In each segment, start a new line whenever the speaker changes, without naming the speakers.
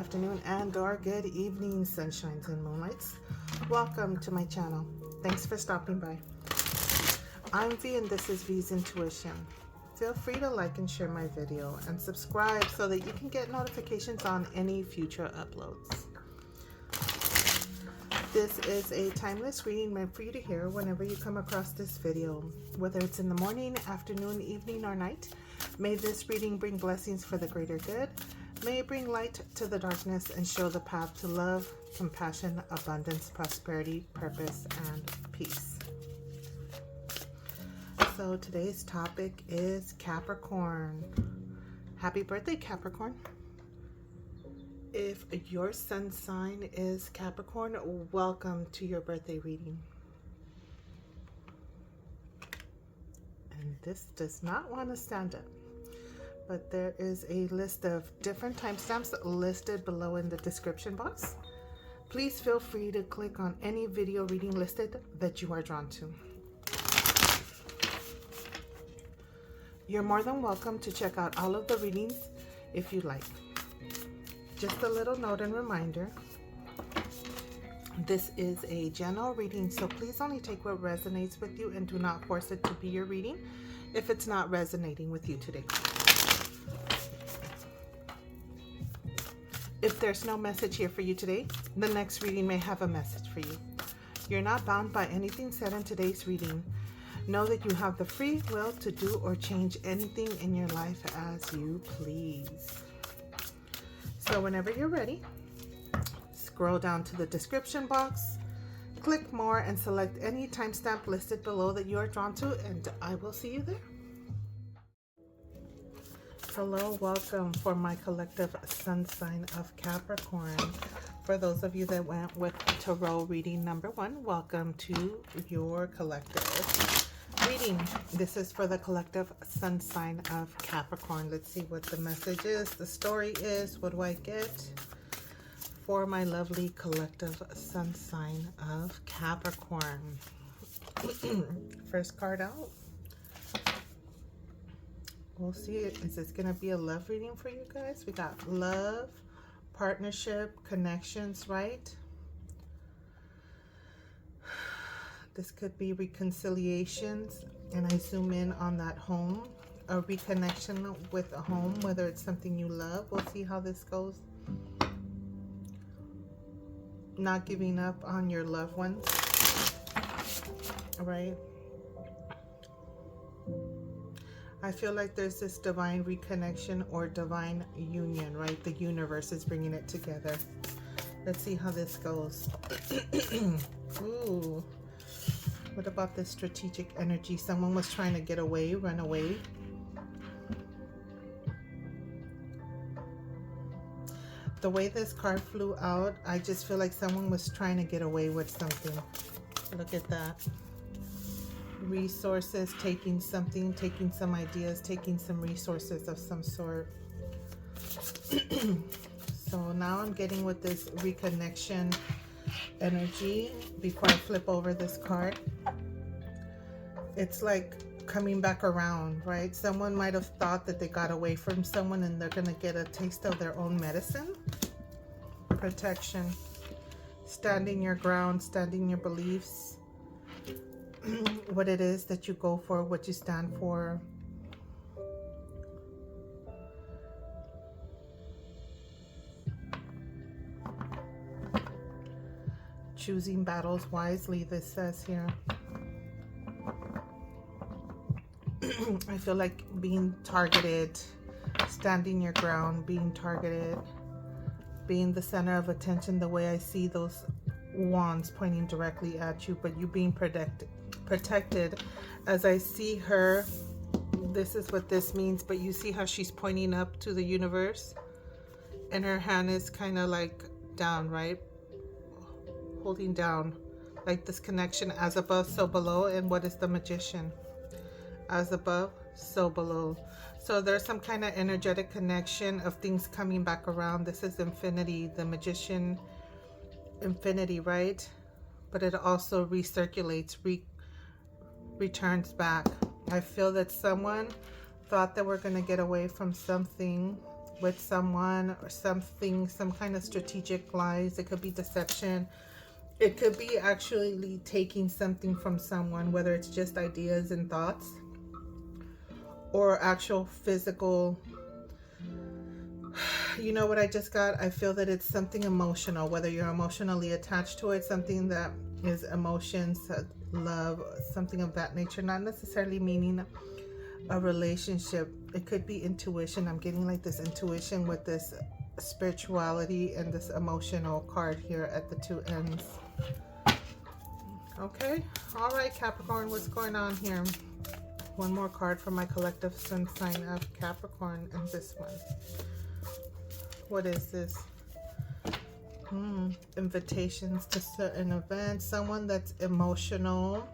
afternoon, and or good evening, sunshines and moonlights. Welcome to my channel. Thanks for stopping by. I'm V and this is V's Intuition. Feel free to like and share my video and subscribe so that you can get notifications on any future uploads. This is a timeless reading meant for you to hear whenever you come across this video, whether it's in the morning, afternoon, evening, or night. May this reading bring blessings for the greater good. May it bring light to the darkness and show the path to love, compassion, abundance, prosperity, purpose, and peace. So today's topic is Capricorn. Happy birthday, Capricorn. If your sun sign is Capricorn, welcome to your birthday reading. And this does not want to stand up, but there is a list of different timestamps listed below in the description box. Please feel free to click on any video reading listed that you are drawn to. You're more than welcome to check out all of the readings if you like. Just a little note and reminder, this is a general reading, so please only take what resonates with you and do not force it to be your reading if it's not resonating with you today. If there's no message here for you today, the next reading may have a message for you. You're not bound by anything said in today's reading. Know that you have the free will to do or change anything in your life as you please. So whenever you're ready, scroll down to the description box, click more, and select any timestamp listed below that you are drawn to, and I will see you there. Hello, welcome for my collective sun sign of Capricorn. For those of you that went with tarot reading number 1, welcome to your collective reading. This is for the collective sun sign of Capricorn. Let's see what the message is, the story is. What do I get for my lovely collective sun sign of Capricorn? First card out. We'll see. Is this going to be a love reading for you guys? We got love, partnership, connections, right? This could be reconciliations, and I zoom in on that home, a reconnection with a home, whether it's something you love. We'll see how this goes. Not giving up on your loved ones, all right? I feel like there's this divine reconnection or divine union, right? The universe is bringing it together. Let's see how this goes. Ooh. What about this strategic energy? Someone was trying to get away, run away. The way this card flew out, I just feel like someone was trying to get away with something. Look at that. Resources, taking something, taking some ideas, taking some resources of some sort. So now I'm getting with this reconnection energy. Before I flip over this card, it's like coming back around, right? Someone might have thought that they got away from someone and they're going to get a taste of their own medicine. Protection, standing your ground, standing your beliefs, what it is that you go for, what you stand for. Choosing battles wisely, this says here. I feel like being targeted, standing your ground, being targeted, being the center of attention, the way I see those wands pointing directly at you, but you being protected. As I see her, this is what this means, but you see how she's pointing up to the universe and her hand is kind of like down, right? Holding down, like this connection, as above so below. And what is the Magician? As above so below. So there's some kind of energetic connection of things coming back around. This is infinity, the Magician, infinity, right? But it also recirculates, returns back. I feel that someone thought that we're going to get away from something with someone or something, some kind of strategic lies. It could be deception. It could be actually taking something from someone, whether it's just ideas and thoughts or actual physical. You know what I just got? I feel that it's something emotional, whether you're emotionally attached to it, something that is emotions, love, something of that nature, not necessarily meaning a relationship. It could be intuition. I'm getting like this intuition with this spirituality and this emotional card here at the two ends. Okay, all right, Capricorn, what's going on here? One more card for my collective sun sign of Capricorn and this one. What is this? Invitations to certain events. Someone that's emotional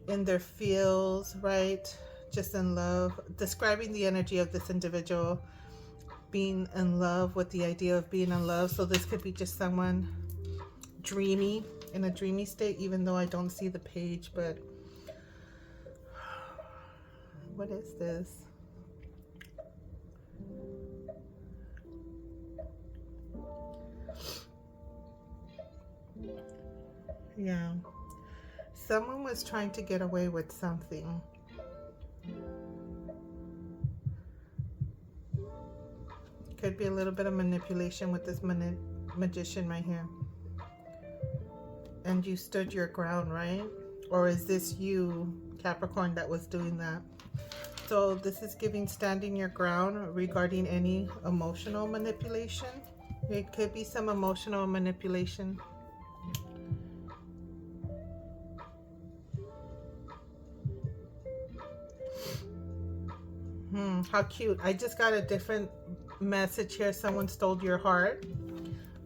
in their feels, right? Just in love. Describing the energy of this individual being in love, with the idea of being in love. So this could be just someone dreamy, in a dreamy state, even though I don't see the page. But what is this? Yeah, someone was trying to get away with something. Could be a little bit of manipulation with this magician right here. And you stood your ground, right? Or is this you, Capricorn, that was doing that? So this is giving standing your ground regarding any emotional manipulation. It could be some emotional manipulation. How cute. I just got a different message here. Someone stole your heart.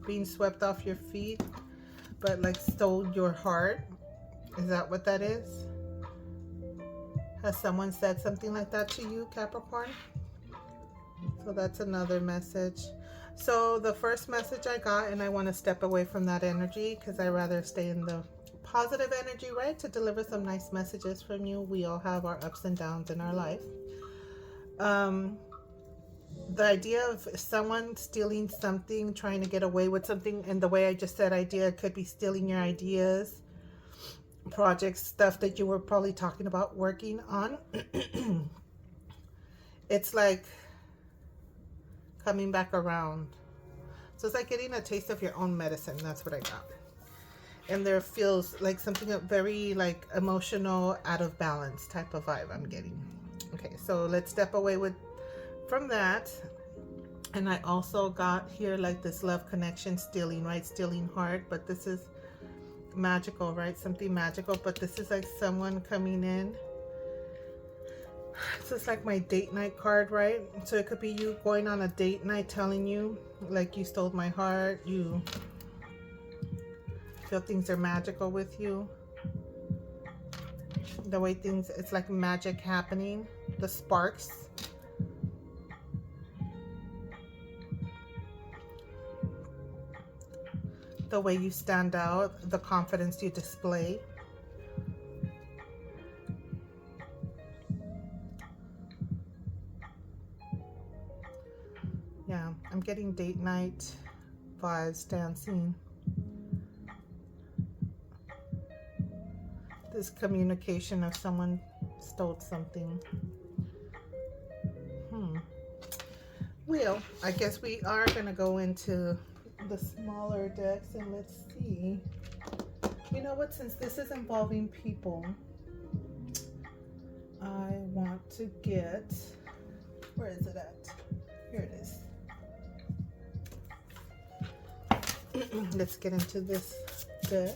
Being swept off your feet. But like stole your heart. Is that what that is? Has someone said something like that to you, Capricorn? So that's another message. So the first message I got, and I want to step away from that energy because I rather stay in the positive energy, right? To deliver some nice messages from you. We all have our ups and downs in our life. The idea of someone stealing something, trying to get away with something, and the way I just said idea, could be stealing your ideas, projects, stuff that you were probably talking about working on. It's like coming back around. So it's like getting a taste of your own medicine. That's what I got. And there feels like something very like emotional, out of balance type of vibe I'm getting. Okay, so let's step away from that. And I also got here like this love connection, stealing, right? Stealing heart, but this is magical, right? Something magical, but this is like someone coming in. So it's like my date night card, right? So it could be you going on a date night, telling you like you stole my heart, you feel things are magical with you. The way things, it's like magic happening, the sparks. The way you stand out, the confidence you display. Yeah, I'm getting date night vibes, dancing. This communication of someone stole something. Well, I guess we are going to go into the smaller decks and let's see. You know what, since this is involving people, I want to get, where is it at? Here it is. Let's get into this deck.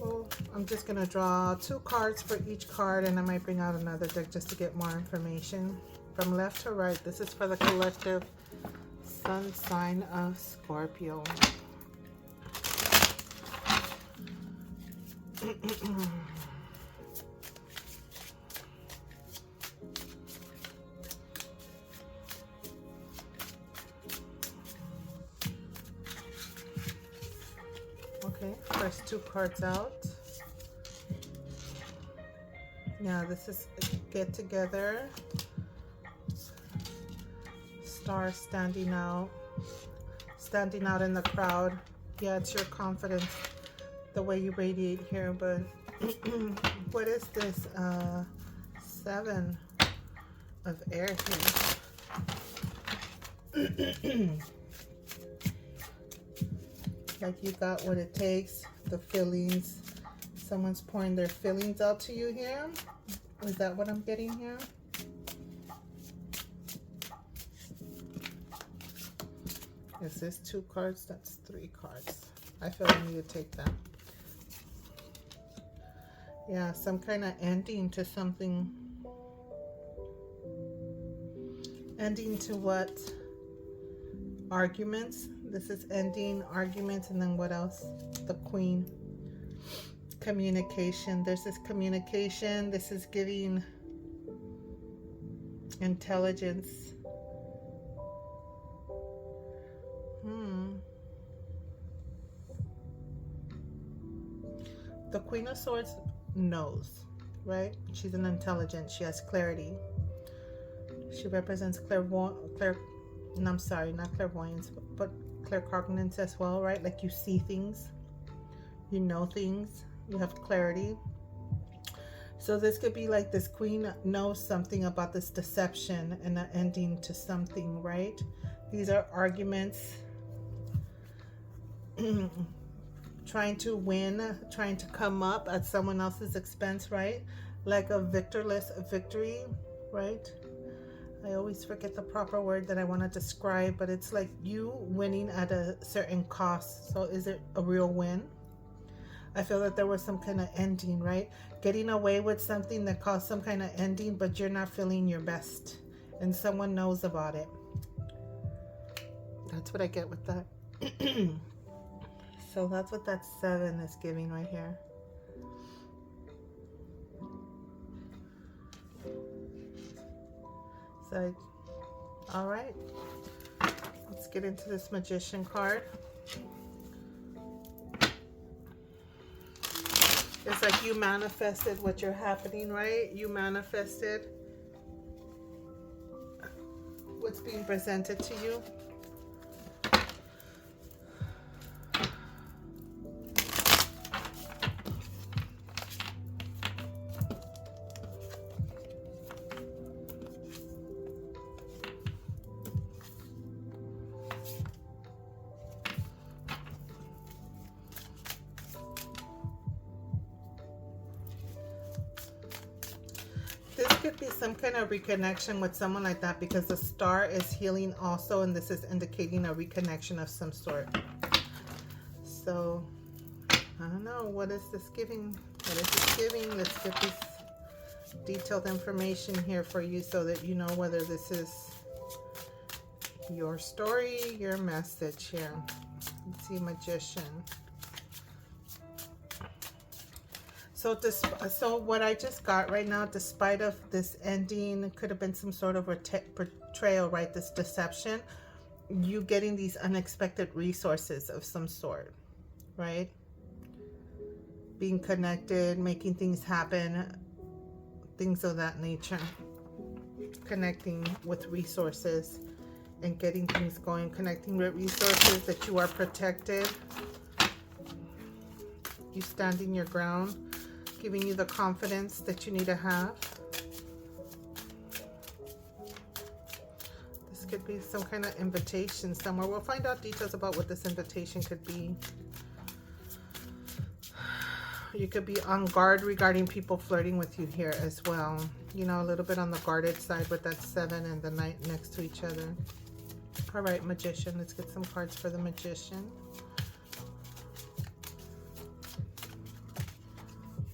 Well, I'm just going to draw 2 cards for each card, and I might bring out another deck just to get more information. From left to right, this is for the collective sun sign of Scorpio. Okay, first 2 cards out. Yeah, this is get together. star standing out in the crowd. Yeah, it's your confidence, the way you radiate here. But what is this 7 of air here? Like you got what it takes, the feelings. Someone's pouring their feelings out to you here. Is that what I'm getting here? Is this 2 cards? That's 3 cards. I feel I need to take that. Yeah, some kind of ending to something. Ending to what? Arguments. This is ending arguments. And then what else? The Queen. Communication. There's this communication. This is giving intelligence. The Queen of Swords knows, right? She's an intelligent. She has clarity. She represents I'm sorry, not clairvoyance, but claircognizance as well, right? Like you see things, you know things, you have clarity. So this could be like this Queen knows something about this deception and an ending to something, right? These are arguments. Trying to win, trying to come up at someone else's expense, right? Like a victorless victory, right? I always forget the proper word that I want to describe, but it's like you winning at a certain cost. So is it a real win? I feel that there was some kind of ending, right? Getting away with something that caused some kind of ending, but you're not feeling your best and someone knows about it. That's what I get with that. So that's what that 7 is giving right here. So, all right. Let's get into this Magician card. It's like you manifested what you're happening, right? You manifested what's being presented to you. This could be some kind of reconnection with someone like that, because the star is healing also, and this is indicating a reconnection of some sort. So, I don't know. What is this giving? What is this giving? Let's get this detailed information here for you so that you know whether this is your story, your message here. Let's see, Magician. So what I just got right now, despite of this ending, could have been some sort of portrayal, right? This deception, you getting these unexpected resources of some sort, right? Being connected, making things happen, things of that nature. Connecting with resources and getting things going, connecting with resources, that you are protected. You standing your ground, giving you the confidence that you need to have. This could be some kind of invitation somewhere. We'll find out details about what this invitation could be. You could be on guard regarding people flirting with you here as well. You know, a little bit on the guarded side with that 7 and the Knight next to each other. All right, Magician. Let's get some cards for the Magician.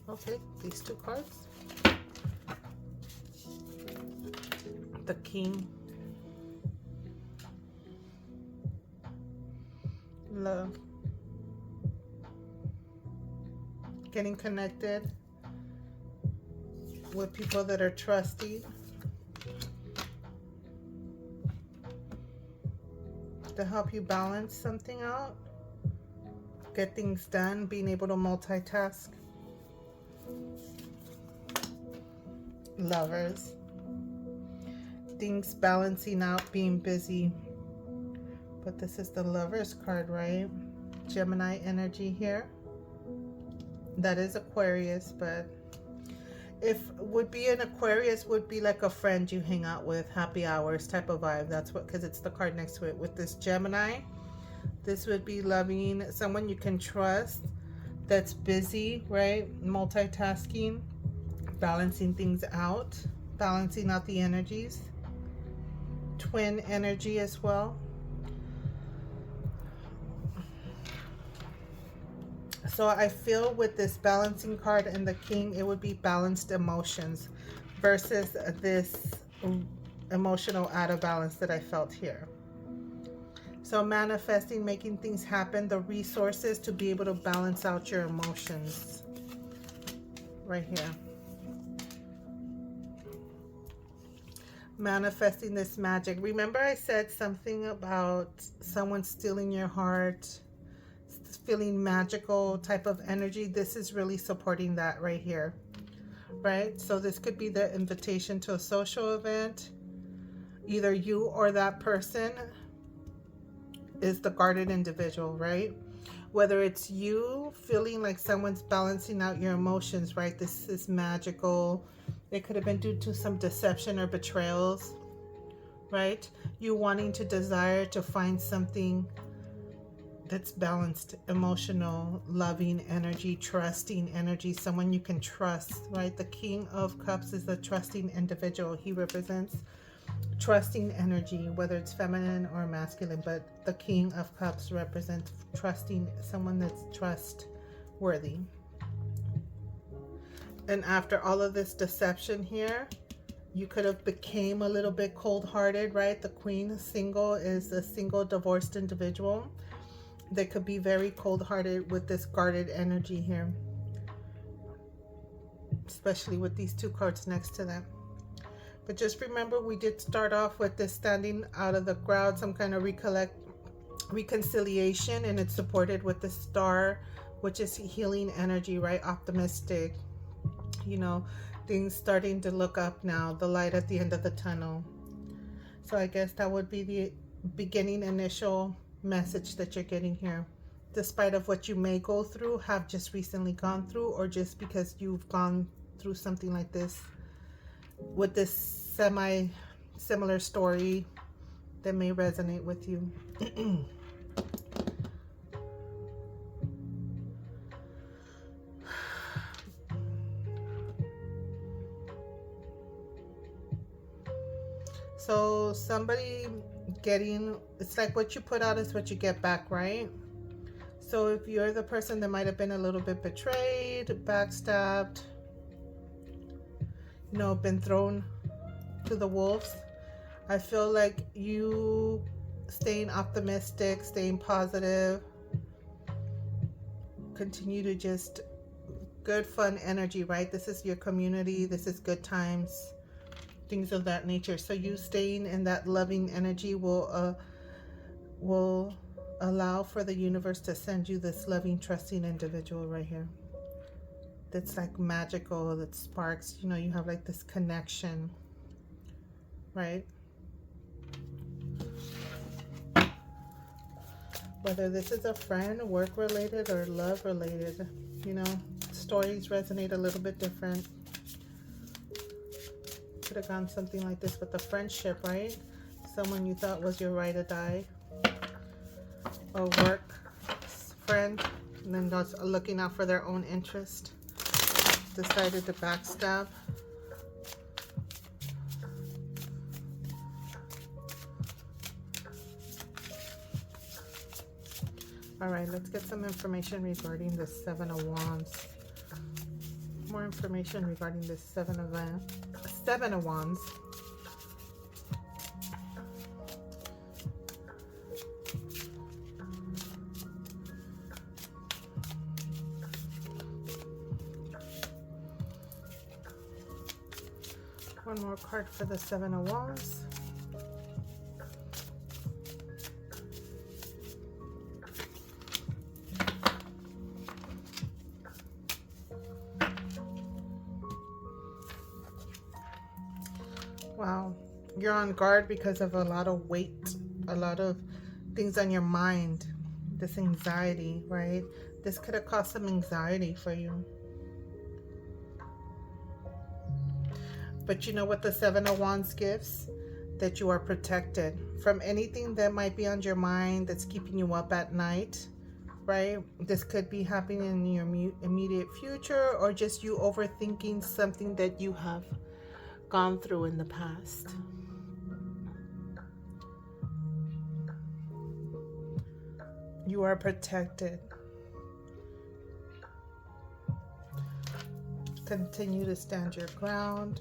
Okay, these 2 cards. The King. Love. Getting connected with people that are trusty. To help you balance something out. Get things done. Being able to multitask. Lovers. things balancing out, being busy. But this is the Lover's card, right? Gemini energy here. That is Aquarius, but if would be an Aquarius would be like a friend you hang out with, happy hours type of vibe. That's what, because it's the card next to it. With this Gemini, this would be loving someone you can trust, that's busy, right? Multitasking, balancing things out, balancing out the energies. Twin energy as well. So I feel with this balancing card and the King, it would be balanced emotions versus this emotional out of balance that I felt here. So manifesting, making things happen, the resources to be able to balance out your emotions right here. Manifesting this magic. Remember I said something about someone stealing your heart, feeling magical type of energy. This is really supporting that right here, right? So this could be the invitation to a social event. Either you or that person is the guarded individual, right? Whether it's you feeling like someone's balancing out your emotions, right? This is magical. It could have been due to some deception or betrayals, right? You wanting to desire to find something that's balanced, emotional, loving energy, trusting energy, someone you can trust, right? The King of Cups is a trusting individual. He represents trusting energy, whether it's feminine or masculine, but the King of Cups represents trusting, someone that's trustworthy. And after all of this deception here, you could have became a little bit cold-hearted, right? The Queen single is a single divorced individual. They could be very cold-hearted with this guarded energy here, especially with these two cards next to them. But just remember, we did start off with this standing out of the crowd, some kind of reconciliation, and it's supported with the Star, which is healing energy, right? Optimistic, you know, things starting to look up now, the light at the end of the tunnel. So I guess that would be the beginning initial message that you're getting here, despite of what you may go through, have just recently gone through, or just because you've gone through something like this with this similar story that may resonate with you. So somebody getting, it's like what you put out is what you get back, right? So if you're the person that might have been a little bit betrayed, backstabbed, you know, been thrown to the wolves, I feel like you staying optimistic, staying positive, continue to just good fun energy, right? This is your community, this is good times, things of that nature. So you staying in that loving energy will allow for the universe to send you this loving, trusting individual right here. That's like magical, that sparks, you know, you have like this connection, right? Whether this is a friend, work related, or love related, you know, stories resonate a little bit different. Could have gone something like this with a friendship, right? Someone you thought was your ride or die, a work friend, and then just looking out for their own interest, decided to backstab. All right, let's get some information regarding the Seven of Wands. More information regarding this Seven of Wands. One more card for the Seven of Wands. Wow. You're on guard because of a lot of weight, a lot of things on your mind, this anxiety, right? This could have caused some anxiety for you. But you know what the Seven of Wands gives? That you are protected from anything that might be on your mind that's keeping you up at night, right? This could be happening in your immediate future, or just you overthinking something that you have gone through in the past. You are protected. Continue to stand your ground.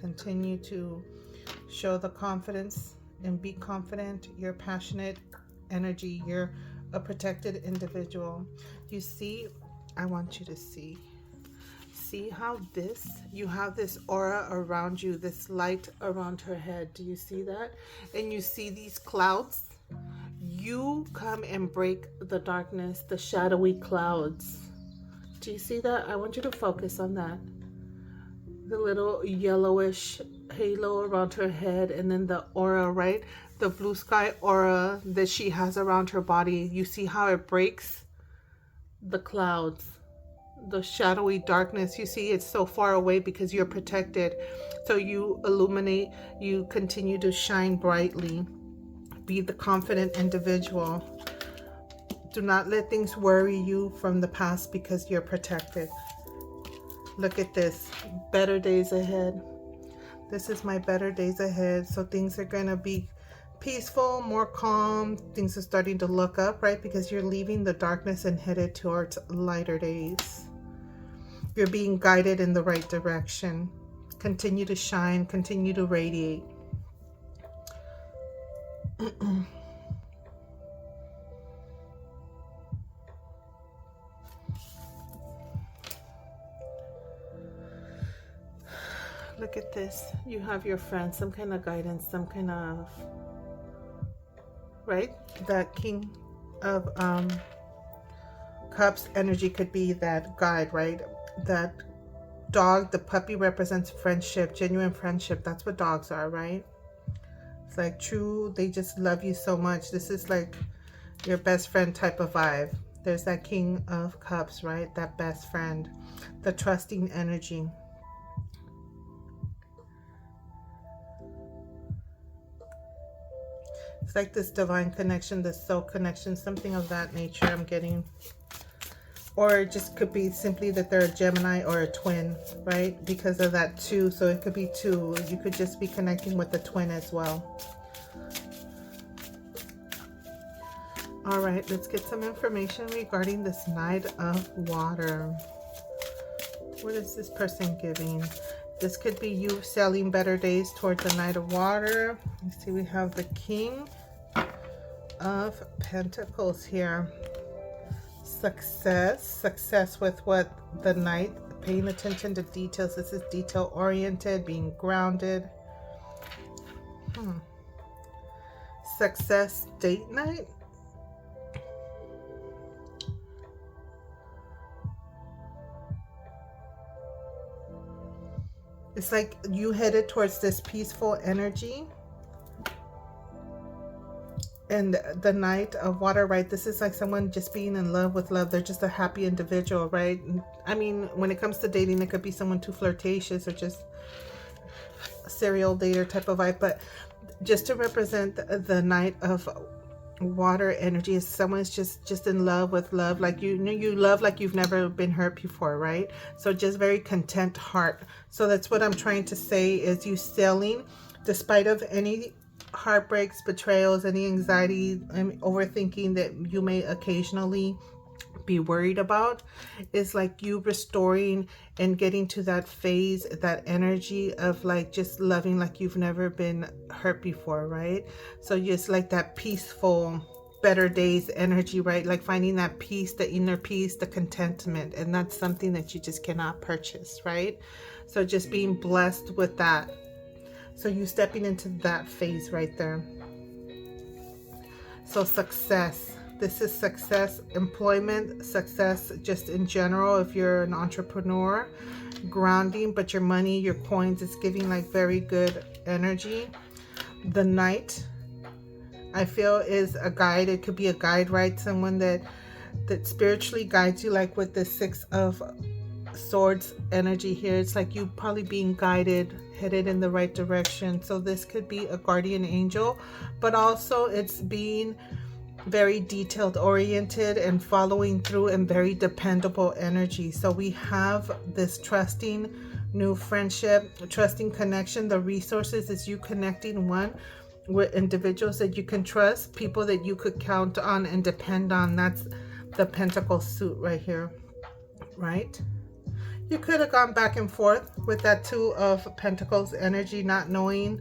Continue to show the confidence and be confident. You're passionate energy. You're a protected individual. You see, I want you to see how you have this aura around you, this light around her head. Do you see that? And you see these clouds. You come and break the darkness, the shadowy clouds. Do you see that? I want you to focus on that. The little yellowish halo around her head, and then the aura, right? The blue sky aura that she has around her body. You see how it breaks the clouds, the shadowy darkness. You see it's so far away because you're protected. So you illuminate, you continue to shine brightly. Be the confident individual. Do not let things worry you from the past because you're protected. Look at this. Better days ahead. This is my better days ahead. So things are going to be peaceful, more calm. Things are starting to look up, right? Because you're leaving the darkness and headed towards lighter days. You're being guided in the right direction. Continue to shine. Continue to radiate. Look at this. You have your friend, some kind of guidance, some kind of, right? That King of Cups energy could be that guide, right? That dog, the puppy represents friendship, genuine friendship. That's what dogs are, right? It's like true, they just love you so much. This is like your best friend type of vibe. There's that King of Cups, right? That best friend, the trusting energy. It's like this divine connection, this soul connection, something of that nature I'm getting. Or it just could be simply that they're a Gemini or a twin, right? Because of that two. So it could be two. You could just be connecting with the twin as well. All right, let's get some information regarding this Knight of Water. What is this person giving? This could be you selling better days towards the Knight of Water. Let's see, we have the King of Pentacles here. Success with what? The Knight, paying attention to details. This is detail oriented, being grounded. Success date night. It's like you headed towards this peaceful energy. And the Knight of Water, right? This is like someone just being in love with love. They're just a happy individual, right? I mean, when it comes to dating, it could be someone too flirtatious or just a serial dater type of vibe. But just to represent the Knight of Water energy is someone's just in love with love. Like you love like you've never been hurt before, right? So just very content heart. So that's what I'm trying to say is you sailing despite of any heartbreaks, betrayals, any anxiety and overthinking that you may occasionally be worried about. Is like you restoring and getting to that phase, that energy of like just loving like you've never been hurt before, right? So just like that peaceful better days energy, right? Like finding that peace, the inner peace, the contentment, and that's something that you just cannot purchase, right? So just being blessed with that. So you stepping into that phase right there. So success. This is success, employment, success just in general if you're an entrepreneur. Grounding, but your money, your coins is giving like very good energy. The Knight, I feel, is a guide. It could be a guide, right? Someone that spiritually guides you, like with the Six of Swords energy here. It's like you probably being guided, headed in the right direction. So this could be a guardian angel, but also it's being very detailed oriented and following through, and very dependable energy. So we have this trusting new friendship, trusting connection. The resources is you connecting one with individuals that you can trust, people that you could count on and depend on. That's the Pentacle suit right here, right? You could have gone back and forth with that Two of Pentacles energy, not knowing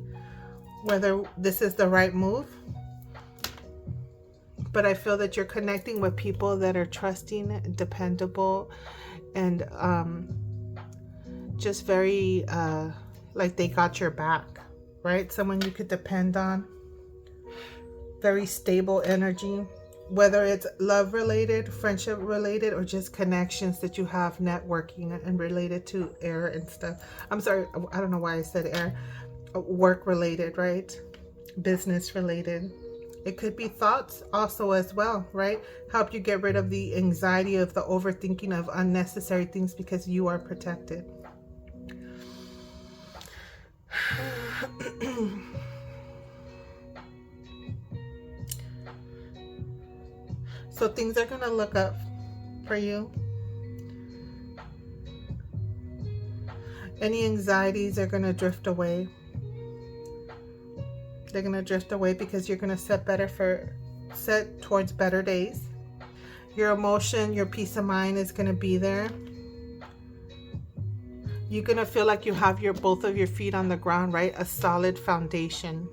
whether this is the right move. But I feel that you're connecting with people that are trusting, dependable, and just very like they got your back, right? Someone you could depend on. Very stable energy, whether it's love related, friendship related, or just connections that you have, networking and related to air and stuff. I'm sorry, I don't know why I said air. Work related, right? Business related. It could be thoughts also as well, right? Help you get rid of the anxiety of the overthinking of unnecessary things because you are protected. So things are going to look up for you. Any anxieties are going to drift away. They're going to drift away because you're going to set towards better days. Your emotion, your peace of mind is going to be there. You're going to feel like you have both of your feet on the ground, right? A solid foundation.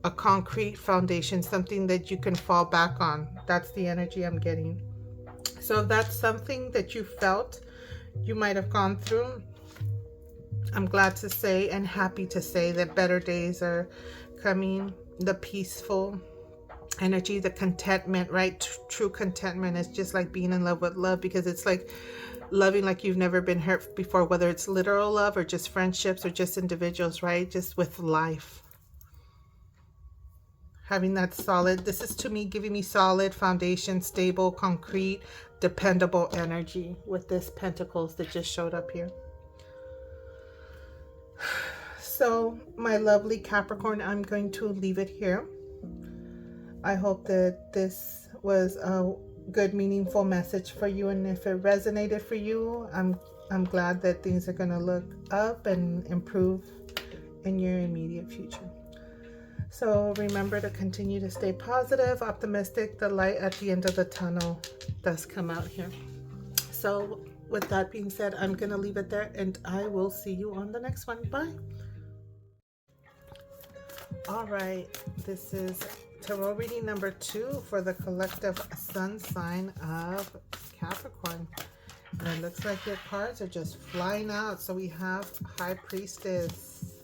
A concrete foundation, something that you can fall back on. That's the energy I'm getting. So if that's something that you felt you might have gone through, I'm glad to say and happy to say that better days are coming. The peaceful energy, the contentment, right? True contentment is just like being in love with love, because it's like loving like you've never been hurt before, whether it's literal love or just friendships or just individuals, right? Just with life. Having that solid, this is to me giving me solid foundation, stable, concrete, dependable energy with this Pentacles that just showed up here. So my lovely Capricorn, I'm going to leave it here. I hope that this was a good, meaningful message for you, and if it resonated for you, I'm glad that things are going to look up and improve in your immediate future. So remember to continue to stay positive, optimistic. The light at the end of the tunnel does come out here. So with that being said, I'm going to leave it there, and I will see you on the next one. Bye. All right, this is tarot reading number 2 for the collective sun sign of Capricorn. And it looks like your cards are just flying out. So we have High Priestess.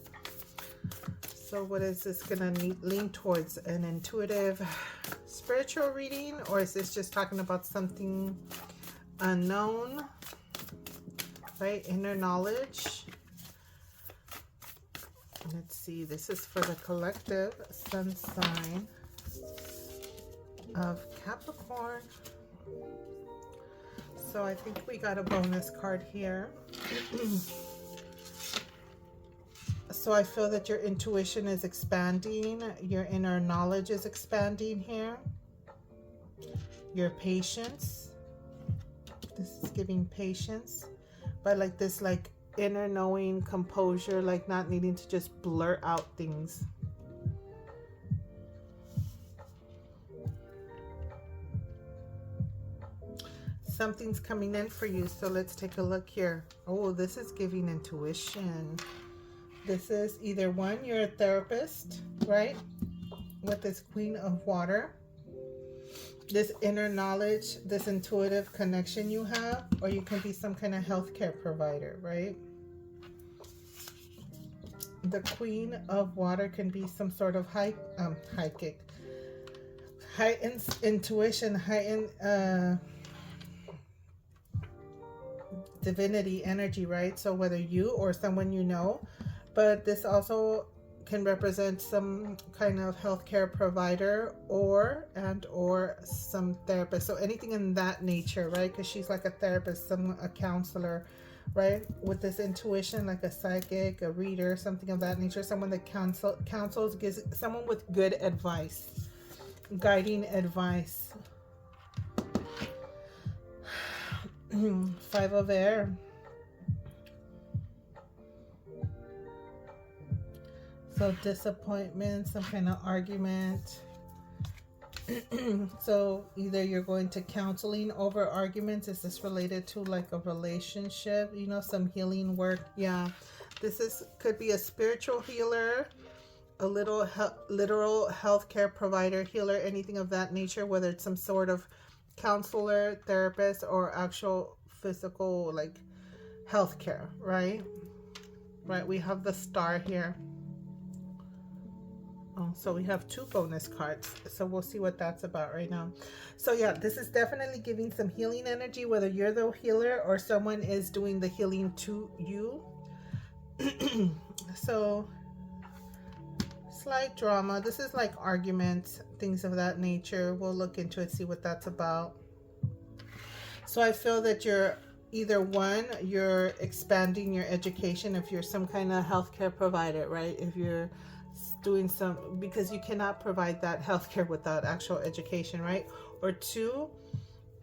So what is this going to lean towards? An intuitive spiritual reading? Or is this just talking about something unknown? Right? Inner knowledge. Let's see. This is for the collective sun sign of Capricorn. So I think we got a bonus card here. So I feel that your intuition is expanding. Your inner knowledge is expanding here. Your patience. This is giving patience. But like this, like inner knowing, composure, like not needing to just blurt out things. Something's coming in for you, so let's take a look here. Oh, this is giving intuition. This is either one, you're a therapist, right? With this Queen of Water. This inner knowledge, this intuitive connection you have, or you can be some kind of healthcare provider, right? The Queen of Water can be some sort of heightened intuition, heightened divinity energy, right? So whether you or someone you know, but this also can represent some kind of healthcare provider or some therapist. So anything in that nature, right? Because she's like a therapist, a counselor, right? With this intuition, like a psychic, a reader, something of that nature. Someone that counsels, gives someone with good advice, guiding advice. Five of air. So disappointment, some kind of argument. So either you're going to counseling over arguments. Is this related to like a relationship? You know, some healing work. Yeah, could be a spiritual healer, a literal healthcare provider, healer, anything of that nature. Whether it's some sort of counselor, therapist, or actual physical like healthcare. Right. Right. We have the star here. Oh, so we have 2 bonus cards. So we'll see what that's about right now. So yeah, this is definitely giving some healing energy, whether you're the healer or someone is doing the healing to you. So slight drama. This is like arguments, things of that nature. We'll look into it, see what that's about. So I feel that you're either you're expanding your education if you're some kind of healthcare provider, right? If you're doing because you cannot provide that healthcare without actual education, right? Or 2,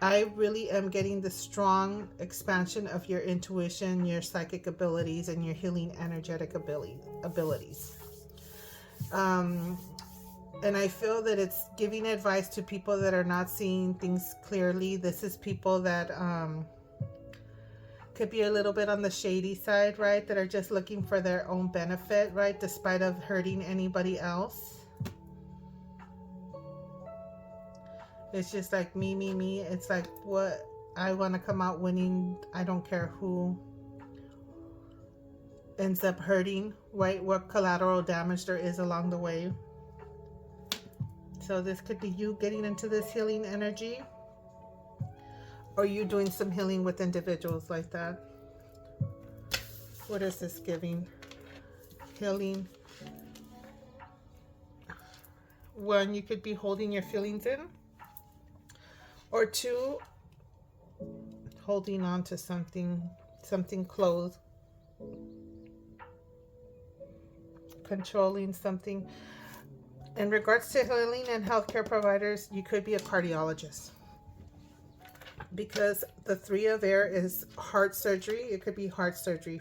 I really am getting the strong expansion of your intuition, your psychic abilities, and your healing energetic abilities. And I feel that it's giving advice to people that are not seeing things clearly. This is people that could be a little bit on the shady side, right? That are just looking for their own benefit, right? Despite of hurting anybody else. It's just like me. It's like, what? I want to come out winning. I don't care who ends up hurting, right? What collateral damage there is along the way. So this could be you getting into this healing energy. Or you doing some healing with individuals like that. What is this giving? Healing. 1, you could be holding your feelings in. Or 2, holding on to something close. Controlling something. In regards to healing and healthcare providers, you could be a cardiologist. Because the 3 of air is heart surgery. It could be heart surgery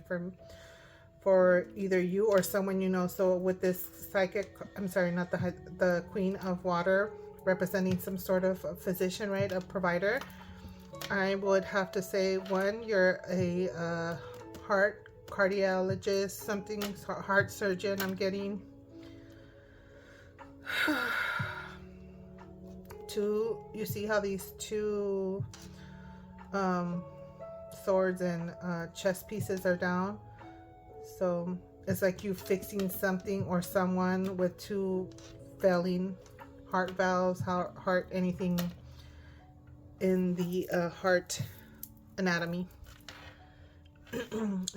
for either you or someone you know. So with this psychic, I'm sorry, not the Queen of Water, representing some sort of a physician, right? A provider. I would have to say, 1, you're a heart cardiologist, something, heart surgeon, I'm getting. 2, you see how these 2 swords and chess pieces are down. So it's like you fixing something or someone with 2 failing heart valves, heart, anything in the heart anatomy.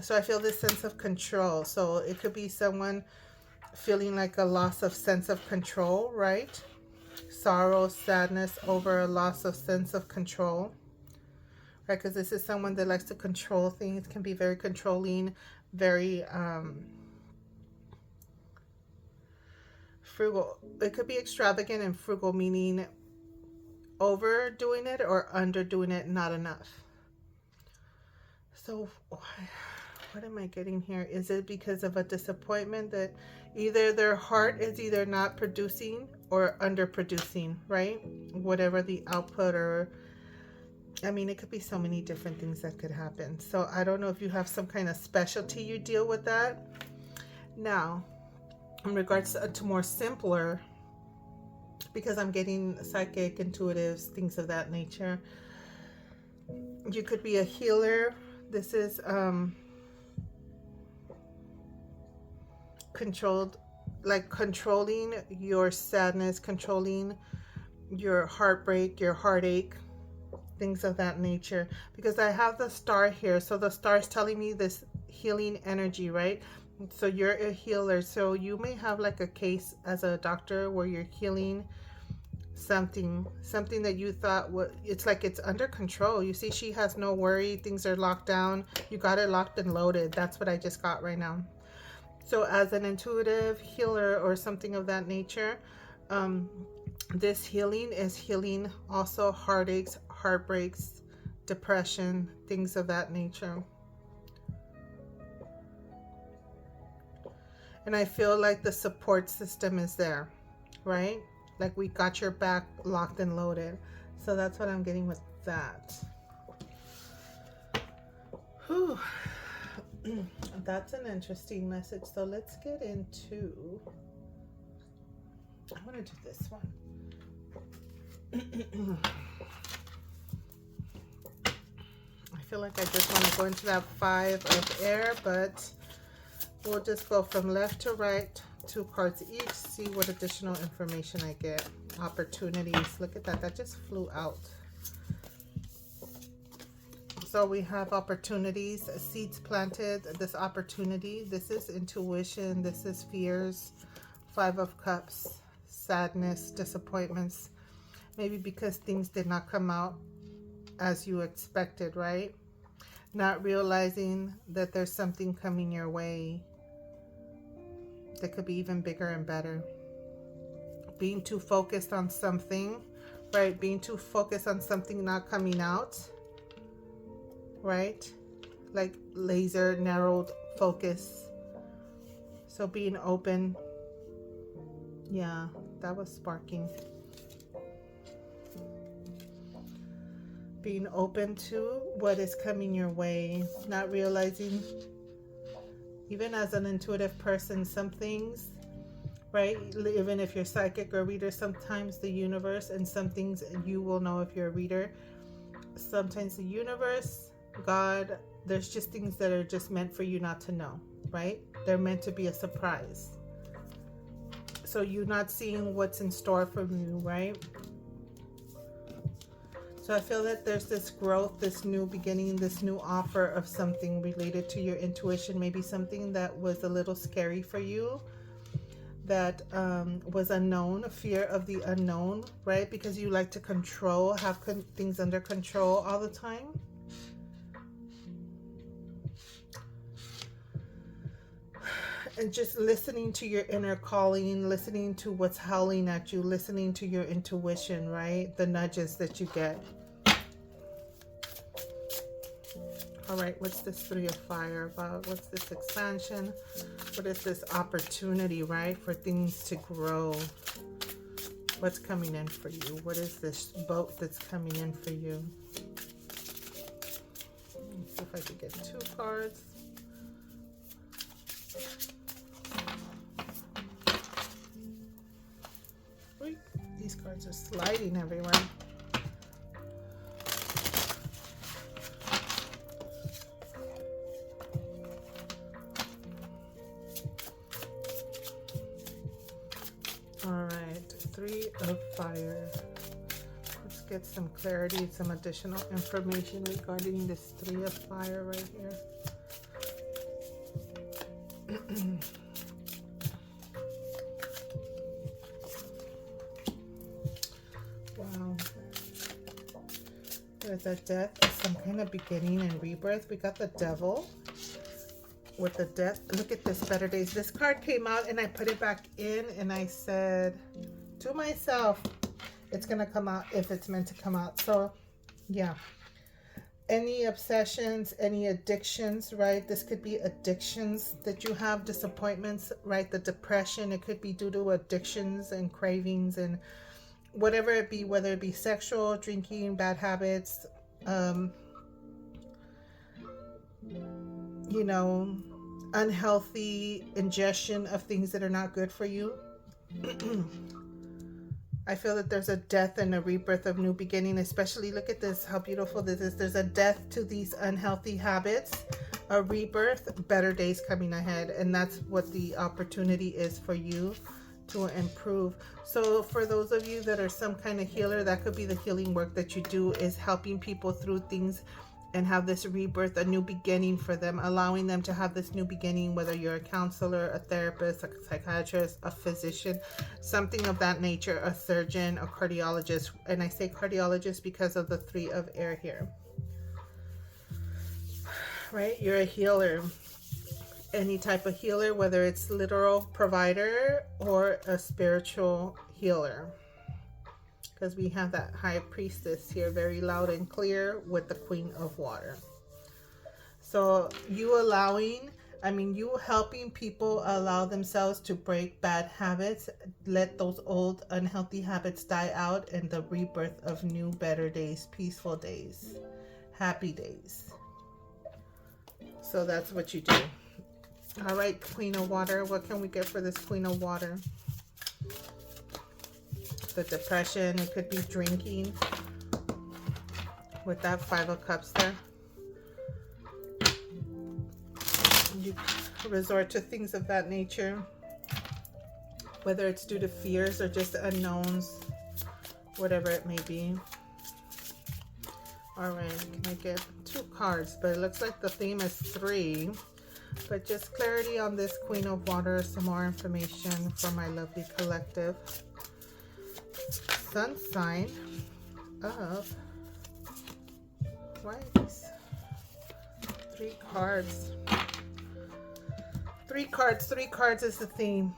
So I feel this sense of control. So it could be someone feeling like a loss of sense of control, right? Sorrow, sadness over a loss of sense of control. Right, because this is someone that likes to control things, can be very controlling, very frugal. It could be extravagant and frugal, meaning overdoing it or underdoing it, not enough. So what am I getting here? Is it because of a disappointment that either their heart is either not producing or underproducing, right? Whatever the output, or I mean, it could be so many different things that could happen. So I don't know if you have some kind of specialty you deal with that. Now, in regards to more simpler, because I'm getting psychic, intuitives, things of that nature. You could be a healer. This is controlled, like controlling your sadness, controlling your heartbreak, your heartache, things of that nature. Because I have the star here, so the star is telling me this healing energy, right? So you're a healer. So you may have like a case as a doctor where you're healing something that you thought was, it's like it's under control. You see, she has no worry, things are locked down, you got it locked and loaded. That's what I just got right now. So as an intuitive healer or something of that nature, this healing is healing also heartaches, heartbreaks, depression, things of that nature. And I feel like the support system is there, right? Like we got your back locked and loaded. So that's what I'm getting with that. Whew. That's an interesting message. So let's get into, I want to do this one. I feel like I just want to go into that 5 of air, but we'll just go from left to right, 2 cards each, see what additional information I get. Opportunities. Look at that. That just flew out. So we have opportunities, seeds planted, this opportunity. This is intuition. This is fears. 5 of Cups, sadness, disappointments. Maybe because things did not come out as you expected, right? Not realizing that there's something coming your way that could be even bigger and better. Being too focused on something, right? Being too focused on something not coming out, right? Like laser narrowed focus. So being open. Yeah, that was sparking. Being open to what is coming your way, not realizing, even as an intuitive person, some things, right? Even if you're psychic or reader, sometimes the universe, and some things you will know if you're a reader, sometimes the universe, God, there's just things that are just meant for you not to know, right? They're meant to be a surprise. So you're not seeing what's in store for you, right? So I feel that there's this growth, this new beginning, this new offer of something related to your intuition, maybe something that was a little scary for you, that was unknown, fear of the unknown, right? Because you like to control, have things under control all the time. And just listening to your inner calling, listening to what's howling at you, listening to your intuition, right? The nudges that you get. All right, what's this 3 of fire about? What's this expansion? What is this opportunity, right? For things to grow. What's coming in for you? What is this boat that's coming in for you? Let's see if I could get 2 cards. Wait, these cards are sliding everywhere. All right, 3 of fire. Let's get some clarity, some additional information regarding this 3 of fire right here. Wow. There's a death, some kind of beginning and rebirth. We got the devil with the death. Look at this, better days. This card came out and I put it back in and I said to myself, it's gonna come out if it's meant to come out. So yeah, any obsessions, any addictions, right? This could be addictions that you have, disappointments, right? The depression, it could be due to addictions and cravings and whatever it be, whether it be sexual, drinking, bad habits, you know, unhealthy ingestion of things that are not good for you. I feel that there's a death and a rebirth of new beginning, especially look at this, how beautiful this is. There's a death to these unhealthy habits, a rebirth, better days coming ahead. And that's what the opportunity is for you to improve. So for those of you that are some kind of healer, that could be the healing work that you do, is helping people through things and have this rebirth, a new beginning for them, allowing them to have this new beginning, whether you're a counselor, a therapist, a psychiatrist, a physician, something of that nature, a surgeon, a cardiologist. And I say cardiologist because of the 3 of air here, right? You're a healer, any type of healer, whether it's literal provider or a spiritual healer. Because we have that high priestess here very loud and clear with the Queen of Water. So you allowing, you helping people allow themselves to break bad habits, let those old unhealthy habits die out, and the rebirth of new, better days, peaceful days, happy days. So that's what you do. All right, Queen of Water, what can we get for this Queen of Water? The depression, it could be drinking with that 5 of Cups there. You resort to things of that nature, whether it's due to fears or just unknowns, whatever it may be. All right, can I get 2 cards? But it looks like the theme is 3. But just clarity on this Queen of Water, some more information for my lovely collective. Sun sign of Twice. 3 cards. 3 cards. 3 cards is the theme.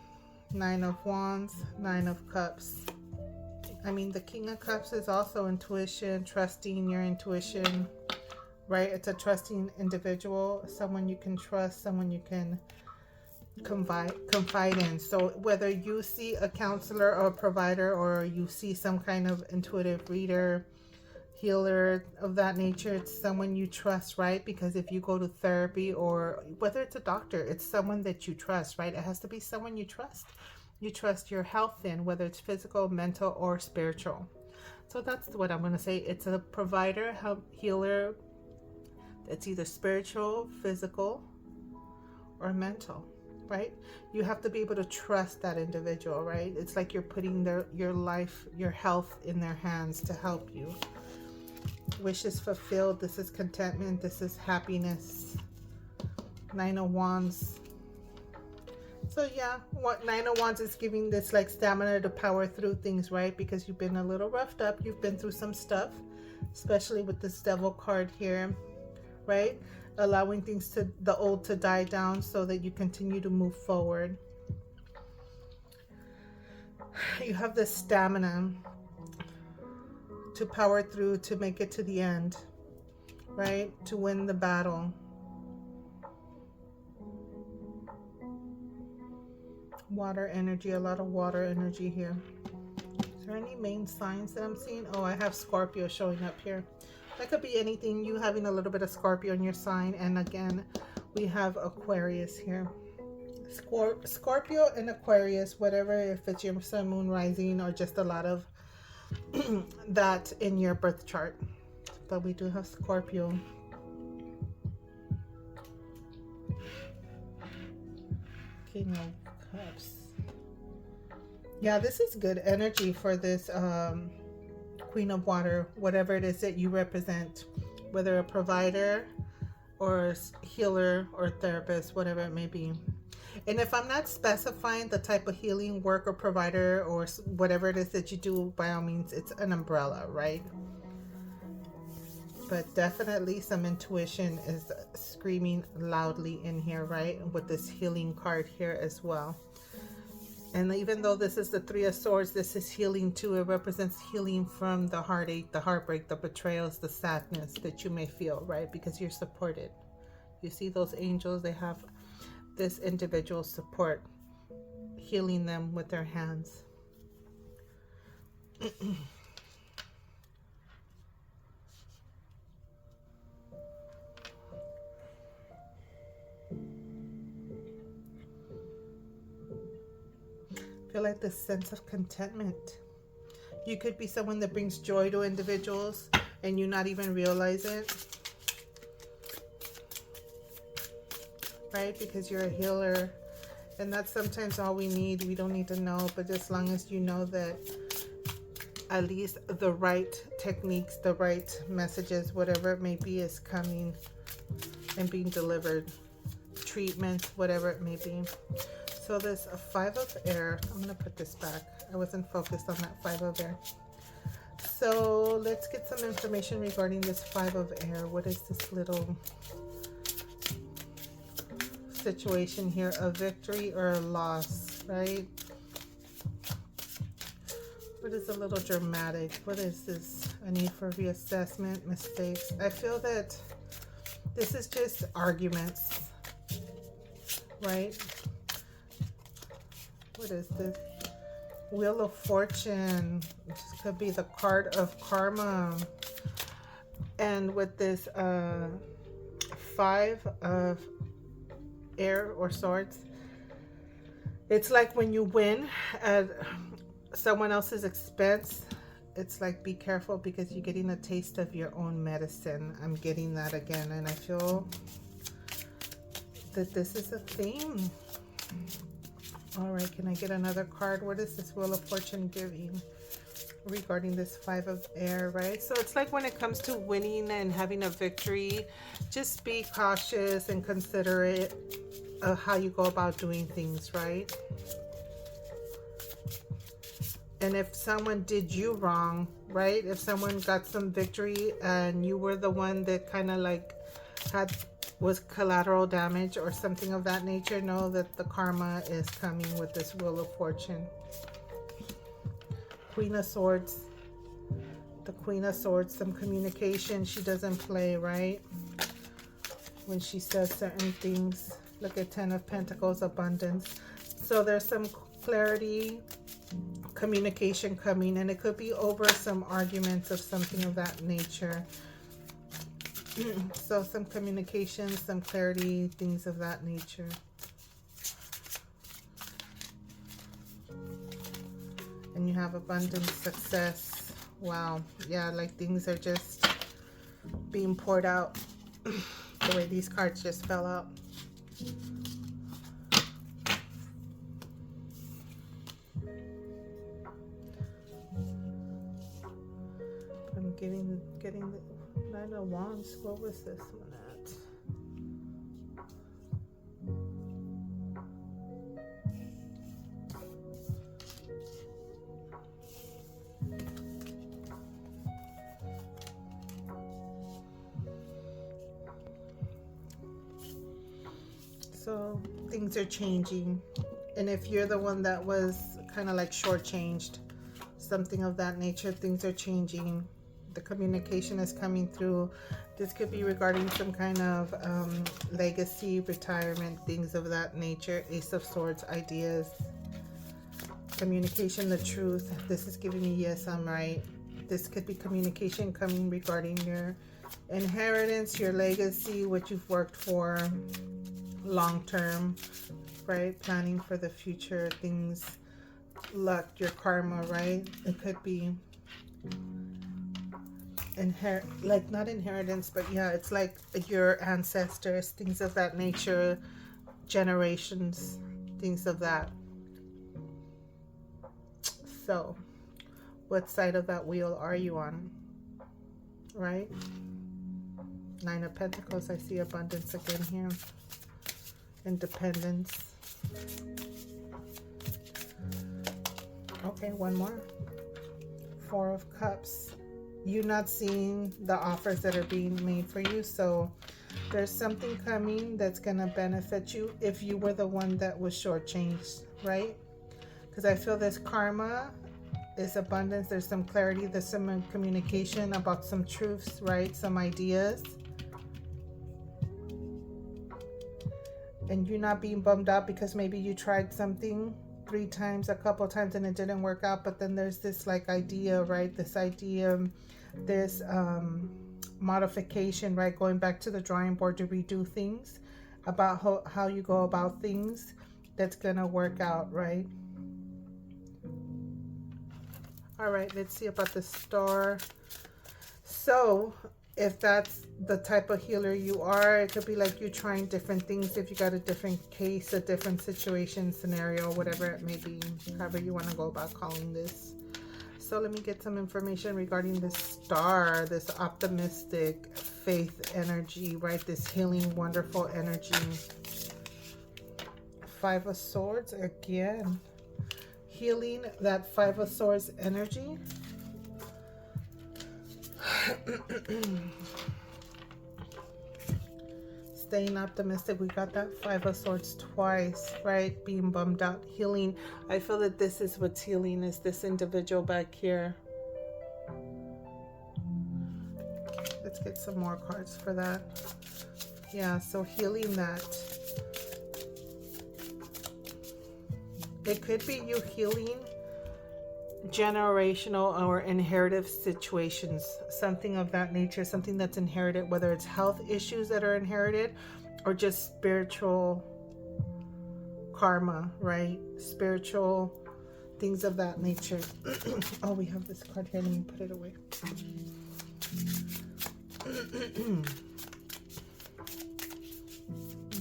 9 of Wands, 9 of Cups. The King of Cups is also intuition, trusting your intuition, right? It's a trusting individual, someone you can trust, someone you can confide in. So whether you see a counselor or a provider, or you see some kind of intuitive reader, healer of that nature, it's someone you trust, right? Because if you go to therapy, or whether it's a doctor, it's someone that you trust, right? It has to be someone you trust. You trust your health in, whether it's physical, mental, or spiritual. So that's what I'm going to say. It's a provider, healer. It's either spiritual, physical, or mental. Right? You have to be able to trust that individual, right? It's like you're putting your life, your health in their hands to help you. Wishes fulfilled. This is contentment. This is happiness. 9 of Wands. So yeah, what 9 of Wands is giving this like stamina to power through things, right? Because you've been a little roughed up. You've been through some stuff, especially with this Devil card here, right? Allowing things to the old to die down so that you continue to move forward. You have the stamina to power through, to make it to the end, right? To win the battle. Water energy, a lot of water energy here. Is there any main signs that I'm seeing? Oh, I have Scorpio showing up here. That could be anything, you having a little bit of Scorpio in your sign. And again, we have Aquarius here. Scorpio and Aquarius, whatever, if it's your sun, moon, rising, or just a lot of that in your birth chart. But we do have Scorpio. King of Cups. Yeah, this is good energy for this Queen of Water, whatever it is that you represent, whether a provider or healer or therapist, whatever it may be. And if I'm not specifying the type of healing work or provider or whatever it is that you do, by all means, it's an umbrella, right? But definitely some intuition is screaming loudly in here, right? With this healing card here as well. And even though this is the 3 of Swords, this is healing too. It represents healing from the heartache, the heartbreak, the betrayals, the sadness that you may feel, right? Because you're supported. You see those angels, they have this individual support, healing them with their hands. Feel like this sense of contentment. You could be someone that brings joy to individuals and you not even realize it, right? Because you're a healer, and that's sometimes all we need. We don't need to know, but as long as you know that at least the right techniques, the right messages, whatever it may be, is coming and being delivered. Treatments, whatever it may be. So there's a 5 of air. I'm going to put this back. I wasn't focused on that 5 of air. So let's get some information regarding this 5 of air. What is this little situation here? A victory or a loss, right? What is a little dramatic? What is this? A need for reassessment, mistakes. I feel that this is just arguments, right? What is this? Wheel of Fortune. This could be the card of karma. And with this 5 of air or swords, it's like when you win at someone else's expense, it's like be careful because you're getting a taste of your own medicine. I'm getting that again, and I feel that this is a theme. All right, can I get another card? What is this Wheel of Fortune giving regarding this 5 of air, right? So it's like when it comes to winning and having a victory, just be cautious and considerate of how you go about doing things, right? And if someone did you wrong, right? If someone got some victory and you were the one that kind of like was collateral damage or something of that nature, know that the karma is coming with this Wheel of Fortune. Queen of Swords. The Queen of Swords, some communication. She doesn't play, right? When she says certain things. Look at 10 of Pentacles, abundance. So there's some clarity, communication coming, and it could be over some arguments of something of that nature. So some communication, some clarity, things of that nature. And you have abundance, success. Wow. Yeah, like things are just being poured out. The way these cards just fell out. I'm getting the 9 of Wands. What was this one at? So things are changing, and if you're the one that was kind of like shortchanged, something of that nature, things are changing. The communication is coming through. This could be regarding some kind of legacy, retirement, things of that nature. Ace of Swords, ideas, communication, the truth. This is giving me yes, I'm right. This could be communication coming regarding your inheritance, your legacy, what you've worked for long term, right? Planning for the future, things, luck, your karma, right? It could be like not inheritance, but yeah, it's like your ancestors, things of that nature, generations, things of that. So what side of that wheel are you on, right? 9 of Pentacles. I see abundance again here. Independence. Okay, one more. 4 of Cups. You're not seeing the offers that are being made for you, so there's something coming that's going to benefit you if you were the one that was shortchanged, right? Because I feel this karma is abundance. There's some clarity, there's some communication about some truths, right? Some ideas. And you're not being bummed out because maybe you tried something 3 times, a couple times, and it didn't work out. But then there's this like idea, right? This idea, this modification, right? Going back to the drawing board to redo things, about how you go about things that's gonna work out, right? All right, let's see about the star. So if that's the type of healer you are, it could be like you're trying different things. If you got a different case, a different situation, scenario, whatever it may be, however you want to go about calling this. So let me get some information regarding this star, this optimistic faith energy, right? This healing, wonderful energy. Five of Swords again. Healing, that Five of Swords energy. Staying optimistic. We got that Five of Swords twice, right? Being bummed out. Healing. I feel that this is what's healing, is this individual back here. Let's get some more cards for that. Yeah, so healing that. It could be you healing generational or inherited situations, something of that nature, something that's inherited, whether it's health issues that are inherited or just spiritual karma, right? Spiritual things of that nature. Oh, we have this card here. Let me put it away.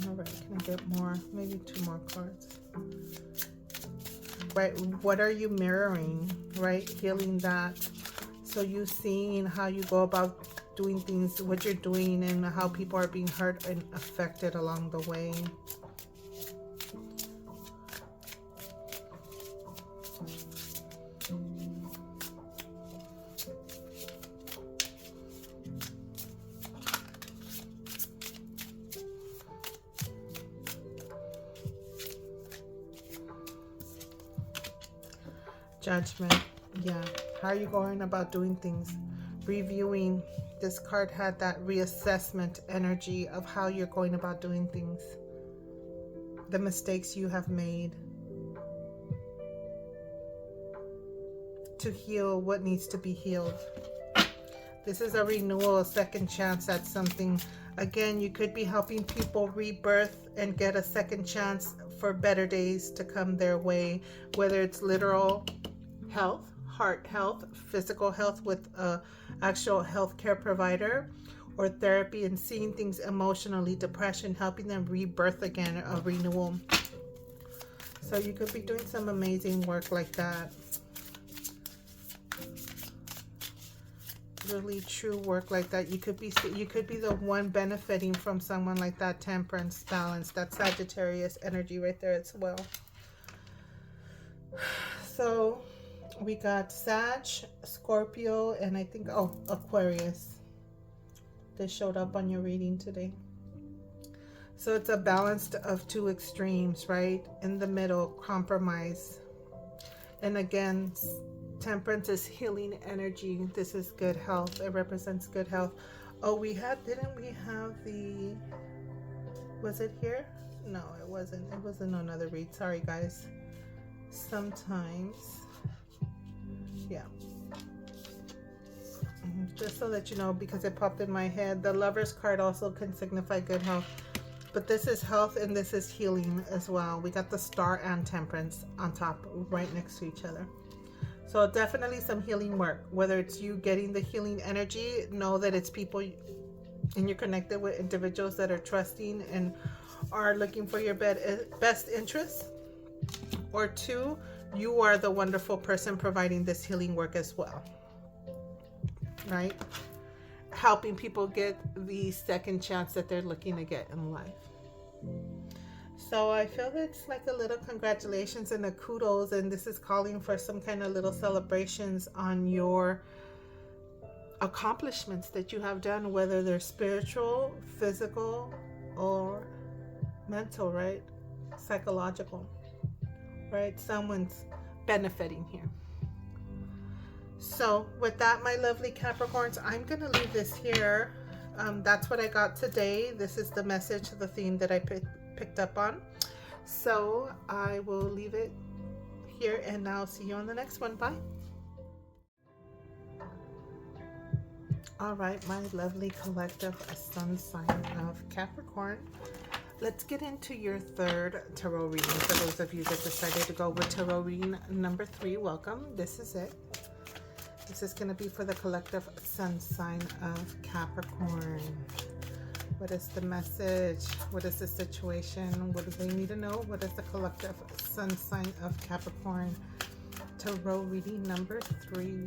All right, can I get more? Maybe 2 more cards. Right, what are you mirroring, right? Healing that. So you seeing how you go about doing things, what you're doing, and how people are being hurt and affected along the way. Judgment. Yeah, how are you going about doing things? Reviewing. This card had that reassessment energy of how you're going about doing things, the mistakes you have made, to heal what needs to be healed. This is a renewal, a second chance at something. Again, you could be helping people rebirth and get a second chance for better days to come their way, whether it's literal health, heart health, physical health with a actual healthcare provider, or therapy and seeing things emotionally, depression, helping them rebirth again, a renewal. So you could be doing some amazing work like that. Really true work like that. You could be the one benefiting from someone like that. Temperance, balance, that Sagittarius energy right there as well. So we got Sag, Scorpio, and I think, oh, Aquarius. This showed up on your reading today. So it's a balance of 2 extremes, right? In the middle, compromise. And again, Temperance is healing energy. This is good health. It represents good health. Oh, didn't we have the, was it here? No, it wasn't. It was in another read. Sorry, guys. Sometimes, yeah. Just so that you know, because it popped in my head, the Lover's card also can signify good health. But this is health and this is healing as well. We got the Star and Temperance on top, right next to each other. So definitely some healing work. Whether it's you getting the healing energy, know that it's people and you're connected with individuals that are trusting and are looking for your best interests. Or 2, you are the wonderful person providing this healing work as well. Right? Helping people get the second chance that they're looking to get in life. So I feel it's like a little congratulations and a kudos, and this is calling for some kind of little celebrations on your accomplishments that you have done, whether they're spiritual, physical, or mental, right? Psychological, right? Someone's benefiting here. So with that, my lovely Capricorns, I'm going to leave this here. That's what I got today. This is the message, the theme that I picked up on. So I will leave it here and I'll see you on the next one. Bye. All right, my lovely collective sun sign of Capricorn. Let's get into your 3rd tarot reading. For those of you that decided to go with tarot reading number 3, welcome. This is it. This is going to be for the collective sun sign of Capricorn. What is the message? What is the situation? What do they need to know? What is the collective sun sign of Capricorn Tarot reading number 3.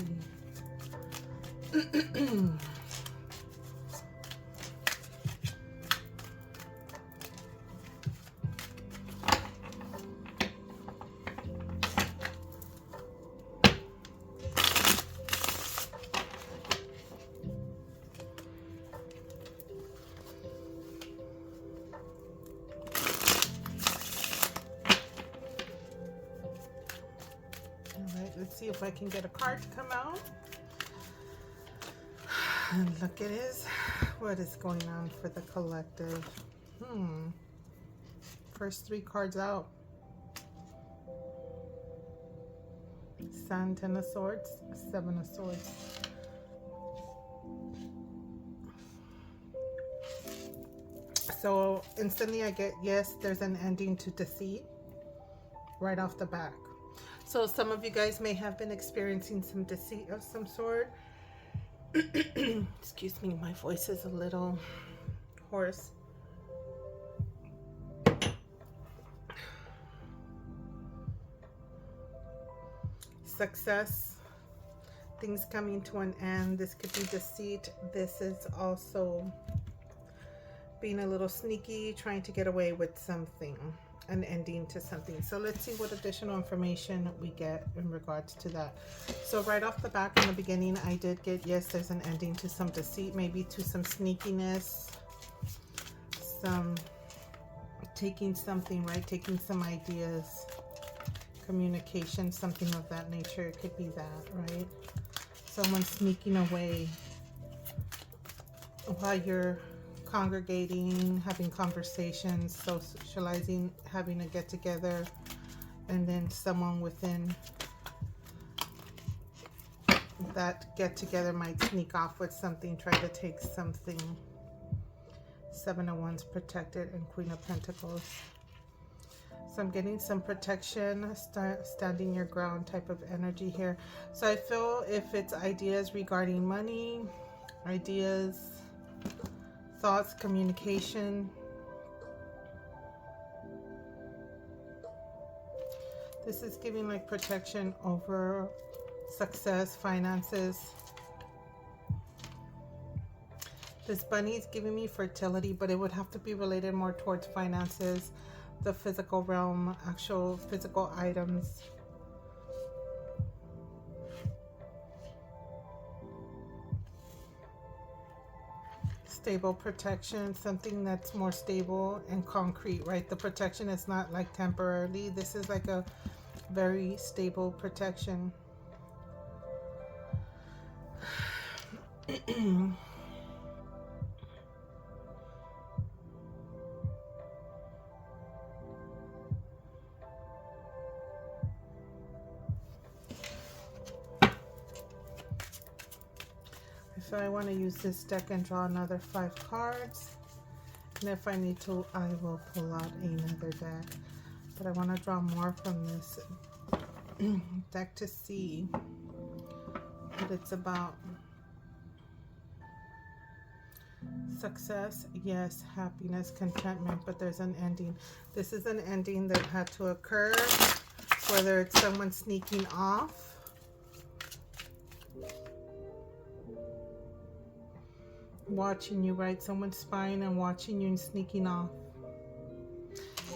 Let's see if I can get a card to come out. And look, it is. What is going on for the collective? First 3 cards out. Sun, 10 of Swords, 7 of Swords. So instantly I get, yes, there's an ending to deceit right off the back. So some of you guys may have been experiencing some deceit of some sort. Excuse me, my voice is a little hoarse. Success, things coming to an end. This could be deceit. This is also being a little sneaky, trying to get away with something. An ending to something. So let's see what additional information we get in regards to that. So right off the back in the beginning, I did get, yes, there's an ending to some deceit, maybe to some sneakiness, some taking something, right? Taking some ideas, communication, something of that nature. It could be that, right? Someone sneaking away while you're congregating, having conversations, socializing, having a get-together, and then someone within that get-together might sneak off with something, try to take something. 7 of Wands protected, and Queen of Pentacles. So I'm getting some protection, standing your ground type of energy here. So I feel if it's ideas regarding money, ideas, thoughts, communication. This is giving like protection over success, finances. This bunny is giving me fertility, but it would have to be related more towards finances, the physical realm, actual physical items. Stable protection, something that's more stable and concrete, right? The protection is not like temporarily. This is like a very stable protection. So I want to use this deck and draw another 5 cards. And if I need to, I will pull out another deck. But I want to draw more from this deck to see what it's about. Success, yes. Happiness, contentment, but there's an ending. This is an ending that had to occur, whether it's someone sneaking off, watching you, right? Someone spying and watching you and sneaking off.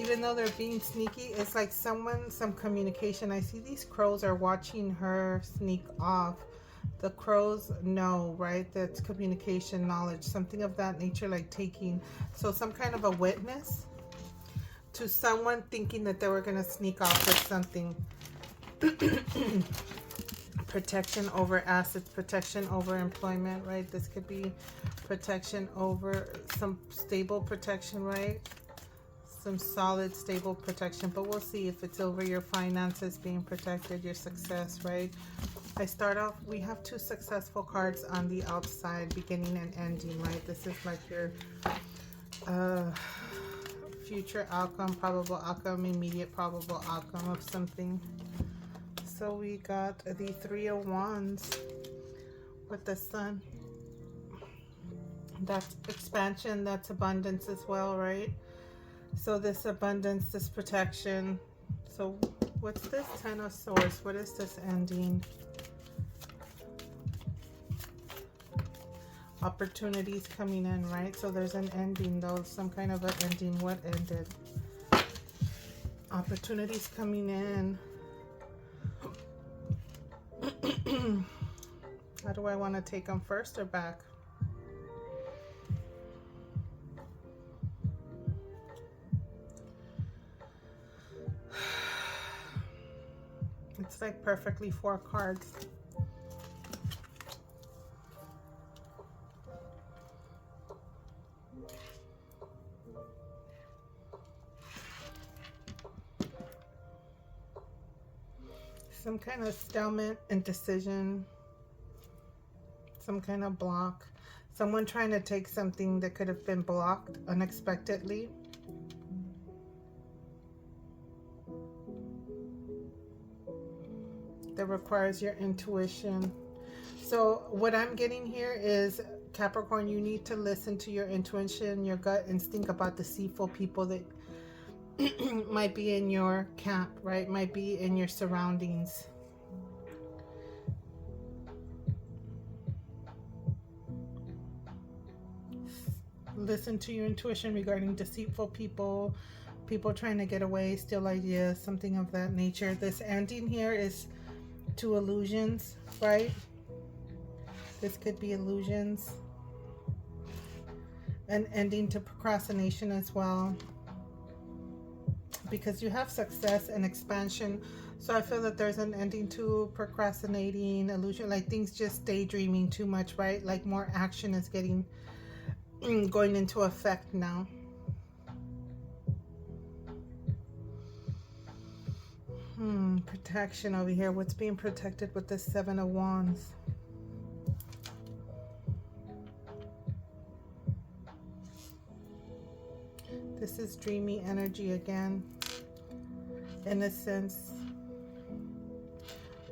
Even though they're being sneaky, it's like someone, some communication. I see these crows are watching her sneak off. The crows know, right? That's communication, knowledge, something of that nature, like taking. So some kind of a witness to someone thinking that they were going to sneak off with something. Protection over assets, protection over employment, right? This could be protection over some stable protection, right? Some solid, stable protection. But we'll see if it's over your finances being protected, your success, right? I start off, we have 2 successful cards on the outside, beginning and ending, right? This is like your future outcome, probable outcome, immediate probable outcome of something. So we got the 3 of Wands with the Sun. That's expansion, that's abundance as well, right? So this abundance, this protection. So What's this Ten of Swords? What is this ending? Opportunities coming in, right? So there's an ending though, some kind of an ending. What ended? Opportunities coming in. How do I want to take them, first or back? It's like perfectly 4 cards. Some kind of stalemate, indecision, some kind of block. Someone trying to take something that could have been blocked unexpectedly. That requires your intuition. So what I'm getting here is, Capricorn, you need to listen to your intuition, your gut instinct about deceitful people that might be in your camp, right? Might be in your surroundings. Listen to your intuition regarding deceitful people, people trying to get away, steal ideas, something of that nature. This ending here is to illusions, right? This could be illusions. An ending to procrastination as well, because you have success and expansion. So I feel that there's an ending to procrastinating, illusion, like things just daydreaming too much, right? Like more action is getting going into effect now. Protection over here. What's being protected with the 7 of Wands? This is dreamy energy again. Innocence.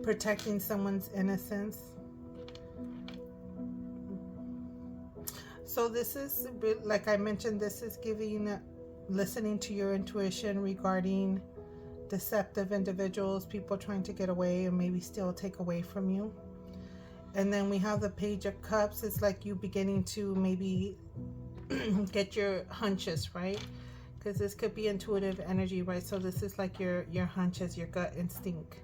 Protecting someone's innocence. So this is, like I mentioned, this is giving, listening to your intuition regarding deceptive individuals, people trying to get away and maybe still take away from you. And then we have the Page of Cups. It's like you beginning to maybe get your hunches, right? Because this could be intuitive energy, right? So this is like your hunches, your gut instinct.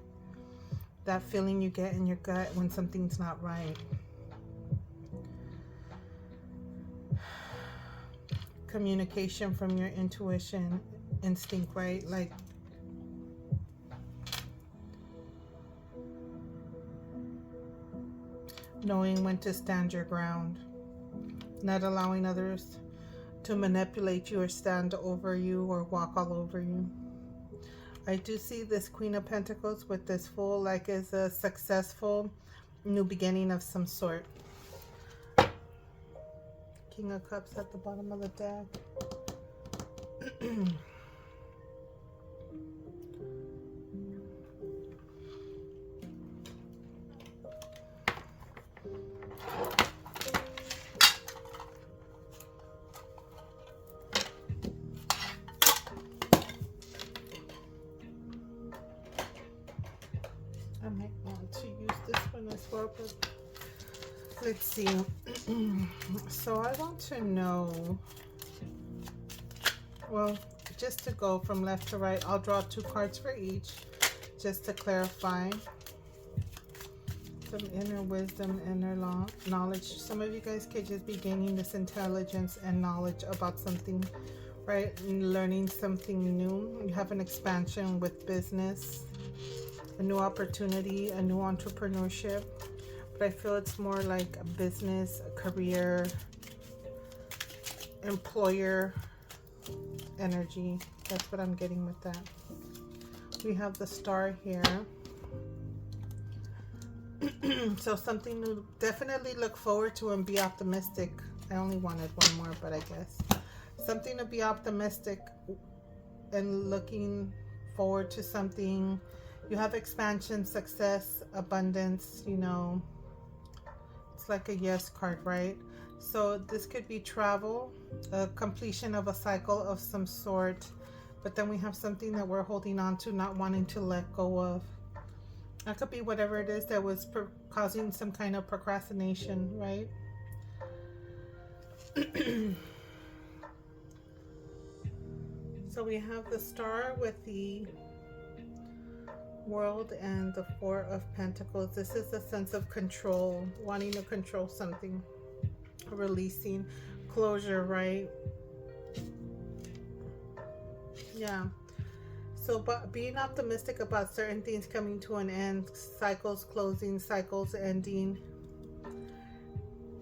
That feeling you get in your gut when something's not right. Communication from your intuition, instinct, right? Like knowing when to stand your ground, not allowing others to manipulate you or stand over you or walk all over you. I do see this Queen of Pentacles with this Fool, like is a successful new beginning of some sort. King of Cups at the bottom of the deck. I might want to use this one as well, but let's see. So I want to know, well, just to go from left to right, I'll draw 2 cards for each, just to clarify. Some inner wisdom, inner knowledge. Some of you guys could just be gaining this intelligence and knowledge about something, right? And learning something new. You have an expansion with business, a new opportunity, a new entrepreneurship. But I feel it's more like a business, a career, employer energy. That's what I'm getting with that. We have the Star here. So something new. Definitely look forward to and be optimistic. I only wanted one more, but I guess. Something to be optimistic and looking forward to something. You have expansion, success, abundance, you know. It's like a yes card, right? So this could be travel, a completion of a cycle of some sort, But then we have something that we're holding on to, not wanting to let go of. That could be whatever it is that was causing some kind of procrastination, right? So we have the Star with the World and the Four of Pentacles. This is a sense of control, wanting to control something, releasing, closure, right? Yeah. So, but being optimistic about certain things coming to an end, cycles closing, cycles ending,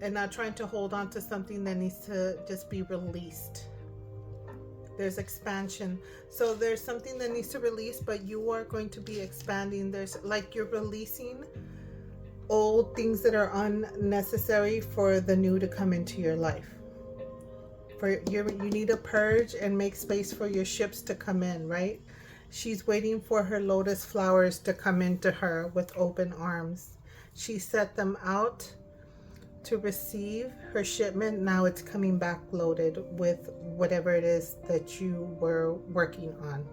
and not trying to hold on to something that needs to just be released. There's expansion. So there's something that needs to release, but you are going to be expanding. There's like you're releasing old things that are unnecessary for the new to come into your life. You need to purge and make space for your ships to come in, right? She's waiting for her lotus flowers to come into her with open arms. She set them out to receive her shipment. Now it's coming back loaded with whatever it is that you were working on.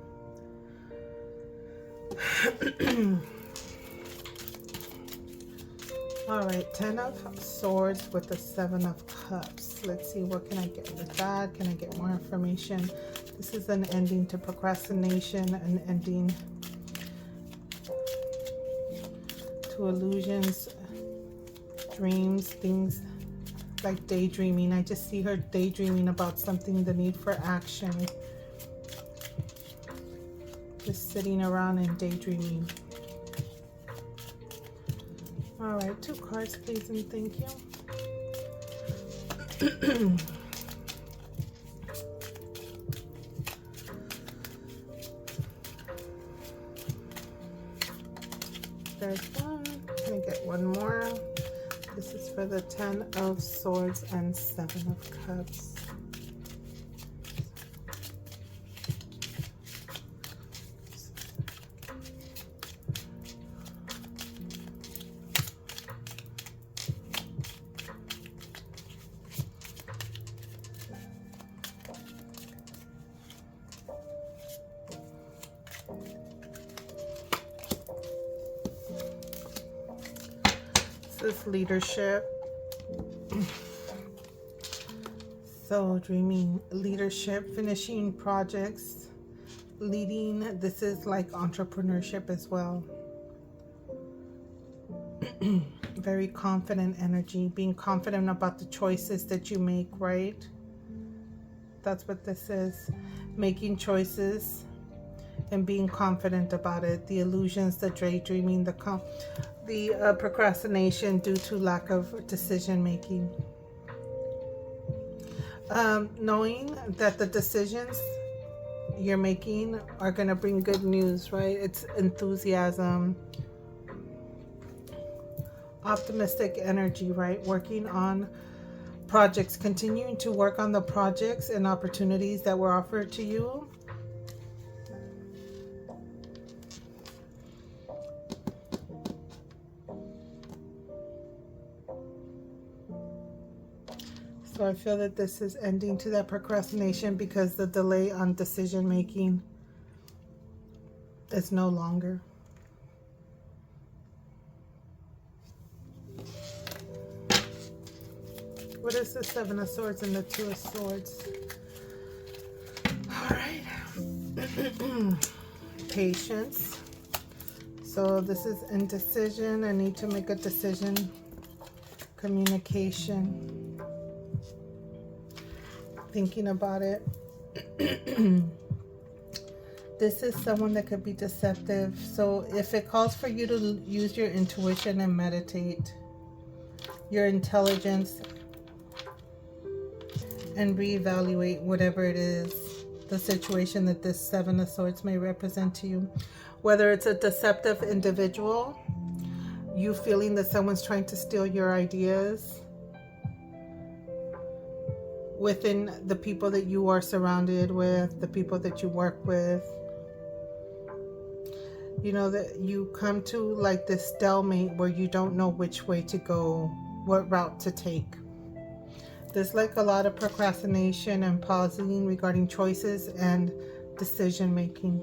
All right, 10 of Swords with the 7 of Cups. Let's see, what can I get with that? Can I get more information? This is an ending to procrastination, an ending to illusions, dreams, things like daydreaming. I just see her daydreaming about something, the need for action. Just sitting around and daydreaming. All right, 2 cards, please, and thank you. There's one. Can I get one more? This is for the 10 of Swords and 7 of Cups. This leadership. So dreaming, leadership, finishing projects, leading. This is like entrepreneurship as well. Very confident energy, being confident about the choices that you make, right? That's what this is. Making choices and being confident about it. The illusions, the daydreaming, the procrastination due to lack of decision making. Knowing that the decisions you're making are going to bring good news, right? It's enthusiasm, optimistic energy, right? Working on projects, continuing to work on the projects and opportunities that were offered to you. So I feel that this is ending to that procrastination because the delay on decision making is no longer. What is the 7 of Swords and the 2 of Swords? All right. Patience. So this is indecision. I need to make a decision. Communication. Thinking about it. This is someone that could be deceptive. So if it calls for you to use your intuition and meditate, your intelligence, and reevaluate whatever it is, the situation that this 7 of Swords may represent to you. Whether it's a deceptive individual, you feeling that someone's trying to steal your ideas, within the people that you are surrounded with, the people that you work with. You know, that you come to like this stalemate where you don't know which way to go, what route to take. There's like a lot of procrastination and pausing regarding choices and decision making.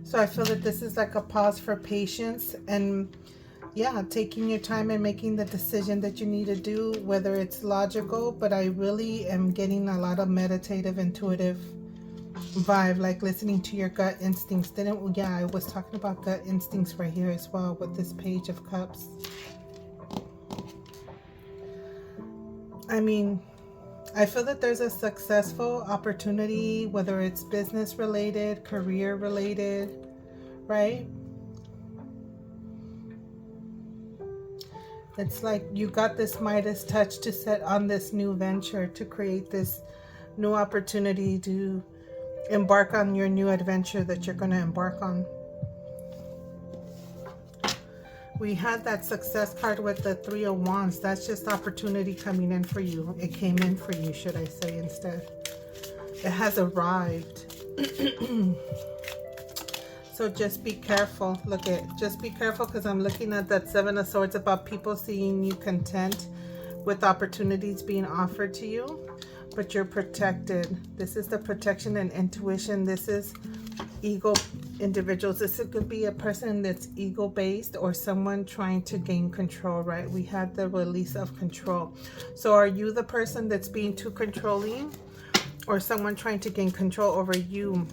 So I feel that this is like a pause for patience and yeah, taking your time and making the decision that you need to do, whether it's logical, but I really am getting a lot of meditative, intuitive vibe, like listening to your gut instincts. I was talking about gut instincts right here as well with this Page of Cups. I mean, I feel that there's a successful opportunity, whether it's business related, career related, right? It's like you got this Midas touch to set on this new venture, to create this new opportunity to embark on your new adventure that you're going to embark on. We had that success card with the Three of Wands. That's just opportunity coming in for you. It came in for you, should I say, instead. It has arrived. So just be careful. Just be careful, because I'm looking at that Seven of Swords about people seeing you content with opportunities being offered to you, but you're protected. This is the protection and intuition. This is ego individuals. This could be a person that's ego based or someone trying to gain control, right? We had the release of control. So are you the person that's being too controlling, or someone trying to gain control over you?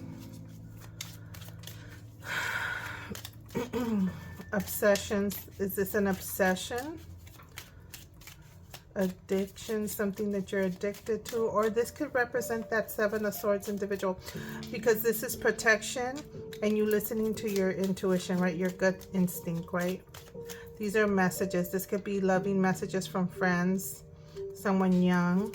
Obsessions. Is this an obsession? Addiction, something that you're addicted to? Or this could represent that Seven of Swords individual, because this is protection and you listening to your intuition, right? Your gut instinct, right? These are messages. This could be loving messages from friends, someone young.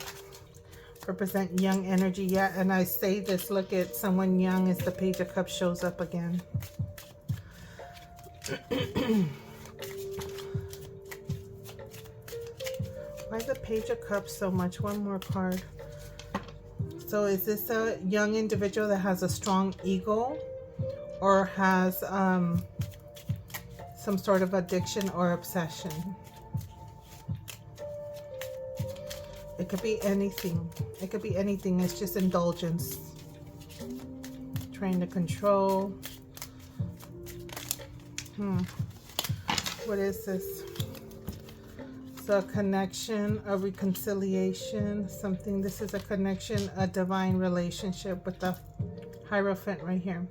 Represent young energy. Yeah, and I say this, look at someone young as the Page of Cups shows up again. Why the Page of Cups so much? One more card. So is this a young individual that has a strong ego, or has some sort of addiction or obsession? It could be anything. It could be anything. It's just indulgence. Trying to control. What is this? So a connection, a reconciliation, something. This is a connection, a divine relationship with the Hierophant right here.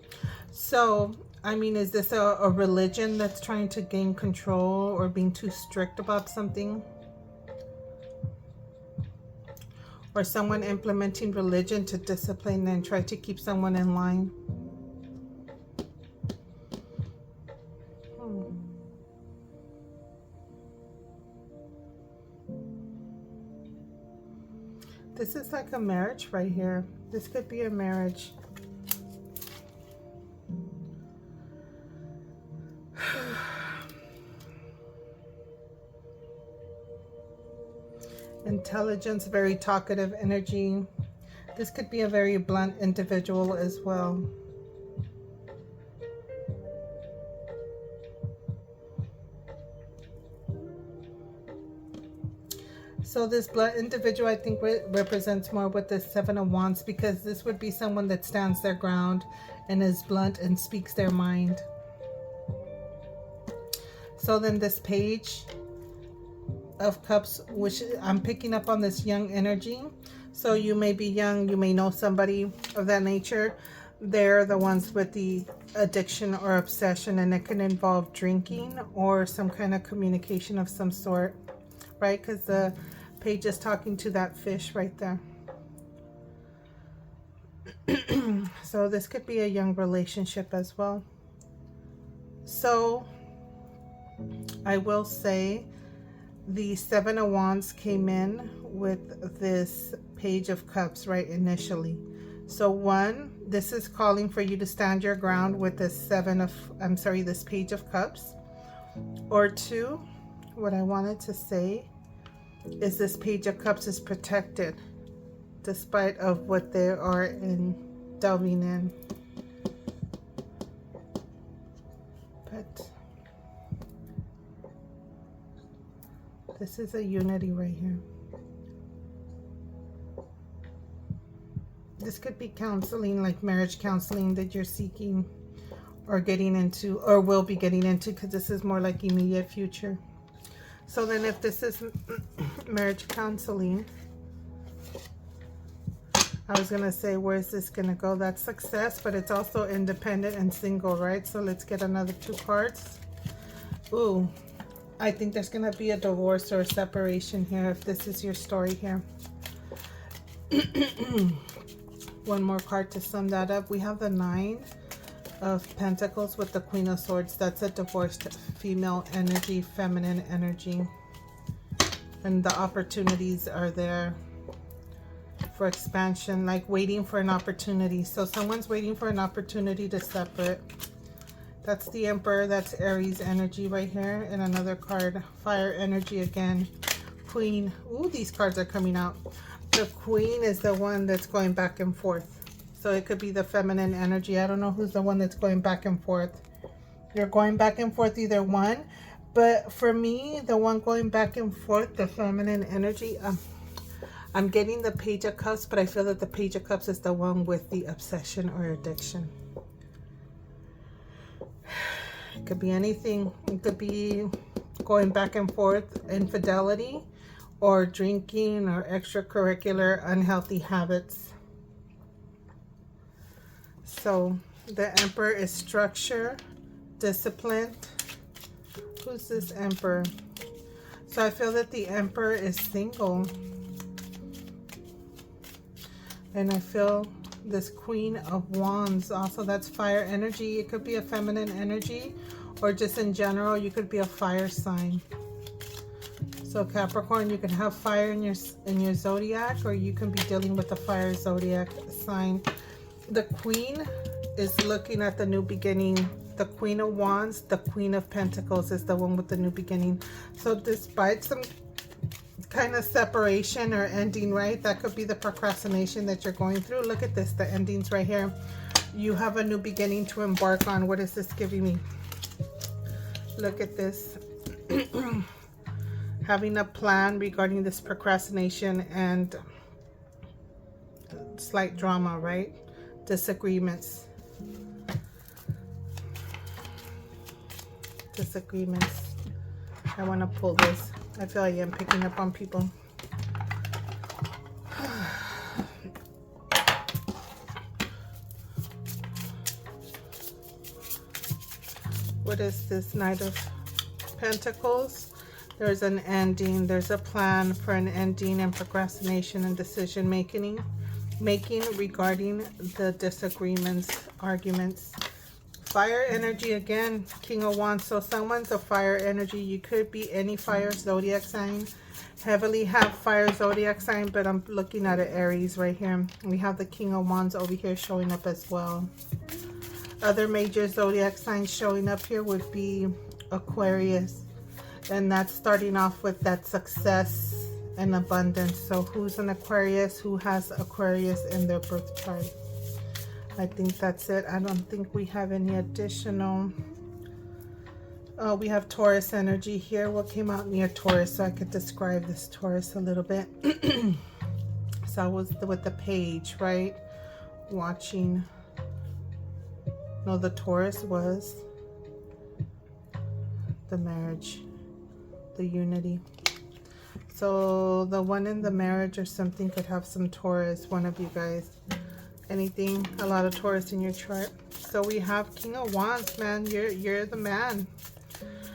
So, I mean, is this a religion that's trying to gain control or being too strict about something? Or someone implementing religion to discipline and try to keep someone in line? This is like a marriage right here. This could be a marriage. Intelligence, very talkative energy. This could be a very blunt individual as well. So this blunt individual, I think, represents more with the Seven of Wands, because this would be someone that stands their ground and is blunt and speaks their mind. So then this Page of Cups, which I'm picking up on this young energy. So you may be young, you may know somebody of that nature. They're the ones with the addiction or obsession, and it can involve drinking or some kind of communication of some sort, right? Because the Page is talking to that fish right there. So this could be a young relationship as well. So I will say the Seven of Wands came in with this Page of Cups right initially. So one, this is calling for you to stand your ground with this this Page of Cups. Or two, what I wanted to say is this Page of Cups is protected despite of what they are in delving in. But this is a unity right here. This could be counseling, like marriage counseling that you're seeking or getting into, or will be getting into, because this is more like immediate future. So then if this is marriage counseling, I was going to say, where's this going to go? That's success, but it's also independent and single, right? So let's get another 2 cards. Ooh, I think there's going to be a divorce or a separation here if this is your story here. One more card to sum that up. We have the 9 of Pentacles with the Queen of Swords. That's a divorced female energy, feminine energy. And the opportunities are there for expansion, like waiting for an opportunity. So someone's waiting for an opportunity to separate. That's the Emperor. That's Aries energy right here. And another card, fire energy again. Queen. Ooh, these cards are coming out. The Queen is the one that's going back and forth. So it could be the feminine energy. I don't know who's the one that's going back and forth. You're going back and forth, either one. But for me, the one going back and forth, the feminine energy, I'm getting the Page of Cups, but I feel that the Page of Cups is the one with the obsession or addiction. It could be anything. It could be going back and forth, infidelity, or drinking, or extracurricular unhealthy habits. So the Emperor is structure, discipline. Who's this Emperor? So I feel that the Emperor is single. And I feel this Queen of Wands also, that's fire energy. It could be a feminine energy, or just in general, you could be a fire sign. So Capricorn, you can have fire in your zodiac, or you can be dealing with a fire zodiac sign. The Queen is looking at the new beginning. The Queen of Wands, the Queen of Pentacles is the one with the new beginning. So despite some kind of separation or ending, right? That could be the procrastination that you're going through. Look at this, the endings right here. You have a new beginning to embark on. What is this giving me? Look at this. Having a plan regarding this procrastination and slight drama, right? Disagreements. I want to pull this. I feel like I'm picking up on people. What is this? Knight of Pentacles. There's an ending. There's a plan for an ending and procrastination and decision making regarding the disagreements, arguments. Fire energy again, King of Wands. So someone's a fire energy. You could be any fire zodiac sign. Heavily have fire zodiac sign, but I'm looking at an Aries right here. We have the King of Wands over here showing up as well. Other major zodiac signs showing up here would be Aquarius. And that's starting off with that success and abundance. So who's an Aquarius? Who has Aquarius in their birth chart? I think that's it. I don't think we have any additional. Oh, we have Taurus energy here. What came out near Taurus, so I could describe this Taurus a little bit. So I was with the Page, right? Watching. No, the Taurus was the marriage, the unity. So the one in the marriage or something could have some Taurus, one of you guys. Anything, a lot of Taurus in your chart. So we have King of Wands, man. You're the man.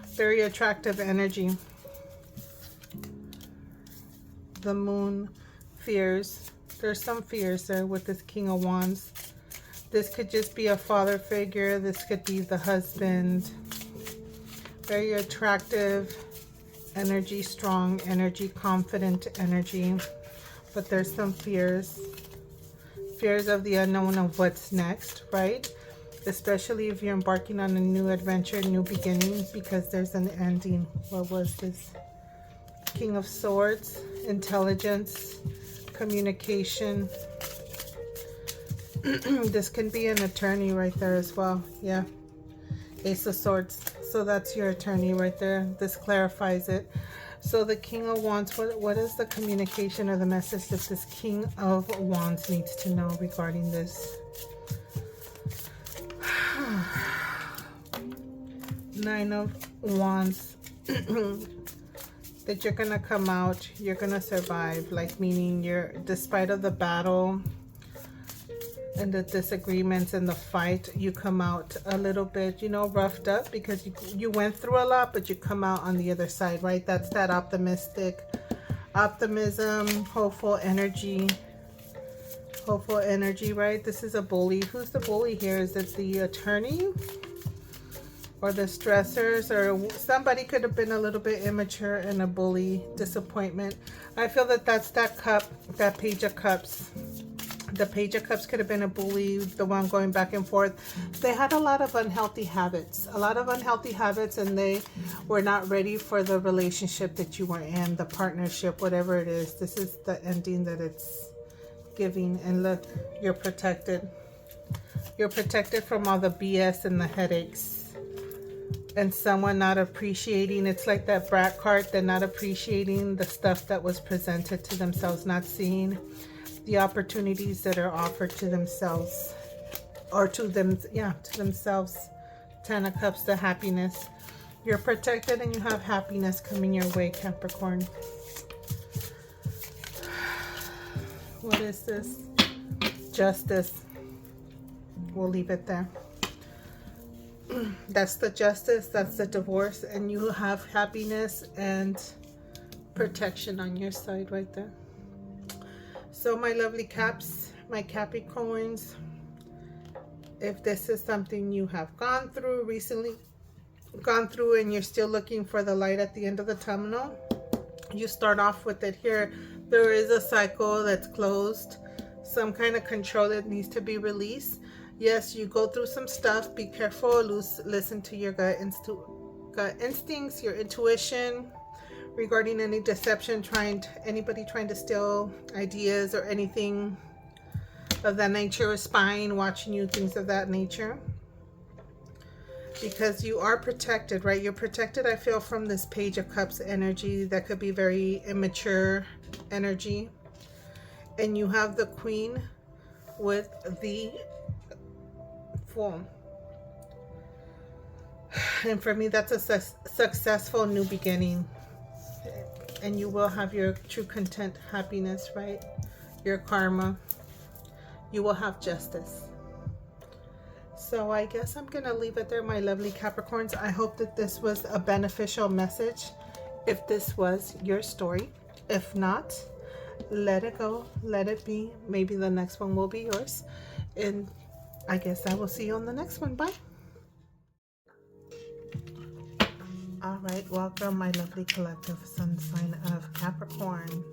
Very attractive energy. The Moon, fears. There's some fears there with this King of Wands. This could just be a father figure. This could be the husband. Very attractive energy, strong energy, confident energy. But there's some fears. Fears of the unknown of what's next, right? Especially if you're embarking on a new adventure, new beginning, because there's an ending. What was this? King of Swords, intelligence, communication. This can be an attorney right there as well. Yeah. Ace of Swords. So that's your attorney right there. This clarifies it. So the King of Wands, what is the communication or the message that this King of Wands needs to know regarding this? Nine of Wands. That you're gonna come out, you're gonna survive, like meaning you're, despite of the battle and the disagreements and the fight, you come out a little bit, you know, roughed up, because you went through a lot, but you come out on the other side, right? That's that optimism, hopeful energy, right? This is a bully. Who's the bully here? Is it the attorney or the stressors, or somebody could have been a little bit immature and a bully? Disappointment. I feel that that's that cup, that Page of Cups. The Page of Cups could have been a bully, the one going back and forth. They had a lot of unhealthy habits, and they were not ready for the relationship that you were in, the partnership, whatever it is. This is the ending that it's giving. And look, you're protected. You're protected from all the BS and the headaches. And someone not appreciating, it's like that brat card, they're not appreciating the stuff that was presented to themselves, not seeing the opportunities that are offered to themselves, or to them, yeah, to themselves. 10 of Cups, the happiness. You're protected and you have happiness coming your way, Capricorn. What is this? Justice. We'll leave it there. That's the justice, that's the divorce, and you have happiness and protection on your side right there. So my lovely Caps, my Capricorns, if this is something you have gone through recently, and you're still looking for the light at the end of the tunnel, you start off with it here. There is a cycle that's closed, some kind of control that needs to be released. Yes, you go through some stuff. Be careful. Listen to your gut instincts, your intuition regarding any deception, anybody trying to steal ideas or anything of that nature, or spying, watching you, things of that nature. Because you are protected, right? You're protected, I feel, from this Page of Cups energy that could be very immature energy. And you have the Queen with the Fool. And for me, that's a successful new beginning. And you will have your true content, happiness, right? Your karma. You will have justice. So I guess I'm going to leave it there, my lovely Capricorns. I hope that this was a beneficial message. If this was your story. If not, let it go. Let it be. Maybe the next one will be yours. And I guess I will see you on the next one. Bye. All right, welcome, my lovely collective sun sign of Capricorn.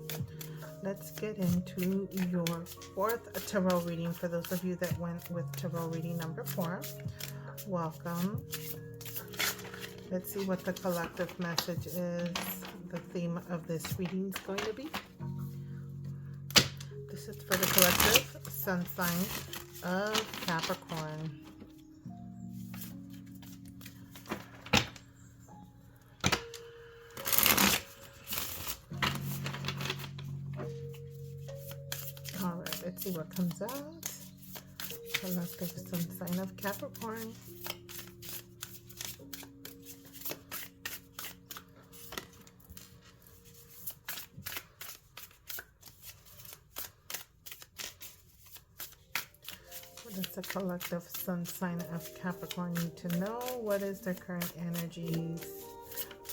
Let's get into your fourth tarot reading. For those of you that went with tarot reading number 4, welcome. Let's see what the collective message is. The theme of this reading is going to be. This is for the collective sun sign of Capricorn. All right, let's see what comes out. Collective sun sign of Capricorn. What does the collective sun sign of Capricorn need to know? What is their current energies?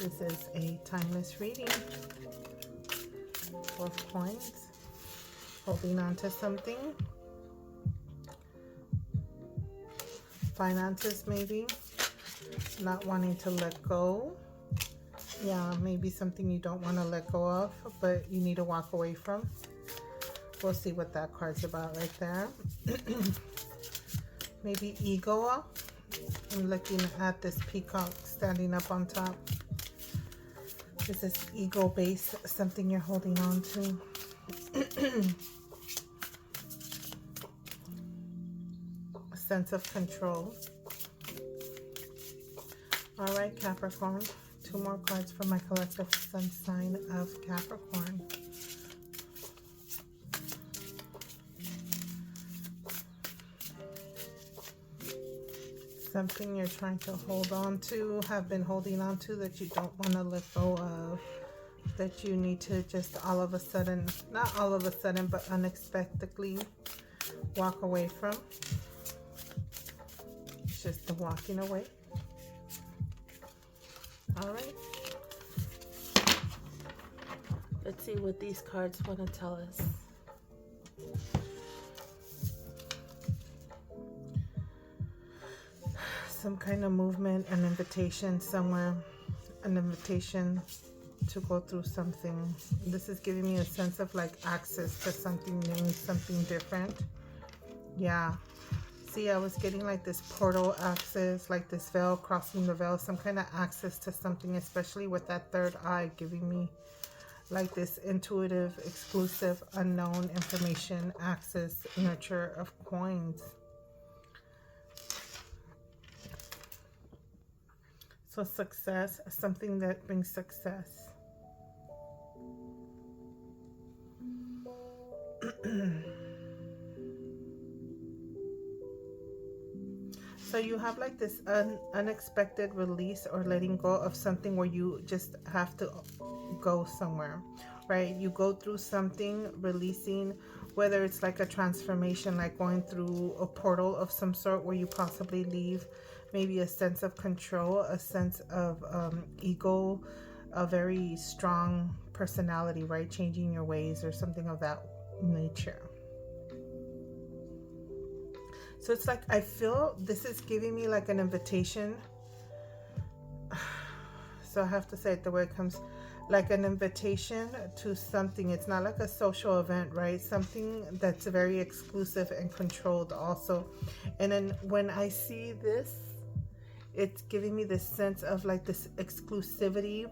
This is a timeless reading. 4 of Coins. Holding on to something. Finances, maybe. Not wanting to let go. Yeah, maybe something you don't want to let go of, but you need to walk away from. We'll see what that card's about right there. Maybe ego. I'm looking at this peacock standing up on top. This is ego based, something you're holding on to. A sense of control. All right, Capricorn, 2 more cards for my collective sun sign of Capricorn. Something you're trying to hold on to, have been holding on to, that you don't want to let go of, that you need to just all of a sudden, not all of a sudden, but unexpectedly walk away from. It's just the walking away. All right. Let's see what these cards want to tell us. Some kind of movement, an invitation somewhere, an invitation to go through something. This is giving me a sense of like access to something new, something different. Yeah. See, I was getting like this portal access, like this veil, crossing the veil, some kind of access to something, especially with that third eye giving me like this intuitive, exclusive, unknown information, access, nurture of coins. So success, something that brings success. So you have like this unexpected release or letting go of something where you just have to go somewhere, right? You go through something, releasing, whether it's like a transformation, like going through a portal of some sort where you possibly leave maybe a sense of control, a sense of ego, a very strong personality, right? Changing your ways or something of that nature. So it's like, I feel this is giving me like an invitation. So I have to say it the way it comes, like an invitation to something. It's not like a social event, right? Something that's very exclusive and controlled also. And then when I see this, it's giving me this sense of like this exclusivity,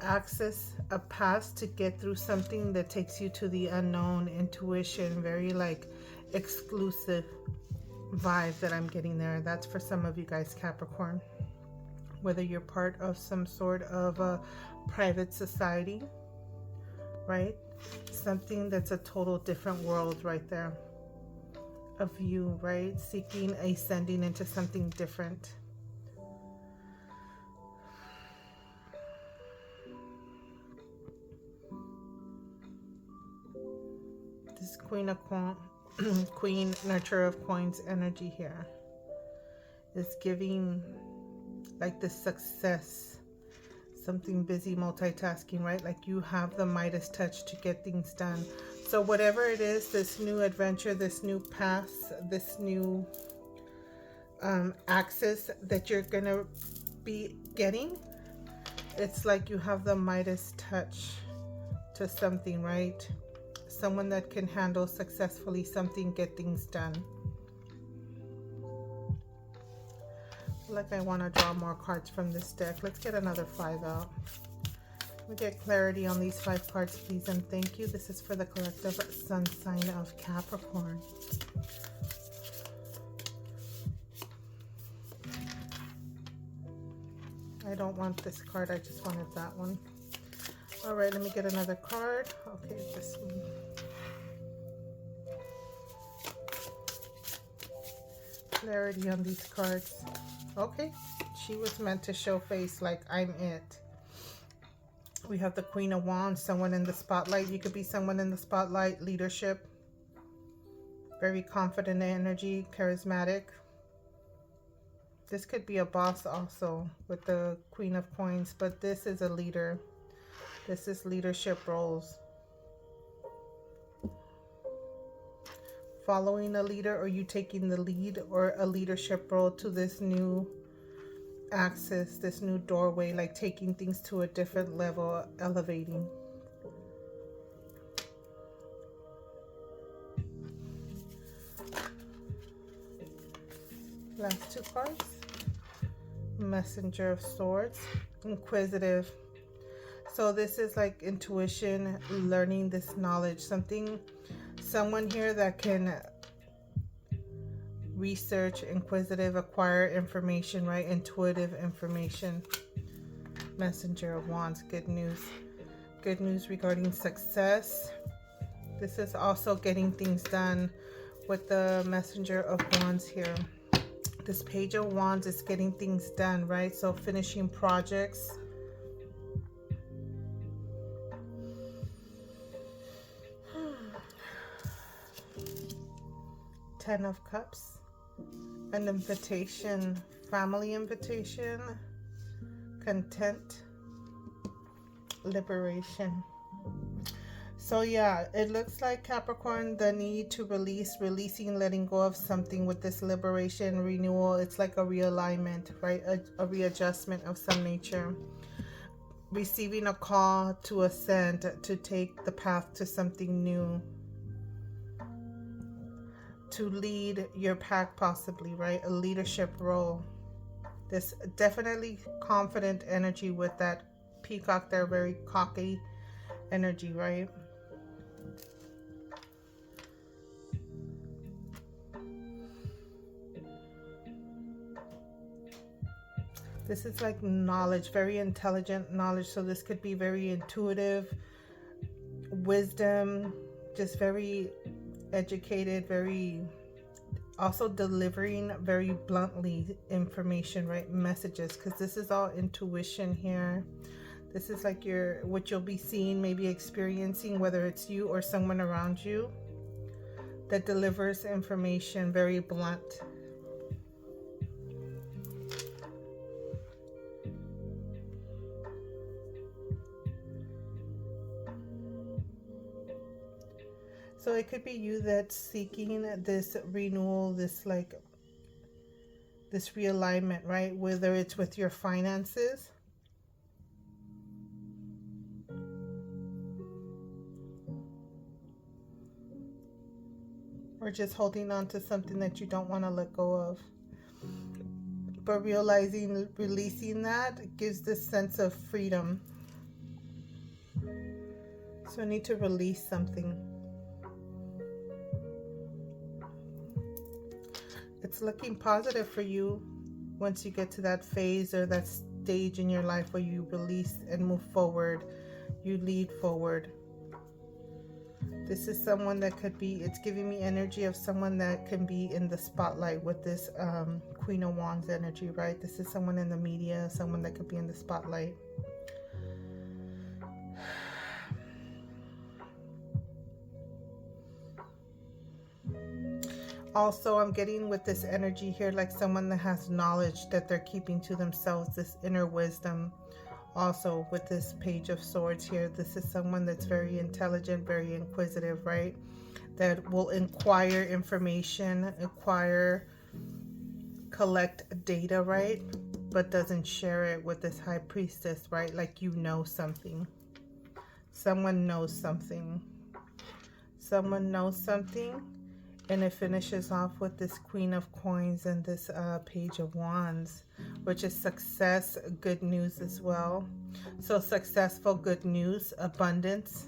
access, a path to get through something that takes you to the unknown, intuition, very like exclusive vibe that I'm getting there. That's for some of you guys, Capricorn. Whether you're part of some sort of a private society, right? Something that's a total different world right there of you, right? Seeking, ascending into something different. This Queen of Queen Nurture of Coins energy here is giving like the success, something busy multitasking, right? Like you have the Midas touch to get things done. So whatever it is, this new adventure, this new path, this new access that you're gonna be getting, it's like you have the Midas touch to something, right? Someone that can handle successfully something, get things done. Like I want to draw more cards from this deck. Let's get another 5 out. We get clarity on these 5 cards, please, and thank you. This is for the collective sun sign of Capricorn. I don't want this card, I just wanted that one. All right, let me get another card. Okay, this one. Clarity on these cards. Okay, she was meant to show face like I'm it. We have the Queen of Wands, someone in the spotlight. You could be someone in the spotlight, leadership. Very confident energy, charismatic. This could be a boss also with the Queen of Coins, but this is a leader. This is leadership roles. Following a leader, or you taking the lead or a leadership role to this new access, this new doorway, like taking things to a different level, elevating. Last 2 cards. Messenger of Swords, inquisitive. So this is like intuition, learning this knowledge, someone here that can research, inquisitive, acquire information, right? Intuitive information. Messenger of Wands, good news. Good news regarding success. This is also getting things done with the Messenger of Wands here. This Page of Wands is getting things done, right? So finishing projects. Ten of Cups. An invitation, family invitation, content, liberation. So yeah, it looks like Capricorn, the need to releasing, letting go of something with this liberation, renewal. It's like a realignment, right? A readjustment of some nature. Receiving a call to ascend, to take the path to something new. To lead your pack possibly, right? A leadership role. This definitely confident energy with that peacock there, very cocky energy, right? This is like knowledge, very intelligent knowledge. So this could be very intuitive, wisdom, just very educated, very also delivering very bluntly information, right? Messages, because this is all intuition here. This is like what you'll be seeing, maybe experiencing, whether it's you or someone around you that delivers information very blunt. So it could be you that's seeking this renewal, this realignment, right? Whether it's with your finances, or just holding on to something that you don't want to let go of. But releasing that gives this sense of freedom. So I need to release something. It's looking positive for you once you get to that phase or that stage in your life where you release and move forward. You lead forward. This is someone that could be, it's giving me energy of someone that can be in the spotlight with this Queen of Wands energy, right? This is someone in the media, someone that could be in the spotlight. Also, I'm getting with this energy here, like someone that has knowledge that they're keeping to themselves, this inner wisdom. Also, with this Page of Swords here, this is someone that's very intelligent, very inquisitive, right? That will inquire information, collect data, right? But doesn't share it with this High Priestess, right? Like you know something. Someone knows something. Someone knows something. And it finishes off with this Queen of Coins and this Page of Wands, which is success, good news as well. So successful, good news, abundance.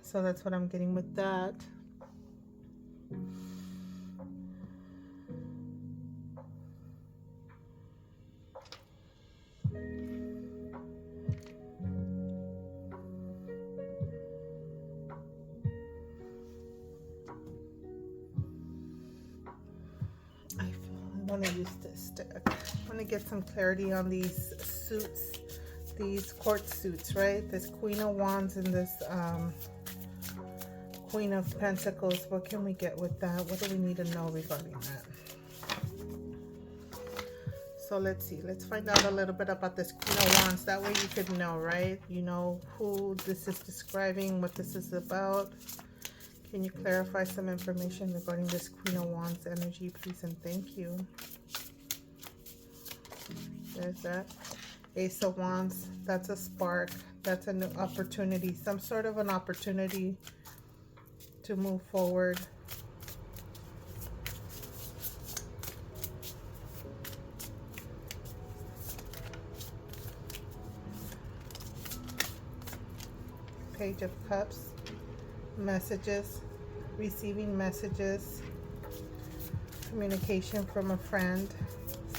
So that's what I'm getting with that. I want to use this deck. I want to get some clarity on these suits, these court suits, right? This Queen of Wands and this Queen of Pentacles. What can we get with that? What do we need to know regarding that? So let's see. Let's find out a little bit about this Queen of Wands. That way you could know, right? You know who this is describing, what this is about. Can you clarify some information regarding this Queen of Wands energy, please, and thank you. There's that. Ace of Wands, that's a spark. That's an opportunity, some sort of an opportunity to move forward. Page of Cups. Messages, receiving messages, communication from a friend.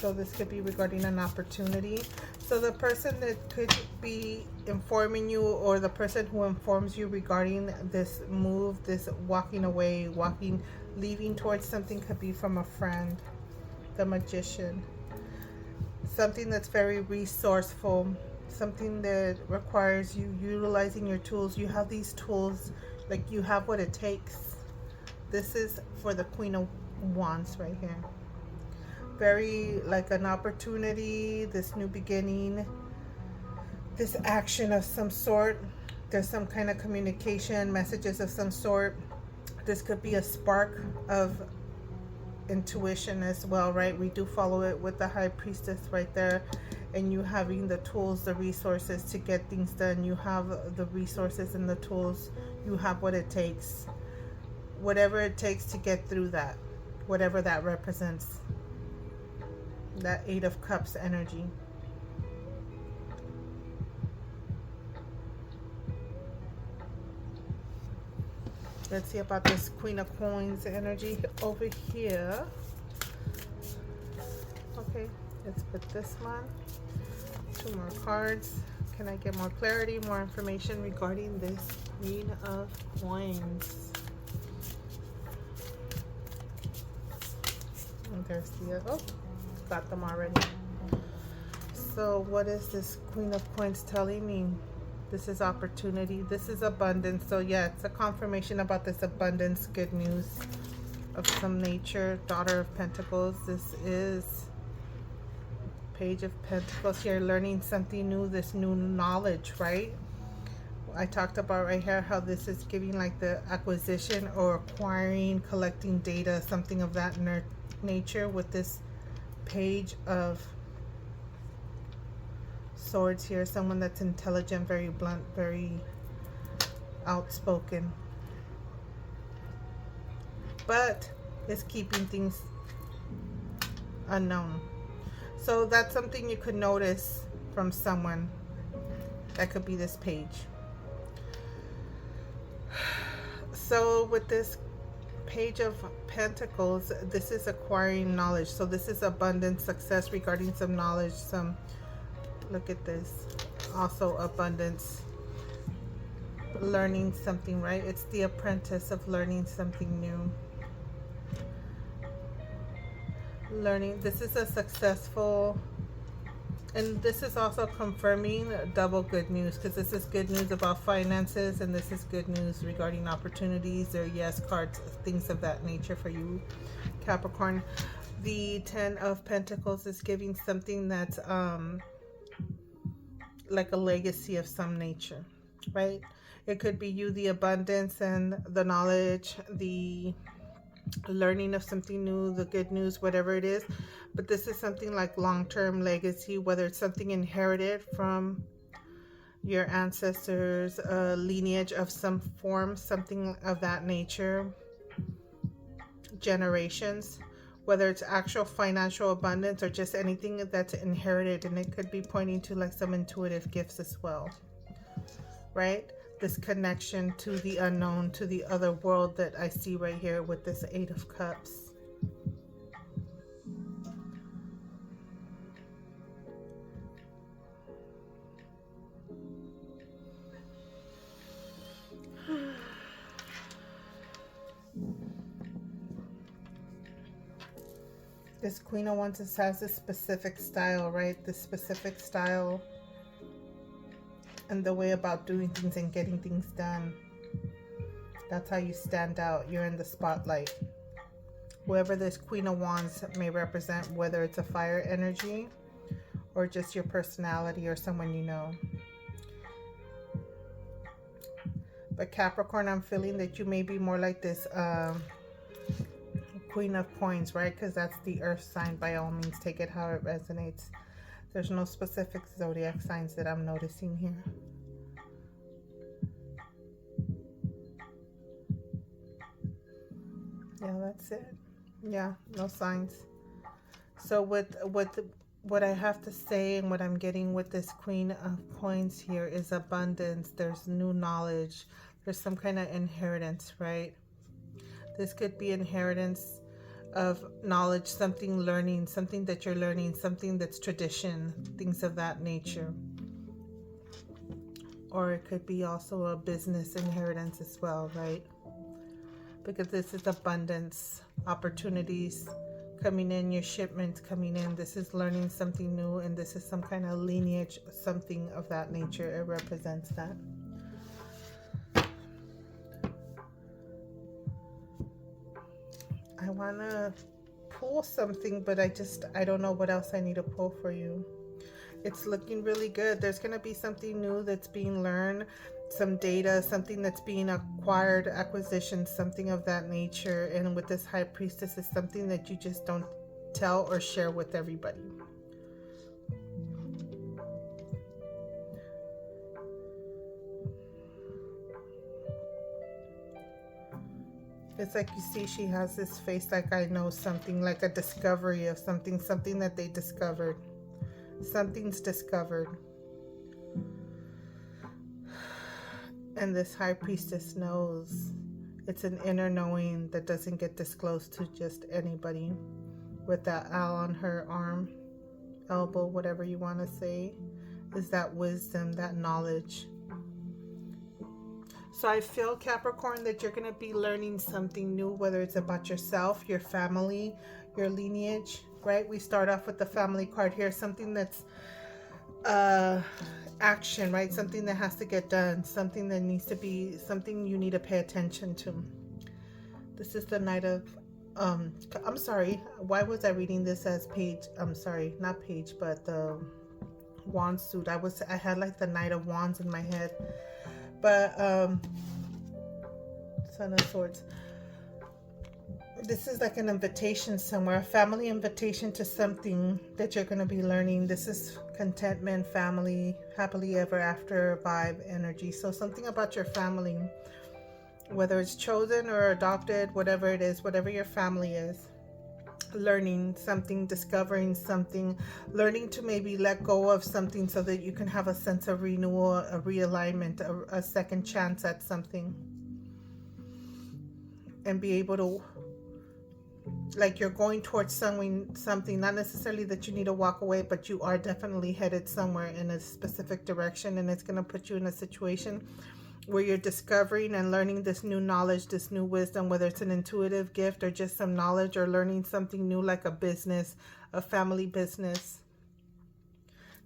So this could be regarding an opportunity. So the person that could be informing you, or the person who informs you regarding this move, this walking away, leaving towards something, could be from a friend, the Magician. Something that's very resourceful, something that requires you utilizing your tools. You have these tools, like you have what it takes. This is for the Queen of Wands right here. Very like an opportunity, this new beginning, this action of some sort. There's some kind of communication, messages of some sort. This could be a spark of intuition as well, right? We do follow it with the High Priestess right there, and you having the tools, the resources to get things done. You have the resources and the tools. You have what it takes, whatever it takes to get through that, whatever that represents, that Eight of Cups energy. Let's see about this Queen of Coins energy over here. Okay, let's put this one. 2 more cards. Can I get more clarity, more information regarding this Queen of Coins? And there's the, oh, got them already. So what is this Queen of Coins telling me? This is opportunity. This is abundance. So yeah, it's a confirmation about this abundance, good news of some nature. Daughter of Pentacles. This is Page of Pentacles here, learning something new, this new knowledge, right? I talked about right here how this is giving like the acquisition or acquiring, collecting data, something of that nature with this Page of Swords here. Someone that's intelligent, very blunt, very outspoken, but is keeping things unknown. So that's something you could notice from someone. That could be this page. So with this Page of Pentacles, this is acquiring knowledge. So this is abundance, success regarding some knowledge, some, look at this, also abundance, learning something, right? It's the apprentice of learning something new. Learning, this is a successful, and this is also confirming double good news, because this is good news about finances, and this is good news regarding opportunities or yes cards, things of that nature for you, Capricorn. The 10 of Pentacles is giving something that's like a legacy of some nature, right? It could be you, the abundance and the knowledge, the learning of something new, the good news, whatever it is. But this is something like long-term legacy, whether it's something inherited from your ancestors, a lineage of some form, something of that nature, generations, whether it's actual financial abundance or just anything that's inherited. And it could be pointing to like some intuitive gifts as well, right? This connection to the unknown, to the other world that I see right here with this Eight of Cups. This Queen of Wands has this specific style, right? This specific style and the way about doing things and getting things done. That's how you stand out. You're in the spotlight. Whoever this Queen of Wands may represent, whether it's a fire energy or just your personality or someone you know. But Capricorn, I'm feeling that you may be more like this Queen of Coins, right? Because that's the earth sign. By all means, take it how it resonates. There's no specific zodiac signs that I'm noticing here. Yeah, that's it. Yeah, no signs. So with what I have to say and what I'm getting with this Queen of Coins here is abundance. There's new knowledge. There's some kind of inheritance, right? This could be inheritance of knowledge, something learning, something that you're learning, something that's tradition, things of that nature. Or it could be also a business inheritance as well, right? Because this is abundance, opportunities coming in, your shipments coming in. This is learning something new, and this is some kind of lineage, something of that nature. It represents that. I want to pull something, but I don't know what else I need to pull for you. It's looking really good. There's going to be something new that's being learned, some data, something that's being acquired, acquisition, something of that nature. And with this High Priestess, is something that you just don't tell or share with everybody. It's like you see she has this face like I know something, like a discovery of something, something that they discovered. Something's discovered. And this High Priestess knows. It's an inner knowing that doesn't get disclosed to just anybody. With that owl on her arm, elbow, whatever you want to say, is that wisdom, that knowledge. So I feel, Capricorn, that you're going to be learning something new, whether it's about yourself, your family, your lineage, right? We start off with the family card here, something that's action, right? Something that has to get done, something that needs to be, something you need to pay attention to. This is the Knight of, I'm sorry, why was I reading this as page? I'm sorry, not page, but the wand suit. I had like the Knight of Wands in my head. But Son of Swords. This is like an invitation somewhere, a family invitation to something that you're going to be learning. This is contentment, family, happily ever after vibe energy. So something about your family, whether it's chosen or adopted, whatever it is, whatever your family is. Learning something, discovering something, learning to maybe let go of something so that you can have a sense of renewal, a realignment, a second chance at something. And be able to, like you're going towards something, not necessarily that you need to walk away, but you are definitely headed somewhere in a specific direction, and it's going to put you in a situation where you're discovering and learning this new knowledge, this new wisdom, whether it's an intuitive gift or just some knowledge, or learning something new like a business, a family business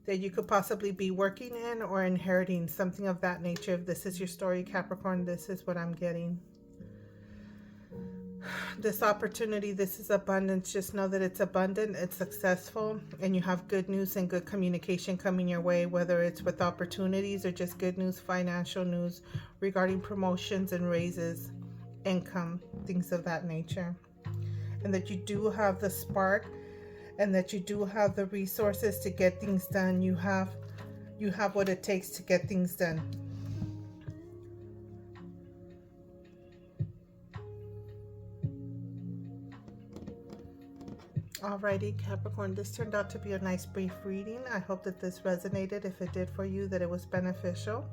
that you could possibly be working in or inheriting, something of that nature. If this is your story, Capricorn, this is what I'm getting. This opportunity, this is abundance. Just know that it's abundant, it's successful, and you have good news and good communication coming your way, whether it's with opportunities or just good news, financial news regarding promotions and raises, income, things of that nature. And that you do have the spark, and that you do have the resources to get things done. You have what it takes to get things done. Alrighty, Capricorn, this turned out to be a nice brief reading. I hope that this resonated. If it did for you, that it was beneficial.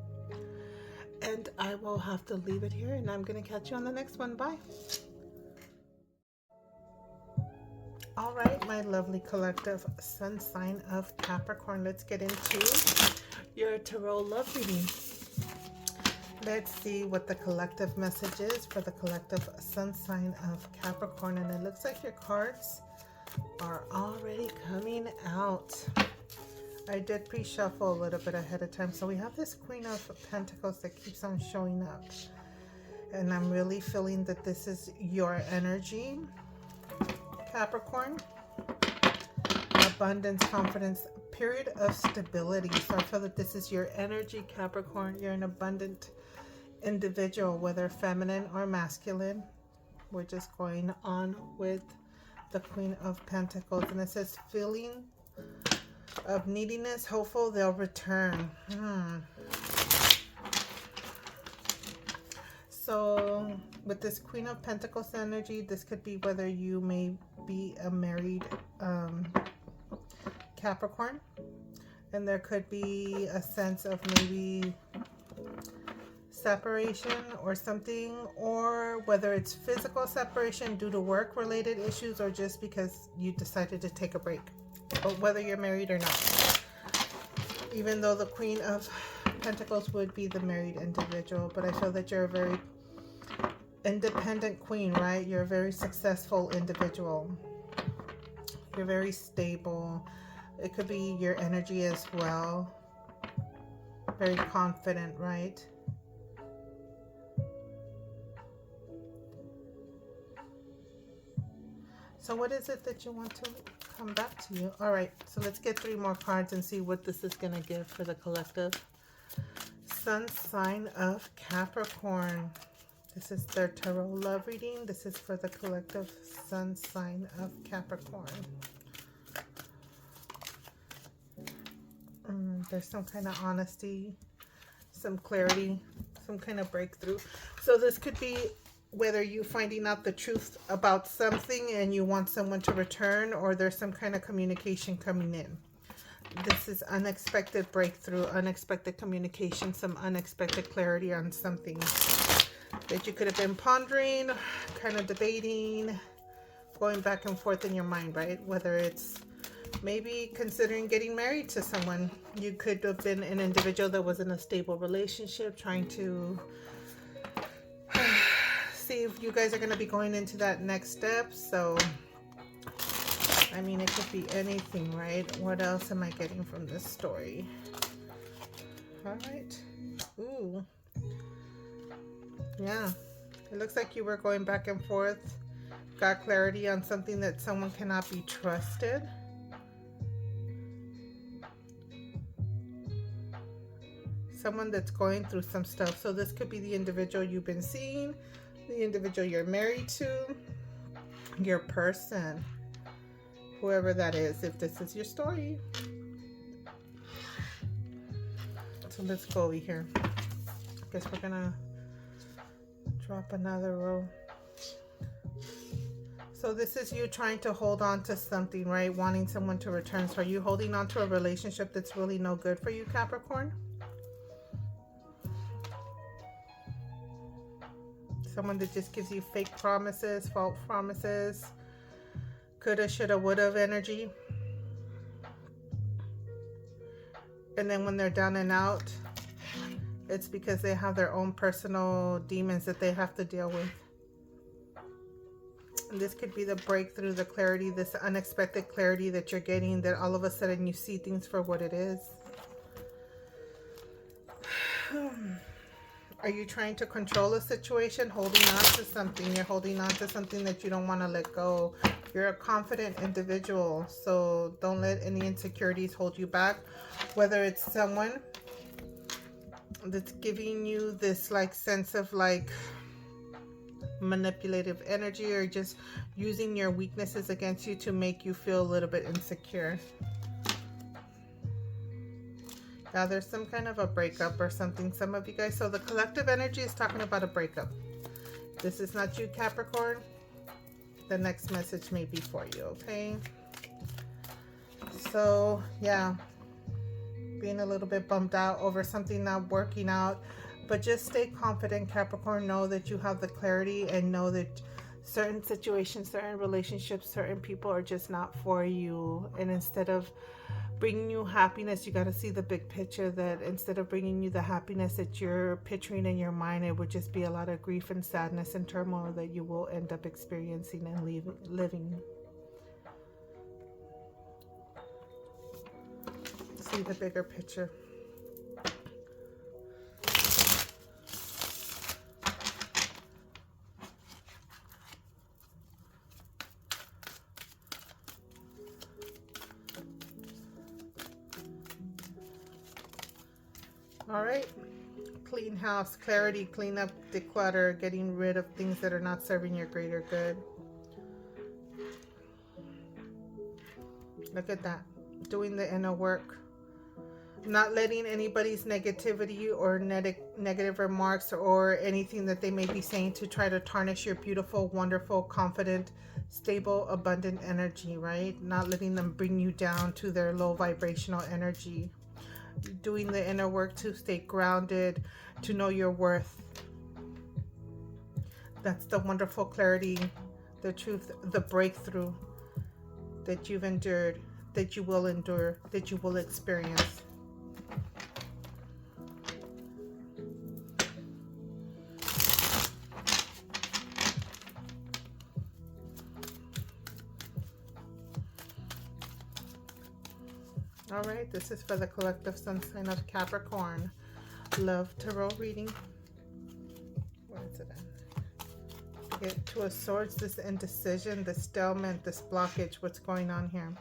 And I will have to leave it here, and I'm going to catch you on the next one. Bye. All right, my lovely collective sun sign of Capricorn, let's get into your tarot love reading. Let's see what the collective message is for the collective sun sign of Capricorn. And it looks like your cards are already coming out. I did pre-shuffle a little bit ahead of time. So we have this Queen of Pentacles that keeps on showing up. And I'm really feeling that this is your energy, Capricorn. Abundance, confidence, period of stability. So I feel that this is your energy, Capricorn. You're an abundant individual, whether feminine or masculine. We're just going on with the Queen of Pentacles, and it says feeling of neediness, hopeful they'll return. So with this Queen of Pentacles energy, this could be whether you may be a married Capricorn, and there could be a sense of maybe separation or something, or whether it's physical separation due to work related issues or just because you decided to take a break, but whether you're married or not, even though the Queen of Pentacles would be the married individual. But I feel that you're a very independent queen, right? You're a very successful individual. You're very stable. It could be your energy as well. Very confident, right? So what is it that you want to come back to you? All right, so let's get 3 more cards and see what this is going to give for the collective. Sun sign of Capricorn. This is their tarot love reading. This is for the collective sun sign of Capricorn. There's some kind of honesty, some clarity, some kind of breakthrough. So this could be whether you finding out the truth about something and you want someone to return, or there's some kind of communication coming in. This is unexpected breakthrough, unexpected communication, some unexpected clarity on something that you could have been pondering, kind of debating, going back and forth in your mind, right? Whether it's maybe considering getting married to someone. You could have been an individual that was in a stable relationship, trying to see if you guys are going to be going into that next step. So, I mean, it could be anything, right? What else am I getting from this story? All right. Ooh. Yeah. It looks like you were going back and forth. Got clarity on something that someone cannot be trusted. Someone that's going through some stuff. So this could be the individual you've been seeing, the individual you're married to, your person, whoever that is, if this is your story. So let's go over here. I guess we're gonna drop another row. So this is you trying to hold on to something, right? Wanting someone to return. So are you holding on to a relationship that's really no good for you, Capricorn? Someone that just gives you fake promises, false promises, coulda, shoulda, woulda energy. And then when they're down and out, it's because they have their own personal demons that they have to deal with. And this could be the breakthrough, the clarity, this unexpected clarity that you're getting, that all of a sudden you see things for what it is. Are you trying to control a situation, holding on to something? You're holding on to something that you don't want to let go. You're a confident individual, so don't let any insecurities hold you back. Whether it's someone that's giving you this like sense of like manipulative energy, or just using your weaknesses against you to make you feel a little bit insecure. Yeah, there's some kind of a breakup or something, some of you guys. So the collective energy is talking about a breakup. This is not you, Capricorn. The next message may be for you, okay? So, yeah. Being a little bit bummed out over something not working out. But just stay confident, Capricorn. Know that you have the clarity, and know that certain situations, certain relationships, certain people are just not for you. And instead of bringing you happiness, you got to see the big picture, that instead of bringing you the happiness that you're picturing in your mind, it would just be a lot of grief and sadness and turmoil that you will end up experiencing and living. See the bigger picture. All right, clean house, clarity, clean up, declutter, getting rid of things that are not serving your greater good. Look at that, doing the inner work, not letting anybody's negativity or negative remarks or anything that they may be saying to try to tarnish your beautiful, wonderful, confident, stable, abundant energy, right? Not letting them bring you down to their low vibrational energy. doing the inner work to stay grounded, to know your worth. That's the wonderful clarity, the truth, the breakthrough that you've endured, that you will endure, that you will experience. All right, this is for the collective sun sign of Capricorn. Love tarot reading. Where is it at? Get Two of Swords, this indecision, this stalemate, this blockage. What's going on here?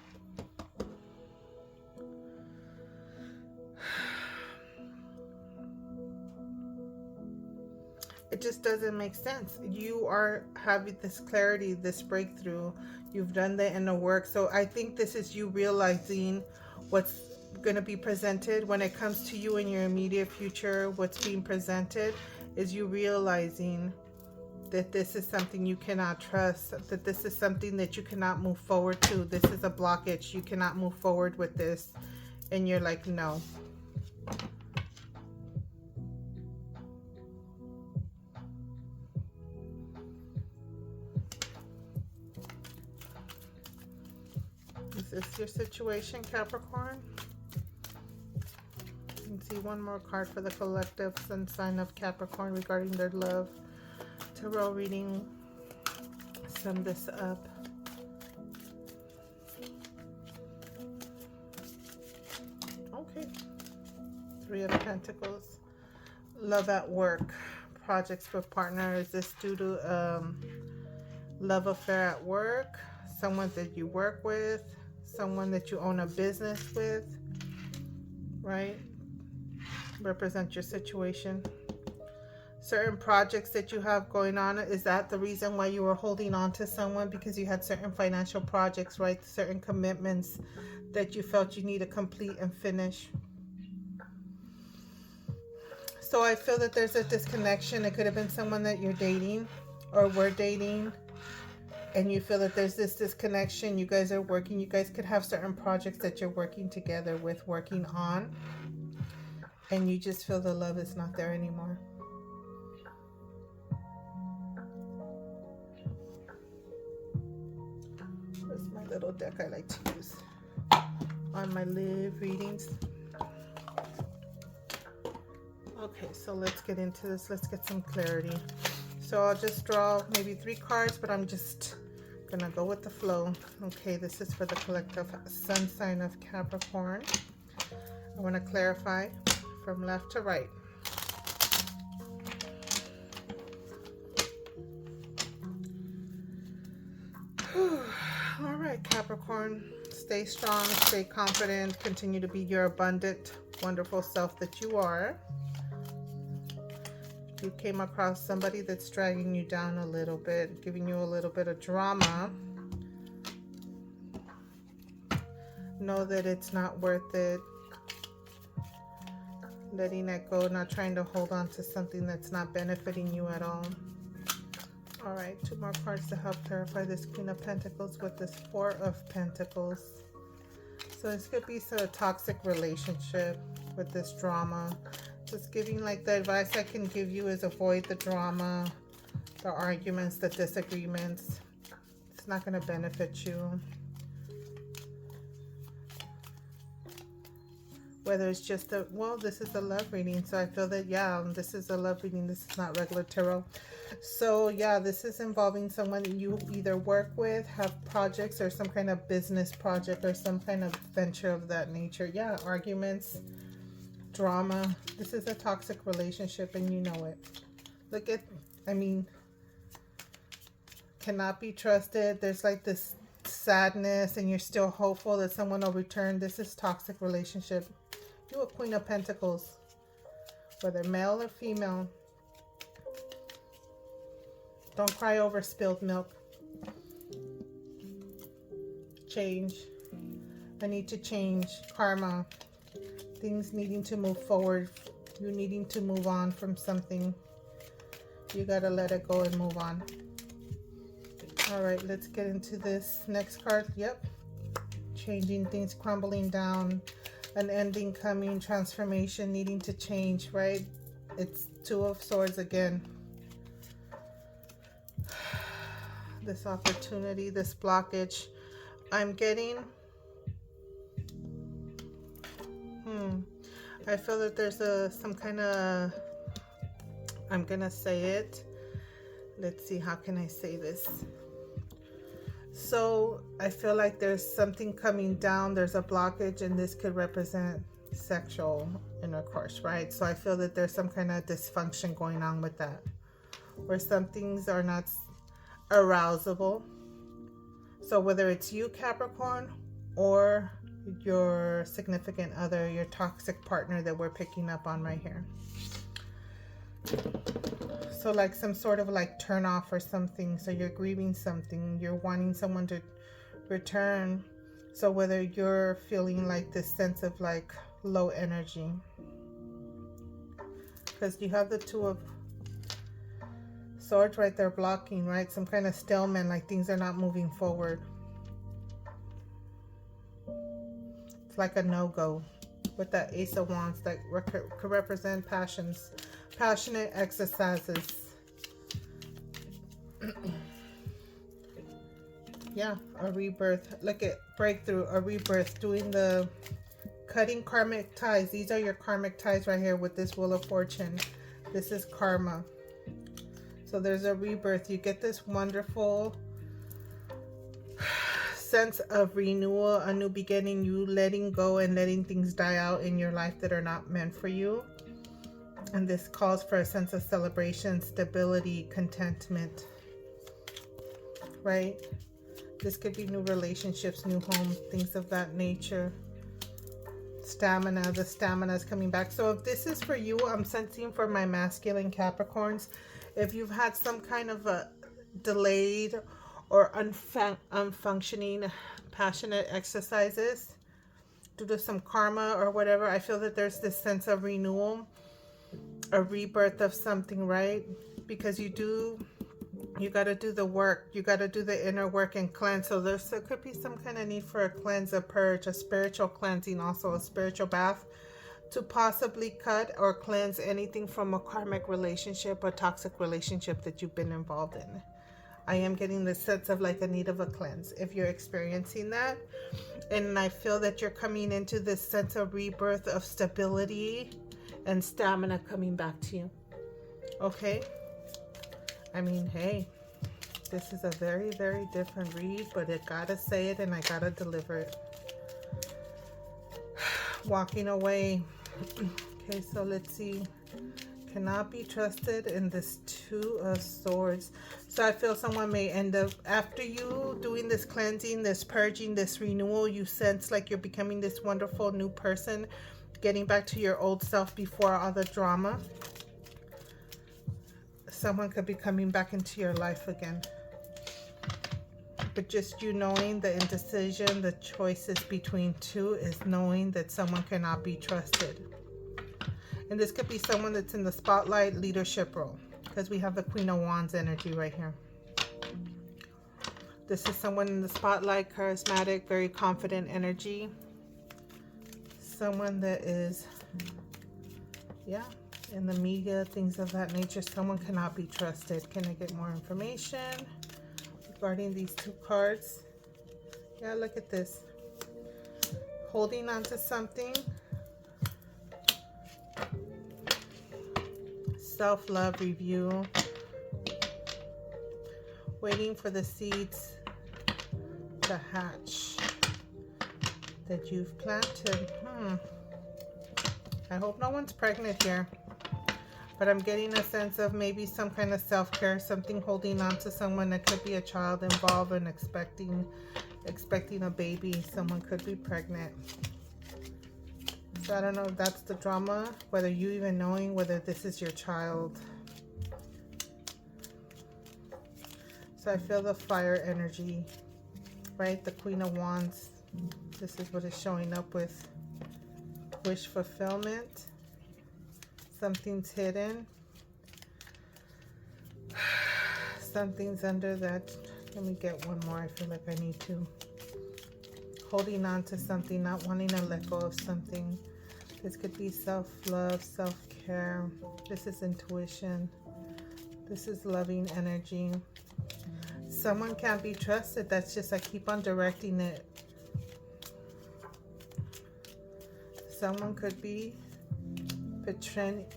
It just doesn't make sense. You are having this clarity, this breakthrough. You've done the inner work. So I think this is you realizing what's going to be presented when it comes to you in your immediate future. What's being presented is you realizing that this is something you cannot trust, that this is something that you cannot move forward to. This is a blockage. You cannot move forward with this. And you're like, no. Is this your situation, Capricorn? Let's see one more card for the collective sun sign of Capricorn regarding their love. Tarot reading. Sum this up. Okay. Three of Pentacles. Love at work. Projects with partner. Is this due to love affair at work? Someone that you work with? Someone that you own a business with? Right? Represent your situation. Certain projects that you have going on, is that the reason why you were holding on to someone? Because you had certain financial projects, right? Certain commitments that you felt you need to complete and finish. So I feel that there's a disconnection. It could have been someone that you're dating or were dating, and you feel that there's this disconnection. You guys are working. You guys could have certain projects that you're working together with, working on, and you just feel the love is not there anymore. Where's my little deck I like to use on my live readings? Okay, so let's get into this. Let's get some clarity. So I'll just draw maybe 3 cards, but I'm just gonna go with the flow. Okay, this is for the collective sun sign of Capricorn. I want to clarify from left to right. All right, Capricorn, stay strong, stay confident, continue to be your abundant, wonderful self that you are. You came across somebody that's dragging you down a little bit, giving you a little bit of drama. Know that it's not worth it. Letting it go, not trying to hold on to something that's not benefiting you at all. All right, 2 more cards to help clarify this Queen of Pentacles with this 4 of Pentacles. So this could be sort of toxic relationship with this drama. Just giving, like, the advice I can give you is avoid the drama, the arguments, the disagreements. It's not going to benefit you. Whether it's just a, well, this is a love reading, so I feel that, yeah, this is a love reading. This is not regular tarot. So yeah, this is involving someone that you either work with, have projects, or some kind of business project, or some kind of venture of that nature. Yeah, arguments, drama. This is a toxic relationship, and you know it. Look at, I mean, cannot be trusted. There's like this sadness, and you're still hopeful that someone will return. This is toxic relationship. You a Queen of Pentacles, whether male or female. Don't cry over spilled milk. Change. I need to change. Karma. Things needing to move forward. You needing to move on from something. You gotta let it go and move on. All right, let's get into this next card. Yep. Changing things, crumbling down. An ending coming, transformation, needing to change, right? It's Two of Swords again. This opportunity, this blockage. I'm getting... I feel that there's some kind of... I'm going to say it. Let's see, how can I say this? So I feel like there's something coming down. There's a blockage, and this could represent sexual intercourse, right? So I feel that there's some kind of dysfunction going on with that, where some things are not arousable. So whether it's you, Capricorn, or your significant other, your toxic partner that we're picking up on right here. So like some sort of like turn off or something. So you're grieving something, you're wanting someone to return. So whether you're feeling like this sense of like low energy, because you have the Two of Swords right there blocking, right? Some kind of stalemate, like things are not moving forward. It's like a no-go with that Ace of Wands that could represent passions, passionate exercises. Yeah, a rebirth. Look at breakthrough, a rebirth, doing the cutting karmic ties. These are your karmic ties right here with this Wheel of Fortune. This is karma. So there's a rebirth. You get this wonderful sense of renewal, a new beginning, you letting go and letting things die out in your life that are not meant for you. And this calls for a sense of celebration, stability, contentment, right? This could be new relationships, new homes, things of that nature. Stamina, the stamina is coming back. So if this is for you, I'm sensing for my masculine Capricorns, if you've had some kind of a delayed or unfunctioning passionate exercises due to some karma or whatever, I feel that there's this sense of renewal, a rebirth of something, right? Because you got to do the work, you got to do the inner work and cleanse. So there could be some kind of need for a cleanse, a purge, a spiritual cleansing, also a spiritual bath, to possibly cut or cleanse anything from a karmic relationship or toxic relationship that you've been involved in. I am getting the sense of like a need of a cleanse if you're experiencing that. And I feel that you're coming into this sense of rebirth, of stability and stamina coming back to you. Okay? I mean, hey, this is a very, very different read, but I gotta say it and I gotta deliver it. Walking away. Okay, so let's see. Cannot be trusted in this Two of Swords. So I feel someone may end up, after you doing this cleansing, this purging, this renewal, you sense like you're becoming this wonderful new person, getting back to your old self before all the drama. Someone could be coming back into your life again. But just you knowing the indecision, the choices between two, is knowing that someone cannot be trusted. And this could be someone that's in the spotlight leadership role, because we have the Queen of Wands energy right here. This is someone in the spotlight, charismatic, very confident energy. Someone that is, yeah, in the media, things of that nature. Someone cannot be trusted. Can I get more information regarding these two cards? Yeah, look at this. Holding on to something. Self-love review. Waiting for the seeds to hatch that you've planted. I hope no one's pregnant here. But I'm getting a sense of maybe some kind of self-care, something holding on to someone. That could be a child involved and expecting a baby. Someone could be pregnant. So I don't know if that's the drama, whether you even knowing whether this is your child. So I feel the fire energy, right? The Queen of Wands. This is what it's showing up with. Wish fulfillment. Something's hidden. Something's under that. Let me get one more. I feel like I need to. holding on to something, not wanting to let go of something. This could be self-love, self-care. This is intuition. This is loving energy. Someone can't be trusted. That's just, I keep on directing it. Someone could be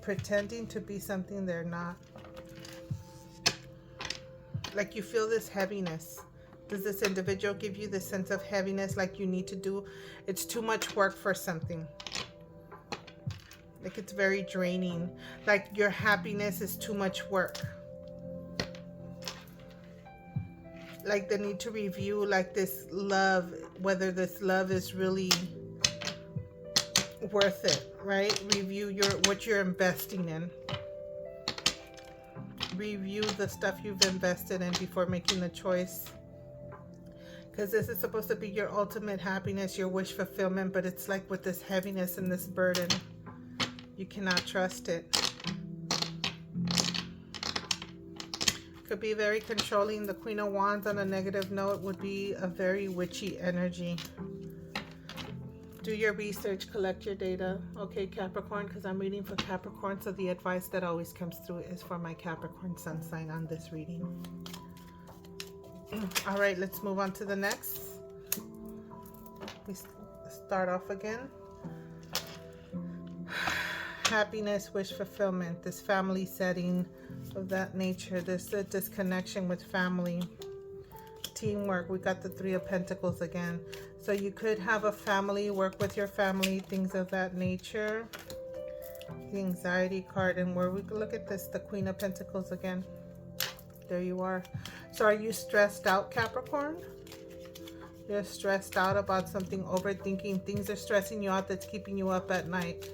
pretending to be something they're not. Like you feel this heaviness. Does this individual give you this sense of heaviness, like you need to do, it's too much work for something? Like it's very draining. Like your happiness is too much work. Like the need to review like this love, whether this love is really worth it, right? Review what you're investing in. Review the stuff you've invested in before making the choice. Because this is supposed to be your ultimate happiness, your wish fulfillment, but it's like with this heaviness and this burden, you cannot trust it. Could be very controlling. The Queen of Wands on a negative note would be a very witchy energy. Do your research, collect your data. Okay, Capricorn, because I'm reading for Capricorn, so the advice that always comes through is for my Capricorn sun sign on this reading. All right, let's move on to the next. We start off again. Happiness, wish fulfillment, this family setting of that nature. There's a disconnection with family. Teamwork, we got the Three of Pentacles again. So you could have a family, work with your family, things of that nature. The anxiety card, and where we look at this, the Queen of Pentacles again. There you are. So are you stressed out, Capricorn? You're stressed out about something, overthinking. Things are stressing you out that's keeping you up at night.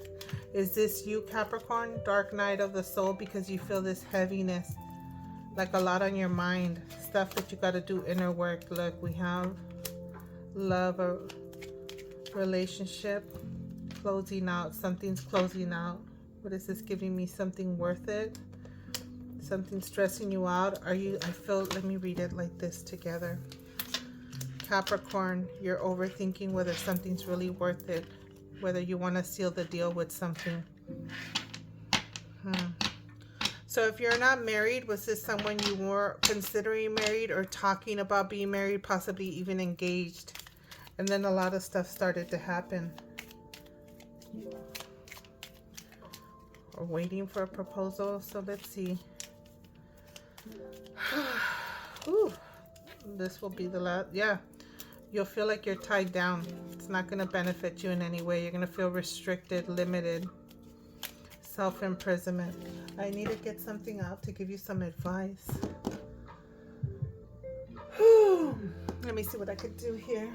Is this you, Capricorn? Dark night of the soul, because you feel this heaviness, like a lot on your mind. Stuff that you got to do, inner work. Look, we have love, a relationship, closing out. Something's closing out. What is this giving me? Something worth it? Something stressing you out? Are you, I feel, let me read it like this together. Capricorn, you're overthinking whether something's really worth it, whether you want to seal the deal with something. So if you're not married, was this someone you were considering married or talking about being married, possibly even engaged? And then a lot of stuff started to happen. Or waiting for a proposal. So let's see. Ooh, this will be the last. Yeah, you'll feel like you're tied down. It's not going to benefit you in any way. You're going to feel restricted, limited, self-imprisonment. I need to get something out to give you some advice. Let me see what I could do here.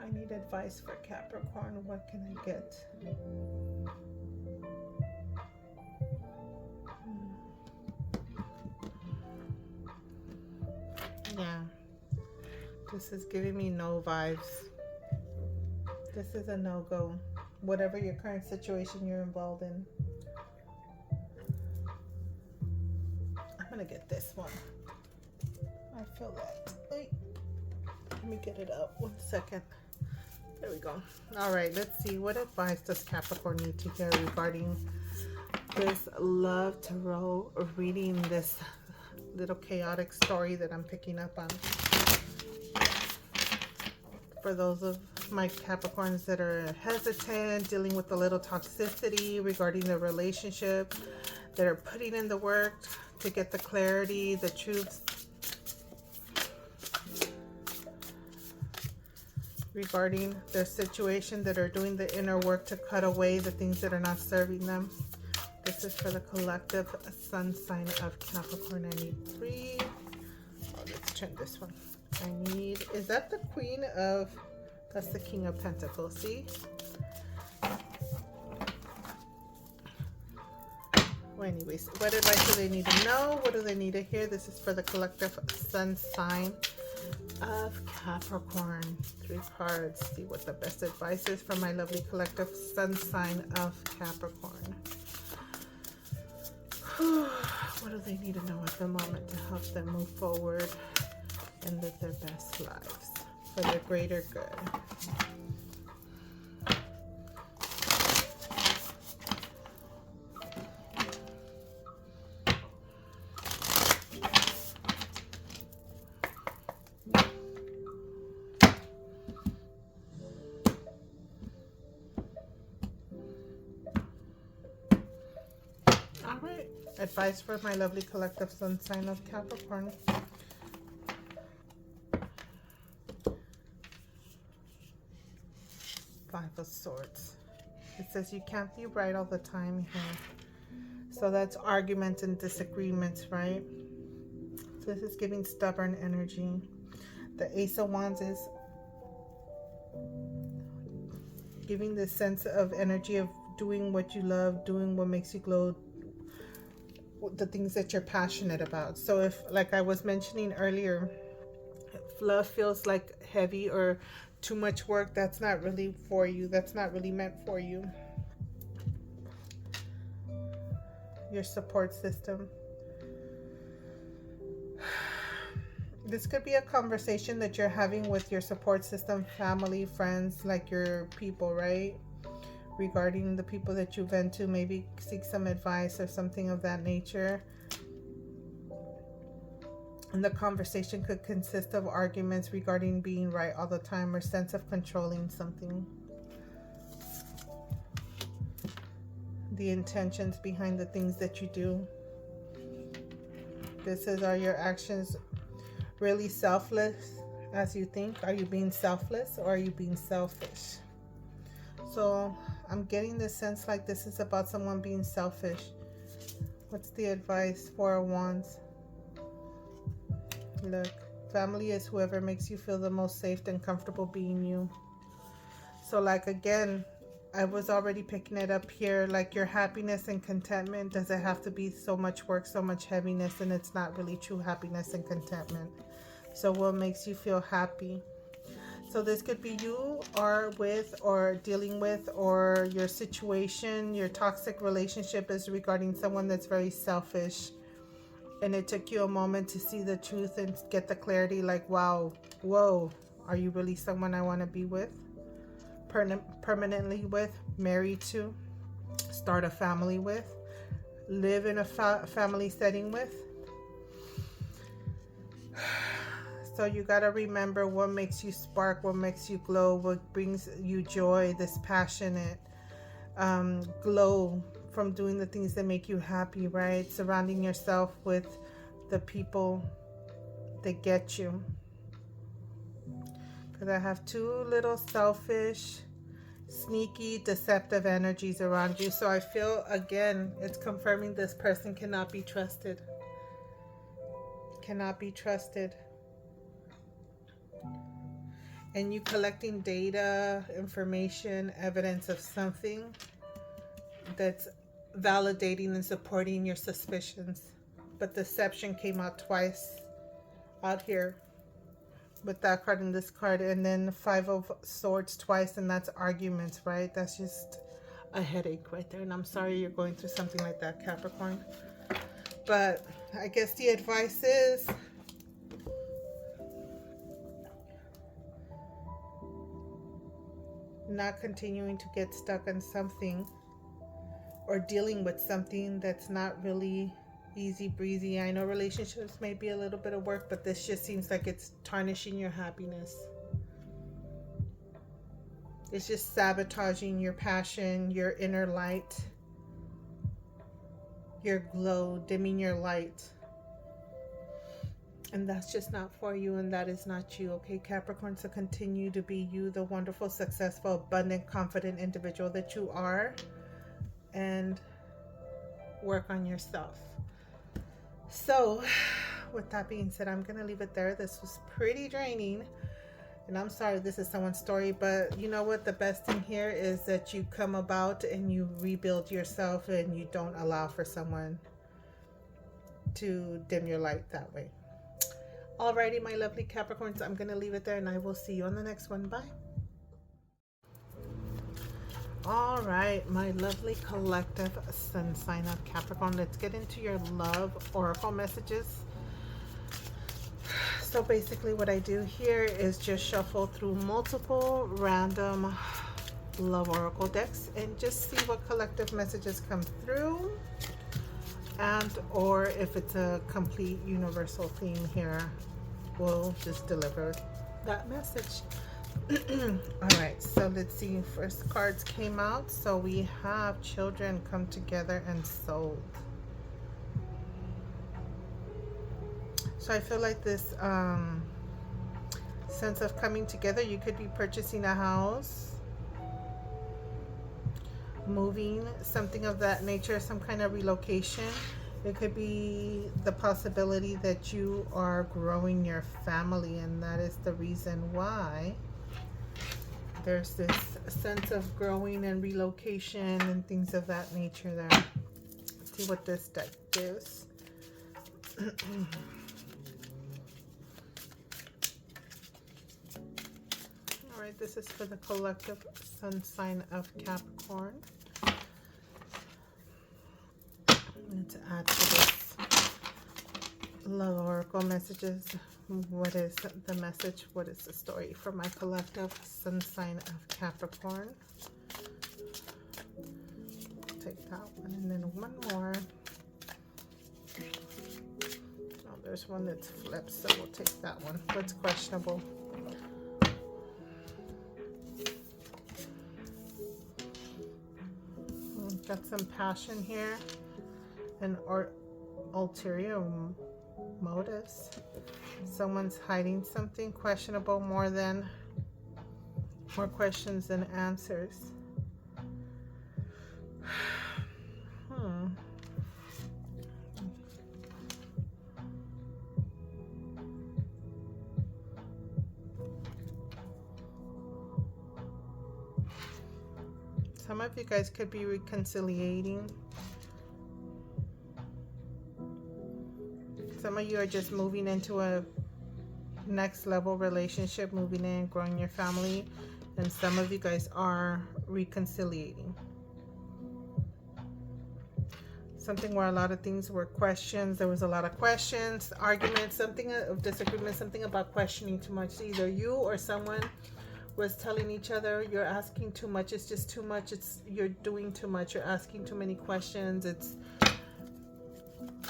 I need advice for Capricorn. What can I get? Yeah. This is giving me no vibes. This is a no-go. Whatever your current situation you're involved in. I'm going to get this one. I feel that. Wait. Let me get it out. 1 second. There we go. All right, let's see. What advice does Capricorn need to hear regarding this love tarot reading, this little chaotic story that I'm picking up on? For those of my Capricorns that are hesitant, dealing with a little toxicity regarding their relationship, that are putting in the work to get the clarity, the truth regarding their situation, that are doing the inner work to cut away the things that are not serving them. This is for the collective sun sign of Capricorn. I need 3. Oh, let's turn this one. I need, is that the Queen of, that's the King of Pentacles, see? Well, anyways, what advice do they need to know? What do they need to hear? This is for the collective sun sign of Capricorn. 3 cards. See what the best advice is for my lovely collective sun sign of Capricorn. What do they need to know at the moment to help them move forward and live their best lives for their greater good? Alright, advice for my lovely collective sun sign of Capricorn. Five of Swords. It says you can't be right all the time here. So that's arguments and disagreements, right? So this is giving stubborn energy. The Ace of Wands is giving this sense of energy of doing what you love, doing what makes you glow, the things that you're passionate about. So if, like I was mentioning earlier, if love feels like heavy or too much work, that's not really for you. That's not really meant for you. Your support system. This could be a conversation that you're having with your support system, family, friends, like your people, right? Regarding the people that you vent to, maybe seek some advice or something of that nature. And the conversation could consist of arguments regarding being right all the time or sense of controlling something. The intentions behind the things that you do. This is, are your actions really selfless as you think? Are you being selfless or are you being selfish? So I'm getting this sense like this is about someone being selfish. What's the advice? Four of Wands. Look, family is whoever makes you feel the most safe and comfortable being you. So like again, I was already picking it up here, like your happiness and contentment doesn't have to be so much work, so much heaviness, and it's not really true happiness and contentment. So what makes you feel happy? So this could be you are with or dealing with, or your situation, your toxic relationship is regarding someone that's very selfish. And it took you a moment to see the truth and get the clarity like, wow, whoa, are you really someone I want to be with? Permanently with, married to, start a family with, live in a family setting with? So you got to remember what makes you spark, what makes you glow, what brings you joy, this passionate glow from doing the things that make you happy, right? Surrounding yourself with the people that get you. Because I have two little selfish, sneaky, deceptive energies around you. So I feel, again, it's confirming this person cannot be trusted. Cannot be trusted. And you collecting data, information, evidence of something that's validating and supporting your suspicions. But deception came out twice out here with that card and this card, and then Five of Swords twice, and that's arguments, right? That's just a headache right there. And I'm sorry you're going through something like that, Capricorn. But I guess the advice is not continuing to get stuck on something or dealing with something that's not really easy breezy. I know relationships may be a little bit of work, but this just seems like it's tarnishing your happiness. It's just sabotaging your passion, your inner light, your glow, dimming your light. And that's just not for you, and that is not you, okay, Capricorn? So continue to be you, the wonderful, successful, abundant, confident individual that you are, and work on yourself. So with that being said, I'm gonna leave it there. This was pretty draining, and I'm sorry this is someone's story, but you know what? The best thing here is that you come about and you rebuild yourself, and you don't allow for someone to dim your light that way. Alrighty, my lovely Capricorns, I'm gonna leave it there, and I will see you on the next one. Bye. All right, my lovely collective sun sign of Capricorn. Let's get into your love oracle messages. So basically what I do here is just shuffle through multiple random love oracle decks and just see what collective messages come through, and or if it's a complete universal theme here, we'll just deliver that message. All right, so let's see. First cards came out. So we have children come together and sold. So I feel like this sense of coming together, you could be purchasing a house, moving, something of that nature, some kind of relocation. It could be the possibility that you are growing your family, and that is the reason why there's this sense of growing and relocation and things of that nature there. Let's see what this deck gives. All right, this is for the collective sun sign of Capricorn. Let's add to this love oracle messages. What is the message? What is the story for my collective sun sign of Capricorn? Take that one, and then one more. Oh, there's one that's flipped, so we'll take that one. What's questionable? Got some passion here and ulterior motives. Someone's hiding something questionable, more questions than answers. Some of you guys could be reconciliating. Some of you are just moving into a next level relationship, moving in, growing your family, and some of you guys are reconciliating. Something where a lot of things were questions. There was a lot of questions, arguments, something of disagreement, something about questioning too much. Either you or someone was telling each other, you're asking too much, it's just too much, you're doing too much, you're asking too many questions. It's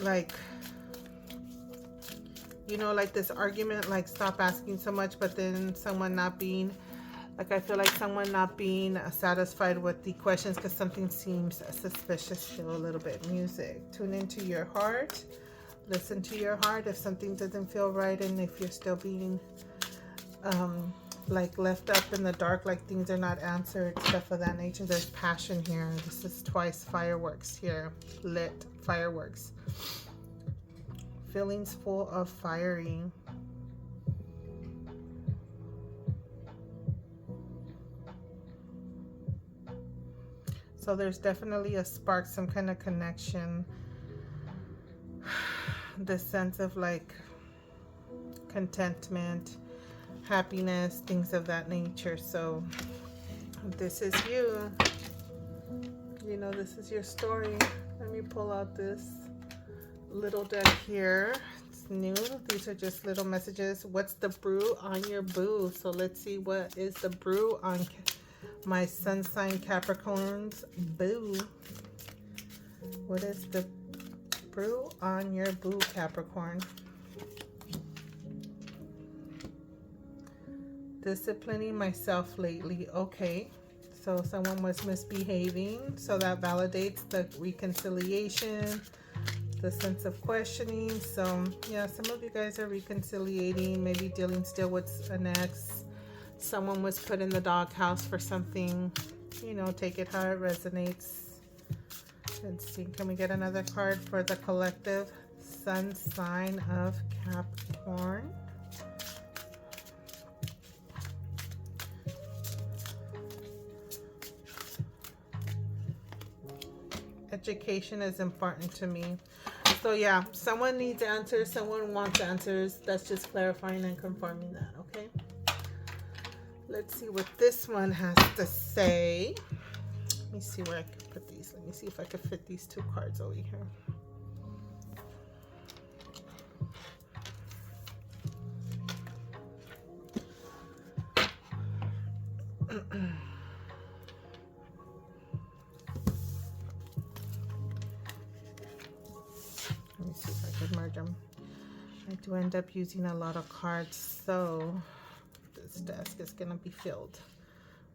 like, you know, like this argument, like stop asking so much, but then someone not being, like I feel like someone not being satisfied with the questions because something seems suspicious still a little bit. Music. Tune into your heart. Listen to your heart if something doesn't feel right, and if you're still being like left up in the dark, like things are not answered, stuff of that nature. There's passion here. This is twice fireworks here. Lit fireworks. Feelings full of firing. So there's definitely a spark, some kind of connection. This sense of like contentment, happiness, things of that nature. So this is you. You know, this is your story. Let me pull out this little deck here. It's new. These are just little messages. What's the brew on your boo? So let's see what is the brew on my sun sign Capricorn's boo. What is the brew on your boo, Capricorn? Disciplining myself lately. Okay, so someone was misbehaving, so that validates the reconciliation, the sense of questioning. So yeah, some of you guys are reconciliating, maybe dealing still with an ex. Someone was put in the doghouse for something. You know, take it how it resonates. Let's see, can we get another card for the collective sun sign of Capricorn? Education is important to me. So yeah, someone needs answers, someone wants answers. That's just clarifying and confirming that, okay? Let's see what this one has to say. me see where I can put these. Let me see if I can fit these 2 cards over here. Let me see if I can merge them. I do end up using a lot of cards, so this desk is gonna be filled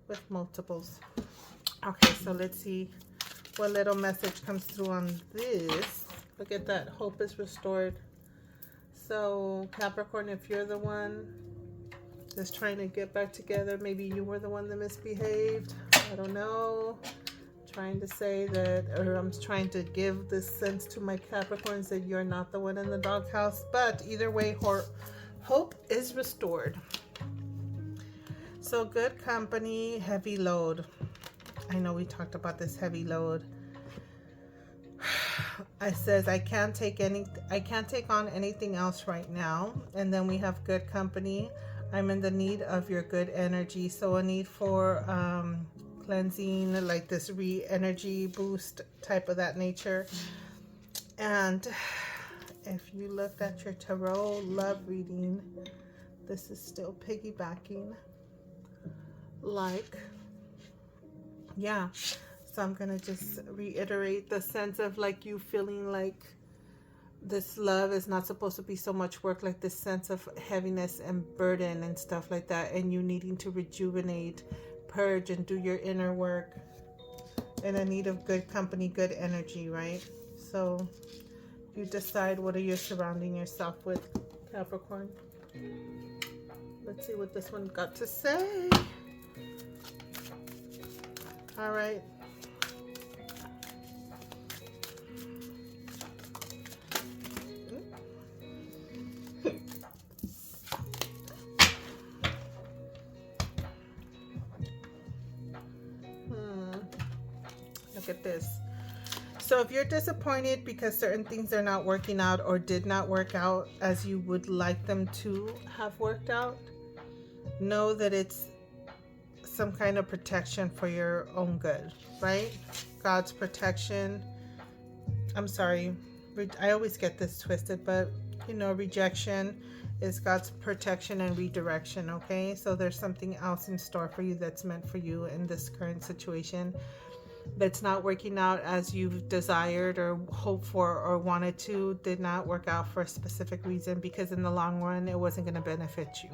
with multiples. Okay, so let's see what little message comes through on this. Look at that, hope is restored. So Capricorn, if you're the one that's trying to get back together, maybe you were the one that misbehaved, I don't know. Trying to say that, or I'm trying to give this sense to my Capricorns that you're not the one in the doghouse, but either way, hope is restored. So good company, heavy load. I know we talked about this heavy load. It says I can't take on anything else right now. And then we have good company. I'm in the need of your good energy. So a need for cleansing, like this energy boost type of that nature. And if you looked at your tarot love reading, this is still piggybacking. Like, yeah. So I'm gonna just reiterate the sense of like you feeling like this love is not supposed to be so much work, like this sense of heaviness and burden and stuff like that, and you needing to rejuvenate, purge, and do your inner work, and a need of good company, good energy, right? So you decide what are you surrounding yourself with, Capricorn. Let's see what this one got to say. All right. Look at this. So if you're disappointed because certain things are not working out or did not work out as you would like them to have worked out, know that it's some kind of protection for your own good, right? God's protection. I'm sorry, I always get this twisted, but you know, rejection is God's protection and redirection, okay? So there's something else in store for you that's meant for you in this current situation that's not working out as you've desired or hoped for or wanted to, did not work out for a specific reason, because in the long run it wasn't going to benefit you.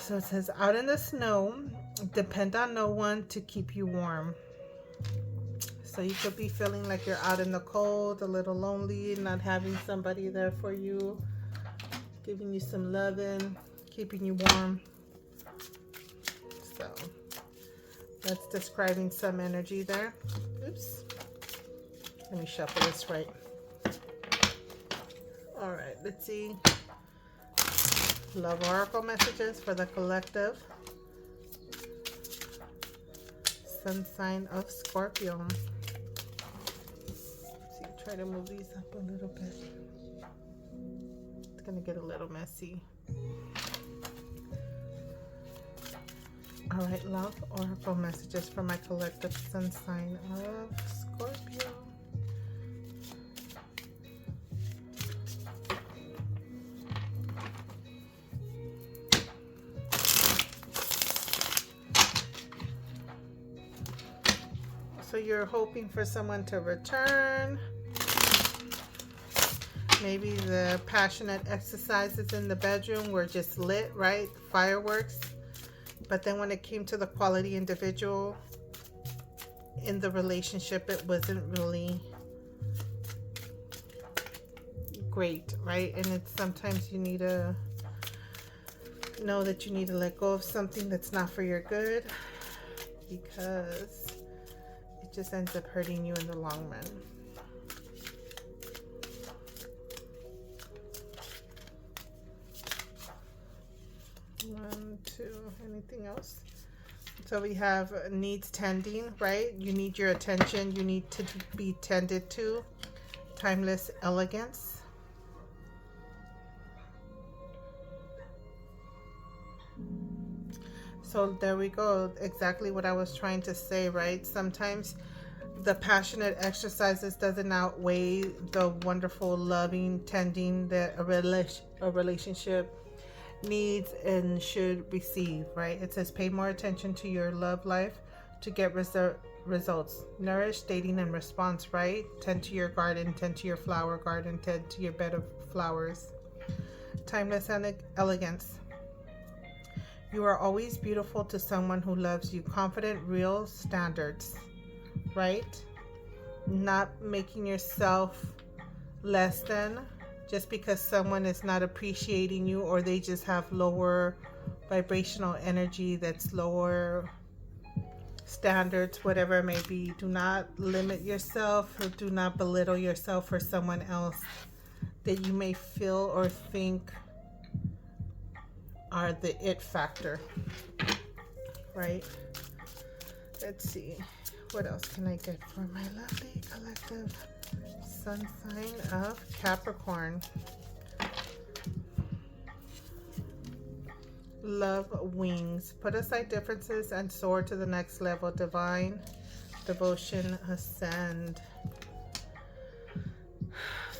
So it says, out in the snow, depend on no one to keep you warm. So you could be feeling like you're out in the cold, a little lonely, not having somebody there for you, giving you some loving, keeping you warm. So that's describing some energy there. Oops. Let me shuffle this right. All right, let's see. Love oracle messages for the collective. Sun sign of Scorpio. Let's see, try to move these up a little bit. It's gonna get a little messy. All right, love oracle messages for my collective sun sign of Scorpio. So you're hoping for someone to return. Maybe the passionate exercises in the bedroom were just lit, right? Fireworks. But then when it came to the quality individual in the relationship, it wasn't really great, right? And it's sometimes you need to know that you need to let go of something that's not for your good, because it just ends up hurting you in the long run. One, two, anything else? So we have needs tending, right? You need your attention. You need to be tended to. Timeless elegance. So there we go. Exactly what I was trying to say, right? Sometimes the passionate exercises doesn't outweigh the wonderful loving tending that a relationship needs and should receive, right? It says pay more attention to your love life to get results. Nourish, dating, and response, right? Tend to your garden, tend to your flower garden, tend to your bed of flowers. Timeless and elegance. You are always beautiful to someone who loves you. Confident, real standards, right? Not making yourself less than just because someone is not appreciating you, or they just have lower vibrational energy, that's lower standards, whatever it may be. Do not limit yourself, or do not belittle yourself for someone else that you may feel or think are the it factor, right? Let's see, what else can I get for my lovely collective sun sign of Capricorn? Love wings. Put aside differences and soar to the next level. Divine devotion ascend.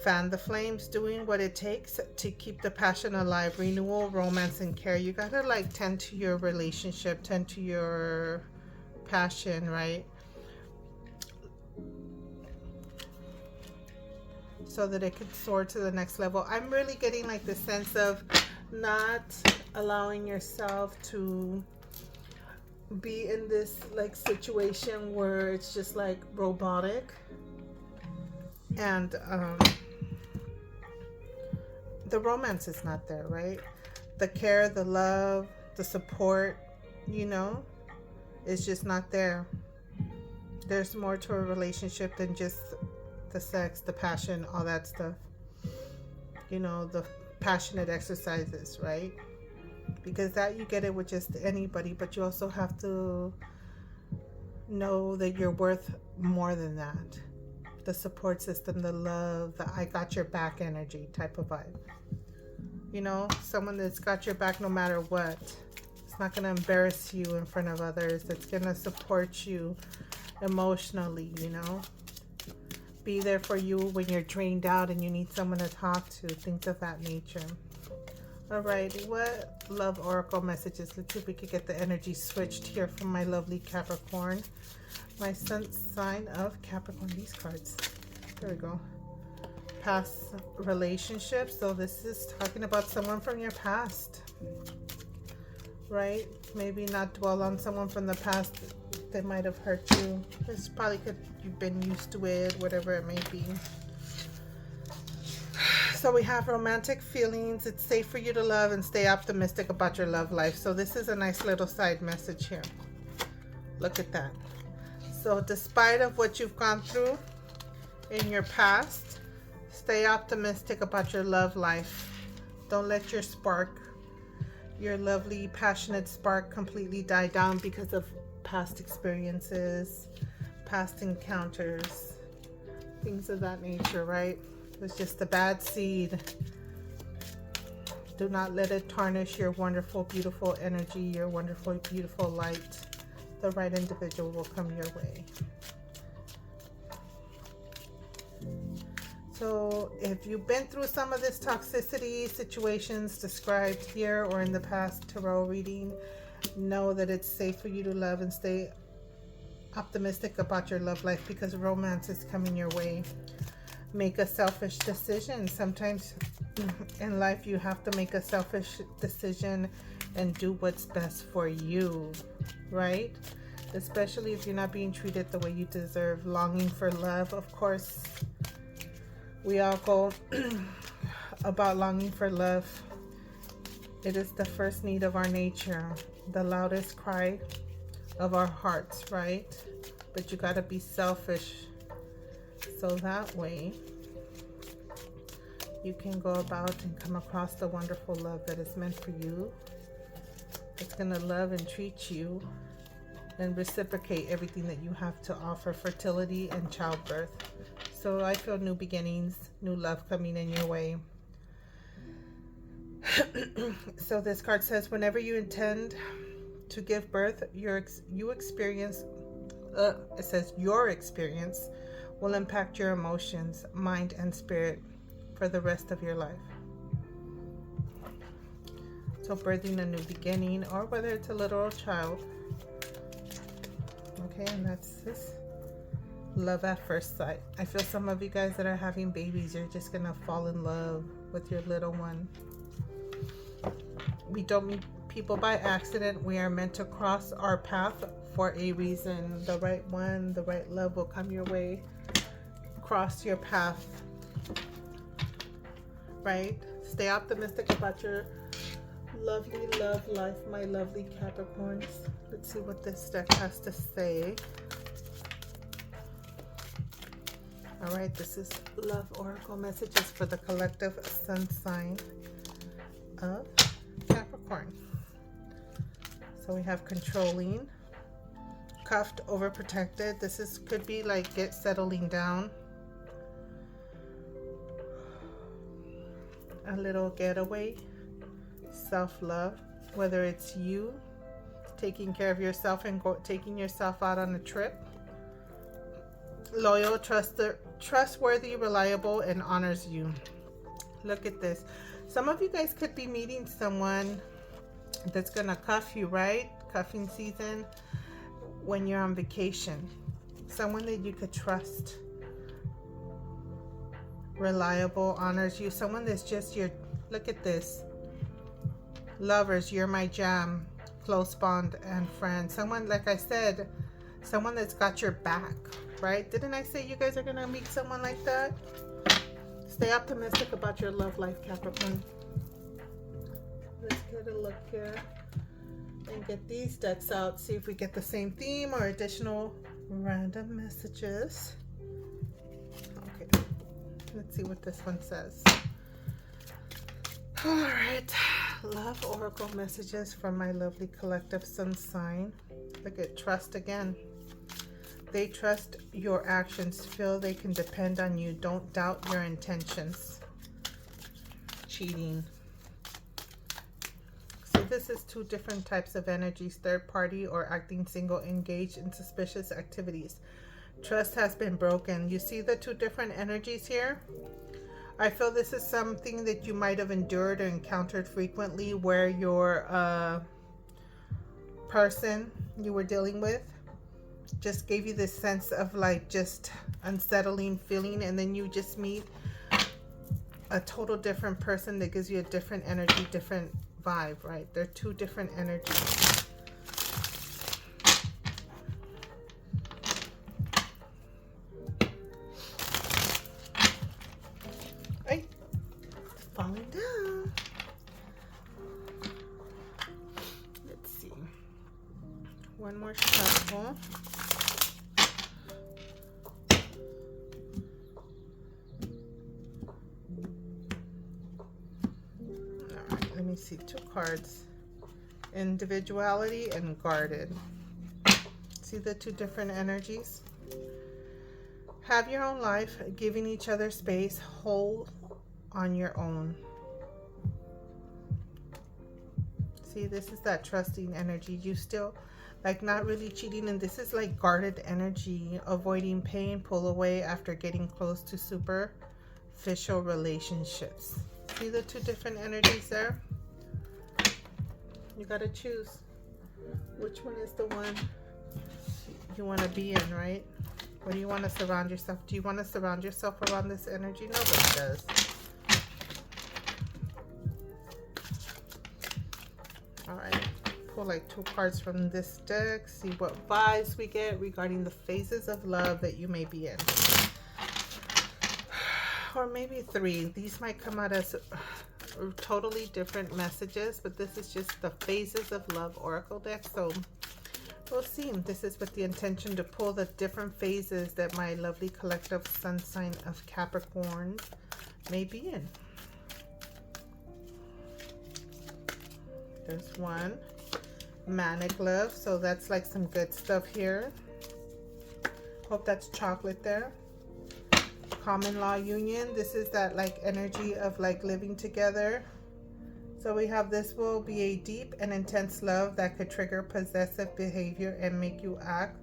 Fan the flames, doing what it takes to keep the passion alive. Renewal, romance, and care. You gotta like tend to your relationship, tend to your passion, right? So that it can soar to the next level. I'm really getting like the sense of not allowing yourself to be in this like situation where it's just like robotic, and the romance is not there, right? The care, the love, the support, you know, is just not there. There's more to a relationship than just the sex, the passion, all that stuff. You know, the passionate exercises, right? Because that you get it with just anybody, but you also have to know that you're worth more than that. The support system, the love, the I got your back energy type of vibe. You know, someone that's got your back no matter what. It's not going to embarrass you in front of others. It's going to support you emotionally, you know. Be there for you when you're drained out and you need someone to talk to. Things of that nature. All right, what love oracle messages? Let's see if we could get the energy switched here from my lovely Capricorn. My sun sign of Capricorn. These cards. There we go. Past relationships. So this is talking about someone from your past, right? Maybe not dwell on someone from the past that might have hurt you. It's probably because you've been used to it, whatever it may be. So we have romantic feelings. It's safe for you to love and stay optimistic about your love life. So this is a nice little side message here. Look at that. So despite of what you've gone through in your past, stay optimistic about your love life. Don't let your spark, your lovely passionate spark, completely die down because of past experiences, past encounters, things of that nature, right? It was just a bad seed. Do not let it tarnish your wonderful, beautiful energy, your wonderful, beautiful light. The right individual will come your way. So if you've been through some of this toxicity situations described here or in the past tarot reading, know that it's safe for you to love and stay optimistic about your love life, because romance is coming your way. Make a selfish decision. Sometimes in life you have to make a selfish decision and do what's best for you, right? Especially if you're not being treated the way you deserve. Longing for love, of course. We all go about longing for love. It is the first need of our nature, the loudest cry of our hearts, right? But you got to be selfish, so that way you can go about and come across the wonderful love that is meant for you. It's going to love and treat you and reciprocate everything that you have to offer, fertility and childbirth. So I feel new beginnings, new love coming in your way. So this card says, whenever you intend To give birth, you experience, it says your experience will impact your emotions, mind, and spirit for the rest of your life. So birthing a new beginning, or whether it's a literal child. Okay, and that's this. Love at first sight. I feel some of you guys that are having babies, you're just gonna fall in love with your little one. We don't meet people by accident. We are meant to cross our path for a reason. The right one, the right love will come your way. Cross your path. Right? Stay optimistic about your lovely love life, my lovely Capricorns. Let's see what this deck has to say. All right, this is Love Oracle messages for the collective sun sign of Capricorn. So we have controlling, cuffed, overprotected. This could be like settling down. A little getaway, self-love, whether it's you taking care of yourself and taking yourself out on a trip. Loyal, trustworthy, reliable, and honors you. Look at this. Some of you guys could be meeting someone that's gonna cuff you, right? Cuffing season when you're on vacation. Someone that you could trust. Reliable, honors you. Someone that's just your, look at this. Lovers, you're my jam. Close bond and friend. Someone, like I said, someone that's got your back. Right? Didn't I say you guys are gonna meet someone like that? Stay optimistic about your love life, Capricorn. Let's get a look here and get these decks out. See if we get the same theme or additional random messages. Okay, let's see what this one says. All right, love oracle messages from my lovely collective sun sign. Look at trust again. They trust your actions, feel they can depend on you. Don't doubt your intentions. Cheating. So this is two different types of energies, third party or acting single, engaged in suspicious activities. Trust has been broken. You see the two different energies here? I feel this is something that you might have endured or encountered frequently, where your person you were dealing with just gave you this sense of like just unsettling feeling, and then you just meet a total different person that gives you a different energy, different vibe, right? They're two different energies. Hey, falling down. Let's see. One more shuffle. Let me see, two cards. Individuality and guarded. See the two different energies? Have your own life, giving each other space, whole on your own. See, this is that trusting energy. You still, like, not really cheating, and this is like guarded energy, avoiding pain, pull away after getting close to superficial relationships. See the two different energies there? You gotta choose which one is the one you want to be in, right? Or do you want to surround yourself? Do you want to surround yourself around this energy? Nobody does. All right, pull like two cards from this deck. See what vibes we get regarding the phases of love that you may be in. Or maybe three. These might come out as totally different messages, but this is just the phases of love oracle deck. So we'll see. This is with the intention to pull the different phases that my lovely collective sun sign of Capricorn may be in. There's one. Manic love. So that's like some good stuff here. Hope that's chocolate there. Common law union. This is that like energy of like living together. So we have, this will be a deep and intense love that could trigger possessive behavior and make you act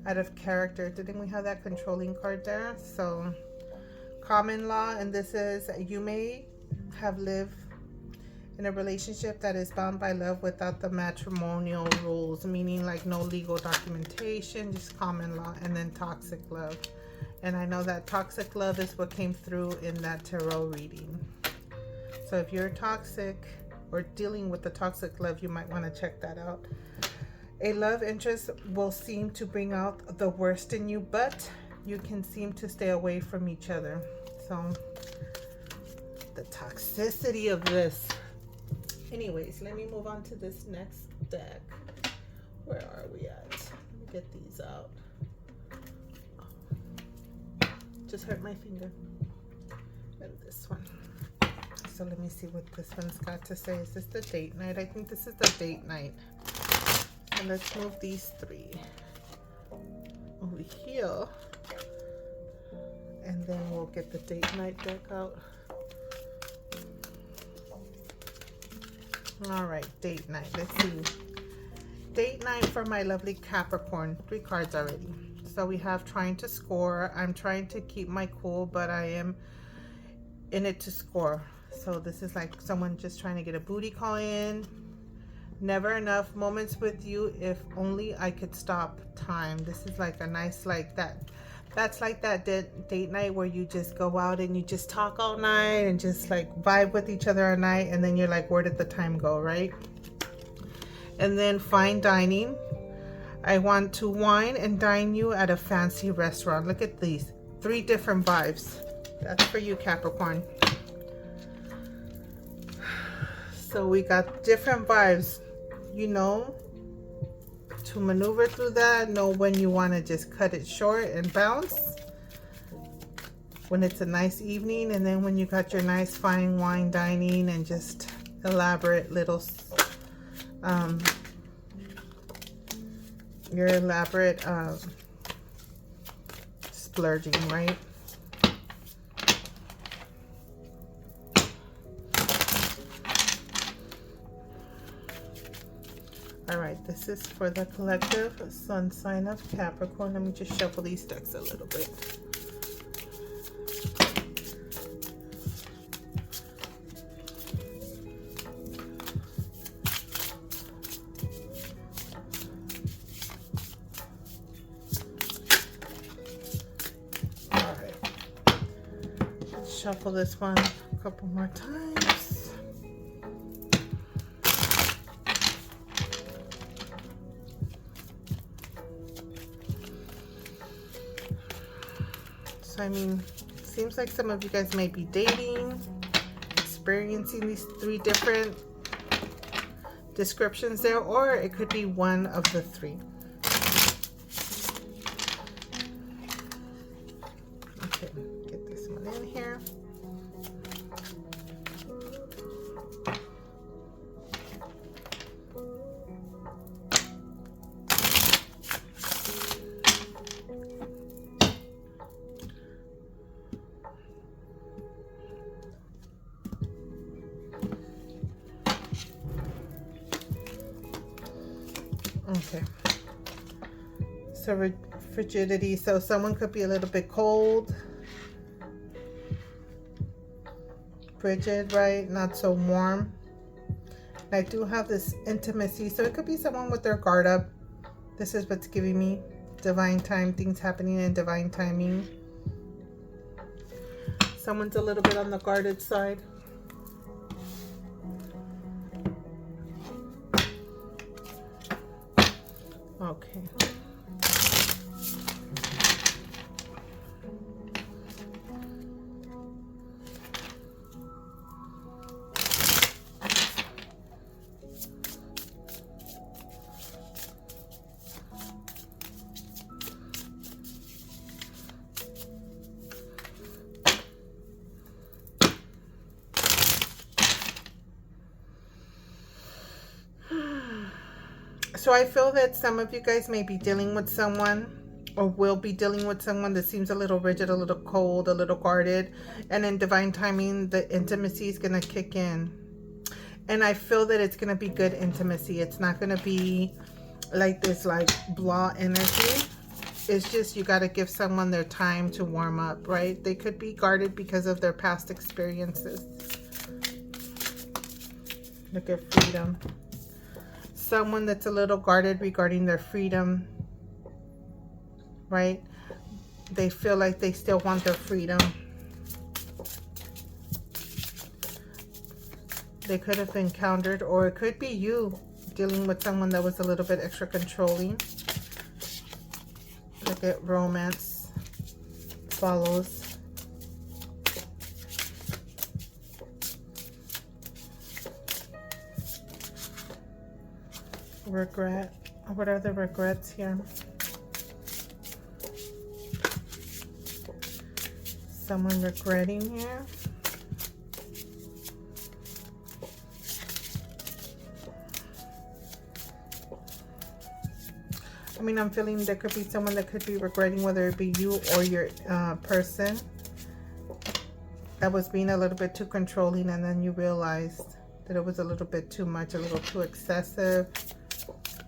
out of character. Didn't we have that controlling card there? So common law, and this is, you may have lived in a relationship that is bound by love without the matrimonial rules, meaning like no legal documentation, just common law. And then toxic love. And I know that toxic love is what came through in that tarot reading. So if you're toxic or dealing with the toxic love, you might want to check that out. A love interest will seem to bring out the worst in you, but you can seem to stay away from each other. So the toxicity of this. Anyways, let me move on to this next deck. Where are we at? Let me get these out. Just hurt my finger. And this one. So let me see what this one's got to say. Is this the date night? I think this is the date night. And let's move these three over here. And then we'll get the date night deck out. All right, date night. Let's see. Date night for my lovely Capricorn. 3 cards already. So we have trying to score. I'm trying to keep my cool, but I am in it to score. So this is like someone just trying to get a booty call in. Never enough moments with you. If only I could stop time. This is like a nice, like that. That's like that date night where you just go out and you just talk all night and just like vibe with each other all night. And then you're like, where did the time go, right? And then fine dining. I want to wine and dine you at a fancy restaurant. Look at these 3 different vibes. That's for you, Capricorn. So we got different vibes, you know, to maneuver through that. Know when you want to just cut it short and bounce, when it's a nice evening, and then when you got your nice fine wine dining and just elaborate little your elaborate splurging, right? All right, this is for the collective sun sign of Capricorn. Let me just shuffle these decks a little bit. All right, let's shuffle this one a couple more times. I mean, it seems like some of you guys may be dating, experiencing these 3 different descriptions there, or it could be one of the 3. Okay, get this one in here. Okay, so frigidity, so someone could be a little bit cold, frigid, right? Not so warm. I do have this intimacy, so it could be someone with their guard up. This is what's giving me divine time, things happening in divine timing. Someone's a little bit on the guarded side. Okay. So I feel that some of you guys may be dealing with someone, or will be dealing with someone that seems a little rigid, a little cold, a little guarded. And in divine timing, the intimacy is going to kick in. And I feel that it's going to be good intimacy. It's not going to be like this like blah energy. It's just you got to give someone their time to warm up, right? They could be guarded because of their past experiences. Look at freedom. Someone that's a little guarded regarding their freedom, right? They feel like they still want their freedom. They could have encountered, or it could be you dealing with someone that was a little bit extra controlling. Look at romance follows. Regret. What are the regrets here? Someone regretting here. I mean, I'm feeling there could be someone that could be regretting, whether it be you or your person that was being a little bit too controlling, and then you realized that it was a little bit too much, a little too excessive.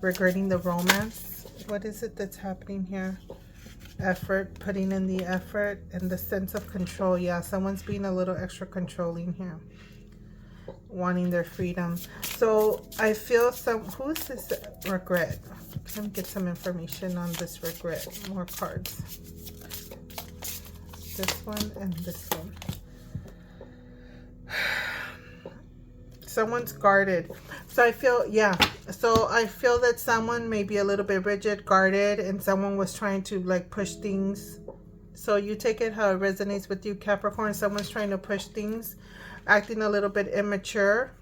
Regretting the romance. What is it that's happening here? Effort, putting in the effort, and the sense of control. Yeah, someone's being a little extra controlling here, wanting their freedom. So I feel who is this regret? Let me get some information on this regret. More cards. This one and this one. Someone's guarded. So I feel, yeah. So I feel that someone may be a little bit rigid, guarded, and someone was trying to like push things. So you take it how it resonates with you, Capricorn. Someone's trying to push things, acting a little bit immature.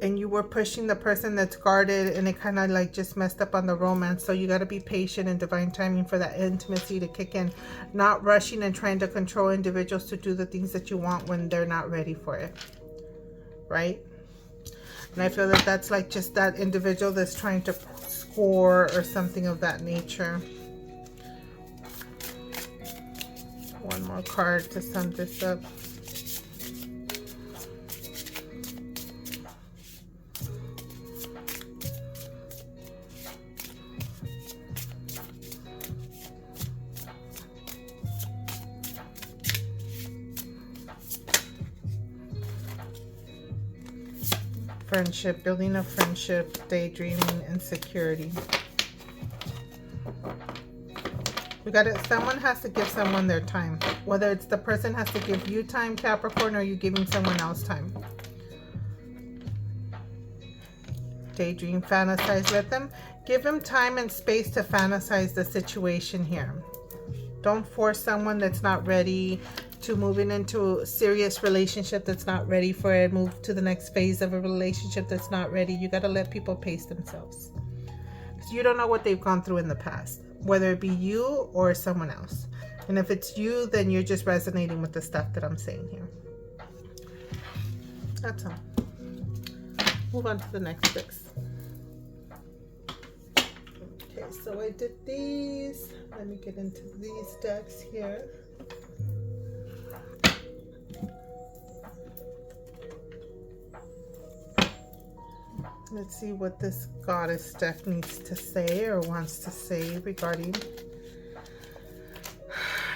And you were pushing the person that's guarded, and it kind of like just messed up on the romance. So you got to be patient and divine timing for that intimacy to kick in. Not rushing and trying to control individuals to do the things that you want when they're not ready for it. Right? And I feel that that's like just that individual that's trying to score or something of that nature. One more card to sum this up. Friendship, building a friendship, daydreaming, and security. We got it. Someone has to give someone their time. Whether it's the person has to give you time, Capricorn, or you giving someone else time. Daydream, fantasize. Let them give them time and space to fantasize the situation here. Don't force someone that's not ready to moving into a serious relationship that's not ready for it. Move to the next phase of a relationship that's not ready. You got to let people pace themselves. Because you don't know what they've gone through in the past, whether it be you or someone else. And if it's you, then you're just resonating with the stuff that I'm saying here. That's all. Move on to the next six. Okay, so I did these. Let me get into these decks here. Let's see what this goddess deck needs to say or wants to say regarding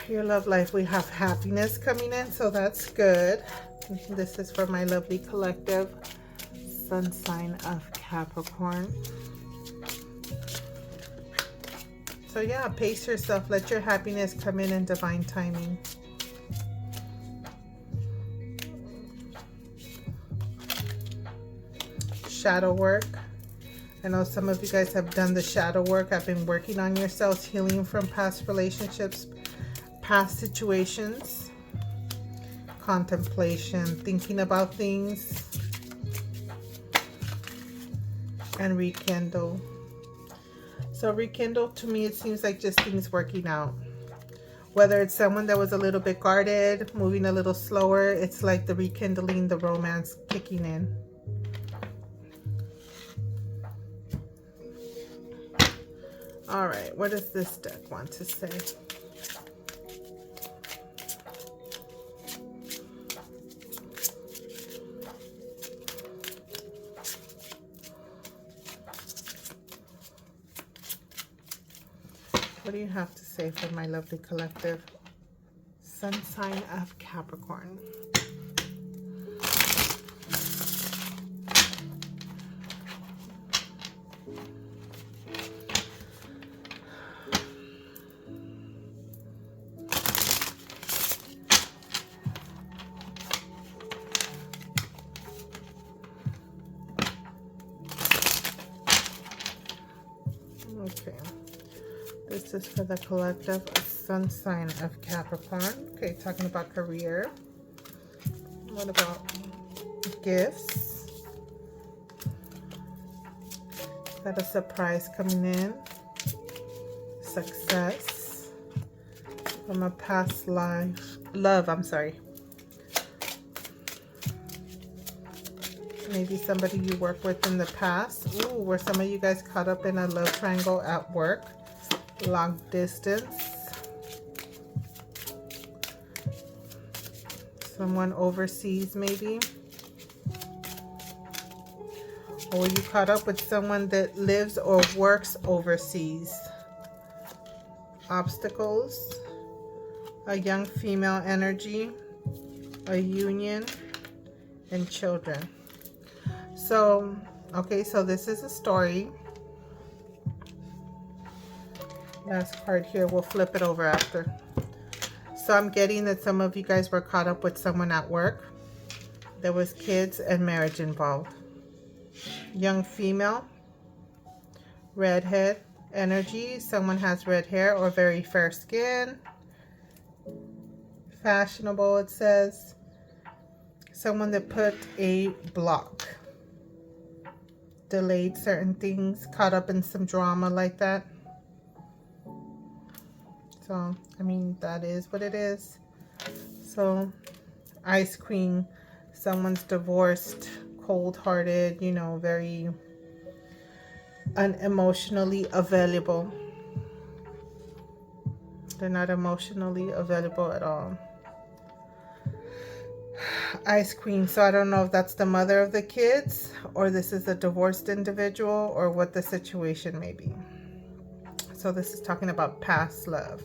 your love life. We have happiness coming in, so that's good. This is for my lovely collective, sun sign of Capricorn. So yeah, pace yourself. Let your happiness come in divine timing. Shadow work. I know some of you guys have done the shadow work. I've been working on yourselves, healing from past relationships, past situations, contemplation, thinking about things, and rekindle. So rekindle, to me, it seems like just things working out. Whether it's someone that was a little bit guarded, moving a little slower, it's like the rekindling, the romance kicking in. All right, what does this deck want to say? What do you have to say for my lovely collective? Sun sign of Capricorn. Okay, this is for the collective sun sign of Capricorn. Okay, talking about career. What about gifts? Got a surprise coming in. Success from a past life. Love, I'm sorry. Maybe somebody you work with in the past. Ooh, were some of you guys caught up in a love triangle at work? Long distance. Someone overseas maybe. Or were you caught up with someone that lives or works overseas? Obstacles. A young female energy. A union. And children. So, okay, so this is a story. Last card here, we'll flip it over after. So I'm getting that some of you guys were caught up with someone at work. There was kids and marriage involved. Young female, redhead energy. Someone has red hair or very fair skin. Fashionable, it says. Someone that put a block. Delayed certain things, caught up in some drama like that. So, I mean, that is what it is. So, ice cream, someone's divorced, cold-hearted, you know, very unemotionally available. They're not emotionally available at all. Ice cream, so I don't know if that's the mother of the kids or this is a divorced individual or what the situation may be. So this is talking about past love.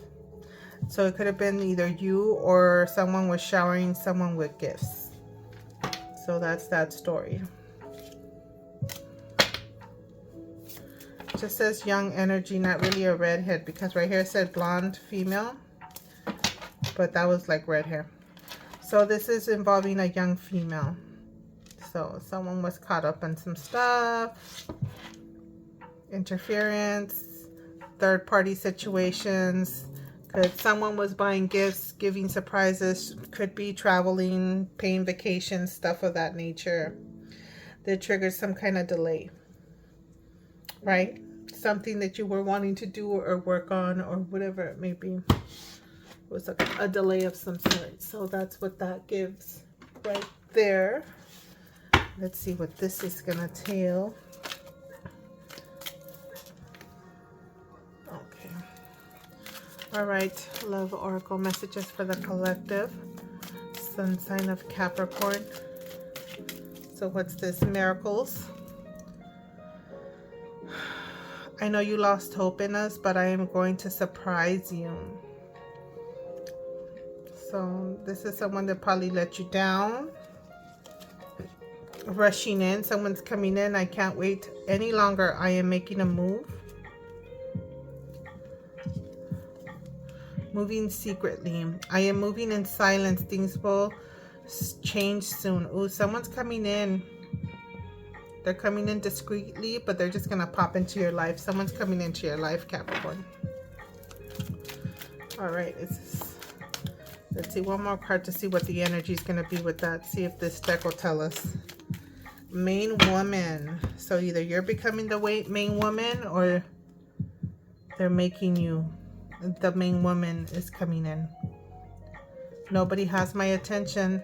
So it could have been either you or someone was showering someone with gifts. So that's that story. It just says young energy, not really a redhead, because right here it said blonde female, but that was like red hair. So this is involving a young female. So someone was caught up in some stuff, interference, third-party situations. Someone was buying gifts, giving surprises, could be traveling, paying vacations, stuff of that nature. That triggered some kind of delay, right? Something that you were wanting to do or work on or whatever it may be. Was a delay of some sort. So that's what that gives right there. Let's see what this is gonna tail. Okay. All right, love oracle messages for the collective. Sun sign of Capricorn. So what's this? Miracles. I know you lost hope in us, but I am going to surprise you. So this is someone that probably let you down. Rushing in. Someone's coming in. I can't wait any longer. I am making a move. Moving secretly. I am moving in silence. Things will change soon. Ooh, someone's coming in. They're coming in discreetly, but they're just going to pop into your life. Someone's coming into your life, Capricorn. All right. Let's see one more card to see what the energy is going to be with that. See if this deck will tell us. Main woman. So either you're becoming the main woman or they're making you. The main woman is coming in. Nobody has my attention.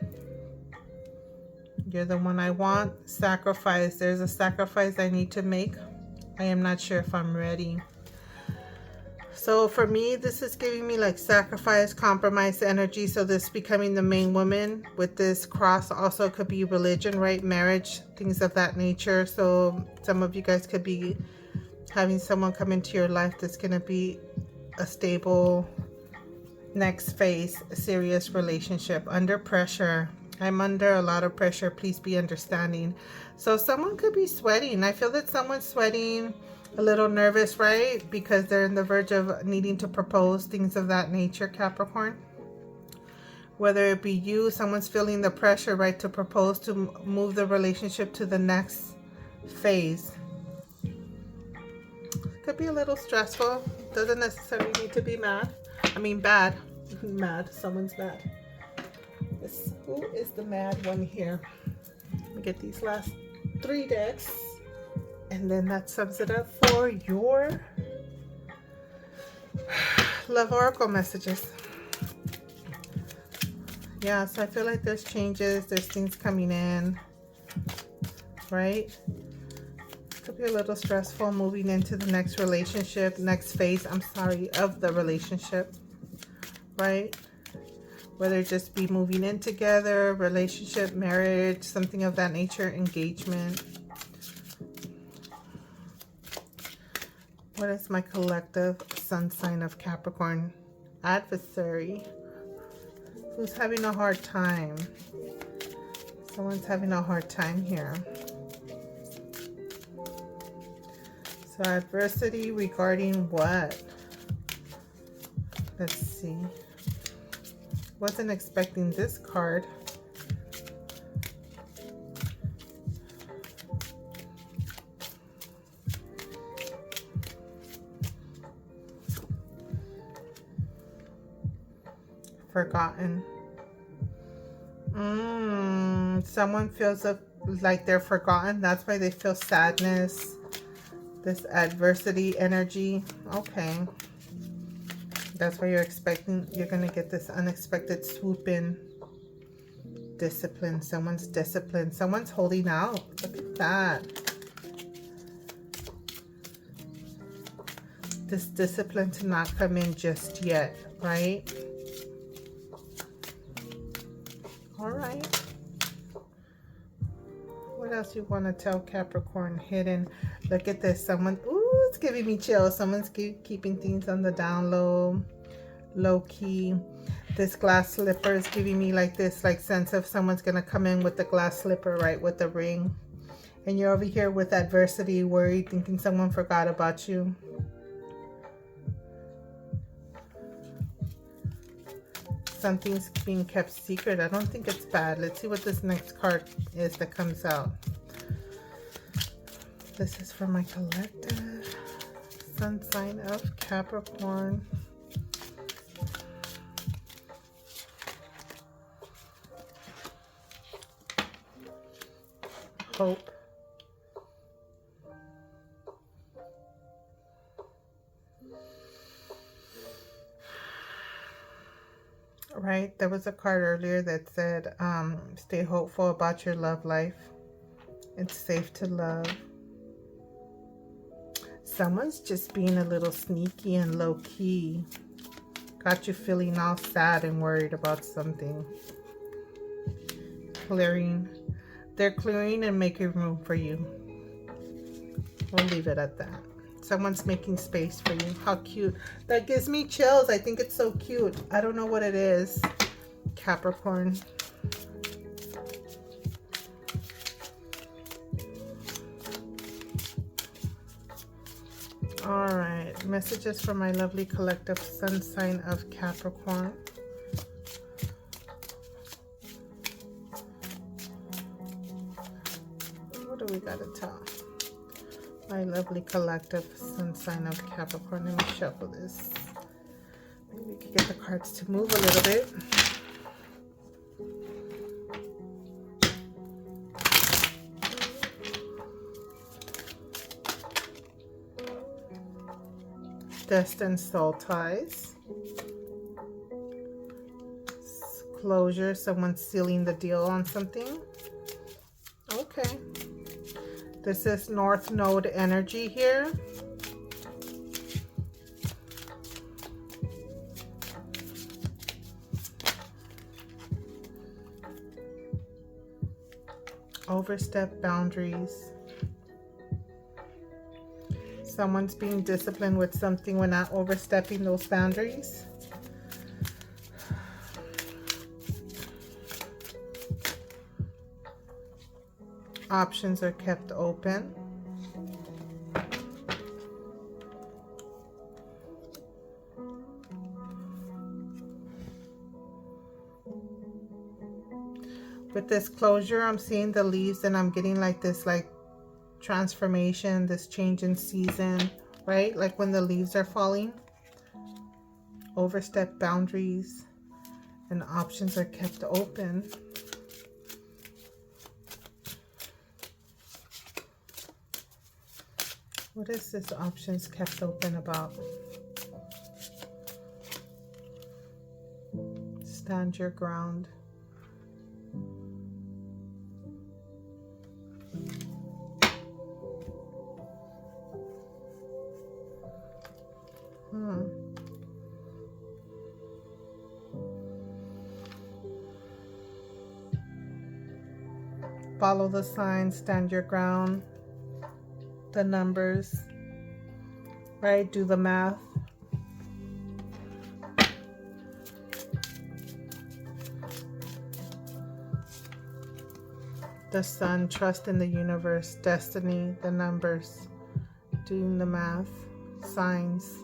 You're the one I want. Sacrifice. There's a sacrifice I need to make. I am not sure if I'm ready. So for me, this is giving me like sacrifice, compromise energy. So this becoming the main woman with this cross also could be religion, right? Marriage, things of that nature. So some of you guys could be having someone come into your life that's going to be a stable next phase, a serious relationship. Under pressure. I'm under a lot of pressure. Please be understanding. So someone could be sweating. I feel that someone's sweating, a little nervous, right? Because they're in the verge of needing to propose, things of that nature, Capricorn. Whether it be you, someone's feeling the pressure, right, to propose, to move the relationship to the next phase. Could be a little stressful. Doesn't necessarily need to be mad. I mean bad. Mad. Someone's mad. Who is the mad one here? Let me get these last 3 decks. And then that sums it up for your love oracle messages. Yeah, so I feel like there's changes. There's things coming in. Right? Could be a little stressful moving into the next relationship, next phase, I'm sorry, of the relationship. Right? Whether it just be moving in together, relationship, marriage, something of that nature, engagement. What is my collective sun sign of Capricorn? Adversary. Who's having a hard time? Someone's having a hard time here. So adversity regarding what? Let's see. Wasn't expecting this card. Forgotten. Someone feels like they're forgotten. That's why they feel sadness. This adversity energy. Okay. That's why you're expecting, you're going to get this unexpected swoop in. Discipline. Someone's disciplined. Someone's holding out. Look at that. This discipline to not come in just yet, right? All right. What else you want to tell Capricorn? Hidden. Look at this. Someone, ooh, it's giving me chills. Someone's keeping things on the down low, low key. This glass slipper is giving me like this, like sense of someone's going to come in with the glass slipper, right? With the ring. And you're over here with adversity, worried, thinking someone forgot about you. Something's being kept secret. I don't think it's bad. Let's see what this next card is that comes out. This is for my collective sun sign of Capricorn. Hope. Right, there was a card earlier that said stay hopeful about your love life. It's safe to love. Someone's just being a little sneaky and low-key. Got you feeling all sad and worried about something. Clearing. They're clearing and making room for you. We'll leave it at that. Someone's making space for you. How cute. That gives me chills. I think it's so cute. I don't know what it is. Capricorn. All right. Messages from my lovely collective sun sign of Capricorn. What do we got to tell my lovely collective sun sign of Capricorn? Let me shuffle this. Maybe we can get the cards to move a little bit. Destined soul ties. Closure. Someone's sealing the deal on something. Okay. This is North Node energy here. Overstep boundaries. Someone's being disciplined with something when not overstepping those boundaries. Options are kept open. With this closure, I'm seeing the leaves and I'm getting like this like transformation, this change in season, right? Like when the leaves are falling. Overstep boundaries and options are kept open. What is this options kept open about? Stand your ground. Follow the signs, stand your ground, the numbers, right? Do the math. The sun, trust in the universe, destiny, the numbers, doing the math, signs.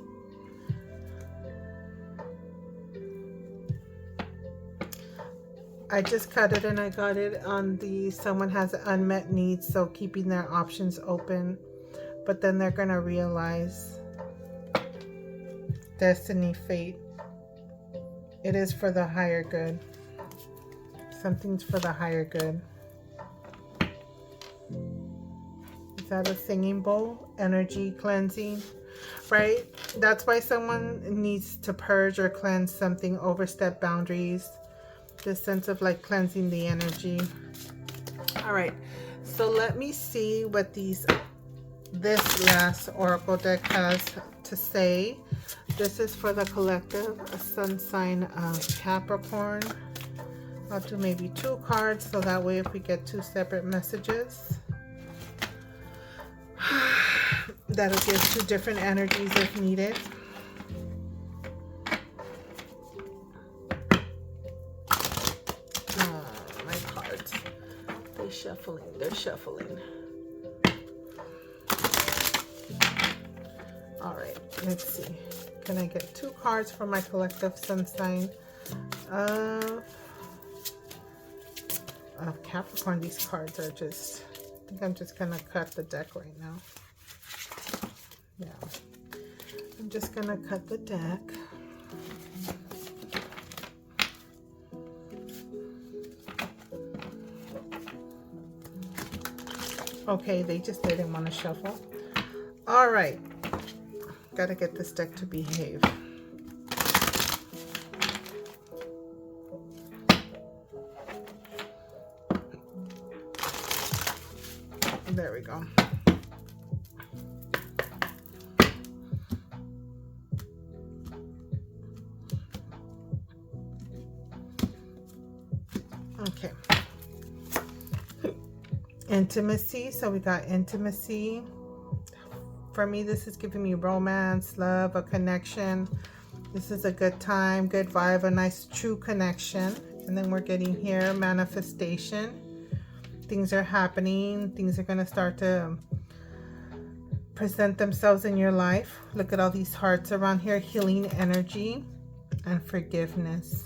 I just cut it and I got it on the someone has unmet needs, so keeping their options open, but then they're gonna realize destiny, fate. It is for the higher good. Something's for the higher good. Is that a singing bowl? Energy cleansing, right? That's why someone needs to purge or cleanse something, overstep boundaries. This sense of like cleansing the energy. All right, so let me see what this last oracle deck has to say. This is for the collective, a sun sign of Capricorn. I'll do maybe 2 cards, so that way if we get 2 separate messages, that'll give 2 different energies if needed. They're shuffling. All right, let's see. Can I get 2 cards for my collective sun sign of Capricorn? These cards are just, I think I'm just gonna cut the deck right now. Yeah, I'm just gonna cut the deck. Okay, they just didn't want to shuffle. All right, gotta get this deck to behave. There we go. Okay. Intimacy. So we got intimacy. For me, this is giving me romance, love, a connection. This is a good time, good vibe, a nice true connection. And then we're getting here manifestation. Things are happening. Things are going to start to present themselves in your life. Look at all these hearts around here. Healing energy and forgiveness.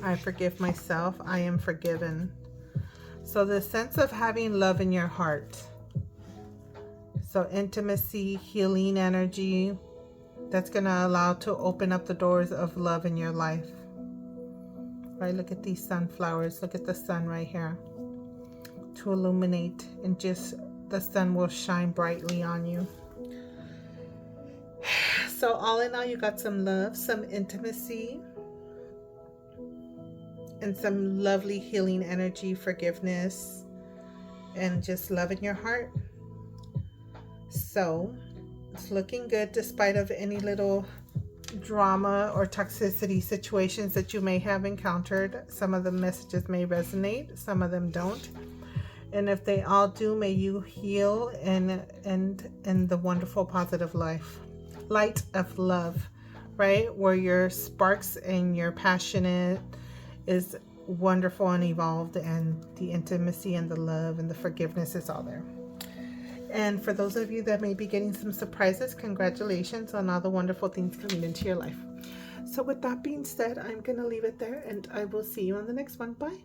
I forgive myself. I am forgiven. So the sense of having love in your heart. So intimacy, healing energy, that's going to allow to open up the doors of love in your life. Right, look at these sunflowers. Look at the sun right here. To illuminate, and just the sun will shine brightly on you. So all in all, you got some love, some intimacy, and some lovely healing energy, forgiveness, and just love in your heart. So it's looking good despite of any little drama or toxicity situations that you may have encountered. Some of the messages may resonate, some of them don't. And if they all do, may you heal and the wonderful positive light of love, right? Where your sparks and your passionate is wonderful and evolved, and the intimacy and the love and the forgiveness is all there. And for those of you that may be getting some surprises, congratulations on all the wonderful things coming into your life. So with that being said, I'm going to leave it there, and I will see you on the next one. Bye.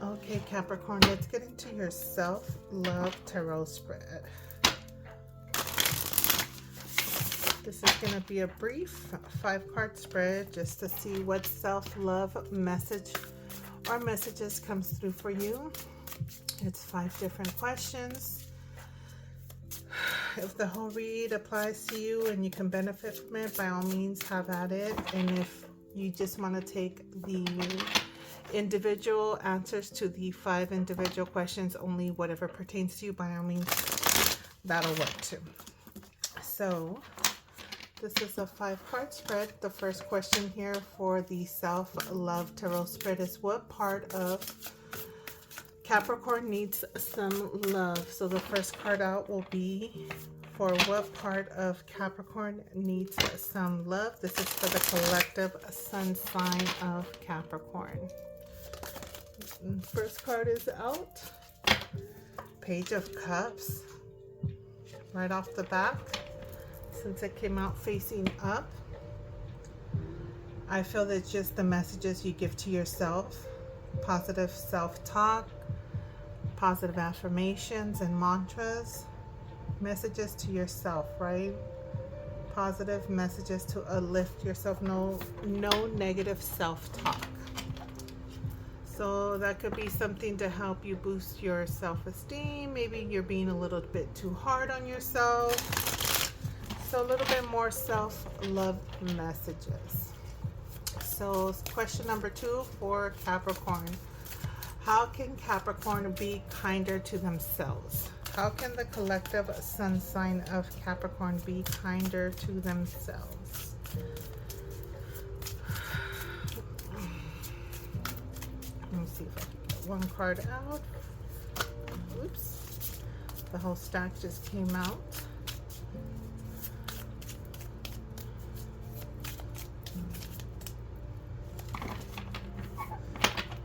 Okay, Capricorn, let's get into your self-love tarot spread. This is going to be a brief 5-card spread just to see what self-love message or messages comes through for you. It's 5 different questions. If the whole read applies to you and you can benefit from it, by all means have at it. And if you just want to take the individual answers to the 5 individual questions, only whatever pertains to you, by all means, that'll work too. So this is a 5-card spread. The first question here for the self-love tarot spread is, what part of Capricorn needs some love? So the first card out will be for what part of Capricorn needs some love. This is for the collective sun sign of Capricorn. First card is out. Page of Cups. Right off the back, since it came out facing up, I feel that just the messages you give to yourself, positive self-talk, positive affirmations and mantras, messages to yourself, right? Positive messages to uplift yourself, no negative self-talk. So that could be something to help you boost your self-esteem. Maybe you're being a little bit too hard on yourself. So a little bit more self-love messages. So question number 2 for Capricorn. How can Capricorn be kinder to themselves? How can the collective sun sign of Capricorn be kinder to themselves? Let me see if I can get one card out. Oops. The whole stack just came out.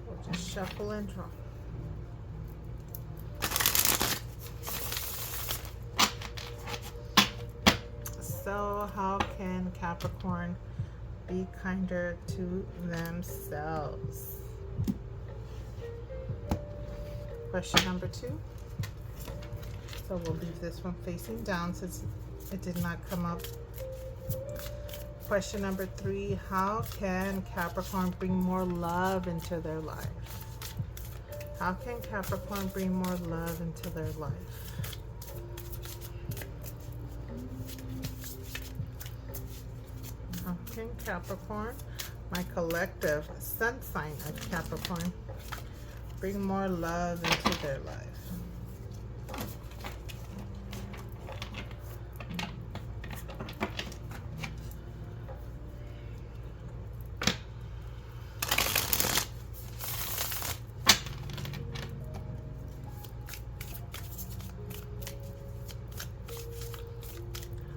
We'll just shuffle and draw. So how can Capricorn be kinder to themselves? Question number 2. So we'll leave this one facing down since it did not come up. Question number 3. How can Capricorn bring more love into their life? How can Capricorn bring more love into their life? How can Capricorn, my collective sun sign of Capricorn, bring more love into their life?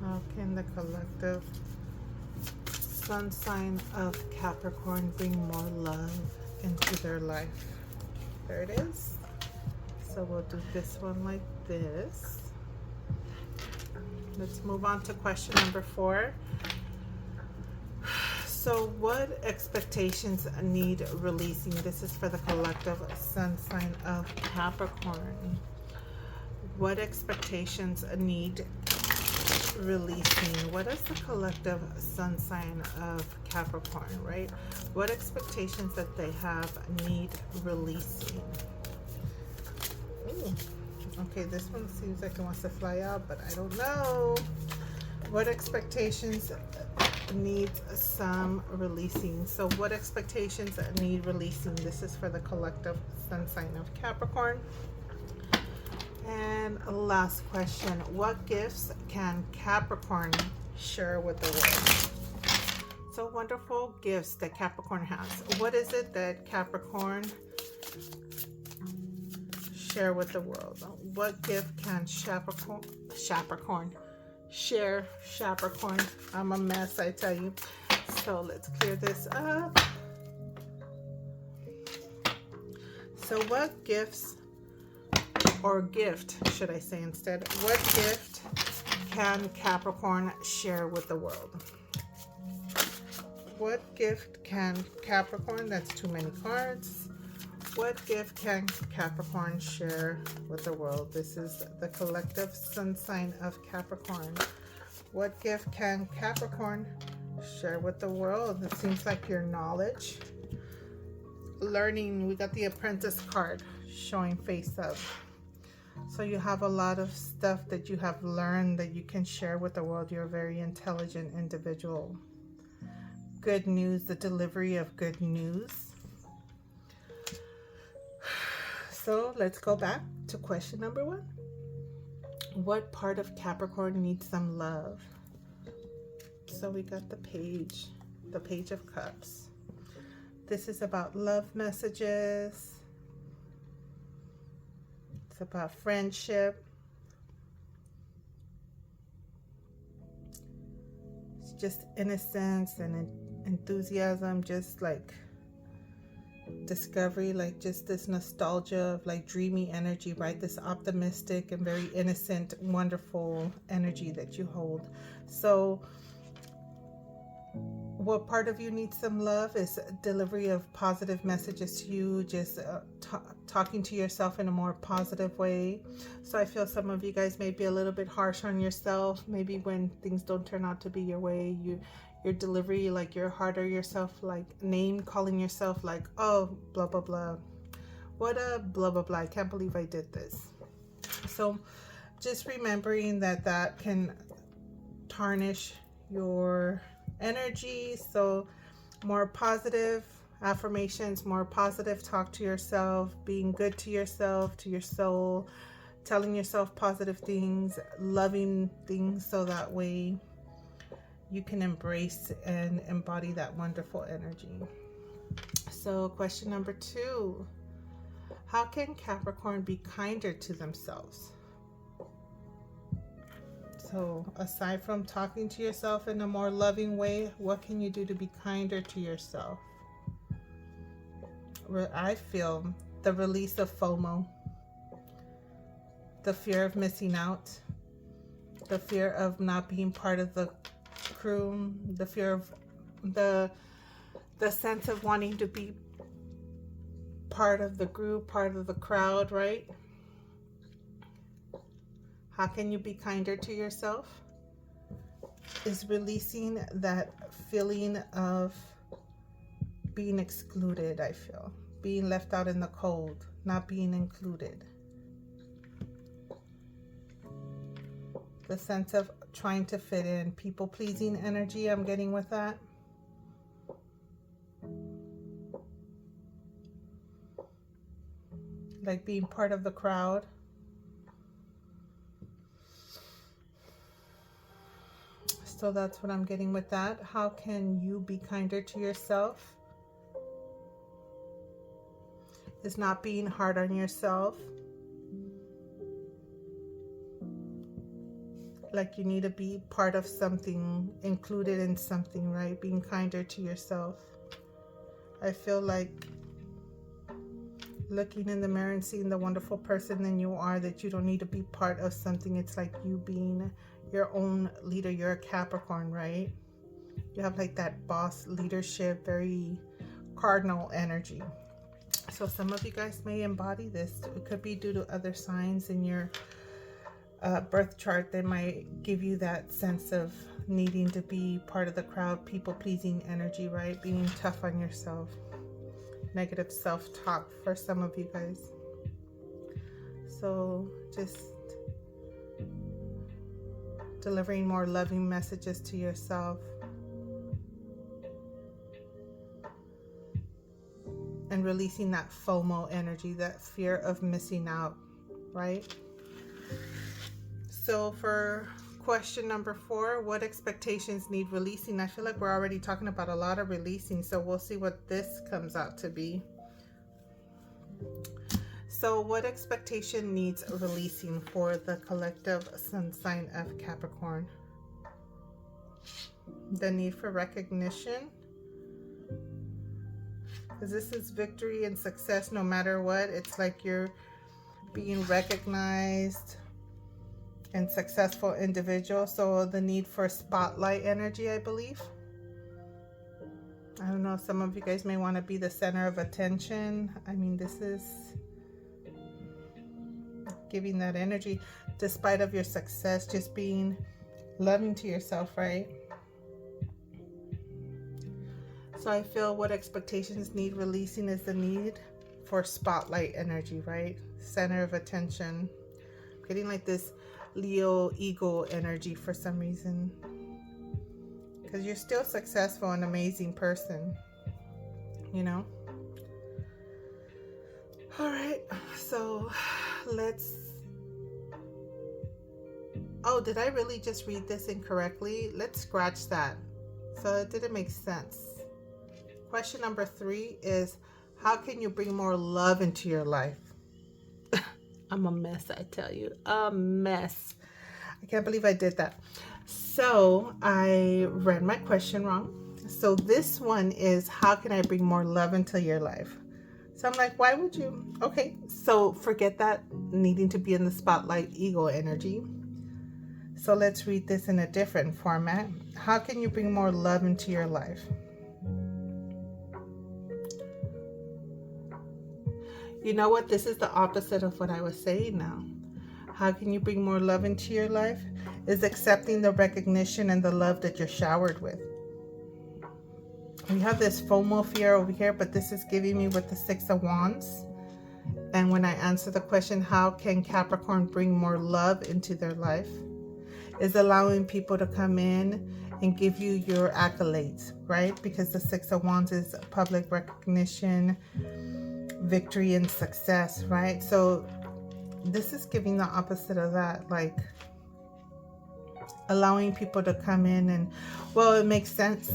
How can the collective sun sign of Capricorn bring more love into their life? There it is. So we'll do this one like this. Let's move on to question number 4. So what expectations need releasing? This is for the collective sun sign of Capricorn. What expectations need releasing? What is the collective sun sign of Capricorn, right? What expectations that they have need releasing? Ooh, okay, this one seems like it wants to fly out, but I don't know. What expectations need some releasing? So what expectations need releasing? This is for the collective sun sign of Capricorn. And last question, what gifts can Capricorn share with the world? So wonderful gifts that Capricorn has. What is it that Capricorn share with the world? What gift can Capricorn share? Capricorn, I'm a mess, I tell you. So let's clear this up. So what gifts, or gift should I say instead, what gift can Capricorn share with the world? What gift can Capricorn, that's too many cards, what gift can Capricorn share with the world? This is the collective sun sign of Capricorn. What gift can Capricorn share with the world? It seems like your knowledge, learning. We got the apprentice card showing face up. So you have a lot of stuff that you have learned that you can share with the world. You're a very intelligent individual. Good news, the delivery of good news. So let's go back to question number 1. What part of Capricorn needs some love? So we got the Page of Cups. This is about love messages. It's about friendship. It's just innocence and enthusiasm, just like discovery, like just this nostalgia of like dreamy energy, right? This optimistic and very innocent, wonderful energy that you hold. So what part of you needs some love is delivery of positive messages to you, just talking to yourself in a more positive way. So I feel some of you guys may be a little bit harsh on yourself. Maybe when things don't turn out to be your way, your delivery, like you're hard on yourself, like name calling yourself, like, oh, blah, blah, blah. What a blah, blah, blah. I can't believe I did this. So just remembering that that can tarnish your energy. So more positive affirmations, more positive talk to yourself, being good to yourself, to your soul, telling yourself positive things, loving things, so that way you can embrace and embody that wonderful energy. So question number 2, how can Capricorn be kinder to themselves? So aside from talking to yourself in a more loving way, what can you do to be kinder to yourself? I feel the release of FOMO, the fear of missing out, the fear of not being part of the crew, the fear of the sense of wanting to be part of the group, part of the crowd, right? How can you be kinder to yourself? Is releasing that feeling of being excluded, I feel. Being left out in the cold, not being included. The sense of trying to fit in, people-pleasing energy I'm getting with that. Like being part of the crowd. So that's what I'm getting with that. How can you be kinder to yourself? Is not being hard on yourself. Like you need to be part of something, included in something, right? Being kinder to yourself. I feel like looking in the mirror and seeing the wonderful person that you are, that you don't need to be part of something. It's like you being your own leader. You're a Capricorn, right? You have like that boss leadership, very cardinal energy. So some of you guys may embody this. It could be due to other signs in your birth chart that might give you that sense of needing to be part of the crowd, people-pleasing energy, right? Being tough on yourself. Negative self-talk for some of you guys. So just delivering more loving messages to yourself. And releasing that FOMO energy, that fear of missing out, right? So for question number 4, what expectations need releasing? I feel like we're already talking about a lot of releasing, so we'll see what this comes out to be. So what expectation needs releasing for the collective sun sign of Capricorn? The need for recognition, because this is victory and success no matter what. It's like you're being recognized and successful individual. So the need for spotlight energy, I believe. I don't know, some of you guys may want to be the center of attention. I mean, this is giving that energy despite of your success, just being loving to yourself, right? So I feel what expectations need releasing is the need for spotlight energy, right? Center of attention. Getting like this Leo ego energy for some reason. Because you're still successful and amazing person, you know? All right, so let's... Oh, did I really just read this incorrectly? Let's scratch that. So it didn't make sense. Question number 3 is, how can you bring more love into your life? I'm a mess, I tell you. A mess. I can't believe I did that. So I read my question wrong. So this one is, how can I bring more love into your life? So I'm like, why would you? Okay, so forget that needing to be in the spotlight ego energy. So let's read this in a different format. How can you bring more love into your life? You know what? This is the opposite of what I was saying now. How can you bring more love into your life? Is accepting the recognition and the love that you're showered with. We have this FOMO fear over here, but this is giving me with the 6 of Wands. And when I answer the question, how can Capricorn bring more love into their life? Is allowing people to come in and give you your accolades, right? Because the 6 of Wands is public recognition, victory and success, right? So this is giving the opposite of that, like allowing people to come in and, well, it makes sense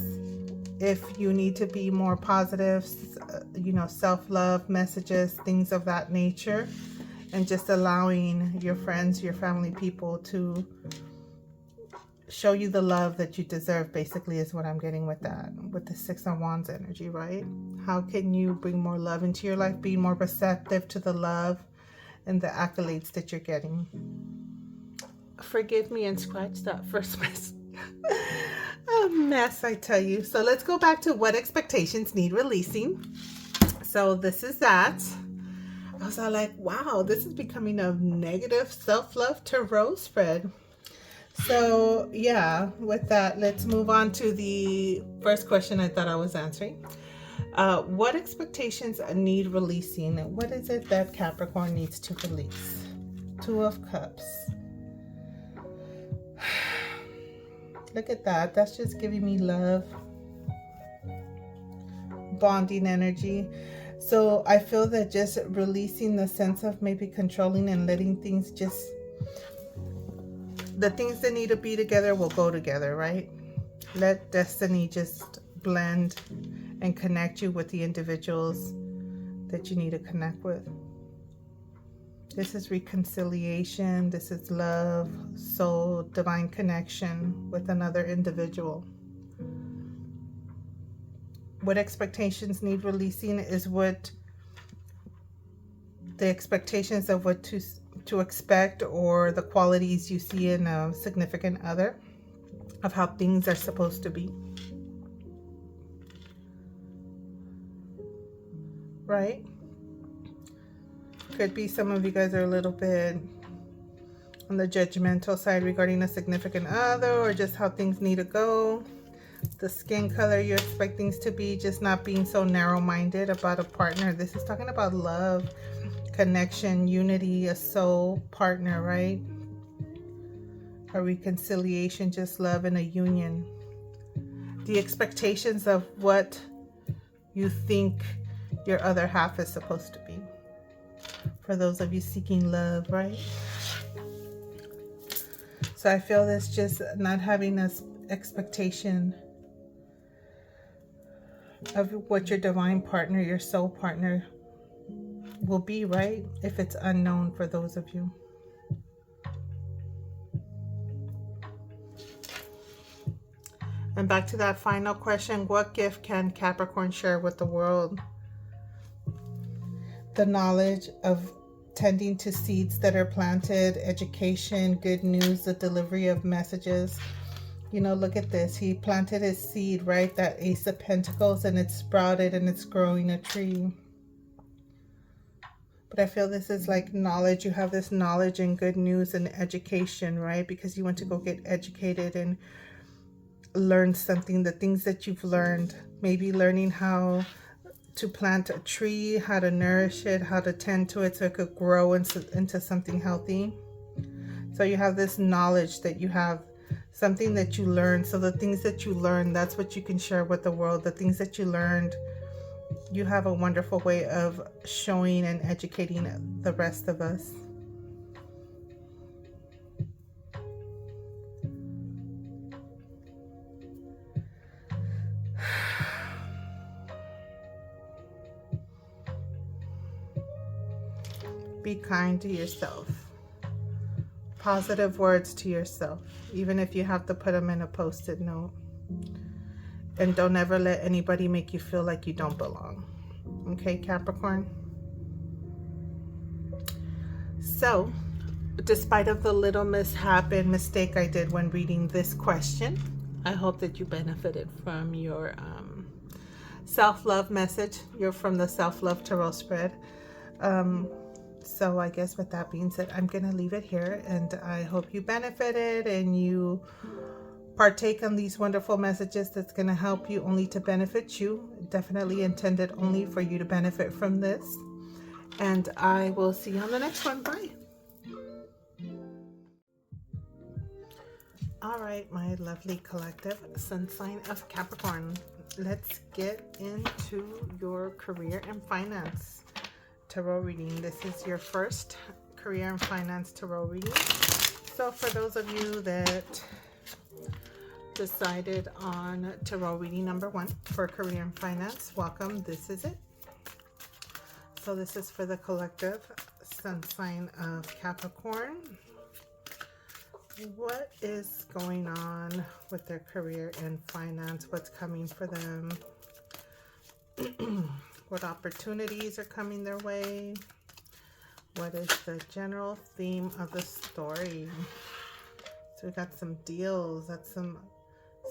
if you need to be more positive, you know, self-love messages, things of that nature, and just allowing your friends, your family, people to show you the love that you deserve, basically, is what I'm getting with that, with the 6 of Wands energy, right? How can you bring more love into your life? Be more receptive to the love and the accolades that you're getting. Forgive me and scratch that first mess. A mess, I tell you. So let's go back to what expectations need releasing. So this is that. I was all like, wow, this is becoming a negative self-love tarot spread. So yeah, with that, let's move on to the first question I thought I was answering. What expectations need releasing? What is it that Capricorn needs to release? 2 of Cups. Look at that. That's just giving me love. Bonding energy. So I feel that just releasing the sense of maybe controlling and letting things just... The things that need to be together will go together, right? Let destiny just blend and connect you with the individuals that you need to connect with. This is reconciliation. This is love, soul, divine connection with another individual. What expectations need releasing is what the expectations of what to expect, or the qualities you see in a significant other, of how things are supposed to be. Right? Could be some of you guys are a little bit on the judgmental side regarding a significant other, or just how things need to go. The skin color you expect things to be, just not being so narrow-minded about a partner. This is talking about love, connection, unity, a soul partner, right? A reconciliation, just love and a union. The expectations of what you think your other half is supposed to be. For those of you seeking love, right? So I feel this just not having this expectation of what your divine partner, your soul partner will be, right? If it's unknown for those of you. And back to that final question, what gift can Capricorn share with the world? The knowledge of tending to seeds that are planted, education, good news, the delivery of messages. You know, look at this. He planted his seed, right? That Ace of Pentacles, and it's sprouted and it's growing a tree. But I feel this is like knowledge. You have this knowledge and good news and education, right? Because you want to go get educated and learn something, the things that you've learned, maybe learning how to plant a tree, how to nourish it, how to tend to it so it could grow into something healthy. So you have this knowledge that you have, something that you learned. So the things that you learned, that's what you can share with the world. The things that you learned, you have a wonderful way of showing and educating the rest of us. Be kind to yourself. Positive words to yourself, even if you have to put them in a post-it note. And don't ever let anybody make you feel like you don't belong. Okay, Capricorn? So, despite of the little mishap and mistake I did when reading this question, I hope that you benefited from your self-love message. You're from the Self-Love Tarot spread. So I guess with that being said, I'm going to leave it here, and I hope you benefited and you partake on these wonderful messages that's going to help you, only to benefit you. Definitely intended only for you to benefit from this. And I will see you on the next one. Bye. All right, my lovely collective sun sign of Capricorn. Let's get into your career and finance tarot reading. This is your first career and finance tarot reading. So for those of you that decided on tarot reading number 1 for career and finance, welcome. This is it. So this is for the collective sun sign of Capricorn. What is going on with their career and finance? What's coming for them? What opportunities are coming their way? What is the general theme of the story? So we got some deals, that's some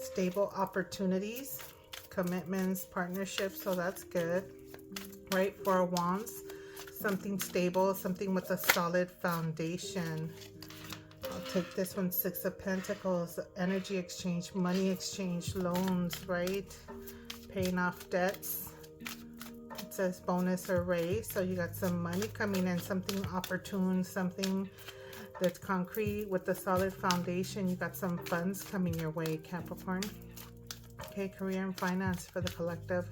stable opportunities, commitments, partnerships, so that's good, right? 4 of Wands, something stable, something with a solid foundation. I'll take this one, 6 of Pentacles, energy exchange, money exchange, loans, right? Paying off debts. It says bonus or raise, so you got some money coming in, something opportune, something that's concrete with a solid foundation. You got some funds coming your way, Capricorn. Okay, career and finance for the collective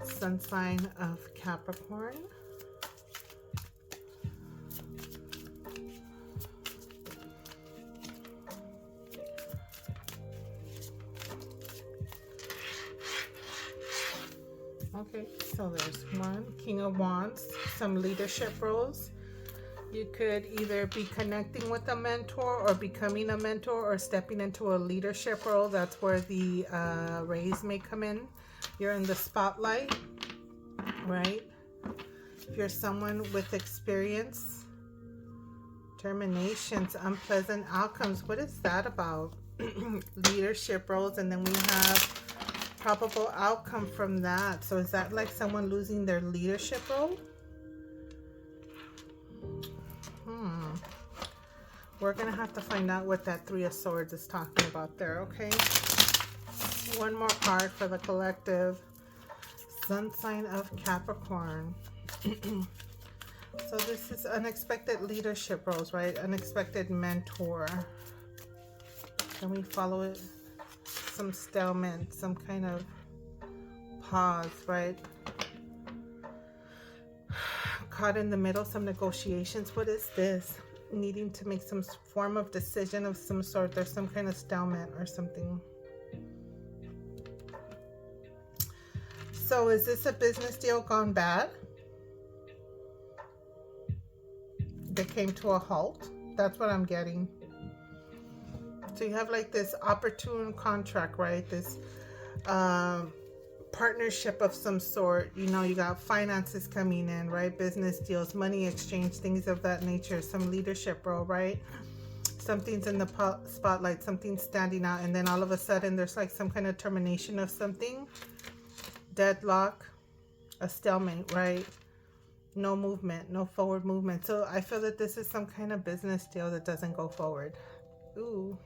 sun sign of Capricorn. Okay, so there's 1 King of Wands, some leadership roles. You could either be connecting with a mentor or becoming a mentor or stepping into a leadership role. That's where the raise may come in. You're in the spotlight, right? If you're someone with experience, terminations, unpleasant outcomes, what is that about? Leadership roles, and then we have probable outcome from that. So is that like someone losing their leadership role? We're gonna have to find out what that 3 of Swords is talking about there. Okay, one more card for the collective sun sign of Capricorn. So this is unexpected leadership roles, right? Unexpected mentor. Can we follow it? Some stalemate, some kind of pause, right? Caught in the middle, some negotiations. What is this? Needing to make some form of decision of some sort. There's some kind of stalemate or something. So is this a business deal gone bad? that came to a halt. That's what I'm getting. So you have like this opportune contract, right? This partnership of some sort. You know, you got finances coming in, right? Business deals, money exchange, things of that nature. Some leadership role, right? Something's in the spotlight, something's standing out, and then all of a sudden there's like some kind of termination of something. Deadlock, a stalemate, right? No movement, no forward movement. So I feel that this is some kind of business deal that doesn't go forward. Ooh.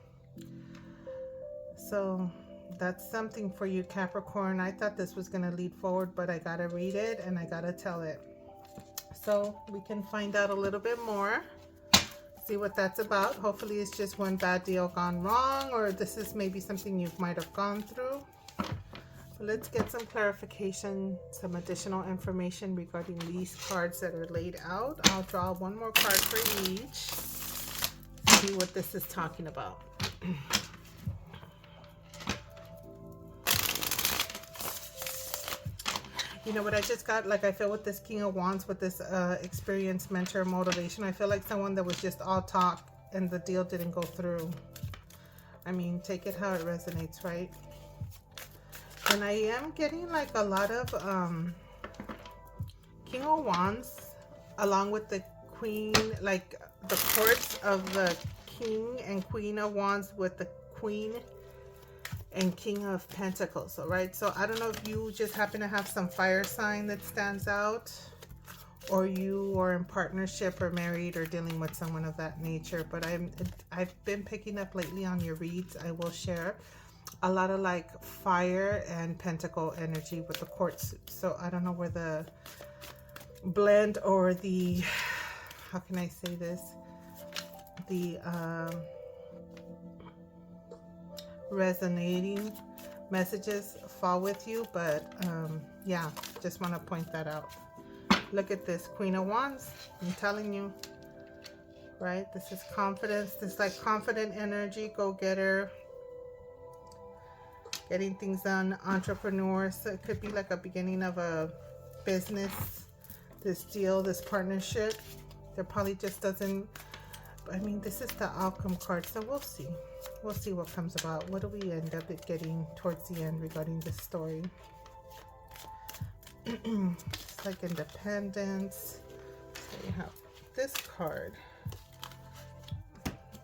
So that's something for you, Capricorn. I thought this was going to lead forward, but I got to read it and I got to tell it. So we can find out a little bit more, see what that's about. Hopefully it's just one bad deal gone wrong, or this is maybe something you might have gone through. But let's get some clarification, some additional information regarding these cards that are laid out. I'll draw one more card for each, see what this is talking about. You know what I just got? Like, I feel with this King of Wands, with this experienced mentor motivation, I feel like someone that was just all talk and the deal didn't go through. I mean, take it how it resonates, right? And I am getting like a lot of King of Wands along with the Queen, like the courts of the King and Queen of Wands with the Queen and King of Pentacles. All right, so I don't know if you just happen to have some fire sign that stands out, or you are in partnership or married or dealing with someone of that nature. But I've been picking up lately on your reads, I will share, a lot of like fire and pentacle energy with the quartz. So I don't know where the blend or the, how can I say this, the resonating messages fall with you, but yeah, just want to point that out. Look at this Queen of Wands. I'm telling you, right? This is confidence. This like confident energy, go-getter, getting things done, entrepreneur. So it could be like a beginning of a business, this deal, this partnership. There probably just doesn't, I mean, this is the outcome card, so we'll see. We'll see what comes about. What do we end up getting towards the end regarding this story? It's like independence. So you have this card.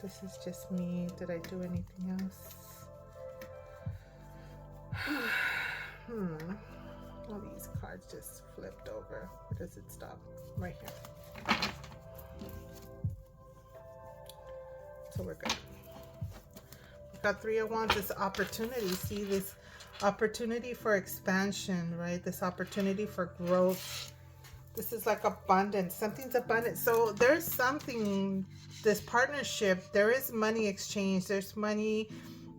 This is just me. Did I do anything else? All these cards just flipped over. Where does it stop? Right here. So we're good. We've got Three of Wands, this opportunity. See, this opportunity for expansion, right? This opportunity for growth. This is like abundance. Something's abundant. So there's something, this partnership, there is money exchange. There's money,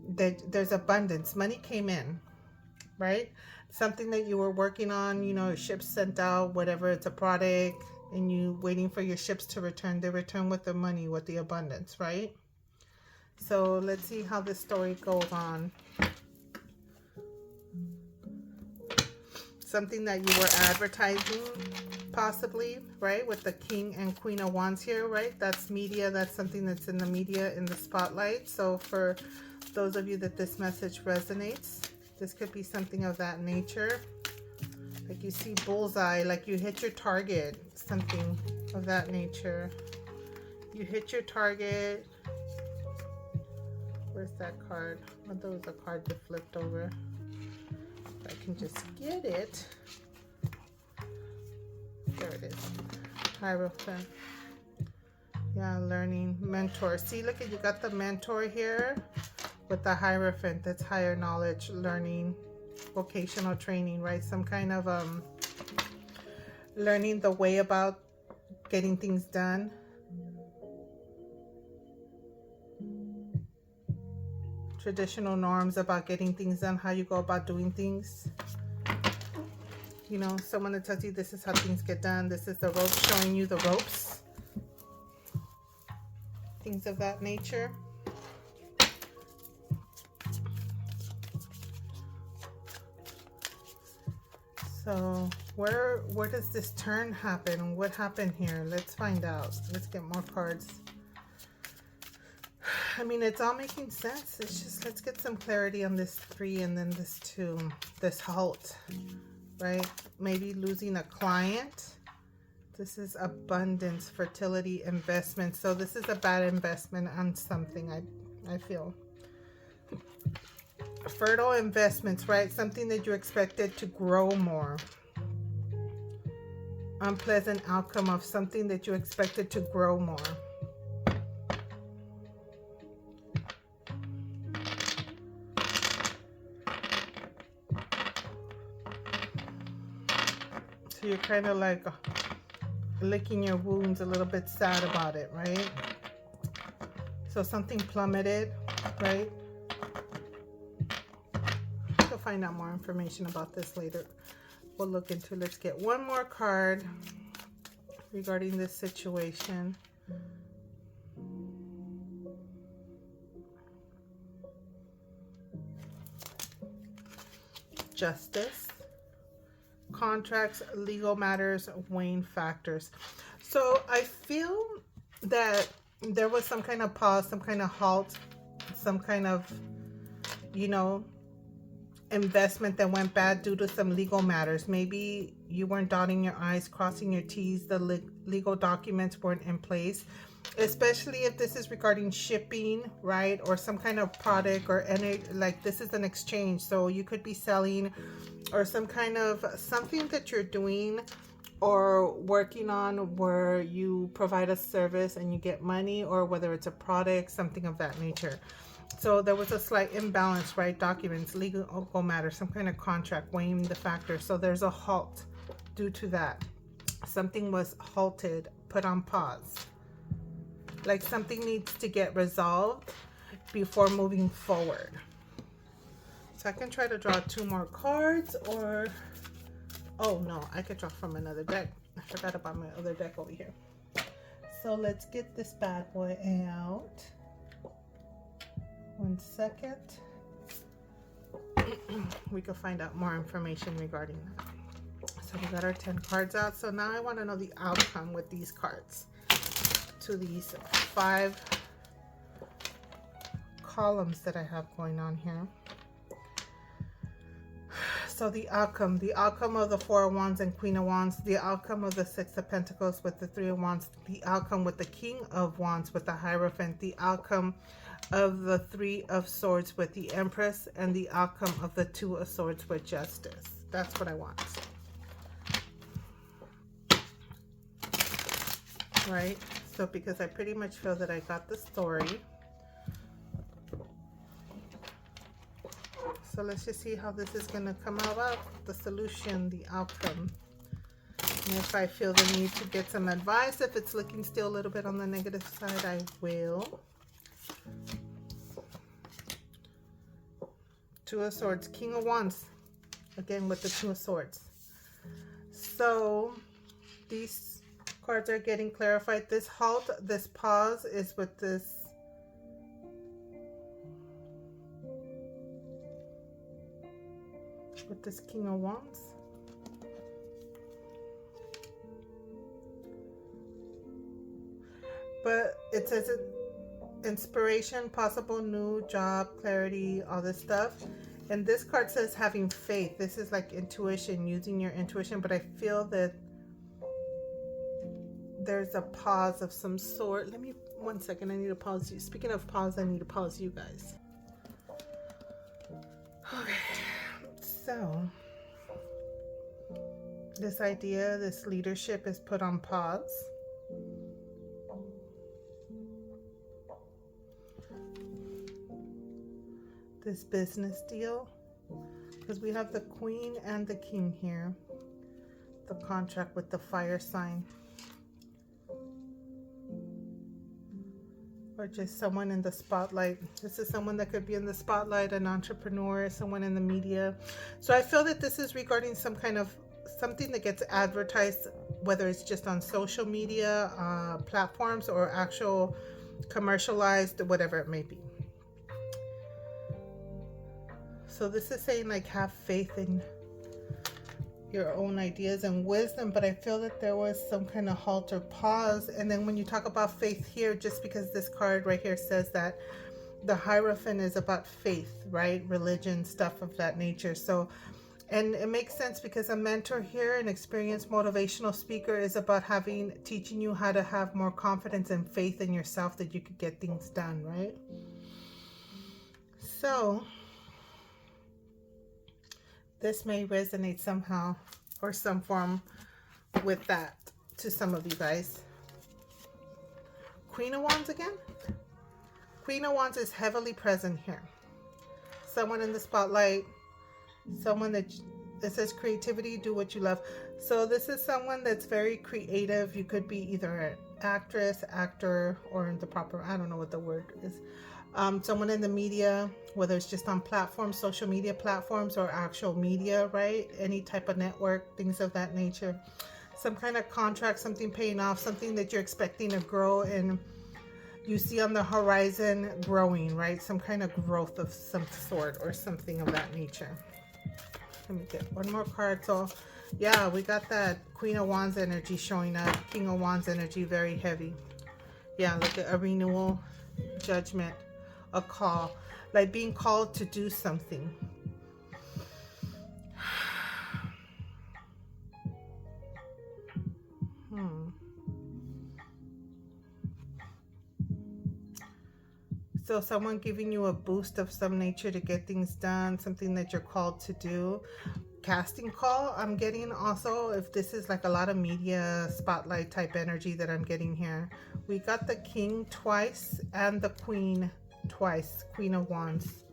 there's abundance. Money came in, right? Something that you were working on, you know, ships sent out, whatever, it's a product, and you waiting for your ships to return. They return with the money, with the abundance, right? So let's see how this story goes on. Something that you were advertising, possibly, right? With the King and Queen of Wands here, right? That's media. That's something that's in the media, in the spotlight. So for those of you that this message resonates, this could be something of that nature. Like you see bullseye, like you hit your target, something of that nature. You hit your target. Where's that card? Oh, there was a card that flipped over. If I can just get it. There it is. Hierophant. Yeah, learning, mentor. See, look at, you got the mentor here with the Hierophant. That's higher knowledge, learning, vocational training, right? Some kind of learning the way about getting things done. Traditional norms about getting things done, how you go about doing things. You know, someone that tells you this is how things get done. This is the ropes, showing you the ropes. Things of that nature. So Where does this turn happen? What happened here? Let's find out. Let's get more cards. I mean, it's all making sense. It's just, let's get some clarity on this 3 and then this 2. This halt, right? Maybe losing a client. This is abundance, fertility, investment. So this is a bad investment on something, I feel. Fertile investments, right? Something that you expected to grow more. Unpleasant outcome of something that you expected to grow more. So you're kind of like licking your wounds, a little bit sad about it, right? So something plummeted, right? We'll find out more information about this later. We'll look into. Let's get one more card regarding this situation. Justice. Contracts, legal matters, weighing factors. So I feel that there was some kind of pause, some kind of halt, some kind of, you know, investment that went bad due to some legal matters. Maybe you weren't dotting your I's, crossing your T's, the legal documents weren't in place, especially if this is regarding shipping, right? Or some kind of product or any, like this is an exchange. So you could be selling or some kind of something that you're doing or working on where you provide a service and you get money, or whether it's a product, something of that nature. So there was a slight imbalance, right? Documents, legal matters, some kind of contract, weighing the factors. So there's a halt due to that. Something was halted, put on pause. Like something needs to get resolved before moving forward. So I can try to draw 2 more cards, or, oh no, I could draw from another deck. I forgot about my other deck over here. So let's get this bad boy out. 1 second. We can find out more information regarding that. So we got our 10 cards out. So now I want to know the outcome with these cards to these 5 columns that I have going on here. So the outcome of the 4 of Wands and Queen of Wands, the outcome of the 6 of Pentacles with the 3 of Wands, the outcome with the King of Wands with the Hierophant, the outcome of the 3 of Swords with the Empress, and the outcome of the 2 of Swords with Justice. That's what I want. Right? So because I pretty much feel that I got the story. So let's just see how this is going to come about, the solution, the outcome. And if I feel the need to get some advice, if it's looking still a little bit on the negative side, I will. 2 of Swords, King of Wands, again with the 2 of Swords. So these cards are getting clarified. This halt, this pause is with this King of Wands. But it says inspiration, possible new job, clarity, all this stuff. And this card says having faith. This is like intuition, using your intuition. But I feel that there's a pause of some sort. Let me, 1 second, I need to pause you. Speaking of pause, I need to pause you guys. Okay. So, this idea, this leadership is put on pause. This business deal, because we have the Queen and the King here. The contract with the fire sign. Or just someone in the spotlight. This is someone that could be in the spotlight, an entrepreneur, someone in the media. So I feel that this is regarding some kind of something that gets advertised, whether it's just on social media platforms or actual commercialized, whatever it may be. So this is saying like have faith in your own ideas and wisdom, but I feel that there was some kind of halt or pause. And then when you talk about faith here, just because this card right here says that the Hierophant is about faith, right? Religion, stuff of that nature. So, and it makes sense because a mentor here, an experienced motivational speaker, is about teaching you how to have more confidence and faith in yourself that you could get things done, right? So this may resonate somehow or some form with that to some of you guys. Queen of Wands again. Queen of Wands is heavily present here. Someone in the spotlight, someone that it says creativity, do what you love. So this is someone that's very creative. You could be either an actress, actor, or in the proper, I don't know what the word is. Someone in the media, whether it's just on platforms, social media platforms, or actual media, right? Any type of network, things of that nature. Some kind of contract, something paying off, something that you're expecting to grow and you see on the horizon growing, right? Some kind of growth of some sort or something of that nature. Let me get one more card. So yeah, we got that Queen of Wands energy showing up. King of Wands energy, very heavy. Yeah, look at a renewal, judgment, a call, like being called to do something. So someone giving you a boost of some nature to get things done, something that you're called to do. Casting call, I'm getting also, if this is like a lot of media spotlight type energy that I'm getting here. We got the King twice and the Queen twice, Queen of Wands.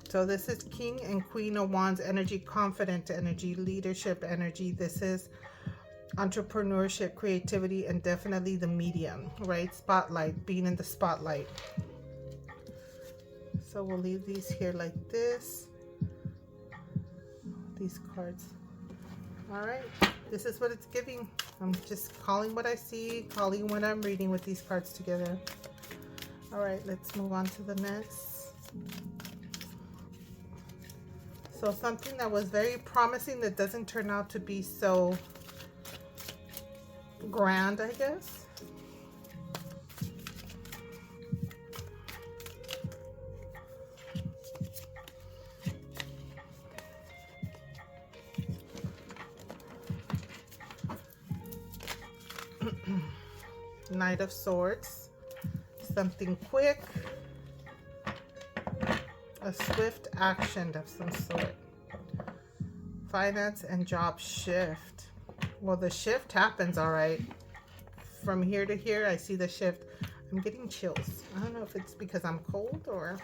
So this is King and Queen of Wands energy, confident energy, leadership energy. This is entrepreneurship, creativity, and definitely the medium, right? Spotlight, being in the spotlight. So we'll leave these here like this. These cards. All right. This is what it's giving. I'm just calling what I see, calling what I'm reading with these cards together. All right. Let's move on to the next. So something that was very promising that doesn't turn out to be so grand, I guess. Knight of Swords, something quick, a swift action of some sort. Finance and job shift. Well, the shift happens, all right. From here to here, I see the shift. I'm getting chills. I don't know if it's because I'm cold or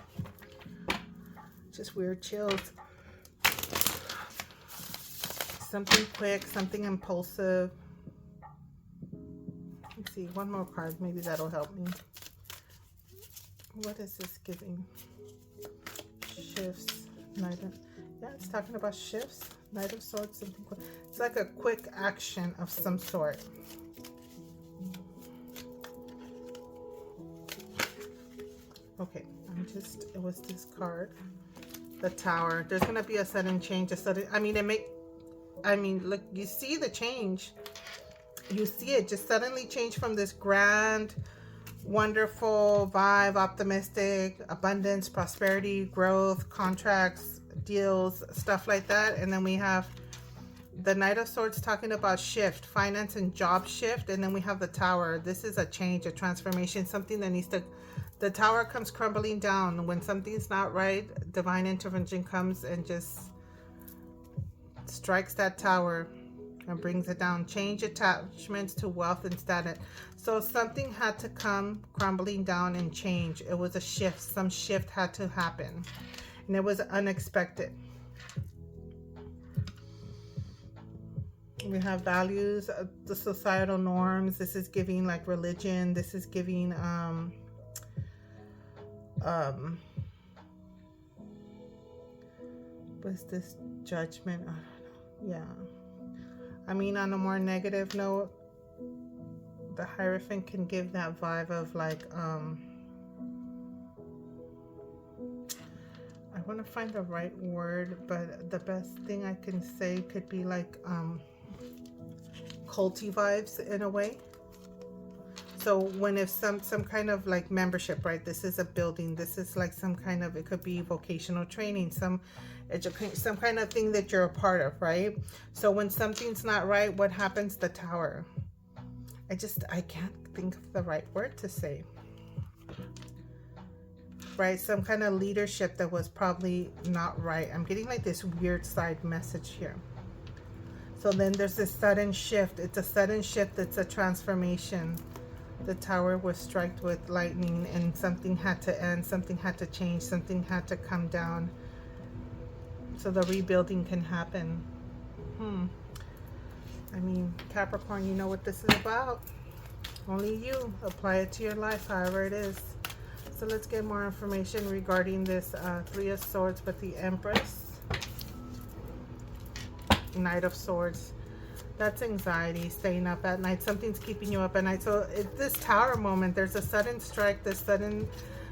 just weird chills. Something quick, something impulsive. Let's see, one more card. Maybe that'll help me. What is this giving? Shifts. Yeah, it's talking about shifts. Knight of Swords, something quick. It's like a quick action of some sort. Okay, it was this card. The Tower. There's gonna be a sudden change, look, you see the change. You see it just suddenly change from this grand, wonderful vibe, optimistic, abundance, prosperity, growth, contracts, deals, stuff like that. And then we have the Knight of Swords talking about shift, finance and job shift. And then we have the Tower. This is a change, a transformation, something that needs to, the Tower comes crumbling down. When something's not right, divine intervention comes and just strikes that tower and brings it down. Change attachments to wealth and status. So something had to come crumbling down and change. It was a shift. Some shift had to happen. And it was unexpected. We have values, the societal norms. This is giving like religion. This is giving what's this, judgment? I don't know. Yeah. I mean, on a more negative note, the Hierophant can give that vibe of like, I want to find the right word, but the best thing I can say could be like culty vibes in a way. So when if some kind of like membership, right? This is a building. This is like some kind of, it could be vocational training, some kind of thing that you're a part of, right? So when something's not right, what happens? The Tower. I can't think of the right word to say. Right? Some kind of leadership that was probably not right. I'm getting like this weird side message here. So then there's this sudden shift. It's a sudden shift. It's a transformation. The Tower was struck with lightning and something had to end. Something had to change. Something had to come down so the rebuilding can happen. I mean, Capricorn, you know what this is about. Only you. Apply it to your life, however it is. So let's get more information regarding this Three of Swords with the Empress. Knight of Swords. That's anxiety, staying up at night. Something's keeping you up at night. So it's this Tower moment. There's a sudden strike, this sudden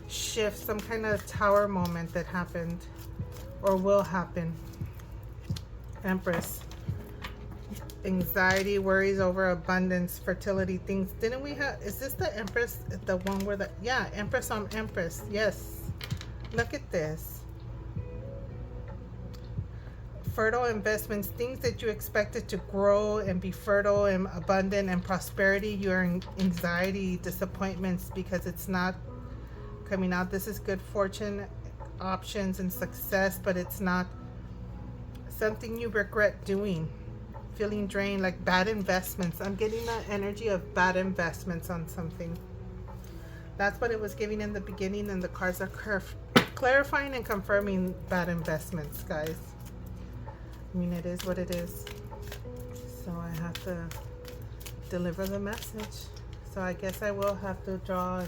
shift, some kind of Tower moment that happened or will happen. Empress. Anxiety, worries over abundance, fertility, things. Didn't we have, is this the Empress? The one where the, yeah, Empress on Empress. Yes. Look at this. Fertile investments, things that you expected to grow and be fertile and abundant and prosperity. Your anxiety, disappointments because it's not coming out. This is good fortune, options, and success, but it's not something you regret doing. Feeling drained, like bad investments. I'm getting the energy of bad investments on something. That's what it was giving in the beginning, and the cards are clarifying and confirming bad investments, guys. I mean, it is what it is. So I have to deliver the message. So I guess I will have to draw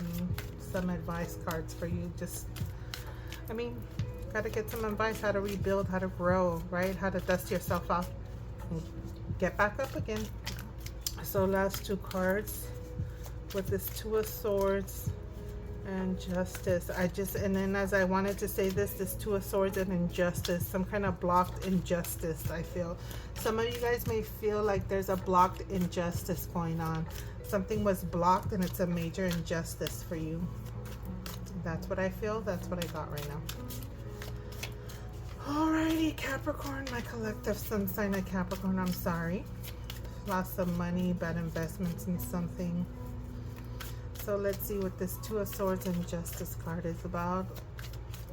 some advice cards for you. Just, I mean, got to get some advice, how to rebuild, how to grow, right? How to dust yourself off and get back up again. So last two cards with this Two of Swords and Justice. And then as I wanted to say this Two of Swords and injustice, some kind of blocked injustice. I feel some of you guys may feel like there's a blocked injustice going on. Something was blocked and it's a major injustice for you. That's what I feel. That's what I got right now. Alrighty, Capricorn, my collective sun sign of Capricorn. I'm sorry. Lost some money, bad investments in something. So let's see what this Two of Swords and Justice card is about.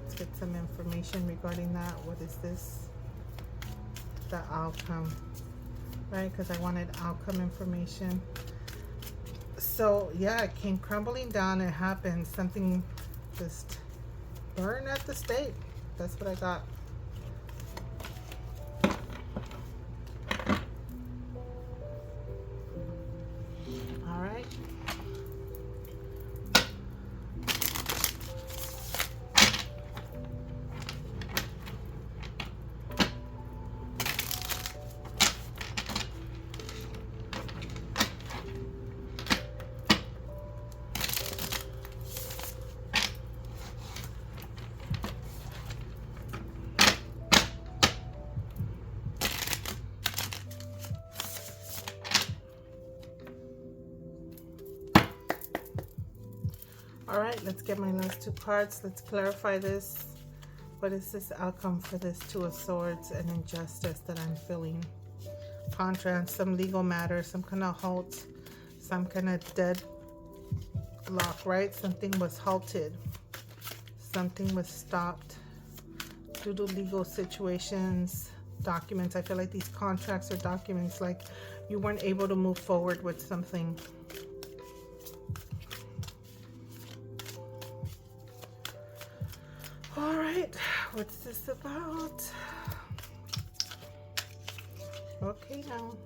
Let's get some information regarding that. What is this? The outcome, right? Because I wanted outcome information. So yeah, it came crumbling down. It happened. Something just burned at the stake. That's what I got. All right. All right, let's get my last two cards. Let's clarify this. What is this outcome for this Two of Swords and injustice that I'm feeling? Contrast, some legal matter, some kind of halt, some kind of deadlock, right? Something was halted. Something was stopped due to legal situations, documents. I feel like these contracts or documents, like you weren't able to move forward with something. All right, what's this about? Okay, now.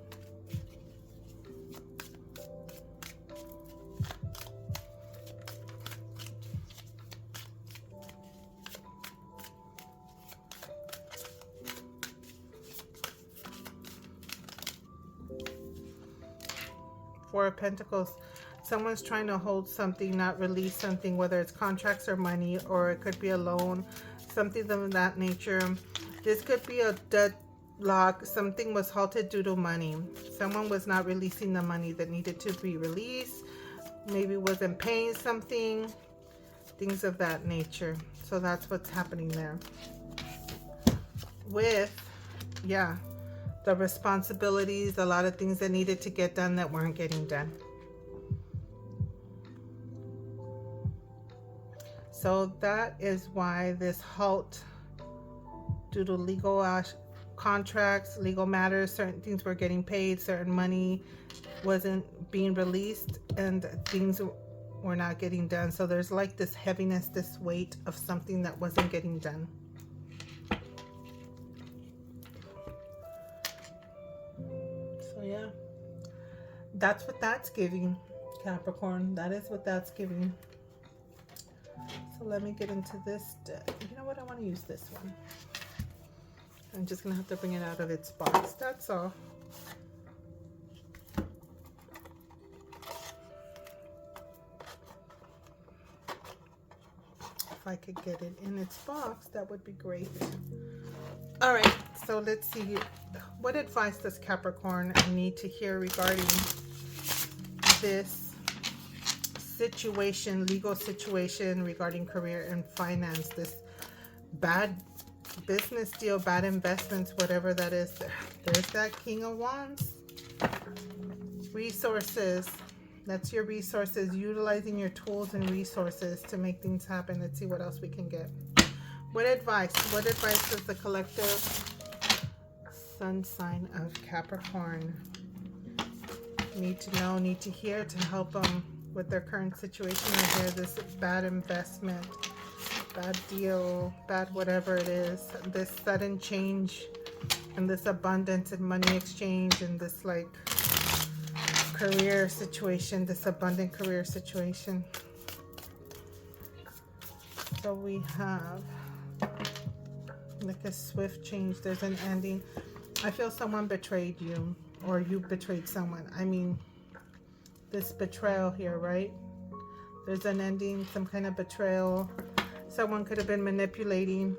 Four of Pentacles. Someone's trying to hold something, not release something, whether it's contracts or money, or it could be a loan. something of that nature. This could be a deadlock. Something was halted due to money. Someone was not releasing the money that needed to be released. Maybe wasn't paying something. Things of that nature. So that's what's happening there. With, yeah, the responsibilities, a lot of things that needed to get done that weren't getting done. So that is why this halt due to legal contracts, legal matters, certain things were getting paid, certain money wasn't being released, and things were not getting done. So there's like this heaviness, this weight of something that wasn't getting done. So yeah, that's what that's giving, Capricorn. That is what that's giving. So let me get into this deck. You know what? I want to use this one. I'm just going to have to bring it out of its box. That's all. If I could get it in its box, that would be great. All right. So let's see. What advice does Capricorn need to hear regarding this situation, legal situation regarding career and finance, this bad business deal, bad investments, whatever that is? There's that King of Wands. Resources. That's your resources, utilizing your tools and resources to make things happen. Let's see what else we can get. What advice does the collective sun sign of Capricorn need to know, need to hear to help them with their current situation right here? This bad investment, bad deal, bad whatever it is, this sudden change, and this abundance and money exchange, and this like career situation, this abundant career situation. So we have like a swift change. There's an ending. I feel someone betrayed you, or you betrayed someone. I mean, this betrayal here, right? There's an ending, some kind of betrayal. Someone could have been manipulating.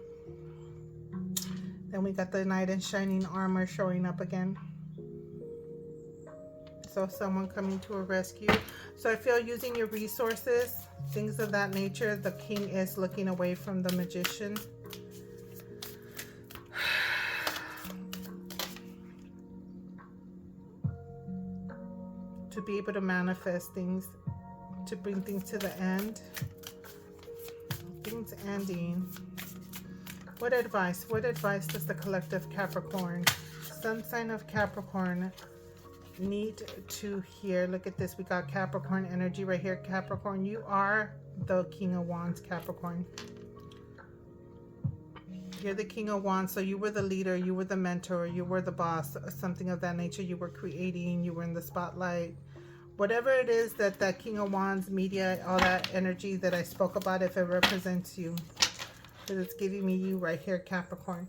Then we got the knight in shining armor showing up again. So someone coming to a rescue. So I feel using your resources, things of that nature. The king is looking away from the magician. To be able to manifest things, to bring things to the end. Things ending. What advice does the collective Capricorn, sun sign of Capricorn, need to hear? Look at this. We got Capricorn energy right here. Capricorn, you are the King of Wands, Capricorn. You're the King of Wands, so you were the leader, you were the mentor, you were the boss, something of that nature. You were creating, you were in the spotlight. Whatever it is that King of Wands, media, all that energy that I spoke about, if it represents you, because it's giving me you right here, Capricorn.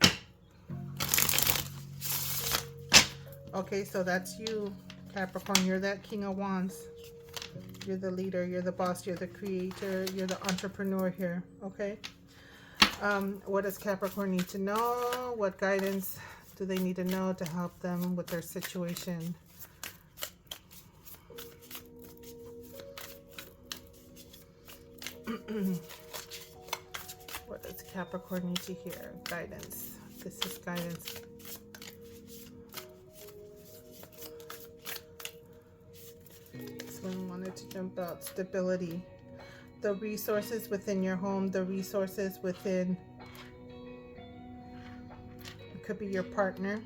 Okay, so that's you, Capricorn. You're that King of Wands. You're the leader, you're the boss, you're the creator, you're the entrepreneur here, okay? What does Capricorn need to know? What guidance do they need to know to help them with their situation? What does Capricorn need to hear? Guidance. This is guidance. This one wanted to jump out. Stability. The resources within your home, the resources within, it could be your partner.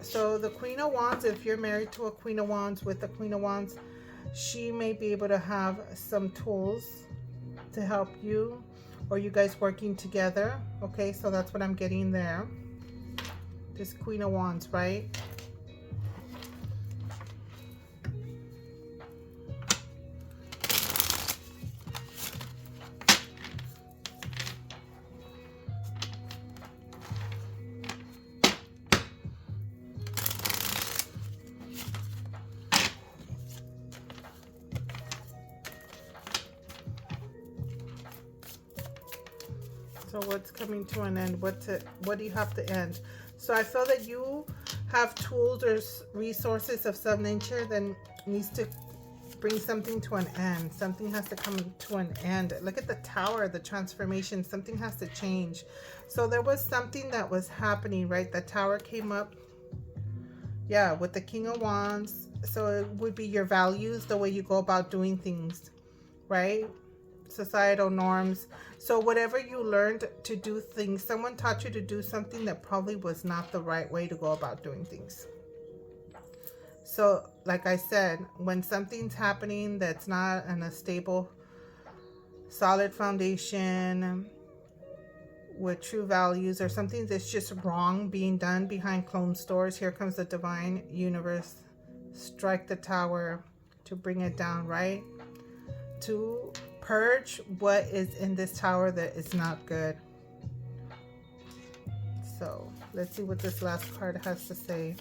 So the Queen of Wands, if you're married to a Queen of Wands, with the Queen of Wands, she may be able to have some tools to help you, or you guys working together. Okay, so that's what I'm getting there. This Queen of Wands, right? what's coming to an end? What do you have to end? So I feel that you have tools or resources of some nature that needs to bring something to an end. Something has to come to an end. Look at the tower, the transformation. Something has to change. So there was something that was happening, right? The tower came up, yeah, with the King of Wands. So it would be your values, the way you go about doing things, right? Societal norms. So whatever you learned to do things, someone taught you to do something that probably was not the right way to go about doing things. So like I said, when something's happening that's not on a stable, solid foundation with true values, or something that's just wrong being done behind closed doors, here comes the divine universe, strike the tower to bring it down, right? To purge what is in this tower that is not good. So let's see what this last card has to say,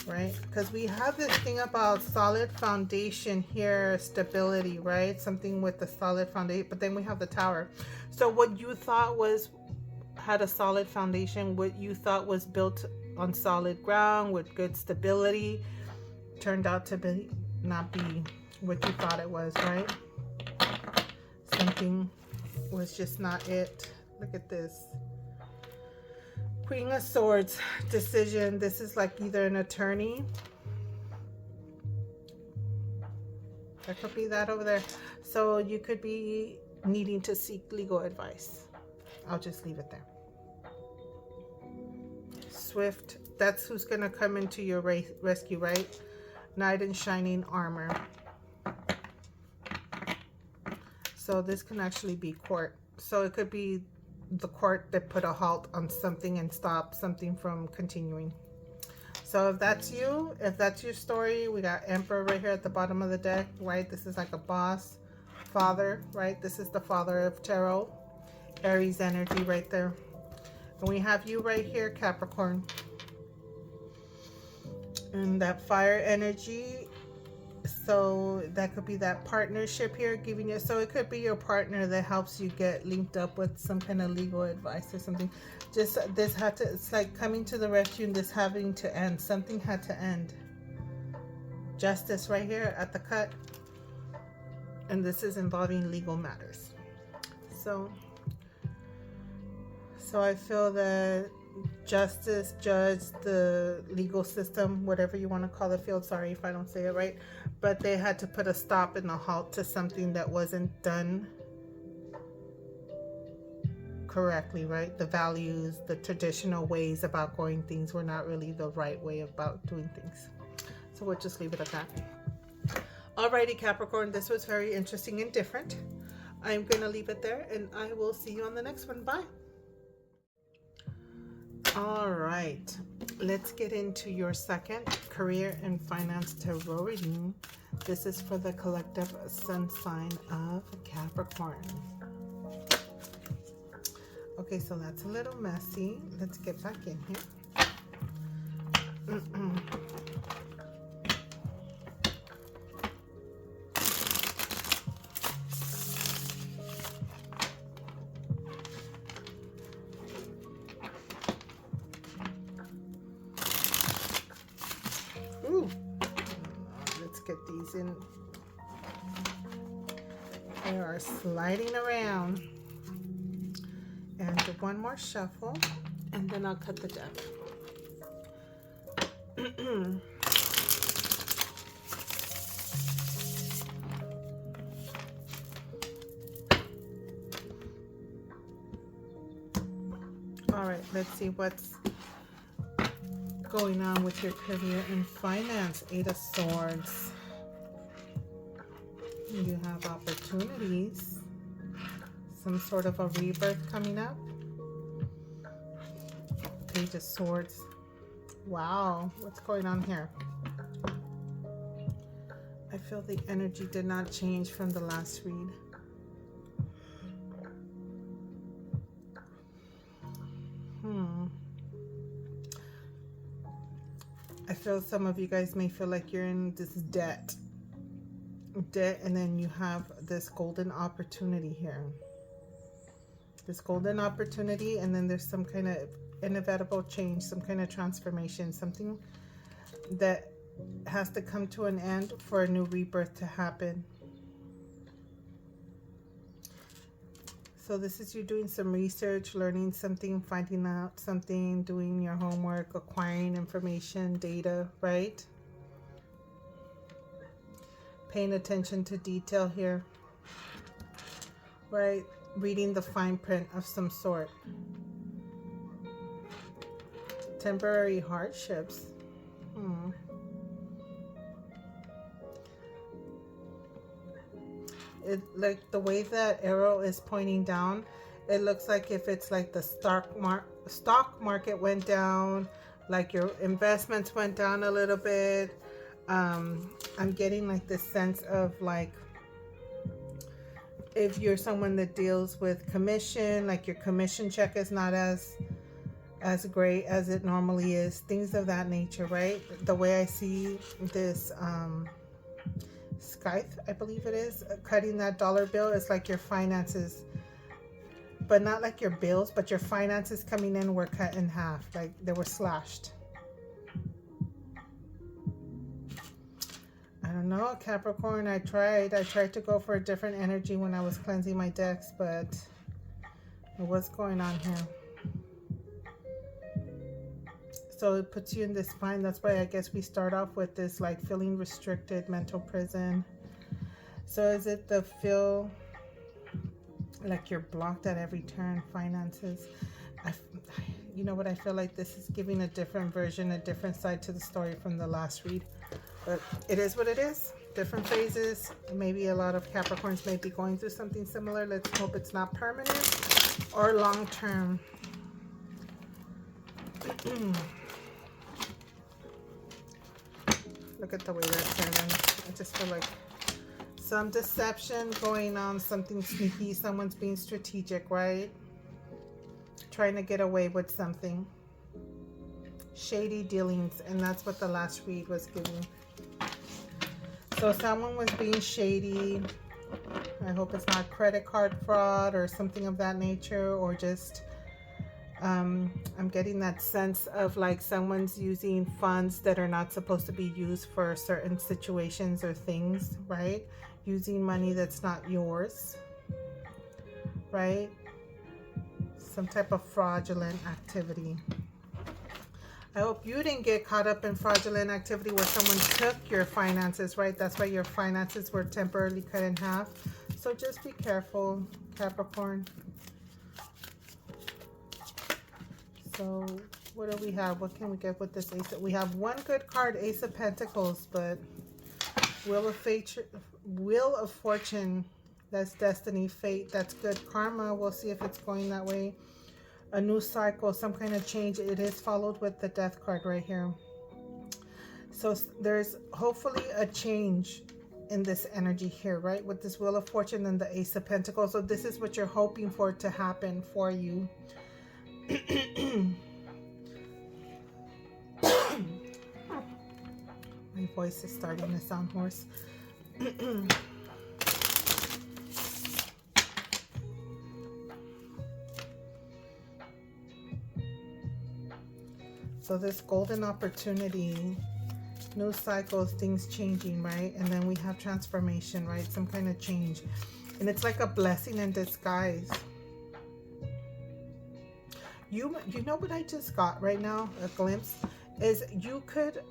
right? Because we have this thing about solid foundation here, stability, right? Something with the solid foundation, but then we have the tower. So what you thought had a solid foundation, what you thought was built on solid ground with good stability, turned out to not be what you thought it was, right? Something was just not it. Look at this. Queen of Swords, decision. This is like either an attorney. That could be that over there. So you could be needing to seek legal advice. I'll just leave it there. Swift, that's who's going to come into your rescue, right? Knight in shining armor. So this can actually be court. So it could be the court that put a halt on something and stop something from continuing. So if that's you, if that's your story, we got Emperor right here at the bottom of the deck, right? This is like a boss, father, right? This is the father of tarot, Aries energy right there. And we have you right here, Capricorn. And that fire energy. So that could be that partnership here giving you, so it could be your partner that helps you get linked up with some kind of legal advice or something. Just this had to, it's like coming to the rescue and this having to end. Something had to end. Justice right here at the cut. And this is involving legal matters. So I feel that justice, judge, the legal system, whatever you want to call the field, sorry if I don't say it right, but they had to put a stop and a halt to something that wasn't done correctly, right? The values, the traditional ways about going things were not really the right way about doing things. So we'll just leave it at that. Alrighty, Capricorn, this was very interesting and different. I'm going to leave it there and I will see you on the next one. Bye. All right, let's get into your second career and finance tarot reading. This is for the collective sun sign of Capricorn. Okay, so that's a little messy. Let's get back in here. Let's get these in. They are sliding around. And one more shuffle, and then I'll cut the deck. All right, let's see what's going on with your career and finance. 8 of Swords. You have opportunities. Some sort of a rebirth coming up. Page of Swords. Wow, what's going on here? I feel the energy did not change from the last read. I feel some of you guys may feel like you're in this debt, and then you have this golden opportunity here. This golden opportunity, and then there's some kind of inevitable change, some kind of transformation, something that has to come to an end for a new rebirth to happen. So this is you doing some research, learning something, finding out something, doing your homework, acquiring information, data, right? Paying attention to detail here, right? Reading the fine print of some sort. Temporary hardships. It, like the way that arrow is pointing down, it looks like if it's like the stock market went down, like your investments went down a little bit. I'm getting like this sense of like, if you're someone that deals with commission, like your commission check is not as great as it normally is, things of that nature, right? The way I see this scythe, I believe it is, cutting that dollar bill, is like your finances, but not like your bills, but your finances coming in were cut in half, like they were slashed. I don't know, Capricorn, I tried to go for a different energy when I was cleansing my decks, but what's going on here? So it puts you in this bind. That's why I guess we start off with this like feeling restricted, mental prison. So is it the feel like you're blocked at every turn, finances? You know what, I feel like this is giving a different version, a different side to the story from the last read. But it is what it is. Different phases. Maybe a lot of Capricorns may be going through something similar. Let's hope it's not permanent or long term. Look at the way that's turning. I just feel like some deception going on, something sneaky. Someone's being strategic, right? Trying to get away with something. Shady dealings, and that's what the last read was giving. So someone was being shady. I hope it's not credit card fraud or something of that nature, or just I'm getting that sense of like someone's using funds that are not supposed to be used for certain situations or things, right? Using money that's not yours, right? Some type of fraudulent activity. I hope you didn't get caught up in fraudulent activity where someone took your finances, right? That's why your finances were temporarily cut in half. So just be careful, Capricorn. So what do we have? What can we get with this ace? We have one good card, Ace of Pentacles, but Wheel of Fortune, that's destiny, fate, that's good karma. We'll see if it's going that way. A new cycle, some kind of change. It is followed with the Death card right here. So there's hopefully a change in this energy here, right? With this Wheel of Fortune and the Ace of Pentacles. So this is what you're hoping for to happen for you. My voice is starting to sound hoarse. So this golden opportunity, new cycles, things changing, right? And then we have transformation, right? Some kind of change. And it's like a blessing in disguise. You know what I just got right now, a glimpse, is you could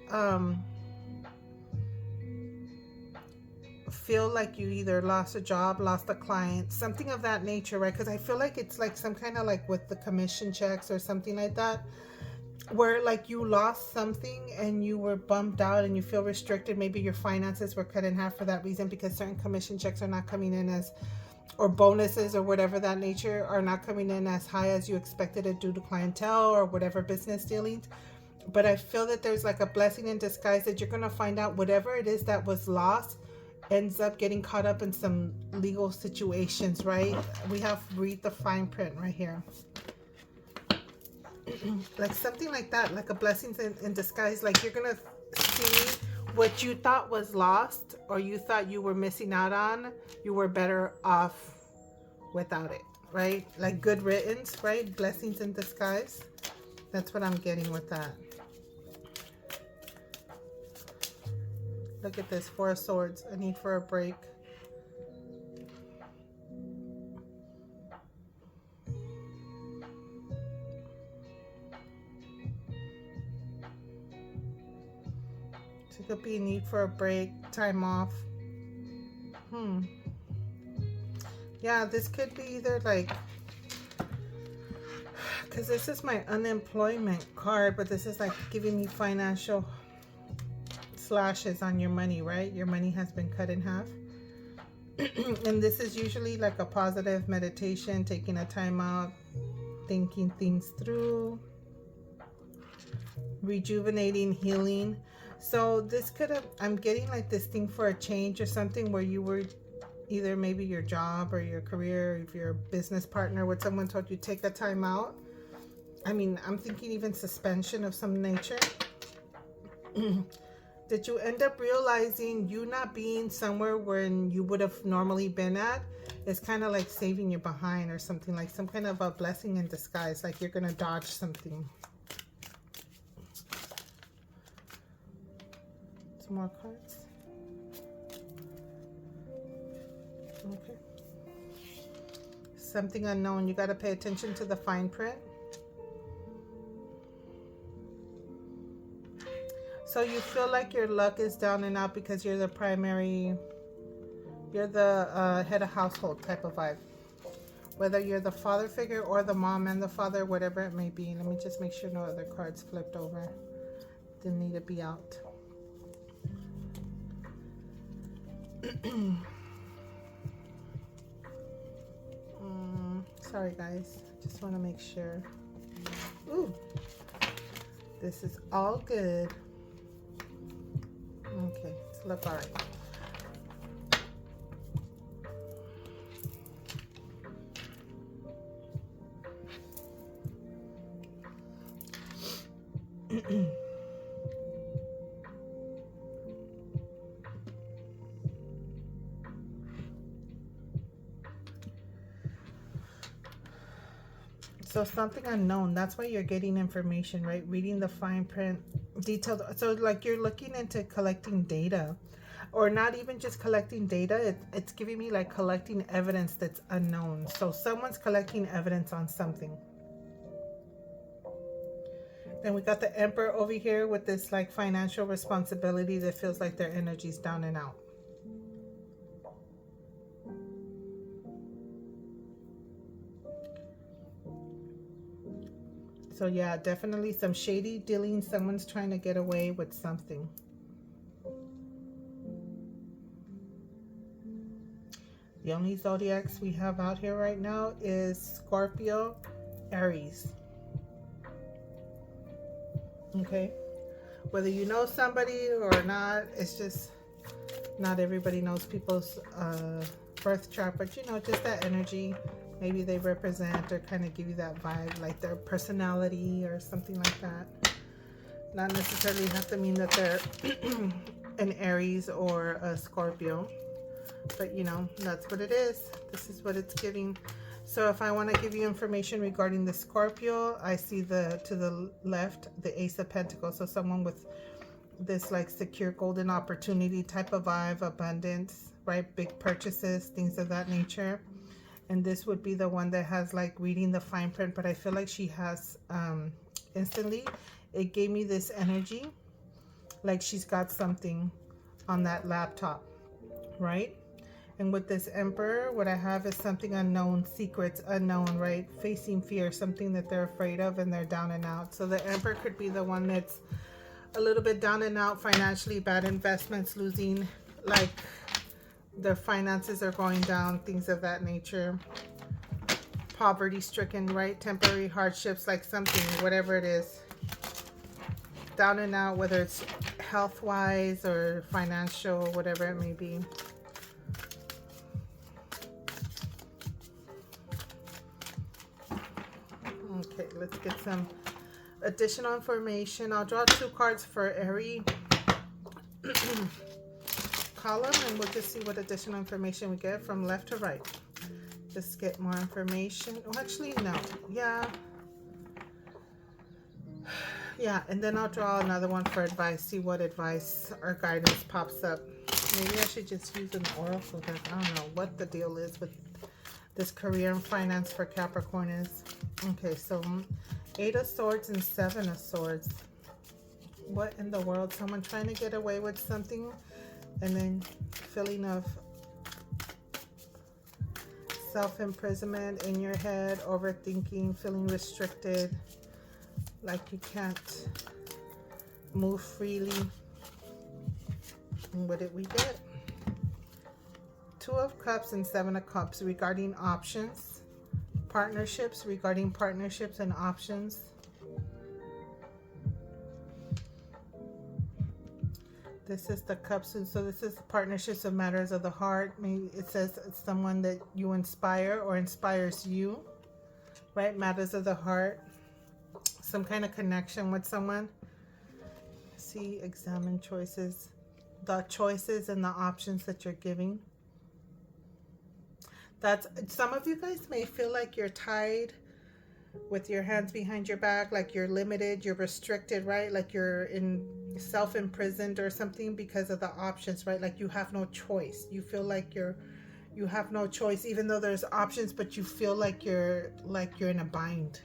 feel like you either lost a job, lost a client, something of that nature, right? Because I feel like it's like some kind of like with the commission checks or something like that, where like you lost something and you were bumped out and you feel restricted. Maybe your finances were cut in half for that reason, because certain commission checks are not coming in as, or bonuses or whatever that nature are not coming in as high as you expected it due to clientele or whatever business dealings. But I feel that there's like a blessing in disguise that you're going to find out whatever it is that was lost ends up getting caught up in some legal situations, right? We have read the fine print right here. Like something like that, like a blessing in disguise. Like you're going to see what you thought was lost or you thought you were missing out on, you were better off without it. right? Like good riddance, right? Blessings in disguise. That's what I'm getting with that. Look at this, 4 of Swords. A need for a break. So it could be a need for a break, time off. Yeah, this could be either like, because this is my unemployment card, but this is like giving you financial slashes on your money, right? Your money has been cut in half. And this is usually like a positive meditation, taking a time out, thinking things through, rejuvenating, healing. So this could have, I'm getting like this thing for a change or something where you were either maybe your job or your career, if you're a business partner with someone told you take a time out. I mean, I'm thinking even suspension of some nature. Did you end up realizing you not being somewhere when you would have normally been at is kind of like saving you behind or something, like some kind of a blessing in disguise, like you're gonna dodge something. Some more cards. Okay. Something unknown. You got to pay attention to the fine print. So you feel like your luck is down and out because you're the primary, you're the head of household type of vibe. Whether you're the father figure or the mom and the father, whatever it may be. Let me just make sure no other cards flipped over. Didn't need to be out. Sorry guys, just want to make sure. Ooh, this is all good. Okay, let's look all right. So something unknown, that's why you're getting information, right? Reading the fine print, detailed. So like you're looking into collecting data, or not even just collecting data. It's giving me like collecting evidence that's unknown. So someone's collecting evidence on something. Then we got the Emperor over here with this like financial responsibility that feels like their energy's down and out. So yeah, definitely some shady dealings. Someone's trying to get away with something. The only zodiacs we have out here right now is Scorpio, Aries. Okay. Whether you know somebody or not, it's just not everybody knows people's birth chart, but you know, just that energy. Maybe they represent or kind of give you that vibe, like their personality or something like that. Not necessarily have to mean that they're an Aries or a Scorpio, but you know, that's what it is. This is what it's giving. So if I want to give you information regarding the Scorpio, I see to the left, the Ace of Pentacles. So someone with this like secure golden opportunity type of vibe, abundance, right? Big purchases, things of that nature. And this would be the one that has like reading the fine print, but I feel like she has instantly, it gave me this energy like she's got something on that laptop, right? And with this Emperor, what I have is something unknown, secrets unknown, right? Facing fear, something that they're afraid of and they're down and out. So the Emperor could be the one that's a little bit down and out financially, bad investments, losing, like their finances are going down, things of that nature. Poverty stricken, right? Temporary hardships, like something, whatever it is. Down and out, whether it's health-wise or financial, whatever it may be. Okay, let's get some additional information. I'll draw 2 cards for every column, and we'll just see what additional information we get from left to right. Just get more information. Oh, actually, no. Yeah, and then I'll draw another one for advice, see what advice or guidance pops up. Maybe I should just use an oracle deck. I don't know what the deal is with this career and finance for Capricorn is. Okay, so 8 of Swords and 7 of Swords. What in the world? Someone trying to get away with something and then feeling of self-imprisonment in your head, overthinking, feeling restricted, like you can't move freely. And what did we get? 2 of Cups and 7 of Cups regarding options, partnerships, regarding partnerships and options. This is the Cups, and so this is partnerships of matters of the heart. Maybe it says it's someone that you inspire or inspires you, right? Matters of the heart. Some kind of connection with someone. See, examine choices. The choices and the options that you're giving. That's, some of you guys may feel like you're tied with your hands behind your back, like you're limited, you're restricted, right? Like you're in self-imprisoned or something because of the options, right? Like you have no choice. You feel like you have no choice, even though there's options, but you feel like you're in a bind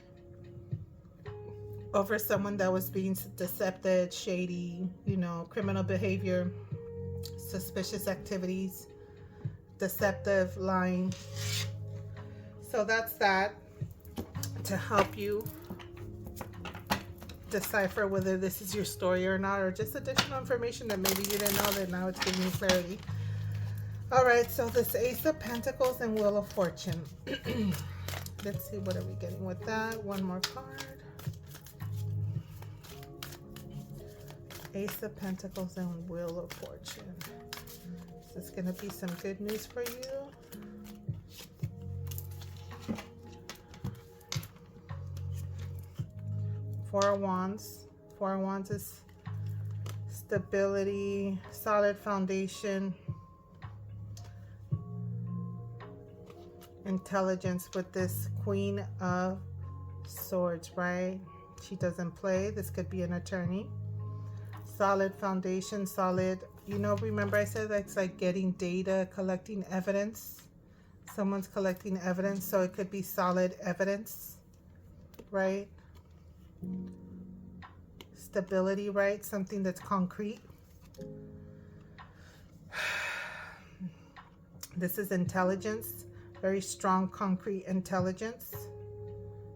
over someone that was being deceptive, shady, you know, criminal behavior, suspicious activities, deceptive, lying. So that's that, to help you decipher whether this is your story or not, or just additional information that maybe you didn't know that now it's giving you clarity. All right, so this Ace of Pentacles and Wheel of Fortune. Let's see, what are we getting with that? One more card. Ace of Pentacles and Wheel of Fortune. Is this going to be some good news for you? Four of Wands. Four of Wands is stability, solid foundation, intelligence with this Queen of Swords, right? She doesn't play. This could be an attorney. Solid foundation, solid, you know, remember I said that's like getting data, collecting evidence. Someone's collecting evidence, so it could be solid evidence, right? Stability, right? Something that's concrete. This is intelligence, very strong, concrete intelligence.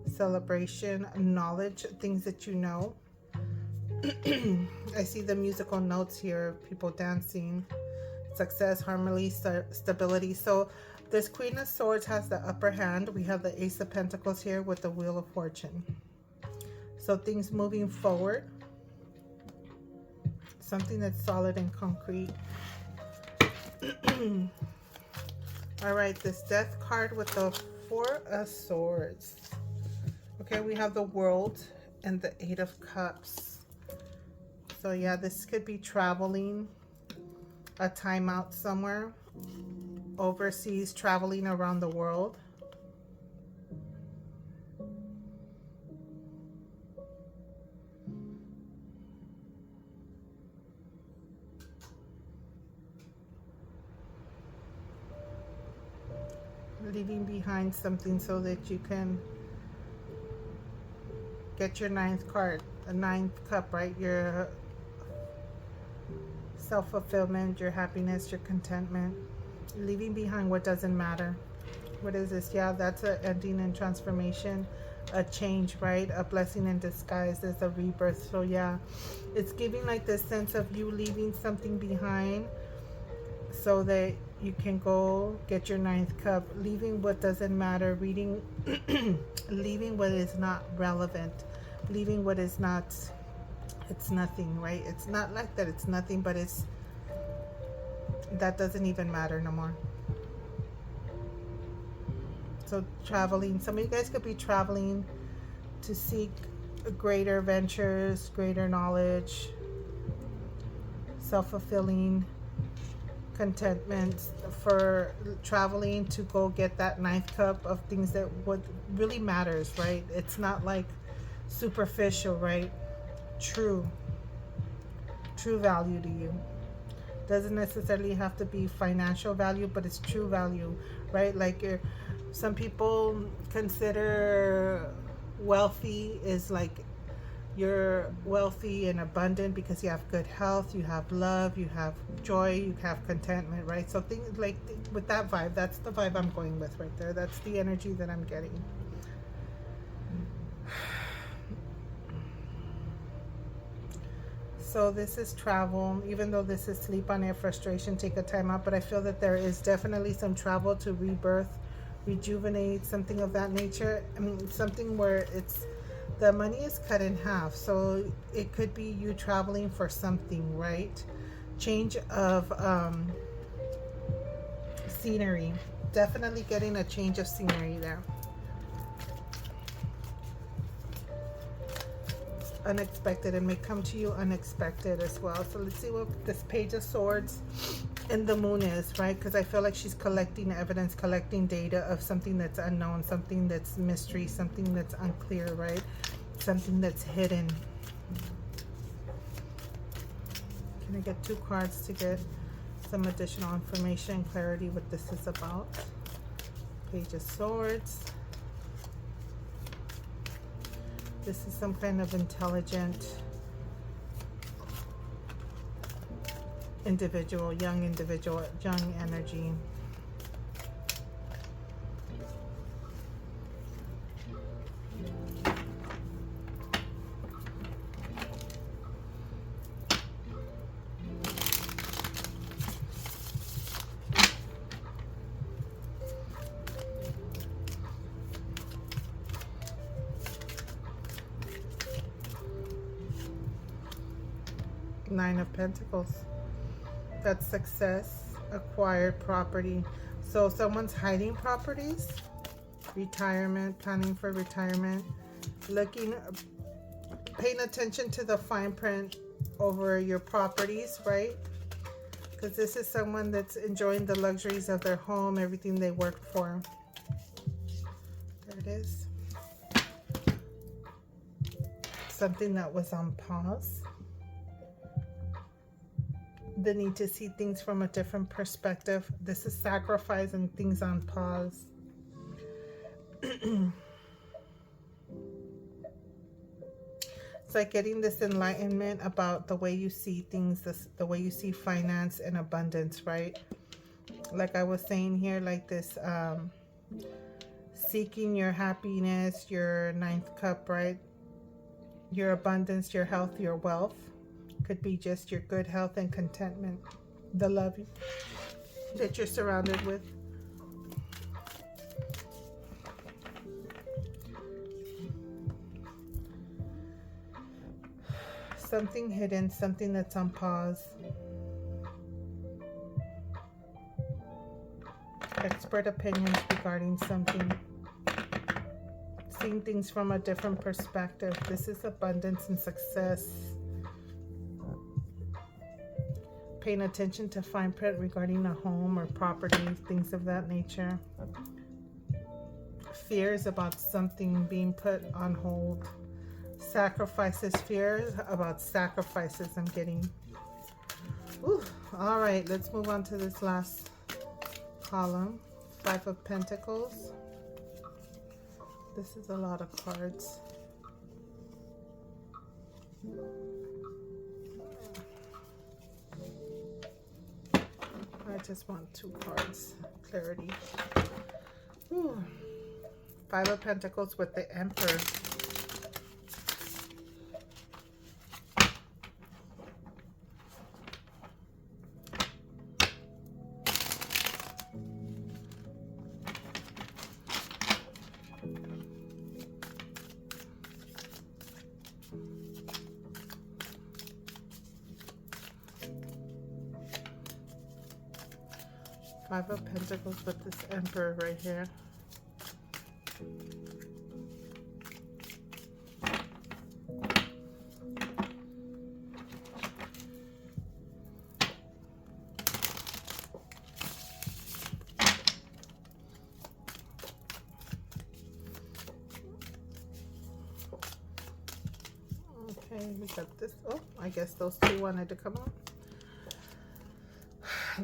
Celebration, knowledge, things that you know. I see the musical notes here, people dancing, success, harmony, stability. So this Queen of Swords has the upper hand. We have the Ace of Pentacles here with the Wheel of Fortune. So things moving forward, something that's solid and concrete. All right, this Death card with the Four of Swords. Okay, we have the World and the Eight of Cups. So yeah, this could be traveling, a time out somewhere, overseas, traveling around the world. Leaving behind something so that you can get your ninth card, the ninth cup, right? Your self-fulfillment, your happiness, your contentment. Leaving behind what doesn't matter. What is this? Yeah, that's an ending and transformation, a change, right? A blessing in disguise. There's a rebirth. So yeah, it's giving like this sense of you leaving something behind so that you can go get your ninth cup, leaving what doesn't matter, reading, leaving what is not relevant, leaving what is not, it's nothing, right? It's not like that it's nothing, but it's, that doesn't even matter no more. So traveling, some of you guys could be traveling to seek greater ventures, greater knowledge, self-fulfilling, contentment, for traveling to go get that ninth cup of things that what really matters, right? It's not like superficial, right? True value to you. Doesn't necessarily have to be financial value, but it's true value, right? Like some people consider wealthy is like you're wealthy and abundant because you have good health, you have love, you have joy, you have contentment, right? So things like with that vibe, that's the vibe I'm going with right there. That's the energy that I'm getting. So this is travel, even though this is sleep on air, frustration, take a time out, but I feel that there is definitely some travel to rebirth, rejuvenate, something of that nature. I mean, something where it's, the money is cut in half. So it could be you traveling for something, right? Change of scenery. Definitely getting a change of scenery there. Unexpected, and may come to you unexpected as well. So let's see what this Page of Swords and the Moon is, right? Because I feel like she's collecting evidence, collecting data of something that's unknown, something that's mystery, something that's unclear, right? Something that's hidden. Can I get 2 cards to get some additional information, clarity, what this is about? Page of Swords. This is some kind of intelligent individual, young energy. Nine of Pentacles. That's success, acquired property. So someone's hiding properties, retirement, planning for retirement, looking, paying attention to the fine print over your properties, right? Because this is someone that's enjoying the luxuries of their home, everything they worked for. There it is. Something that was on pause. The need to see things from a different perspective. This is sacrifice and things on pause. It's like getting this enlightenment about the way you see things, the way you see finance and abundance, right? Like I was saying here, like this, seeking your happiness, your ninth cup, right? Your abundance, your health, your wealth. Could be just your good health and contentment, the love that you're surrounded with. Something hidden, something that's on pause. Expert opinions regarding something. Seeing things from a different perspective. This is abundance and success. Paying attention to fine print regarding a home or property, things of that nature. Fears about something being put on hold. Sacrifices, fears about sacrifices I'm getting. Ooh, all right, let's move on to this last column. 5 of Pentacles. This is a lot of cards. I just want 2 cards. Clarity. Ooh. 5 of Pentacles with the Emperor. Five of Pentacles with this Emperor right here. Okay, we got this. Oh, I guess those two wanted to come out.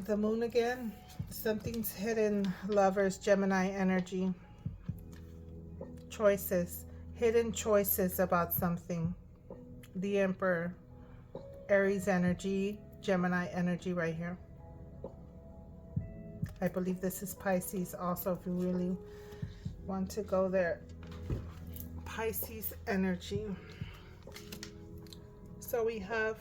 The moon again. Something's hidden, lovers, Gemini energy. Choices. Hidden choices about something. The Emperor. Aries energy, Gemini energy right here. I believe this is Pisces also, if you really want to go there. Pisces energy. So we have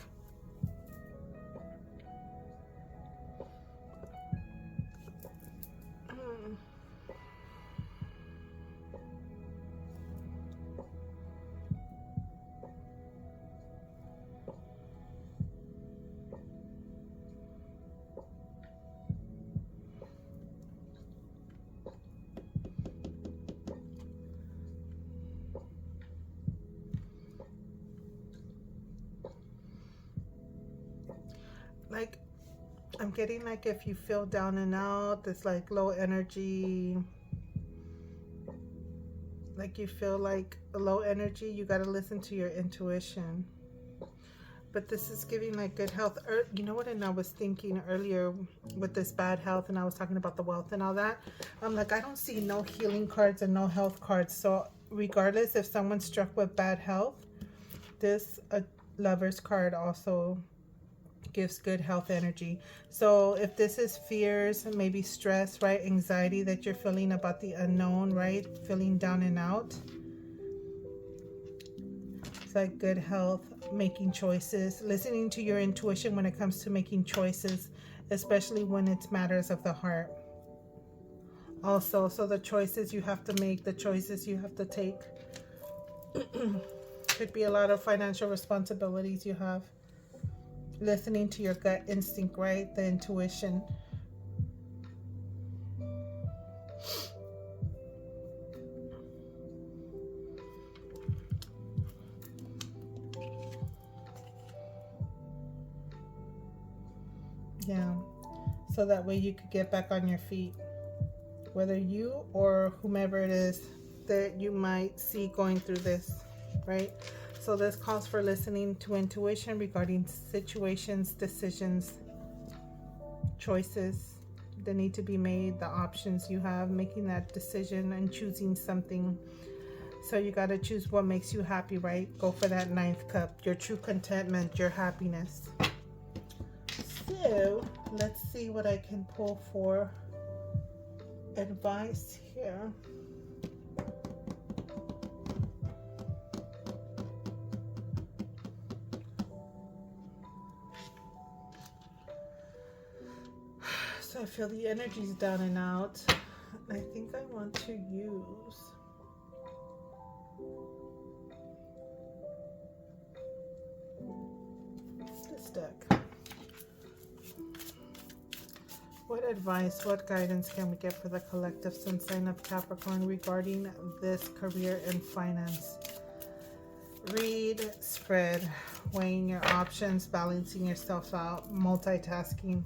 like, I'm getting like if you feel down and out, it's like low energy, like you feel like low energy, you got to listen to your intuition. But this is giving like good health. You know what? And I was thinking earlier with this bad health, and I was talking about the wealth and all that. I'm like, I don't see no healing cards and no health cards. So regardless if someone's struck with bad health, this Lover's card also gives good health energy. So if this is fears, maybe stress, right, anxiety that you're feeling about the unknown, right, feeling down and out, it's like good health, making choices, listening to your intuition when it comes to making choices, especially when it's matters of the heart. Also, so the choices you have to make, the choices you have to take, could be a lot of financial responsibilities you have. Listening to your gut instinct, right? The intuition. Yeah. So that way you could get back on your feet. Whether you or whomever it is that you might see going through this, right? So this calls for listening to intuition regarding situations, decisions, choices that need to be made, the options you have, making that decision and choosing something. So you got to choose what makes you happy, right? Go for that 9th cup, your true contentment, your happiness. So let's see what I can pull for advice here. So I feel the energy's down and out. I think I want to use this deck. What advice, what guidance can we get for the collective sun sign of Capricorn regarding this career and finance? Read, spread, weighing your options, balancing yourself out, multitasking.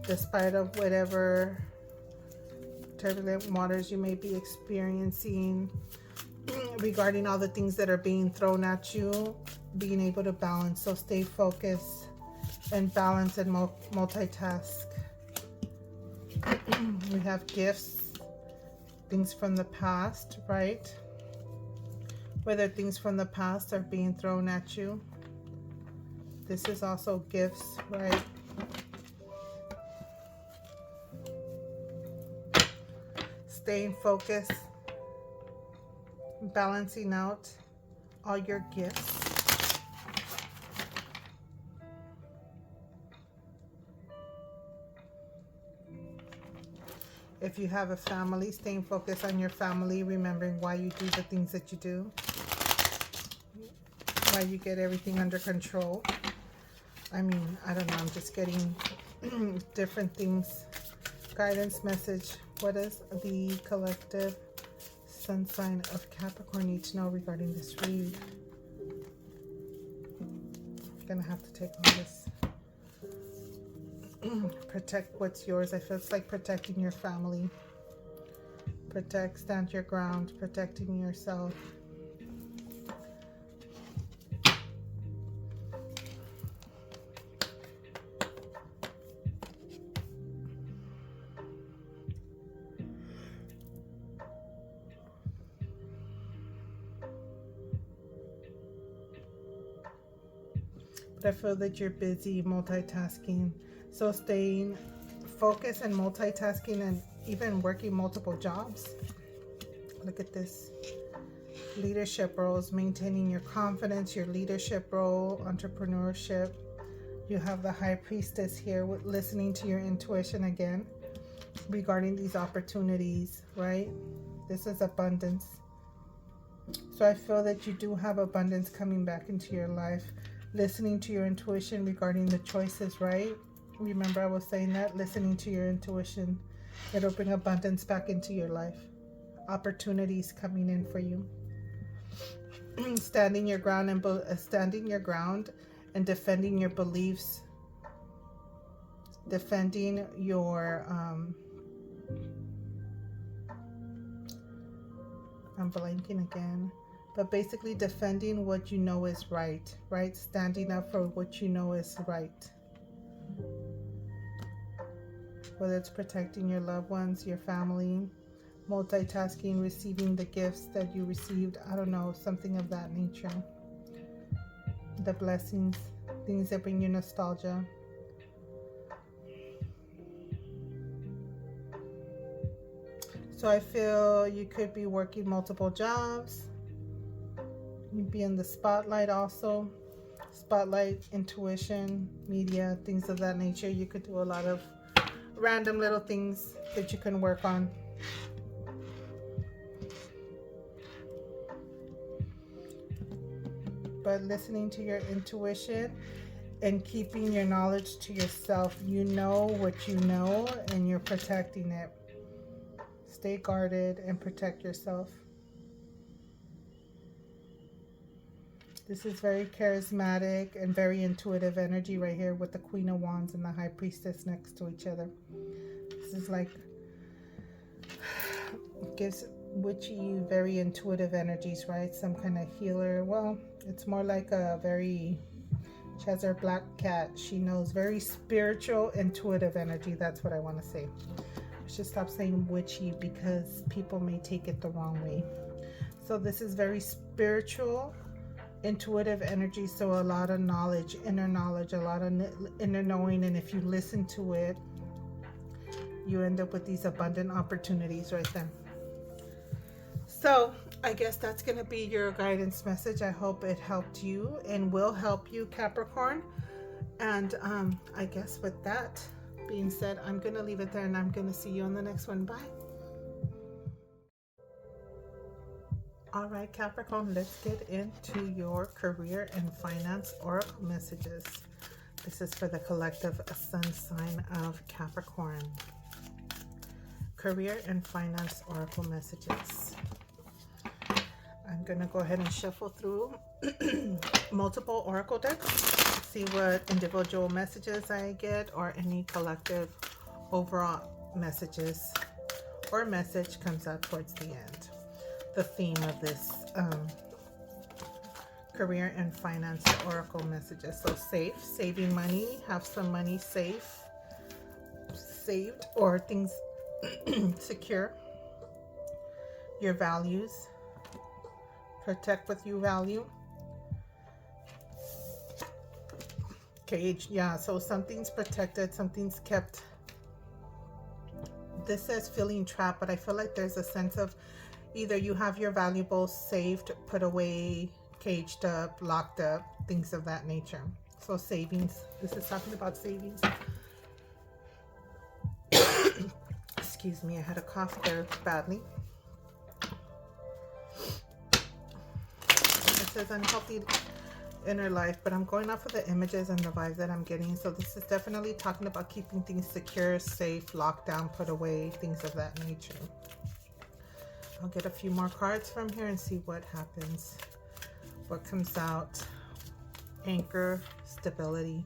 Despite of whatever turbulent waters you may be experiencing, regarding all the things that are being thrown at you, being able to balance. So stay focused and balance and multitask. We have gifts, things from the past, right? Whether things from the past are being thrown at you. This is also gifts, right? Staying focused, balancing out all your gifts. If you have a family, staying focused on your family, remembering why you do the things that you do, why you get everything under control. I mean, I don't know, I'm just getting different things. Guidance message. What does the collective sun sign of Capricorn need to know regarding this read? I'm gonna have to take on this. Protect what's yours. I feel it's like protecting your family. Protect, stand your ground, protecting yourself. but I feel that you're busy multitasking. So staying focused and multitasking and even working multiple jobs. Look at this. Leadership roles, maintaining your confidence, your leadership role, entrepreneurship. You have the High Priestess here with listening to your intuition again regarding these opportunities, right? This is abundance. So I feel that you do have abundance coming back into your life. Listening to your intuition regarding the choices, right? Remember I was saying that, listening to your intuition. It'll bring abundance back into your life. Opportunities coming in for you. Standing your ground and defending your beliefs. Defending your I'm blanking again. But basically defending what you know is right, right? Standing up for what you know is right. Whether it's protecting your loved ones, your family, multitasking, receiving the gifts that you received, I don't know, something of that nature. The blessings, things that bring you nostalgia. So I feel you could be working multiple jobs. You'd be in the spotlight also. Spotlight, intuition, media, things of that nature. You could do a lot of random little things that you can work on. But listening to your intuition and keeping your knowledge to yourself. You know what you know and you're protecting it. Stay guarded and protect yourself. This is very charismatic and very intuitive energy right here with the Queen of Wands and the High Priestess next to each other. This is like, gives witchy, very intuitive energies, right? Some kind of healer. Well, it's more like a very, she has her black cat. She knows very spiritual, intuitive energy. That's what I want to say. I should stop saying witchy because people may take it the wrong way. So this is very spiritual, intuitive energy. So a lot of knowledge, a lot of inner knowing. And if you listen to it, you end up with these abundant opportunities right there. So I guess that's going to be your guidance message. I hope it helped you and will help you, Capricorn. And I guess with that being said, I'm going to leave it there and I'm going to see you on the next one. Bye. All right, Capricorn, let's get into your career and finance oracle messages. This is for the collective sun sign of Capricorn. Career and finance oracle messages. I'm going to go ahead and shuffle through multiple oracle decks, see what individual messages I get or any collective overall messages or message comes out towards the end. The theme of this career and finance oracle messages. So saving money, have some money saved or things secure. Your values, protect what you value. Cage, yeah, so something's protected, something's kept. This says feeling trapped, but I feel like there's a sense of either you have your valuables saved, put away, caged up, locked up, things of that nature. So savings, this is talking about savings. Excuse me, I had a cough there badly. It says unhealthy inner life, but I'm going off of the images and the vibes that I'm getting. So this is definitely talking about keeping things secure, safe, locked down, put away, things of that nature. I'll get a few more cards from here and see what happens, what comes out. Anchor, stability.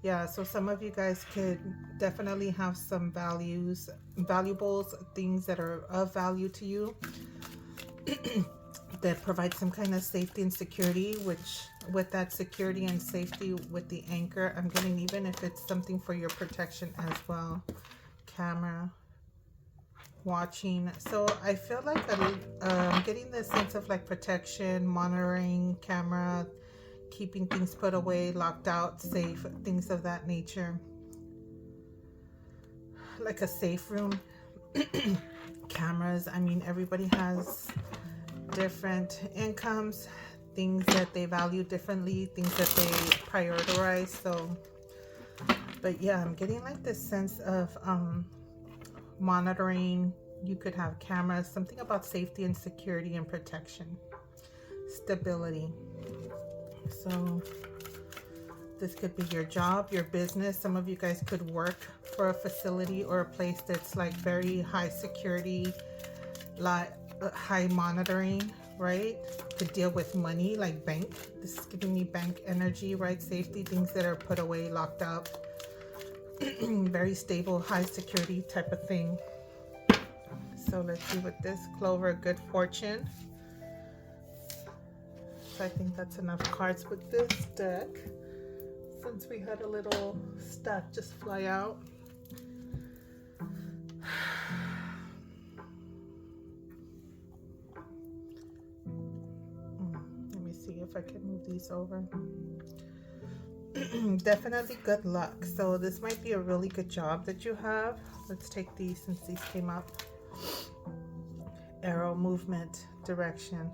Yeah, so some of you guys could definitely have some valuables, things that are of value to you that provide some kind of safety and security, which with that security and safety with the anchor, I'm getting even if it's something for your protection as well. Camera, watching. So I feel like I'm getting this sense of like protection, monitoring, camera, keeping things put away, locked out, safe, things of that nature. Like a safe room. Cameras. I mean, everybody has different incomes, things that they value differently, things that they prioritize. So, but yeah, I'm getting like this sense of monitoring. You could have cameras, something about safety and security and protection, stability. So this could be your job, your business. Some of you guys could work for a facility or a place that's like very high security, like high monitoring, right? To deal with money, like bank. This is giving me bank energy, right? Safety, things that are put away, locked up. Very stable, high security type of thing. So let's see with this clover, good fortune. So I think that's enough cards with this deck. Since we had a little stack just fly out. Let me see if I can move these over. Definitely good luck. So this might be a really good job that you have. Let's take these since these came up. Arrow, movement, direction.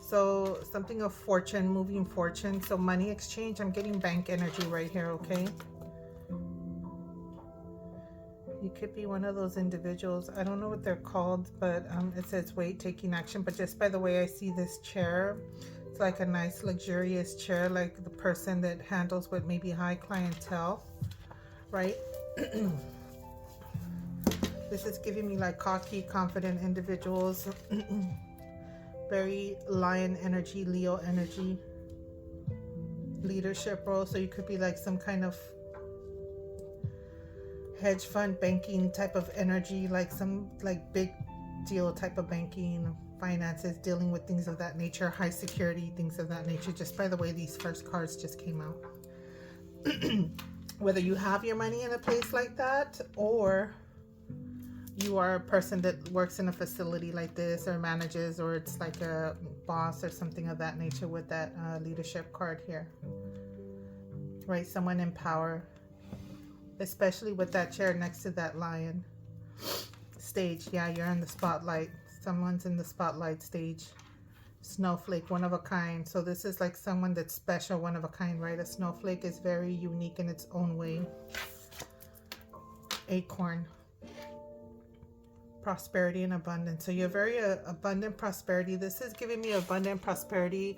So something of fortune, moving fortune. So money exchange. I'm getting bank energy right here, okay? You could be one of those individuals. I don't know what they're called, but it says wait, taking action. But just by the way I see this chair, it's like a nice luxurious chair, like the person that handles with maybe high clientele, right? This is giving me like cocky, confident individuals. Very lion energy, Leo energy, leadership role. So you could be like some kind of hedge fund banking type of energy, like some like big deal type of banking, finances, dealing with things of that nature, high security, things of that nature. Just by the way, these first cards just came out. Whether you have your money in a place like that, or you are a person that works in a facility like this or manages, or it's like a boss or something of that nature with that leadership card here, right? Someone in power, especially with that chair next to that lion. Stage, yeah, you're in the spotlight. Someone's in the spotlight stage. Snowflake, one of a kind. So this is like someone that's special, one of a kind, right? A snowflake is very unique in its own way. Acorn. Prosperity and abundance. So you're very abundant prosperity. This is giving me abundant prosperity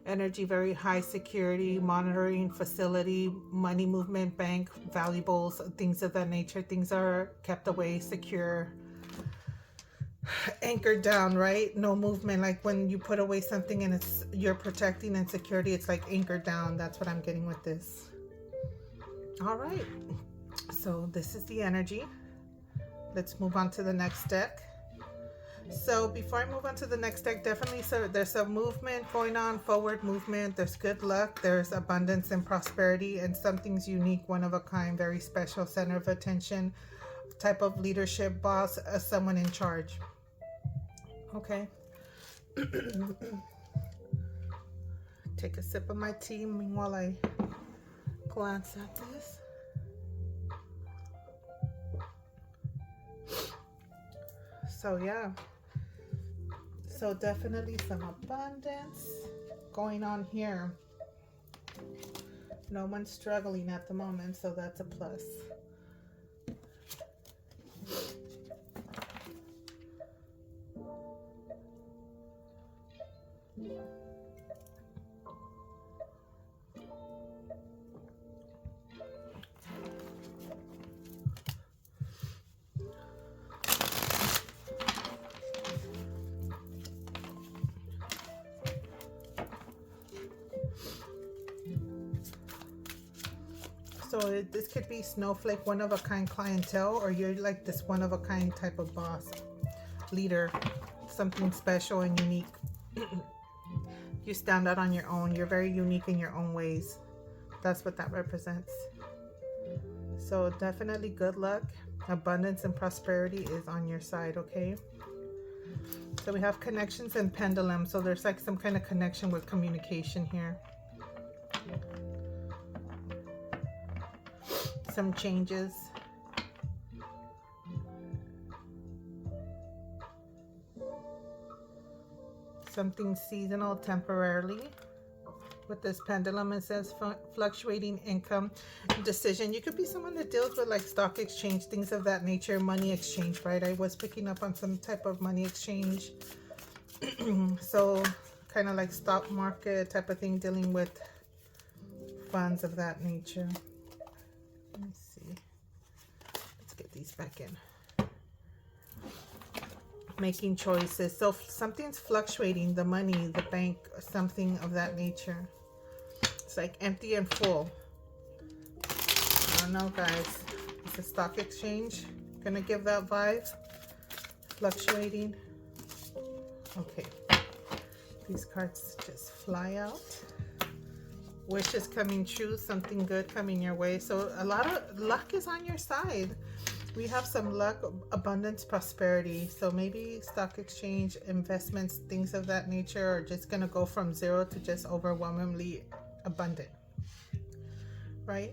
energy, very high security, monitoring facility, money movement, bank, valuables, things of that nature. Things are kept away, secure, anchored down, right? No movement. Like when you put away something and it's you're protecting and security, it's like anchored down. That's what I'm getting with this. All right. So this is the energy. Let's move on to the next deck. So before I move on to the next deck, definitely, so there's a movement going on, forward movement. There's good luck. There's abundance and prosperity, and something's unique, one of a kind, very special, center of attention, type of leadership, boss, someone in charge. Okay. Take a sip of my tea meanwhile I glance at this. So yeah, so definitely some abundance going on here. No one's struggling at the moment, so that's a plus. So this could be snowflake, one of a kind clientele, or you're like this one of a kind type of boss, leader, something special and unique. You stand out on your own. You're very unique in your own ways. That's what that represents. So definitely good luck. Abundance and prosperity is on your side, okay? So we have connections and pendulum. So there's like some kind of connection with communication here. Some changes. Something seasonal temporarily. With this pendulum, it says fluctuating income decision. You could be someone that deals with like stock exchange, things of that nature, money exchange, right? I was picking up on some type of money exchange. So kind of like stock market type of thing, dealing with funds of that nature. Let me see. Let's get these back in. Making choices. So something's fluctuating, the money, the bank, something of that nature. It's like empty and full. I don't know, guys. It's a stock exchange. Gonna give that vibe. Fluctuating. Okay. These cards just fly out. Wishes coming true. Something good coming your way. So a lot of luck is on your side. We have some luck, abundance, prosperity. So maybe stock exchange, investments, things of that nature are just going to go from zero to just overwhelmingly abundant. Right?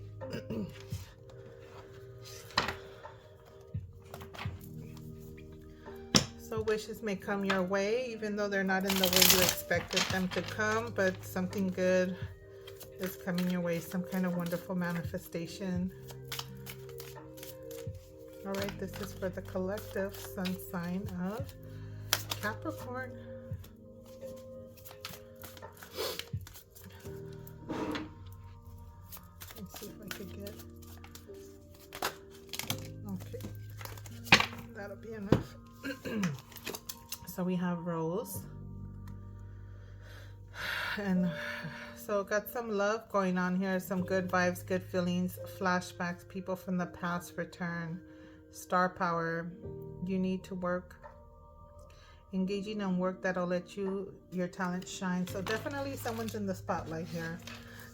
So wishes may come your way, even though they're not in the way you expected them to come. But something good is coming your way. Some kind of wonderful manifestation. All right, this is for the collective sun sign of Capricorn. Let's see if I could get. Okay, that'll be enough. So we have Rose. And so got some love going on here, some good vibes, good feelings, flashbacks, people from the past return. Star power. You need to work, engaging in work that'll let your talent shine. So definitely someone's in the spotlight here.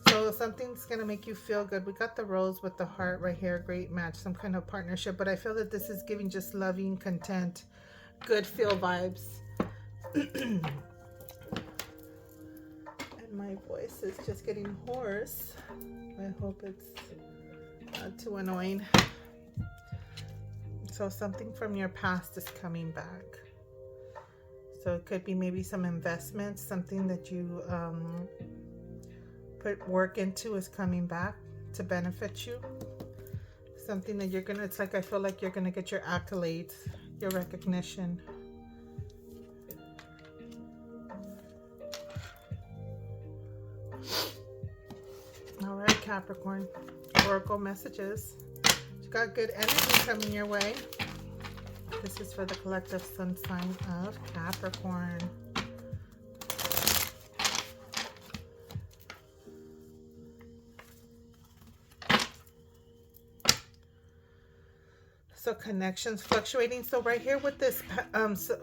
So something's gonna make you feel good. We got the rose with the heart right here. Great match, some kind of partnership. But I feel that this is giving just loving, content, good feel vibes. And my voice is just getting hoarse. I hope it's not too annoying. So something from your past is coming back. So it could be maybe some investments, something that you put work into is coming back to benefit you. Something that you're gonna, it's like I feel like you're gonna get your accolades, your recognition. All right, Capricorn, Oracle messages. You got good energy coming your way. This is for the collective sun sign of Capricorn. So connections fluctuating. So right here with this,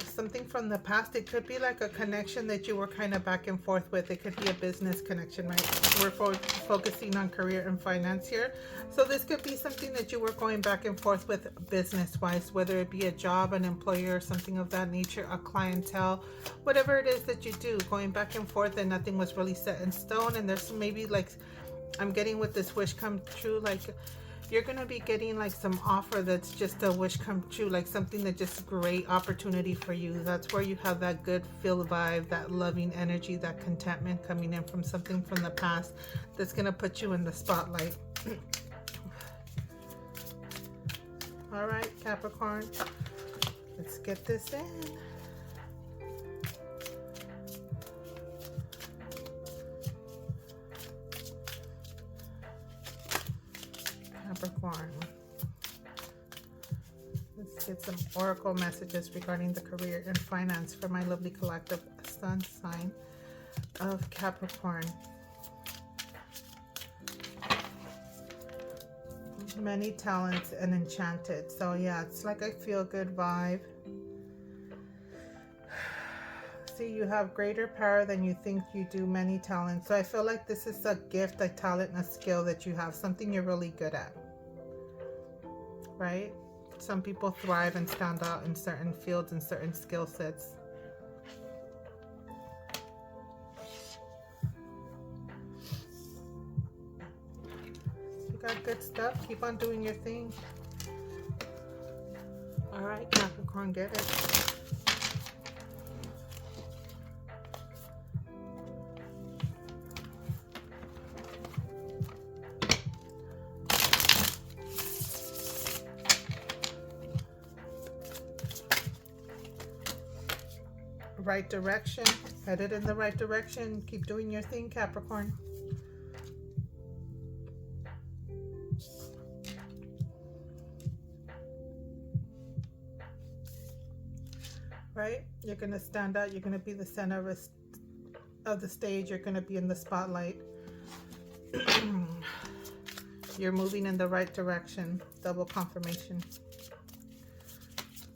something from the past, it could be like a connection that you were kind of back and forth with. It could be a business connection, right? We're focusing on career and finance here. So this could be something that you were going back and forth with business-wise, whether it be a job, an employer, or something of that nature, a clientele, whatever it is that you do, going back and forth, and nothing was really set in stone. And there's maybe like, I'm getting with this wish come true, like you're gonna be getting like some offer that's just a wish come true, like something that just great opportunity for you. That's where you have that good feel vibe, that loving energy, that contentment coming in from something from the past that's gonna put you in the spotlight. All right, Capricorn, let's get this in. Capricorn. Let's get some oracle messages regarding the career and finance for my lovely collective sun sign of Capricorn. Many talents and enchanted. So yeah, it's like a feel good vibe. See, you have greater power than you think you do, many talents. So I feel like this is a gift, a talent, and a skill that you have, something you're really good at. Right? Some people thrive and stand out in certain fields and certain skill sets. got good stuff. Keep on doing your thing. All right, Capricorn, get it. Right direction. Headed in the right direction. Keep doing your thing, Capricorn. Right? You're going to stand out. You're going to be the center of the stage. You're going to be in the spotlight. You're moving in the right direction. Double confirmation.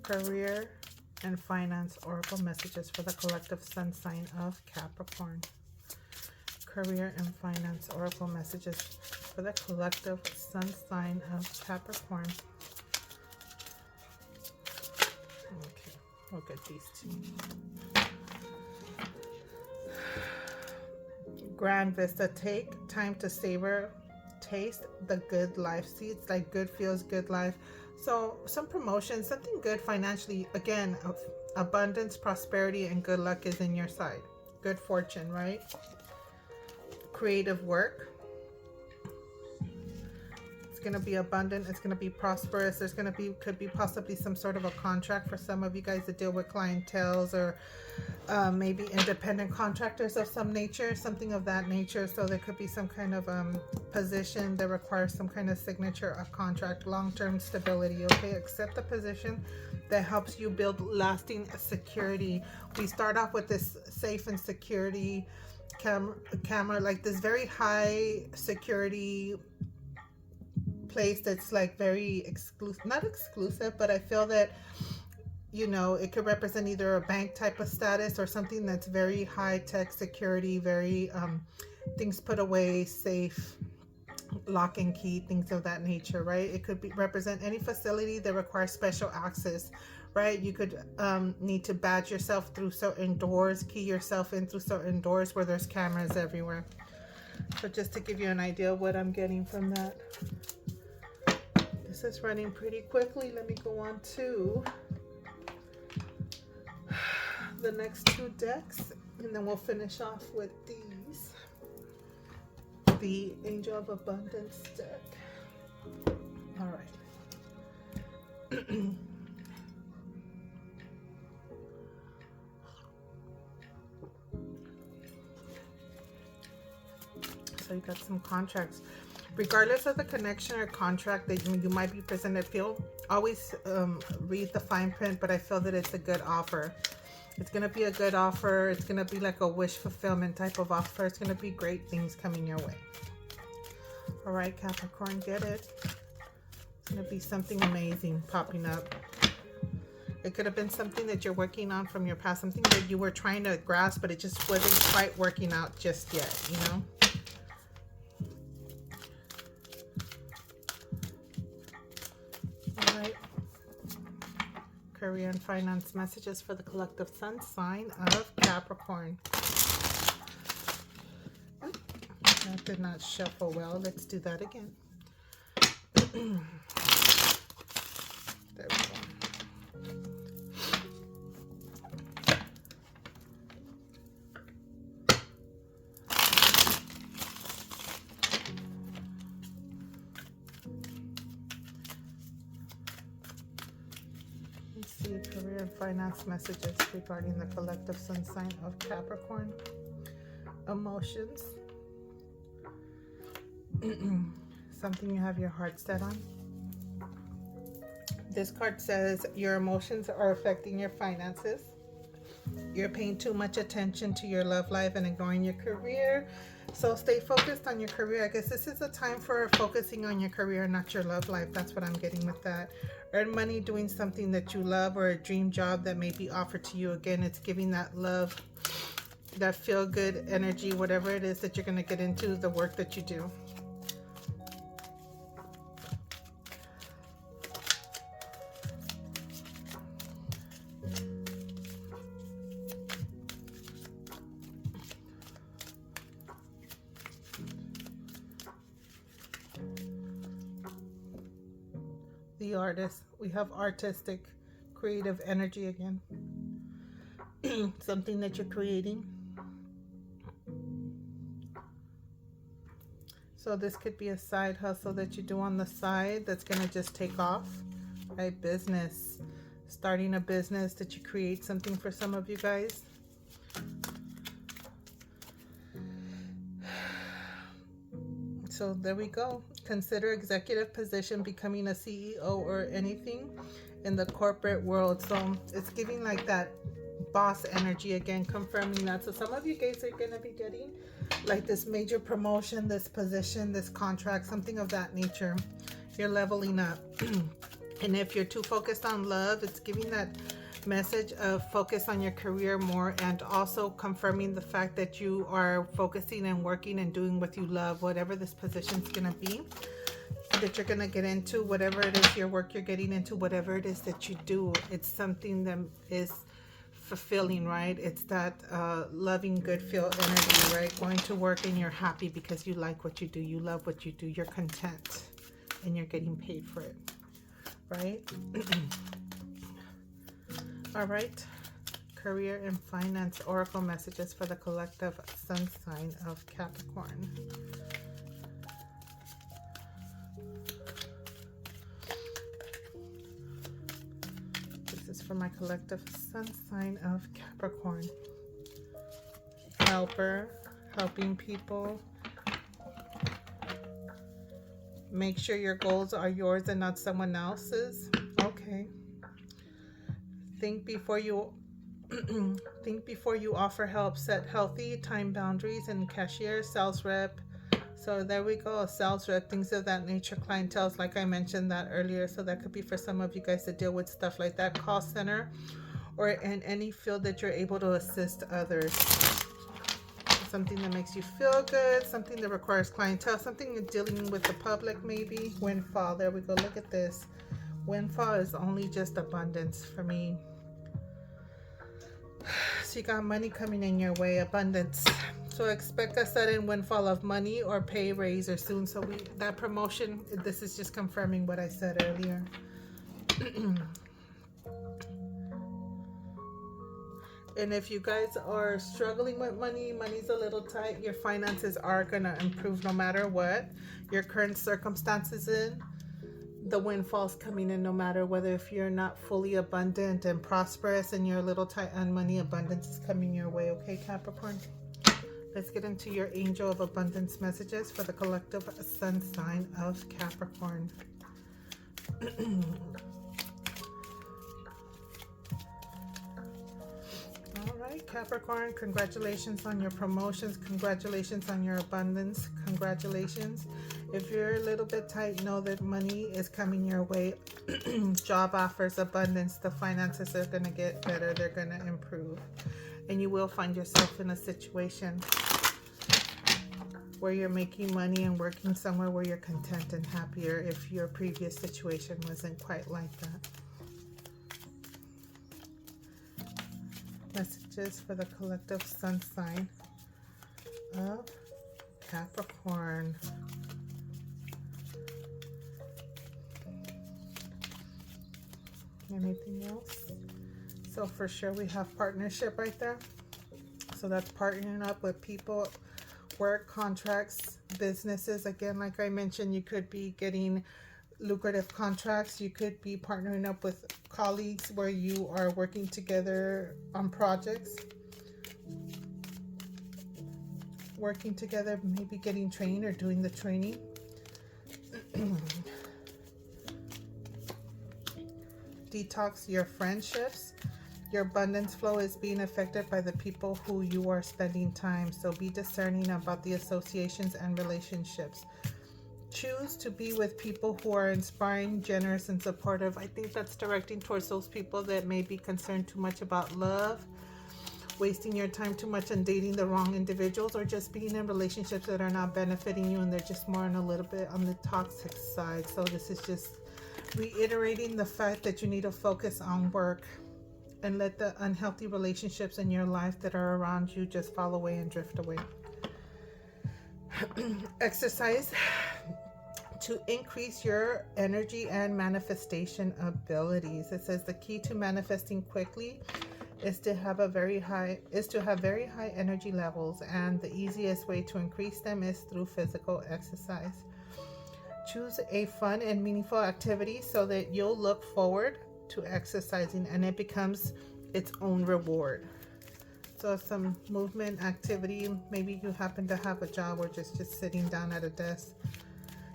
Career and finance oracle messages for the collective sun sign of Capricorn. Career and finance oracle messages for the collective sun sign of Capricorn. Okay, we'll get these two. Grand Vista. Take time to savor, taste the good life. See, it's like good feels, good life. So some promotion, something good financially. Again, abundance, prosperity, and good luck is in your side. Good fortune, right? Creative work. It's going to be abundant. It's going to be prosperous. There's going to be, could be possibly some sort of a contract for some of you guys to deal with clientels or maybe independent contractors of some nature, something of that nature. So there could be some kind of position that requires some kind of signature of contract, long-term stability. Okay, accept the position that helps you build lasting security. We start off with this safe and security camera, like this very high security place that's like very exclusive, not exclusive, but I feel that, you know, it could represent either a bank type of status or something that's very high tech security, very things put away, safe, lock and key, things of that nature, right? It could be represent any facility that requires special access, right? You could need to badge yourself through certain doors, key yourself in through certain doors where there's cameras everywhere. So just to give you an idea of what I'm getting from that. This is running pretty quickly. Let me go on to the next two decks, and then we'll finish off with these. The Angel of Abundance deck. All right. So you got some contracts. Regardless of the connection or contract that you might be presented, always read the fine print, but I feel that it's a good offer. It's going to be a good offer. It's going to be like a wish fulfillment type of offer. It's going to be great things coming your way. All right, Capricorn, get it. It's going to be something amazing popping up. It could have been something that you're working on from your past, something that you were trying to grasp, but it just wasn't quite working out just yet, you know? All right. Career and finance messages for the collective sun sign of Capricorn. That did not shuffle well. Let's do that again. There we go. Let's see, career and finance messages regarding the collective sun sign of Capricorn. Emotions. Something you have your heart set on. This card says your emotions are affecting your finances. You're paying too much attention to your love life and ignoring your career. So stay focused on your career. I guess this is a time for focusing on your career, not your love life. That's what I'm getting with that. Earn money doing something that you love or a dream job that may be offered to you. Again, it's giving that love, that feel good energy, whatever it is that you're going to get into the work that you do. the artist. We have artistic, creative energy again. Something that you're creating. So this could be a side hustle that you do on the side that's going to just take off. Right? Business. Starting a business that you create something for some of you guys. So there we go. Consider executive position, becoming a CEO or anything in the corporate world. So it's giving like that boss energy again, confirming that. So some of you guys are going to be getting like this major promotion, this position, this contract, something of that nature. You're leveling up. And if you're too focused on love, it's giving that message of focus on your career more, and also confirming the fact that you are focusing and working and doing what you love, whatever this position is going to be that you're going to get into, whatever it is, your work you're getting into, whatever it is that you do, it's something that is fulfilling, right? It's that loving, good feel energy, right? Going to work and you're happy because you like what you do, you love what you do, you're content, and you're getting paid for it, right? All right, career and finance oracle messages for the collective sun sign of Capricorn. This is for my collective sun sign of Capricorn. Helper, helping people. Make sure your goals are yours and not someone else's. Okay. Think before you offer help. Set healthy time boundaries. And cashier, sales rep. So there we go, sales rep, things of that nature, clientele, like I mentioned that earlier. So that could be for some of you guys to deal with stuff like that. Call center, or in any field that you're able to assist others. Something that makes you feel good, something that requires clientele, something dealing with the public maybe. Windfall, there we go, look at this. Windfall is only just abundance for me. So you got money coming in your way, abundance. So expect a sudden windfall of money or pay raise or soon. So that promotion, this is just confirming what I said earlier. And if you guys are struggling with money, money's a little tight, your finances are going to improve no matter what your current circumstances in. The windfall's coming in no matter whether, if you're not fully abundant and prosperous and you're a little tight on money, abundance is coming your way. Okay, Capricorn? Let's get into your angel of abundance messages for the collective sun sign of Capricorn. All right, Capricorn, congratulations on your promotions. Congratulations on your abundance. Congratulations. If you're a little bit tight, know that money is coming your way. Job offers, abundance. The finances are going to get better. They're going to improve. And you will find yourself in a situation where you're making money and working somewhere where you're content and happier, if your previous situation wasn't quite like that. Messages for the collective sun sign of Capricorn. Anything else? So for sure we have partnership right there. So that's partnering up with people, work, contracts, businesses. Again, like I mentioned, you could be getting lucrative contracts. You could be partnering up with colleagues where you are working together on projects. Working together, maybe getting trained or doing the training. Detox your friendships. Your abundance flow is being affected by the people who you are spending time. So be discerning about the associations and relationships. Choose to be with people who are inspiring, generous, and supportive. I think that's directing towards those people that may be concerned too much about love, wasting your time too much on dating the wrong individuals, or just being in relationships that are not benefiting you and they're just more on a little bit on the toxic side. So this is just reiterating the fact that you need to focus on work and let the unhealthy relationships in your life that are around you just fall away and drift away. Exercise to increase your energy and manifestation abilities. It says the key to manifesting quickly is to have very high energy levels, and the easiest way to increase them is through physical exercise. Choose a fun and meaningful activity so that you'll look forward to exercising and it becomes its own reward. So some movement activity, maybe you happen to have a job or just sitting down at a desk,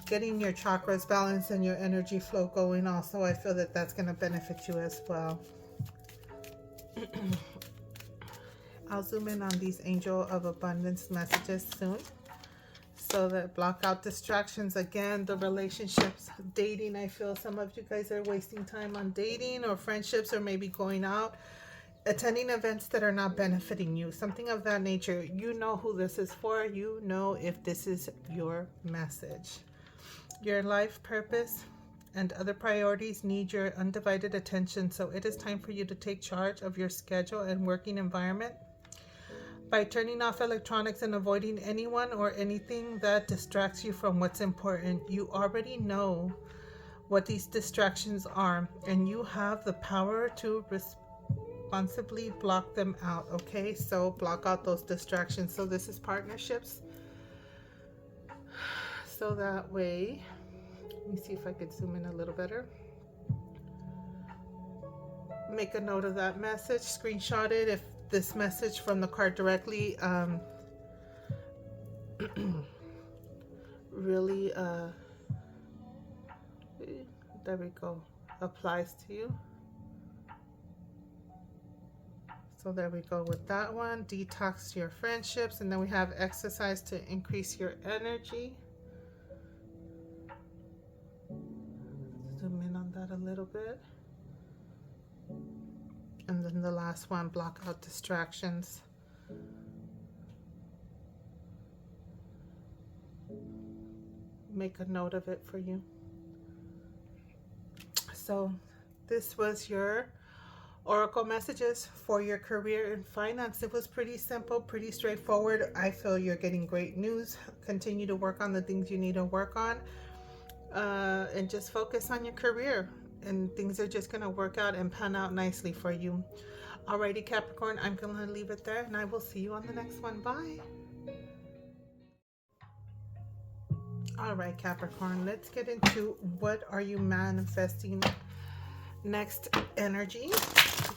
getting your chakras balanced and your energy flow going also. I feel that that's going to benefit you as well. I'll zoom in on these Angel of Abundance messages soon. So that block out distractions. Again, the relationships, dating. I feel some of you guys are wasting time on dating or friendships, or maybe going out, attending events that are not benefiting you, something of that nature. You know who this is for. You know if this is your message. Your life purpose and other priorities need your undivided attention, so it is time for you to take charge of your schedule and working environment. By turning off electronics and avoiding anyone or anything that distracts you from what's important, you already know what these distractions are, and you have the power to responsibly block them out. Okay, so block out those distractions. So this is partnerships. So that way, let me see if I could zoom in a little better. Make a note of that message, screenshot it if this message from the card directly really there we go, applies to you. So there we go with that one. Detox your friendships, and then we have exercise to increase your energy. Zoom in on that a little bit. And then the last one, block out distractions. Make a note of it for you. So this was your oracle messages for your career and finance. It was pretty simple, pretty straightforward. I feel you're getting great news. Continue to work on the things you need to work on, and just focus on your career, and things are just going to work out and pan out nicely for you. Alrighty, Capricorn, I'm going to leave it there, and I will see you on the next one. Bye. All right, Capricorn, let's get into what are you manifesting next energy,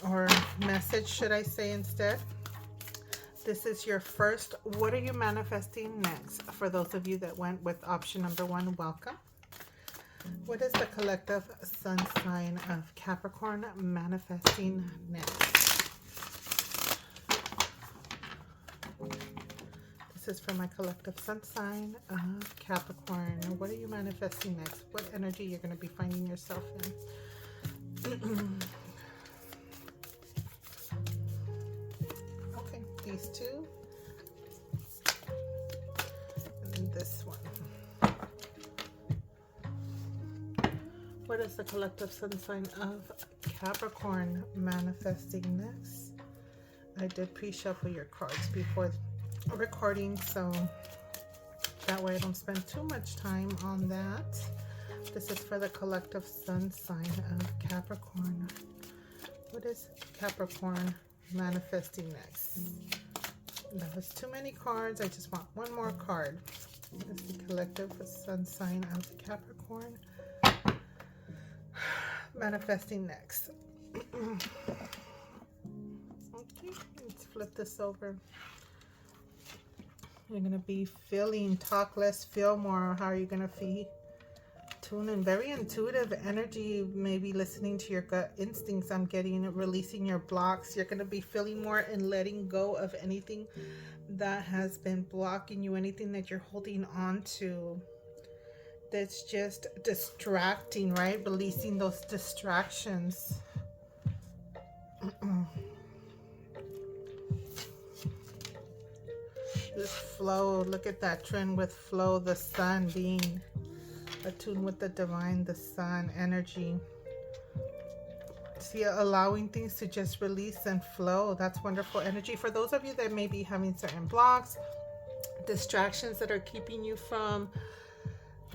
or message should I say instead. This is your first, what are you manifesting next? For those of you that went with option number 1, welcome. What is the collective sun sign of Capricorn manifesting next? This is for my collective sun sign of Capricorn. What are you manifesting next? What energy you're going to be finding yourself in? Okay, these two. And then this one. What is the collective sun sign of Capricorn manifesting next? I did pre-shuffle your cards before recording, so that way I don't spend too much time on that. This is for the collective sun sign of Capricorn. What is Capricorn manifesting next? That was too many cards. I just want one more card. What is the collective sun sign of Capricorn manifesting next? Okay, let's flip this over. You're going to be feeling, talk less, feel more. How are you going to feel? Tune in. Very intuitive energy, maybe listening to your gut instincts. I'm getting, releasing your blocks. You're going to be feeling more and letting go of anything that has been blocking you, anything that you're holding on to that's just distracting, right? Releasing those distractions. This flow, look at that trend with flow, the sun, being attuned with the divine, the sun energy. See, allowing things to just release and flow. That's wonderful energy. For those of you that may be having certain blocks, distractions that are keeping you from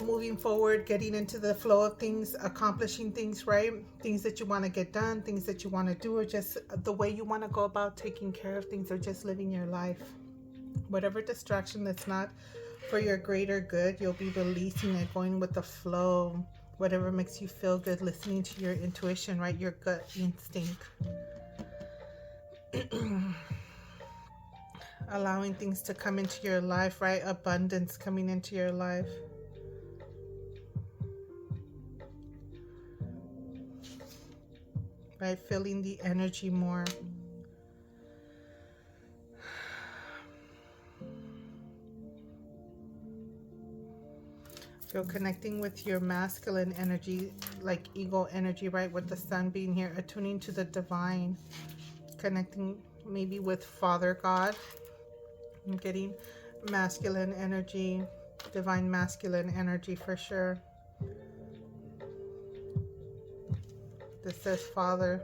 moving forward, getting into the flow of things, accomplishing things, right? Things that you want to get done, things that you want to do, or just the way you want to go about taking care of things, or just living your life. Whatever distraction that's not for your greater good, you'll be releasing it, going with the flow. Whatever makes you feel good, listening to your intuition, right? Your gut instinct. Allowing things to come into your life, right? Abundance coming into your life. Right? Feeling the energy more. Feel connecting with your masculine energy, like ego energy, right? With the sun being here, attuning to the divine, connecting maybe with Father God. I'm getting masculine energy, divine masculine energy for sure. This says Father.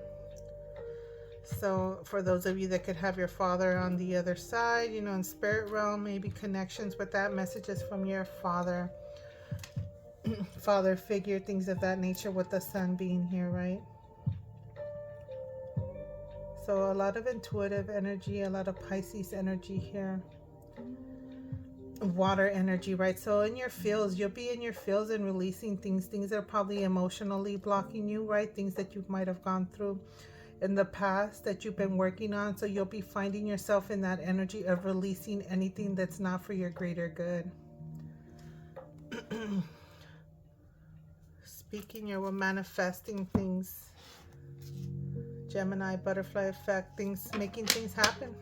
So for those of you that could have your father on the other side, you know, in spirit realm, maybe connections with that, messages from your father. Father figure, things of that nature, with the sun being here, right? So a lot of intuitive energy, a lot of Pisces energy here. Water energy, right? So in your fields, you'll be in your fields and releasing things that are probably emotionally blocking you, right? Things that you might have gone through in the past that you've been working on. So you'll be finding yourself in that energy of releasing anything that's not for your greater good. Speaking, you're manifesting things. Gemini, butterfly effect, things, making things happen.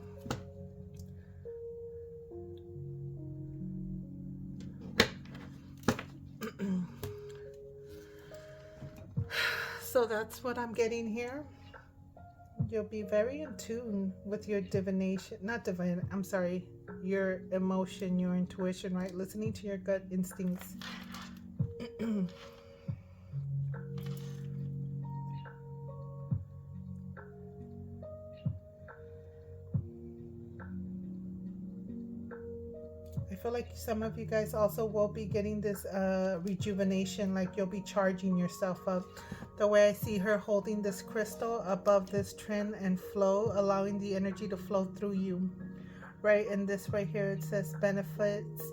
So that's what I'm getting here. You'll be very in tune with your divination, not divine, I'm sorry, your emotion, your intuition, right? Listening to your gut instincts. I feel like some of you guys also will be getting this rejuvenation, like you'll be charging yourself up. The way I see her holding this crystal above this trend and flow, allowing the energy to flow through you, right? And this right here, it says benefits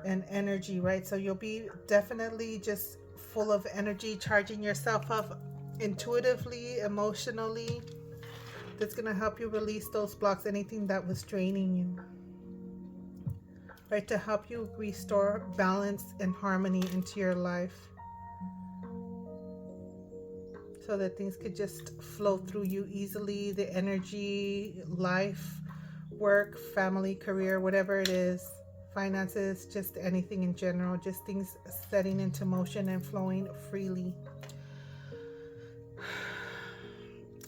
and energy, right? So you'll be definitely just full of energy, charging yourself up intuitively, emotionally. That's going to help you release those blocks, anything that was draining you. Right, to help you restore balance and harmony into your life, so that things could just flow through you easily. The energy, life, work, family, career, whatever it is, finances, just anything in general, just things setting into motion and flowing freely.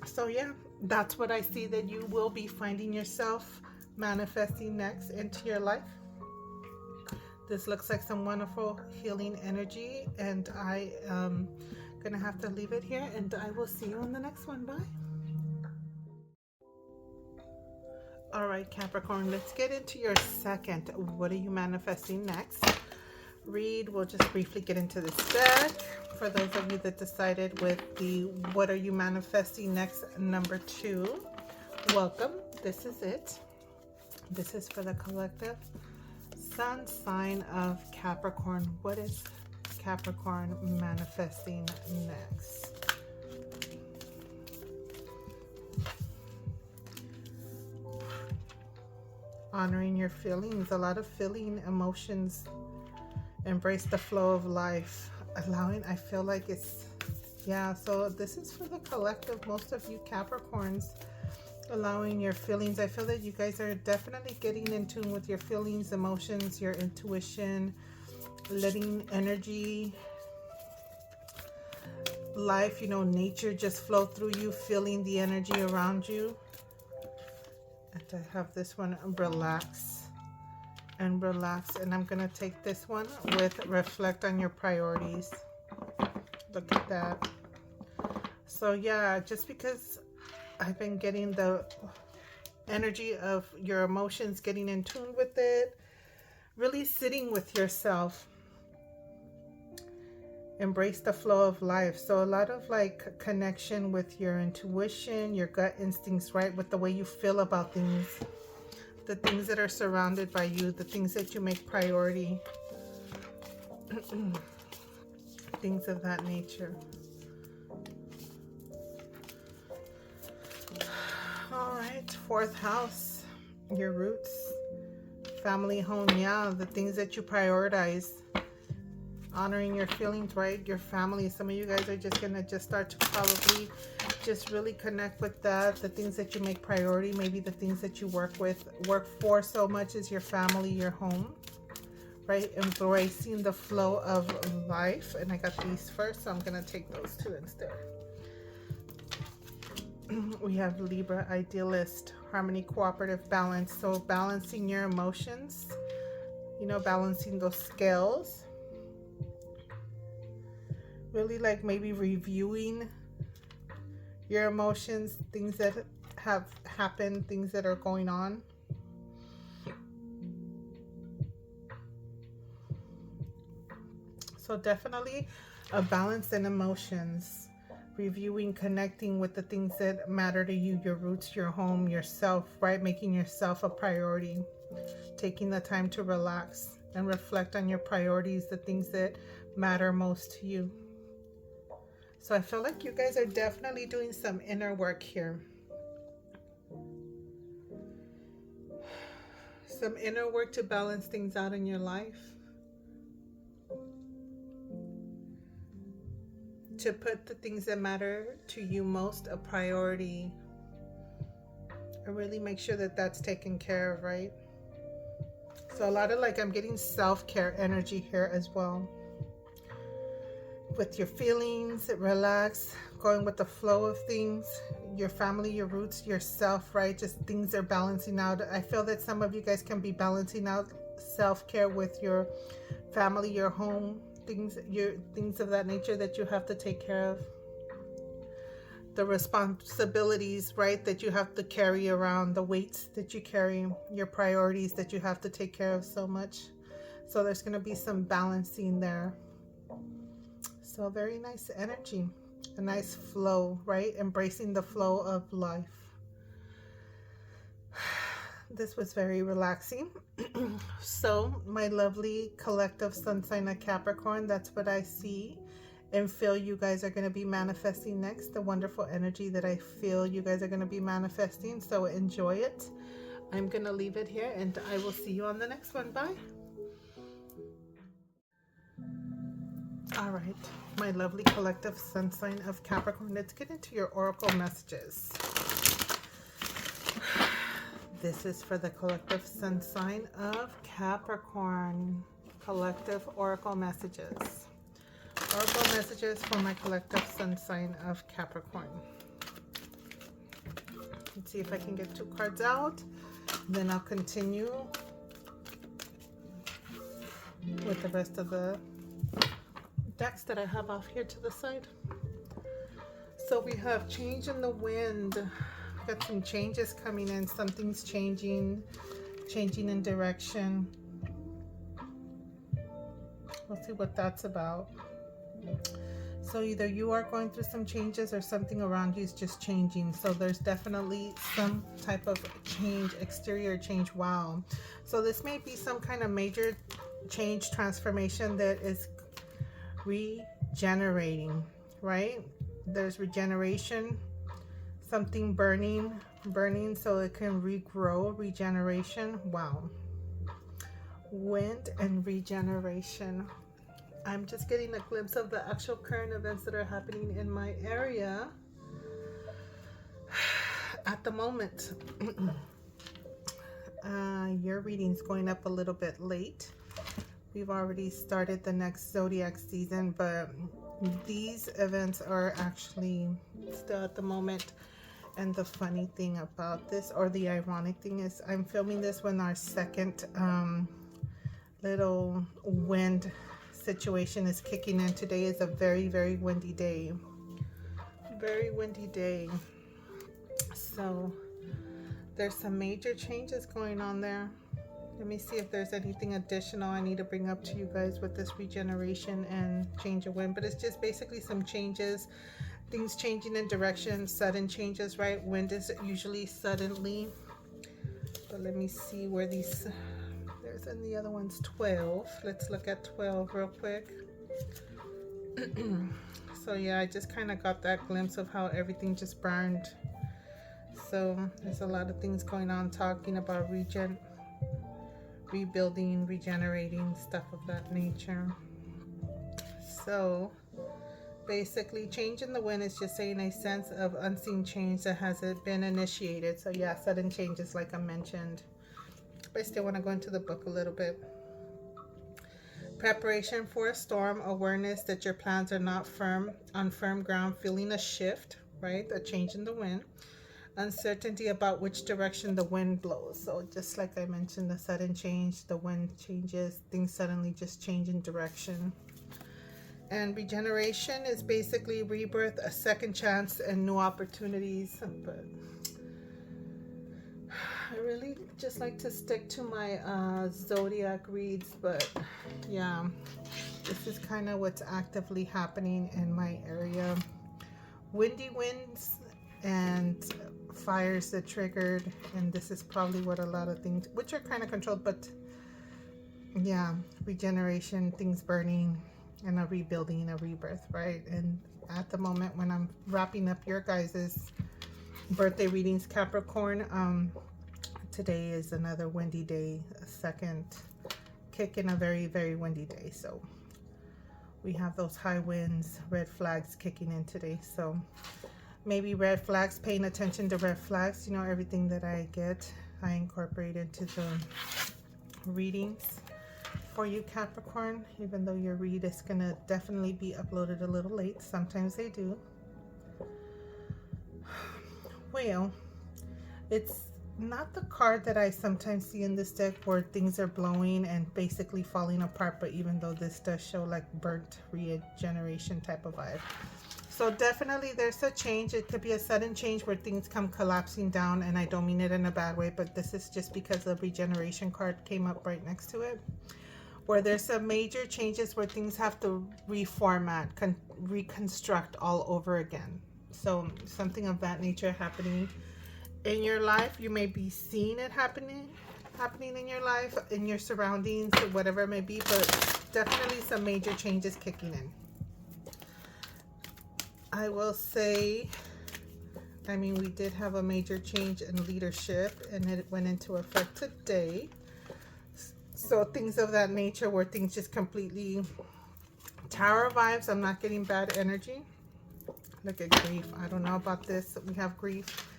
So yeah, that's what I see that you will be finding yourself manifesting next into your life. This looks like some wonderful healing energy, and I am gonna have to leave it here, and I will see you on the next one. Bye. All right, Capricorn, let's get into your second. What are you manifesting next? Read. We'll just briefly get into this deck. For those of you that decided with the what are you manifesting next, number 2, welcome. This is it. This is for the collective. Sun sign of Capricorn. What is Capricorn manifesting next? Honoring your feelings. A lot of feeling emotions. Embrace the flow of life. Allowing, I feel like it's, yeah, so this is for the collective, most of you Capricorns. Allowing your feelings. I feel that you guys are definitely getting in tune with your feelings, emotions, your intuition, letting energy, life, you know, nature just flow through you, feeling the energy around you. And I have this one, relax and relax. And I'm going to take this one with reflect on your priorities. Look at that. So yeah, just because I've been getting the energy of your emotions, getting in tune with it, really sitting with yourself, Embrace the flow of life. So a lot of like connection with your intuition, your gut instincts, right? With the way you feel about things, the things that are surrounded by you, the things that you make priority, things of that nature. All right, fourth house, your roots, family, home. Yeah, the things that you prioritize. Honoring your feelings, right? Your family. Some of you guys are just gonna start to probably just really connect with that. The things that you make priority, maybe the things that you work for so much is your family, your home, right? Embracing the flow of life. And I got these first, so I'm gonna take those two instead. We have Libra, idealist, harmony, cooperative, balance. So balancing your emotions, you know, balancing those scales. Really like maybe reviewing your emotions, things that have happened, things that are going on. So definitely a balance in emotions, reviewing, connecting with the things that matter to you, your roots, your home, yourself, right? Making yourself a priority, taking the time to relax and reflect on your priorities, the things that matter most to you. So I feel like you guys are definitely doing some inner work here. Some inner work to balance things out in your life. To put the things that matter to you most a priority. And really make sure that that's taken care of, right? So a lot of like, I'm getting self-care energy here as well. With your feelings, relax, going with the flow of things, your family, your roots, yourself, right? Just things are balancing out. I feel that some of you guys can be balancing out self-care with your family, your home, things of that nature that you have to take care of. The responsibilities, right, that you have to carry around, the weights that you carry, your priorities that you have to take care of so much. So there's going to be some balancing there. So very nice energy, a nice flow, right? Embracing the flow of life. This was very relaxing. So my lovely collective sun sign of Capricorn, that's what I see and feel you guys are going to be manifesting next. The wonderful energy that I feel you guys are going to be manifesting. So enjoy it. I'm going to leave it here and I will see you on the next one. Bye. All right, my lovely collective sun sign of Capricorn, let's get into your oracle messages. This is for the collective sun sign of Capricorn. Collective oracle messages. Oracle messages for my collective sun sign of Capricorn. Let's see if I can get 2 cards out. Then I'll continue with the rest of the decks that I have off here to the side. So we have change in the wind. We got some changes coming in. Something's changing in direction. We'll see what that's about. So either you are going through some changes or something around you is just changing. So there's definitely some type of change, exterior change. Wow. So this may be some kind of major change, transformation that is regenerating, right? There's regeneration, something burning so it can regrow, regeneration. Wow. Wind and regeneration. I'm just getting a glimpse of the actual current events that are happening in my area at the moment. Your reading's going up a little bit late. We've already started the next zodiac season, but these events are actually still at the moment. And the funny thing about this, or the ironic thing, is I'm filming this when our second little wind situation is kicking in. Today is a very, very windy day. Very windy day. So there's some major changes going on there. Let me see if there's anything additional I need to bring up to you guys with this regeneration and change of wind. But it's just basically some changes, things changing in direction, sudden changes, right? Wind is usually suddenly. But let me see where these, there's, and the other one's 12. Let's look at 12 real quick. So yeah, I just kind of got that glimpse of how everything just burned. So there's a lot of things going on, talking about rebuilding, regenerating, stuff of that nature. So basically, change in the wind is just saying a sense of unseen change that hasn't been initiated. So yeah, sudden changes like I mentioned. But I still want to go into the book a little bit. Preparation for a storm, awareness that your plans are not on firm ground, feeling a shift, right? A change in the wind. Uncertainty about which direction the wind blows. So just like I mentioned, the sudden change, the wind changes, things suddenly just change in direction. And regeneration is basically rebirth, a second chance, and new opportunities. But I really just like to stick to my zodiac reads. But yeah, this is kind of what's actively happening in my area. Windy winds and fires that triggered, and this is probably what a lot of things, which are kind of controlled, but yeah, regeneration, things burning, and a rebuilding, a rebirth, right? And at the moment when I'm wrapping up your guys's birthday readings, Capricorn, today is another windy day, a second kick in a very, very windy day. So we have those high winds, red flags kicking in today. So maybe red flags, paying attention to red flags. You know, everything that I get, I incorporate into the readings for you, Capricorn. Even though your read is going to definitely be uploaded a little late. Sometimes they do. Well, it's not the card that I sometimes see in this deck where things are blowing and basically falling apart. But even though this does show like burnt regeneration type of vibe. So definitely there's a change. It could be a sudden change where things come collapsing down, and I don't mean it in a bad way, but this is just because the regeneration card came up right next to it, where there's some major changes where things have to reformat, reconstruct all over again. So something of that nature happening in your life. You may be seeing it happening in your life, in your surroundings, whatever it may be, but definitely some major changes kicking in. I will say, I mean, we did have a major change in leadership, and it went into effect today. So things of that nature where things just completely, Tower vibes. I'm not getting bad energy. Look at grief. I don't know about this. We have grief.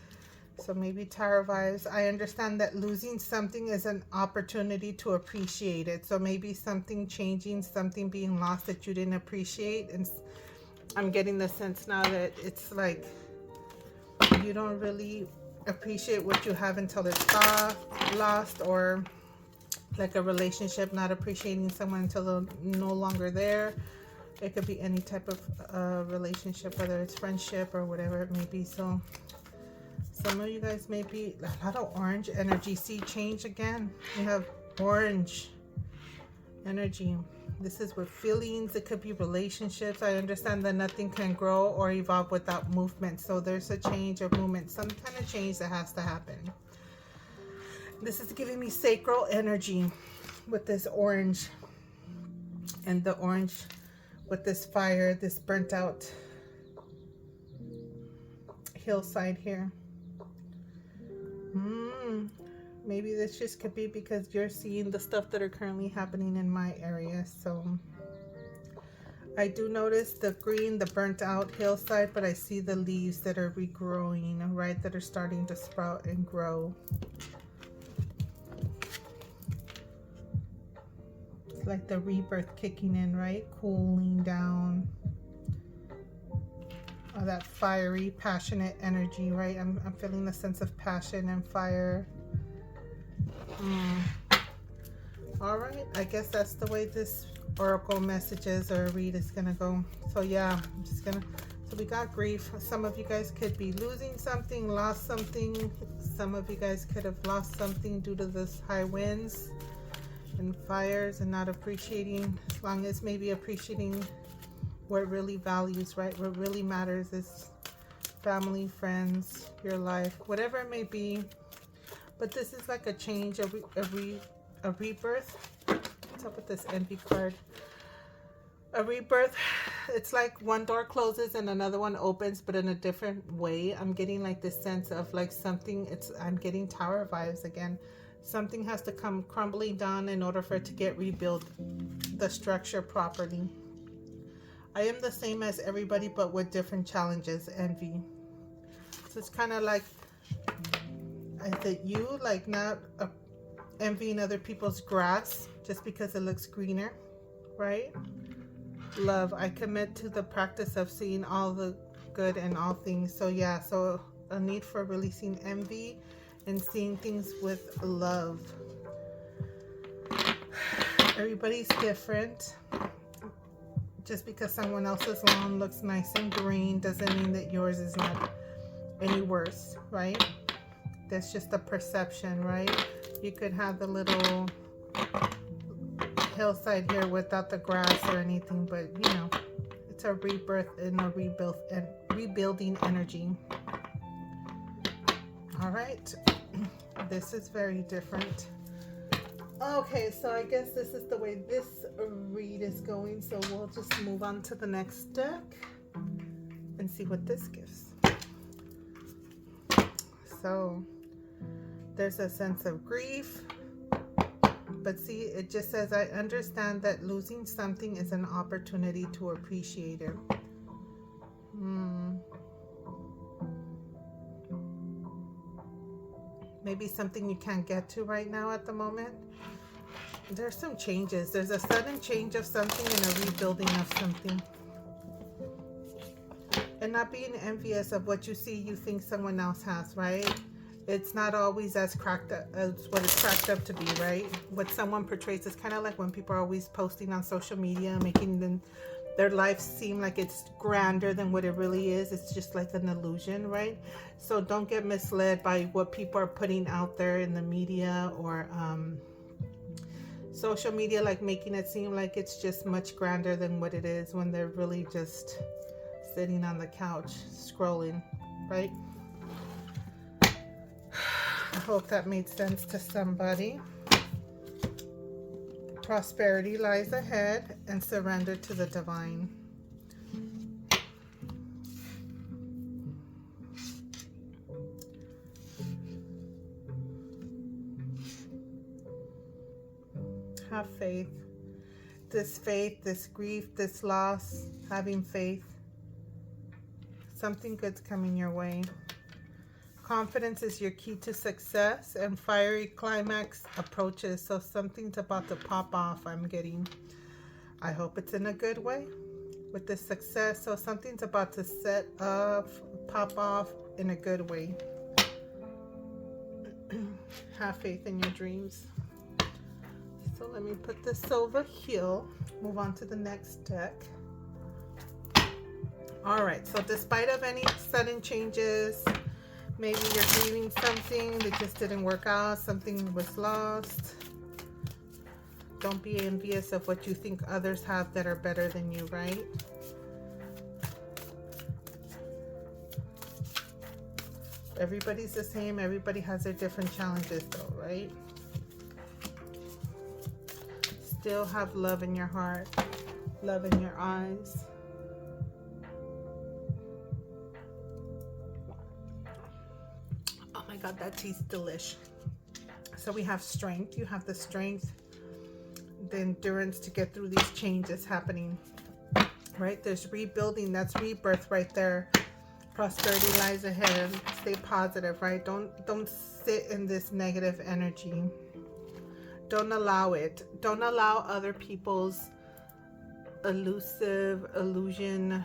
So maybe Tower vibes. I understand that losing something is an opportunity to appreciate it. So maybe something changing, something being lost that you didn't appreciate. And I'm getting the sense now that it's like you don't really appreciate what you have until it's lost, or like a relationship, not appreciating someone until they're no longer there. It could be any type of relationship, whether it's friendship or whatever it may be. So some of you guys may be a lot of orange energy. See, change again. You have orange energy. This is with feelings. It could be relationships. I understand that nothing can grow or evolve without movement. So there's a change of movement, some kind of change that has to happen. This is giving me sacral energy with this orange, and the orange with this fire, this burnt out hillside here. Maybe this just could be because you're seeing the stuff that are currently happening in my area. So I do notice the green, the burnt out hillside, but I see the leaves that are regrowing, right? That are starting to sprout and grow. It's like the rebirth kicking in, right? Cooling down. Oh, that fiery, passionate energy, right? I'm feeling a sense of passion and fire. All right, I guess that's the way this oracle messages or read is gonna go. So yeah, I'm just gonna So we got grief. Some of you guys could be losing something, lost something. Some of you guys could have lost something due to this high winds and fires and not appreciating, as long as maybe appreciating what really values, right? What really matters is family, friends, your life, whatever it may be. But this is like a change, a rebirth. What's up with this envy card? A rebirth. It's like one door closes and another one opens, but in a different way. I'm getting like this sense of like something, I'm getting tower vibes again. Something has to come crumbling down in order for it to get rebuilt, the structure properly. I am the same as everybody, but with different challenges. Envy. So it's kind of like, I said, you like not envying other people's grass just because it looks greener, right? Love. I commit to the practice of seeing all the good in all things. So yeah, so a need for releasing envy and seeing things with love. Everybody's different. Just because someone else's lawn looks nice and green doesn't mean that yours is not any worse, right? That's just a perception, right? You could have the little hillside here without the grass or anything, but you know, it's a rebirth and a rebuilding energy. All right. This is very different. Okay, so I guess this is the way this read is going. So we'll just move on to the next deck and see what this gives. So there's a sense of grief. But see, it just says, I understand that losing something is an opportunity to appreciate it. Maybe something you can't get to right now at the moment. There's some changes. There's a sudden change of something and a rebuilding of something. And not being envious of what you see you think someone else has, right? It's not always as cracked up as what it's cracked up to be, right? What someone portrays is kind of like when people are always posting on social media, making their life seem like it's grander than what it really is. It's just like an illusion, right? So don't get misled by what people are putting out there in the media or social media, like making it seem like it's just much grander than what it is when they're really just sitting on the couch scrolling, right? I hope that made sense to somebody. Prosperity lies ahead and surrender to the divine. Have faith. This grief, this loss, having faith. Something good's coming your way. Confidence is your key to success, and fiery climax approaches. So something's about to pop off, I'm getting. I hope it's in a good way with this success. So something's about to set up, pop off in a good way. Have faith in your dreams. So let me put this over here. Move on to the next deck. All right, so despite of any sudden changes, maybe you're grieving something that just didn't work out, something was lost. Don't be envious of what you think others have that are better than you, right? Everybody's the same. Everybody has their different challenges though, right? Still have love in your heart, love in your eyes. God, that tastes delish. So we have strength. You have the strength, the endurance to get through these changes happening, right? There's rebuilding. That's rebirth right there. Prosperity lies ahead. Stay positive, right? Don't sit in this negative energy. Don't allow it. Don't allow other people's illusion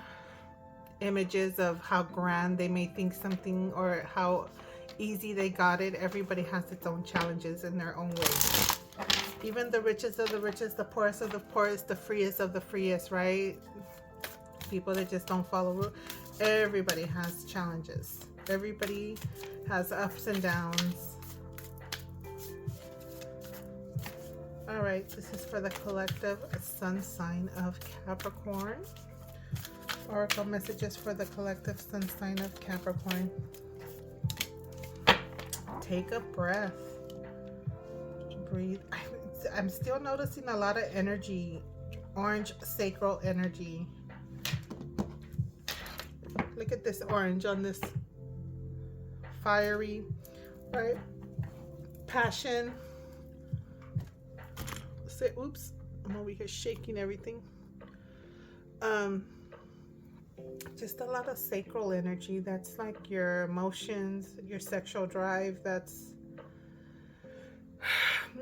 images of how grand they may think something or how easy they got it. Everybody has its own challenges in their own way. Even the richest of the richest, the poorest of the poorest, the freest of the freest, right? People that just don't follow rules. Everybody has challenges. Everybody has ups and downs. All right, this is for the collective sun sign of Capricorn. Oracle messages for the collective sun sign of Capricorn. Take a breath. Breathe. I'm still noticing a lot of energy, orange sacral energy. Look at this orange on this fiery, right? Passion. Say, oops, I'm over here shaking everything. Just a lot of sacral energy. That's like your emotions, your sexual drive. That's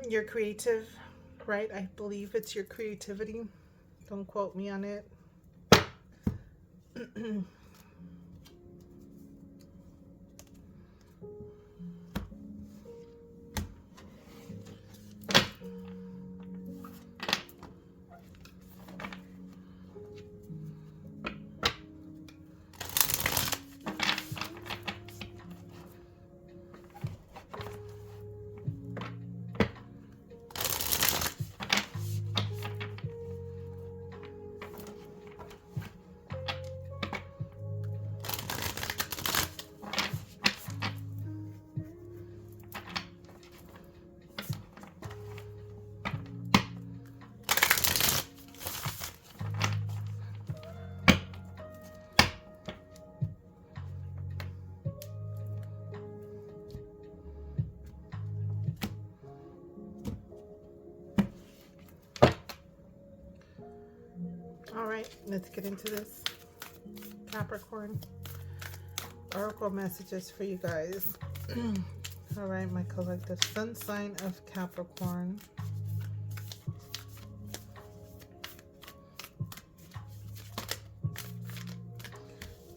your creative, right? I believe it's your creativity. Don't quote me on it. All right, let's get into this. Capricorn. Oracle messages for you guys. All right, my collective sun sign of Capricorn.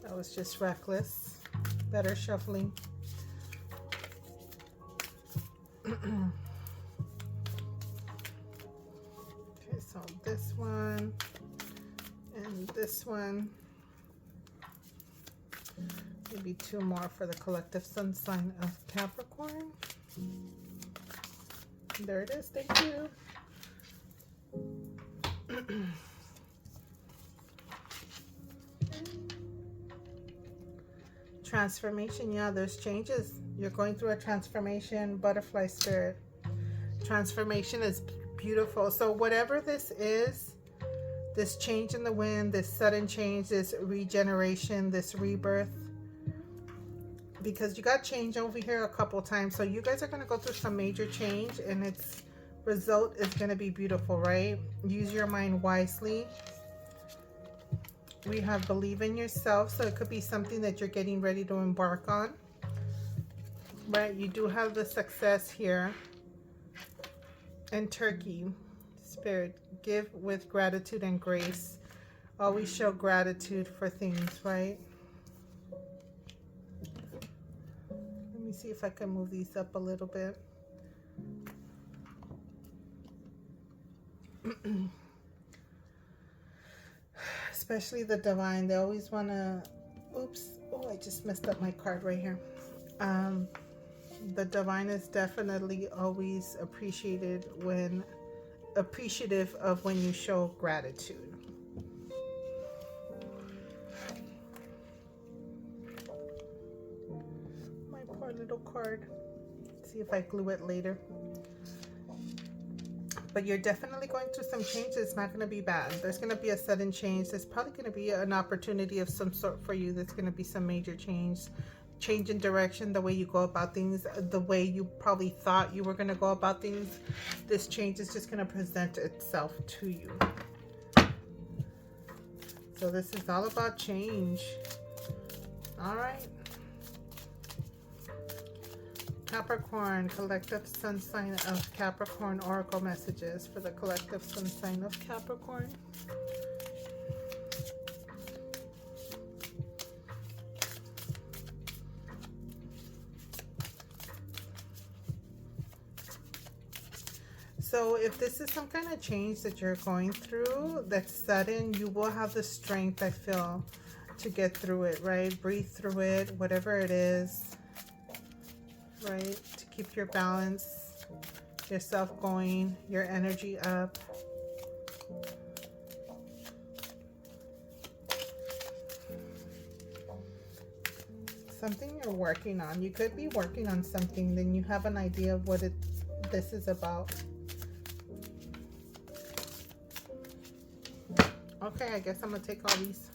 That was just reckless. Better shuffling. Okay, so this one and this one. Maybe two more for the collective sun sign of Capricorn. There it is. Thank you. Transformation. Yeah, there's changes. You're going through a transformation, butterfly spirit. Transformation is beautiful. So whatever this is, this change in the wind, this sudden change, this regeneration, this rebirth, because you got change over here a couple times. So you guys are going to go through some major change, and its result is going to be beautiful, right? Use your mind wisely. We have believe in yourself. So it could be something that you're getting ready to embark on, right? You do have the success here. And Turkey, spirit, give with gratitude and grace. Always show gratitude for things, right? Let me see if I can move these up a little bit. Especially the divine, they always want to, oops, oh, I just messed up my card right here. The divine is definitely always appreciative of when you show gratitude. My poor little card. Let's see if I glue it later. But you're definitely going through some changes. It's not going to be bad. There's going to be a sudden change. There's probably going to be an opportunity of some sort for you. There's going to be some major change in direction, the way you go about things, the way you probably thought you were going to go about things. This change is just going to present itself to you. So this is all about change. All right. Capricorn, collective sun sign of Capricorn, oracle messages for the collective sun sign of Capricorn. So if this is some kind of change that you're going through that's sudden, you will have the strength, I feel, to get through it, right? Breathe through it, whatever it is, right? To keep your balance, yourself going, your energy up. Something you're working on. You could be working on something, then you have an idea of what this is about. Okay, I guess I'm gonna take all these.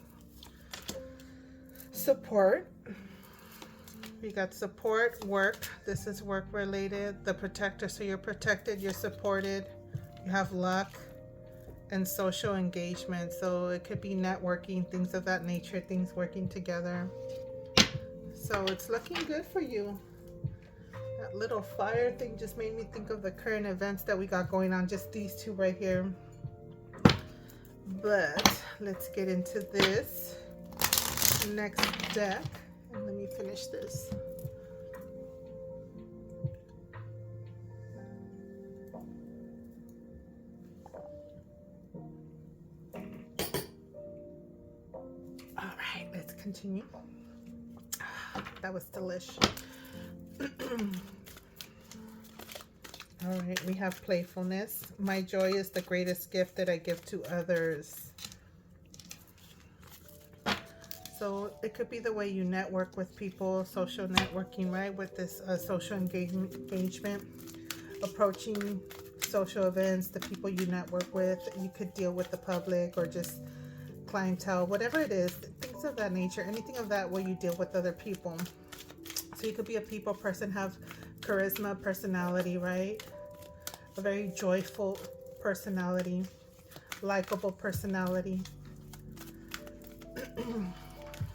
Support. We got support, work. This is work related. The protector, so you're protected, you're supported, you have luck, and social engagement. So it could be networking, things of that nature, things working together. So it's looking good for you. That little fire thing just made me think of the current events that we got going on, just these two right here. But let's get into this next deck, and let me finish this. All right, let's continue. That was delish. All right, we have playfulness. My joy is the greatest gift that I give to others. So it could be the way you network with people, social networking, right? With this social engagement, approaching social events, the people you network with. You could deal with the public or just clientele, whatever it is, things of that nature, anything of that way you deal with other people. So you could be a people person, have charisma, personality, right? A very joyful personality, likable personality.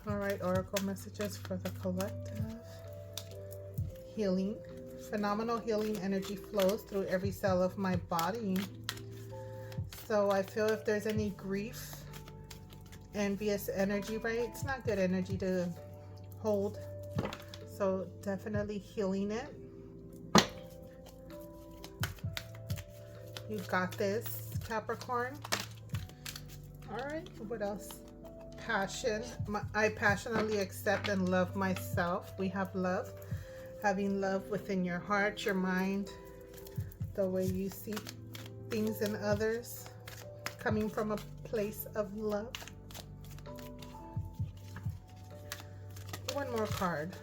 All right, oracle messages for the collective. Healing. Phenomenal healing energy flows through every cell of my body. So I feel if there's any grief, envious energy, right? It's not good energy to hold. So definitely healing it. You got this, Capricorn. All right, what else? Passion. I passionately accept and love myself. We have love. Having love within your heart, your mind, the way you see things in others, coming from a place of love. One more card.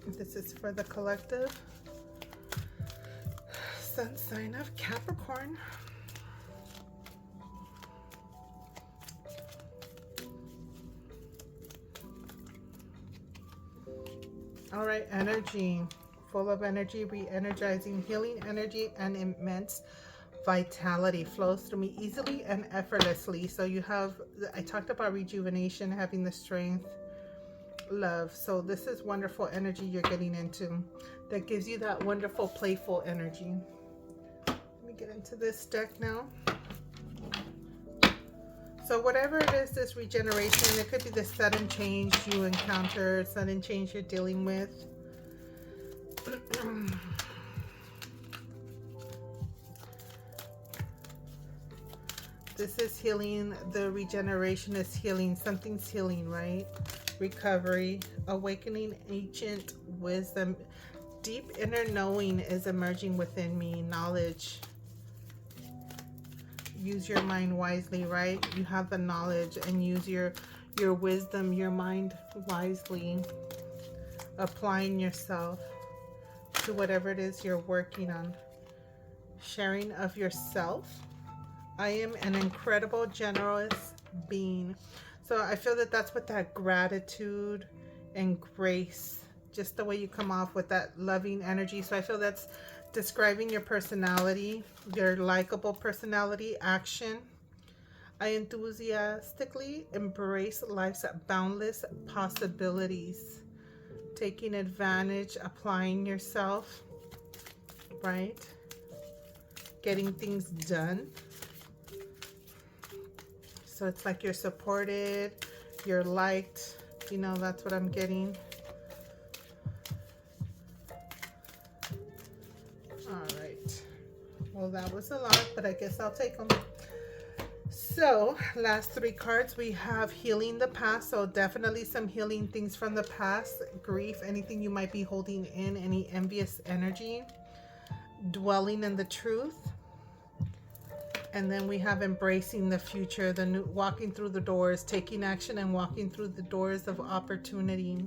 This is for the collective. Sun sign of Capricorn. All right, energy. Full of energy, re-energizing, healing energy, and immense vitality flows through me easily and effortlessly. So you have, I talked about rejuvenation, having the strength, love. So this is wonderful energy you're getting into that gives you that wonderful playful energy. Let me get into this deck now. So whatever it is, this regeneration, it could be the sudden change you encounter, sudden change you're dealing with. This is healing. The regeneration is healing. Something's healing, right? Recovery, awakening ancient wisdom. Deep inner knowing is emerging within me. Knowledge. Use your mind wisely, right? You have the knowledge, and use your wisdom, your mind wisely. Applying yourself to whatever it is you're working on. Sharing of yourself. I am an incredible, generous being. So I feel that that's with that gratitude and grace, just the way you come off with that loving energy. So I feel that's describing your personality, your likable personality, action. I enthusiastically embrace life's boundless possibilities. Taking advantage, applying yourself, right? Getting things done. So it's like you're supported, you're liked, you know, that's what I'm getting. All right. Well, that was a lot, but I guess I'll take them. So last three cards, we have healing the past. So definitely some healing things from the past, grief, anything you might be holding in, any envious energy, dwelling in the truth. And then we have embracing the future, the new, walking through the doors, taking action and walking through the doors of opportunity.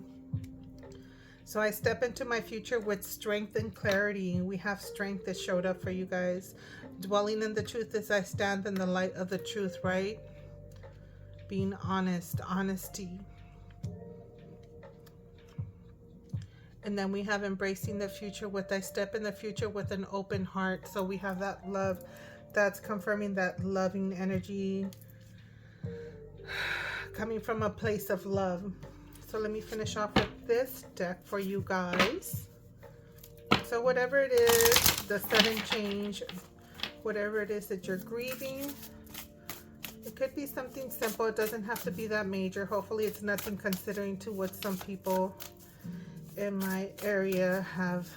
So I step into my future with strength and clarity. We have strength that showed up for you guys. Dwelling in the truth as I stand in the light of the truth, right? Being honest, honesty. And then we have embracing the future with I step in the future with an open heart. So we have that love. That's confirming that loving energy coming from a place of love. So let me finish off with this deck for you guys. So whatever it is, the sudden change, whatever it is that you're grieving, it could be something simple. It doesn't have to be that major. Hopefully it's nothing considering to what some people in my area have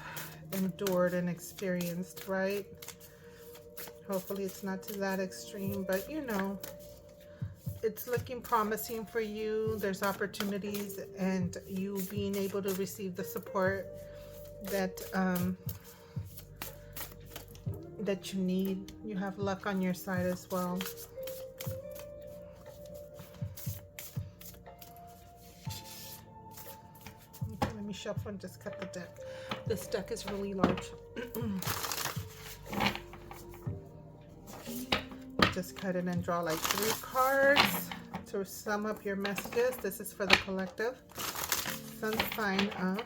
endured and experienced, right? Hopefully it's not to that extreme, but you know, it's looking promising for you. There's opportunities and you being able to receive the support that that you need. You have luck on your side as well. Okay, let me shuffle and just cut the deck. This deck is really large. Just cut it and draw like 3 cards to sum up your messages. This is for the collective. Sun sign of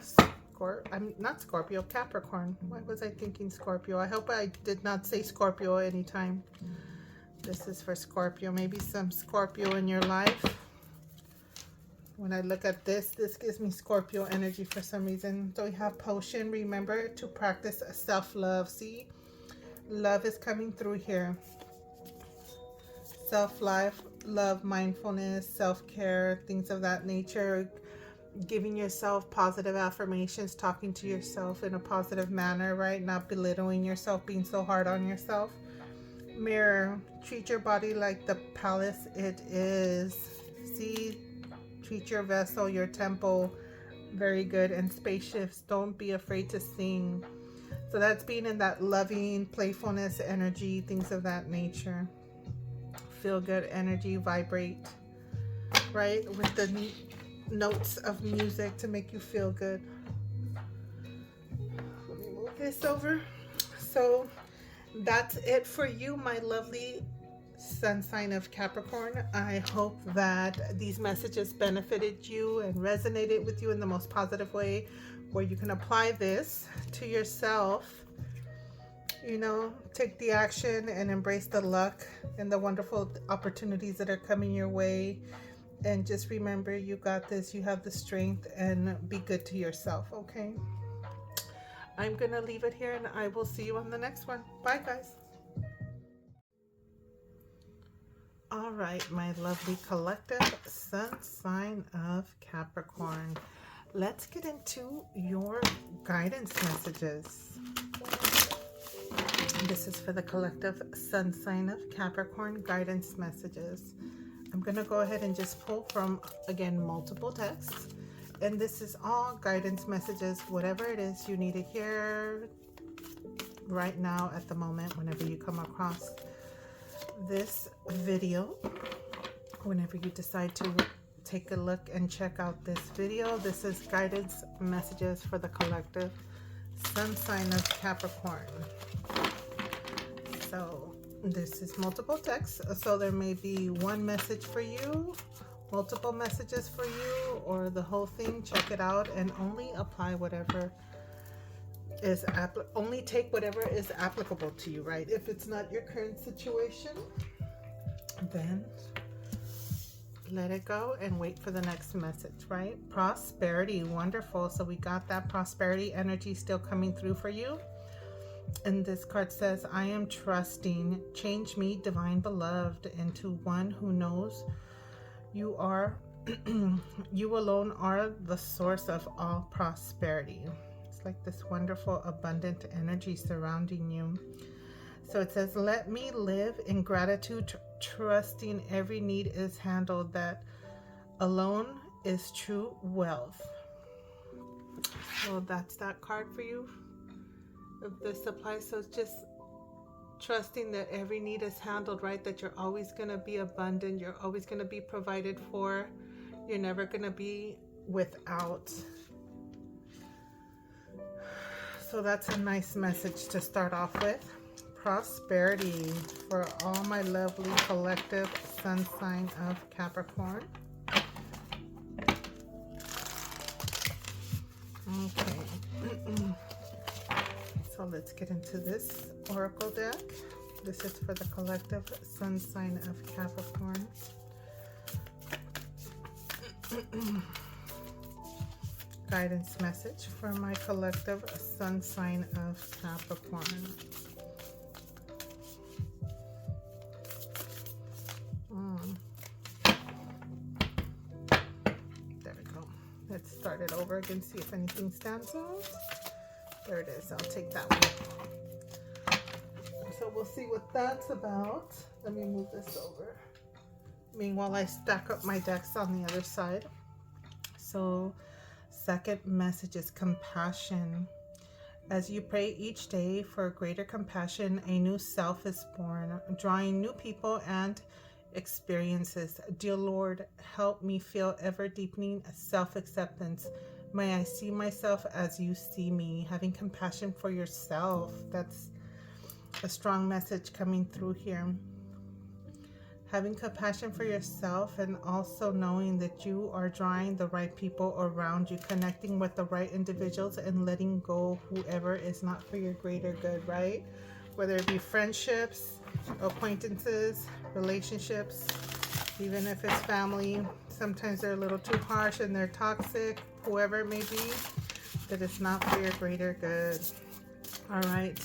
Scorpio, Capricorn. Why was I thinking Scorpio? I hope I did not say Scorpio anytime. This is for Scorpio. Maybe some Scorpio in your life. When I look at this gives me Scorpio energy for some reason. So we have potion. Remember to practice self-love. See, love is coming through here. Self-love, love, mindfulness, self-care, things of that nature. Giving yourself positive affirmations, talking to yourself in a positive manner, right? Not belittling yourself, being so hard on yourself. Mirror, treat your body like the palace it is. See, treat your vessel, your temple, very good and spacious. Don't be afraid to sing. So that's being in that loving, playfulness energy, things of that nature. Feel good energy, vibrate, right? With the notes of music to make you feel good. Let me move this over. So that's it for you, my lovely sun sign of Capricorn. I hope that these messages benefited you and resonated with you in the most positive way, where you can apply this to yourself. You know, take the action and embrace the luck and the wonderful opportunities that are coming your way. And just remember, you got this, you have the strength, and be good to yourself, okay? I'm going to leave it here and I will see you on the next one. Bye, guys. All right, my lovely collective sun sign of Capricorn. Let's get into your guidance messages. This is for the collective sun sign of Capricorn guidance messages. I'm going to go ahead and just pull from, again, multiple texts. And this is all guidance messages, whatever it is you need to hear right now at the moment, whenever you come across this video, whenever you decide to take a look and check out this video. This is guidance messages for the collective sun sign of Capricorn. So this is multiple texts, so there may be one message for you, multiple messages for you, or the whole thing. Check it out and only apply whatever is only take whatever is applicable to you, right? If it's not your current situation, then let it go and wait for the next message, right? Prosperity, wonderful. So we got that prosperity energy still coming through for you. And this card says, I am trusting. Change me, divine beloved, into one who knows you are, you alone are the source of all prosperity. It's like this wonderful, abundant energy surrounding you. So it says, let me live in gratitude, trusting every need is handled, that alone is true wealth. So that's that card for you. If this applies, so it's just trusting that every need is handled, right? That you're always going to be abundant. You're always going to be provided for. You're never going to be without. So that's a nice message to start off with. Prosperity for all my lovely collective sun sign of Capricorn. Okay. So let's get into this oracle deck. This is for the collective sun sign of Capricorn. Guidance message for my collective sun sign of Capricorn. There we go. Let's start it over again, see if anything stands out. There it is. I'll take that one. So we'll see what that's about. Let me move this over. Meanwhile, I stack up my decks on the other side. So second message is compassion. As you pray each day for greater compassion, a new self is born, drawing new people and experiences. Dear Lord, help me feel ever deepening self-acceptance. May I see myself as you see me. Having compassion for yourself. That's a strong message coming through here. Having compassion for yourself, and also knowing that you are drawing the right people around you, connecting with the right individuals, and letting go whoever is not for your greater good, right? Whether it be friendships, acquaintances, relationships, even if it's family. Sometimes they're a little too harsh and they're toxic, whoever it may be, that it's not for your greater good. All right.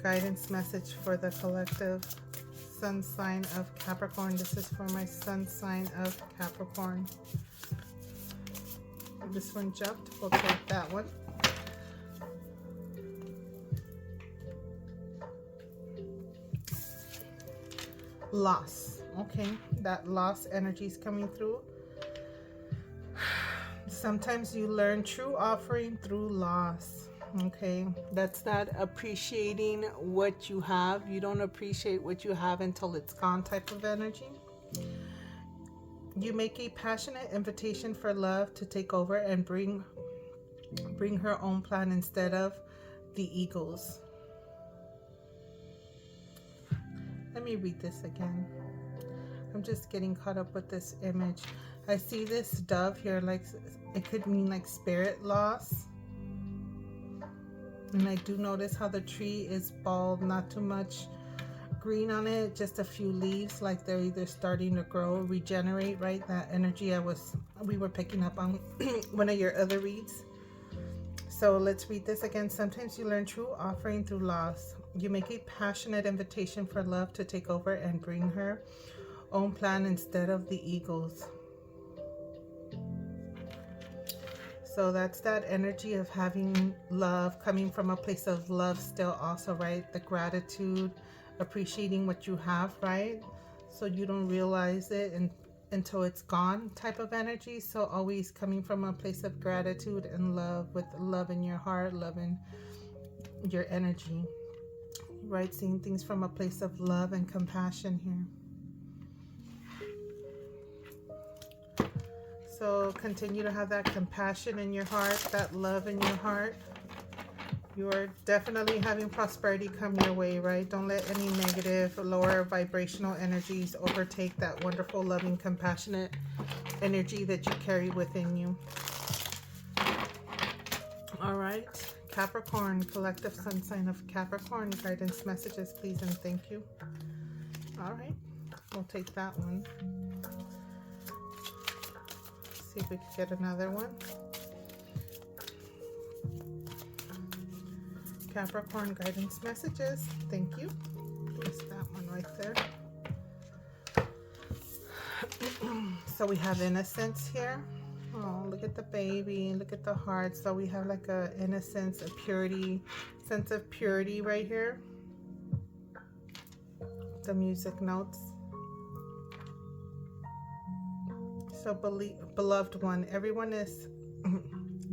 Guidance message for the collective sun sign of Capricorn. This is for my sun sign of Capricorn. This one jumped. We'll take that one. Loss. Okay, that loss energy is coming through. Sometimes you learn true offering through loss. Okay, that's that appreciating what you have. You don't appreciate what you have until it's gone type of energy. You make a passionate invitation for love to take over and bring her own plan instead of the ego's. Let me read this again. I'm just getting caught up with this image. I see this dove here, like it could mean like spirit loss. And I do notice how the tree is bald, not too much green on it, just a few leaves, like they're either starting to grow, regenerate, right? That energy we were picking up on one of your other reads. So let's read this again. Sometimes you learn true offering through loss. You make a passionate invitation for love to take over and bring her own plan instead of the ego's. So that's that energy of having love, coming from a place of love still also, right? The gratitude, appreciating what you have, right? So you don't realize it until it's gone type of energy. So always coming from a place of gratitude and love, with love in your heart, love in your energy, right? Seeing things from a place of love and compassion here. So continue to have that compassion in your heart, that love in your heart. You are definitely having prosperity come your way, right? Don't let any negative, lower vibrational energies overtake that wonderful, loving, compassionate energy that you carry within you. All right. Capricorn, collective sun sign of Capricorn. Guidance messages, please and thank you. All right. We'll take that one. See if we can get another one. Capricorn, guidance messages. Thank you. There's that one right there. So we have innocence here. Oh, look at the baby. Look at the heart. So we have like a innocence, a purity, sense of purity right here. the music notes. So beloved one, everyone is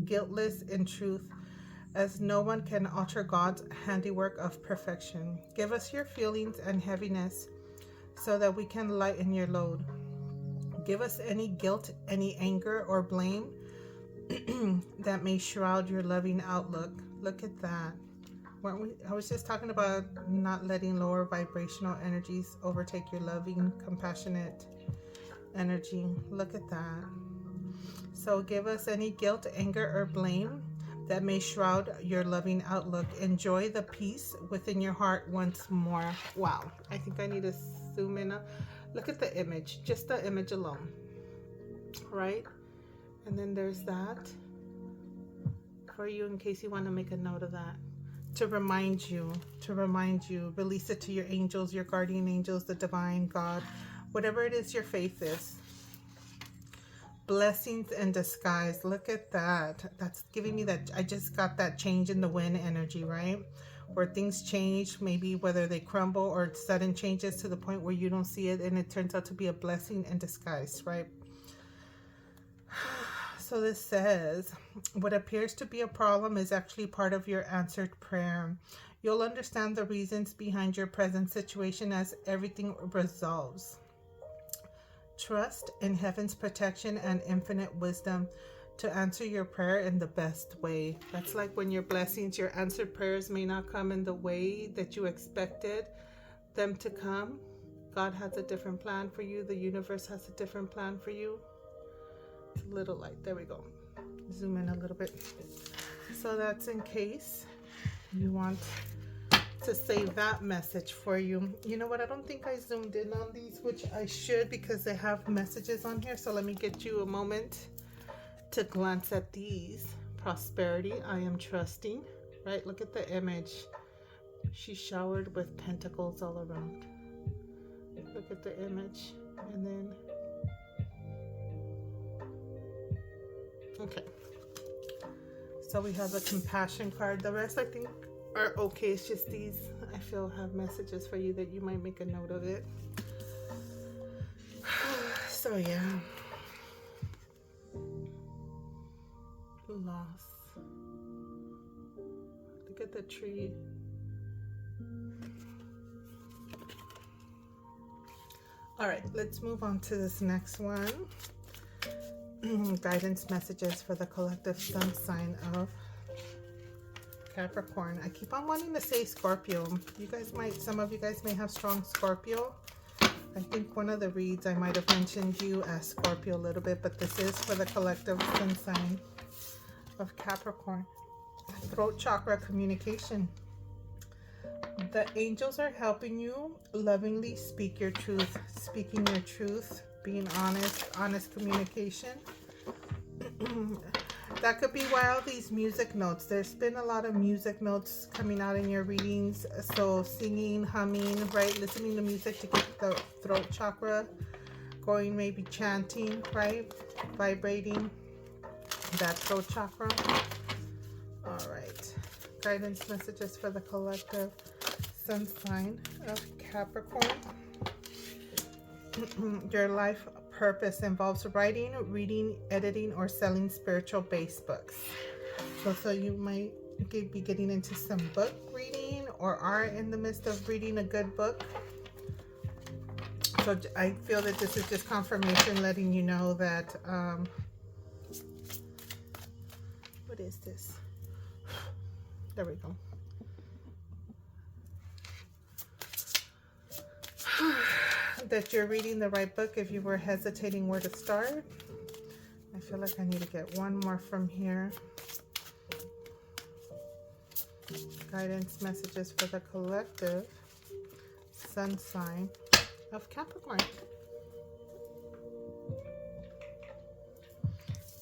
guiltless in truth, as no one can alter God's handiwork of perfection. Give us your feelings and heaviness so that we can lighten your load. Give us any guilt, any anger or blame that may shroud your loving outlook. Look at that. I was just talking about not letting lower vibrational energies overtake your loving, compassionate energy. Look at that. So give us any guilt, anger, or blame that may shroud your loving outlook. Enjoy the peace within your heart once more. Wow. I think I need to zoom in. Look at the image, just the image alone, right? And then there's that for you in case you want to make a note of that. To remind you, release it to your angels, your guardian angels, the divine God, whatever it is your faith is. Blessings in disguise. Look at that. That's giving me that. I just got that change in the wind energy, right? Where things change, maybe whether they crumble or sudden changes to the point where you don't see it and it turns out to be a blessing in disguise, right? So this says, what appears to be a problem is actually part of your answered prayer. You'll understand the reasons behind your present situation as everything resolves. Trust in heaven's protection and infinite wisdom to answer your prayer in the best way. That's like when your blessings, your answered prayers may not come in the way that you expected them to come. God has a different plan for you. The universe has a different plan for you. It's a little light. There we go. Zoom in a little bit. So that's in case you want to save that message for you. You know what? I don't think I zoomed in on these, which I should because they have messages on here. So let me get you a moment to glance at these. Prosperity, I am trusting, right? Look at the image. She's showered with pentacles all around. Look at the image. And then, okay. So we have a compassion card. The rest I think are okay. It's just these I feel have messages for you that you might make a note of it. So yeah. Loss. Look at the tree. All right, let's move on to this next one. Guidance messages for the collective sun sign of Capricorn. I keep on wanting to say Scorpio. You guys might, some of you guys may have strong Scorpio. I think one of the reads I might have mentioned you as Scorpio a little bit, but this is for the collective sun sign of Capricorn. Throat chakra communication. The angels are helping you lovingly speak your truth. Speaking your truth, being honest communication. That could be why all these music notes. There's been a lot of music notes coming out in your readings. So singing, humming, right? Listening to music to get the throat chakra going, maybe chanting, right? Vibrating that throat chakra. All right. Guidance messages for the collective sun sign of Capricorn. Your life purpose involves writing, reading, editing, or selling spiritual-based books. So you might be getting into some book reading or are in the midst of reading a good book. So I feel that this is just confirmation letting you know that, what is this? There we go. That you're reading the right book if you were hesitating where to start. I feel like I need to get one more from here. Guidance messages for the collective sun sign of Capricorn.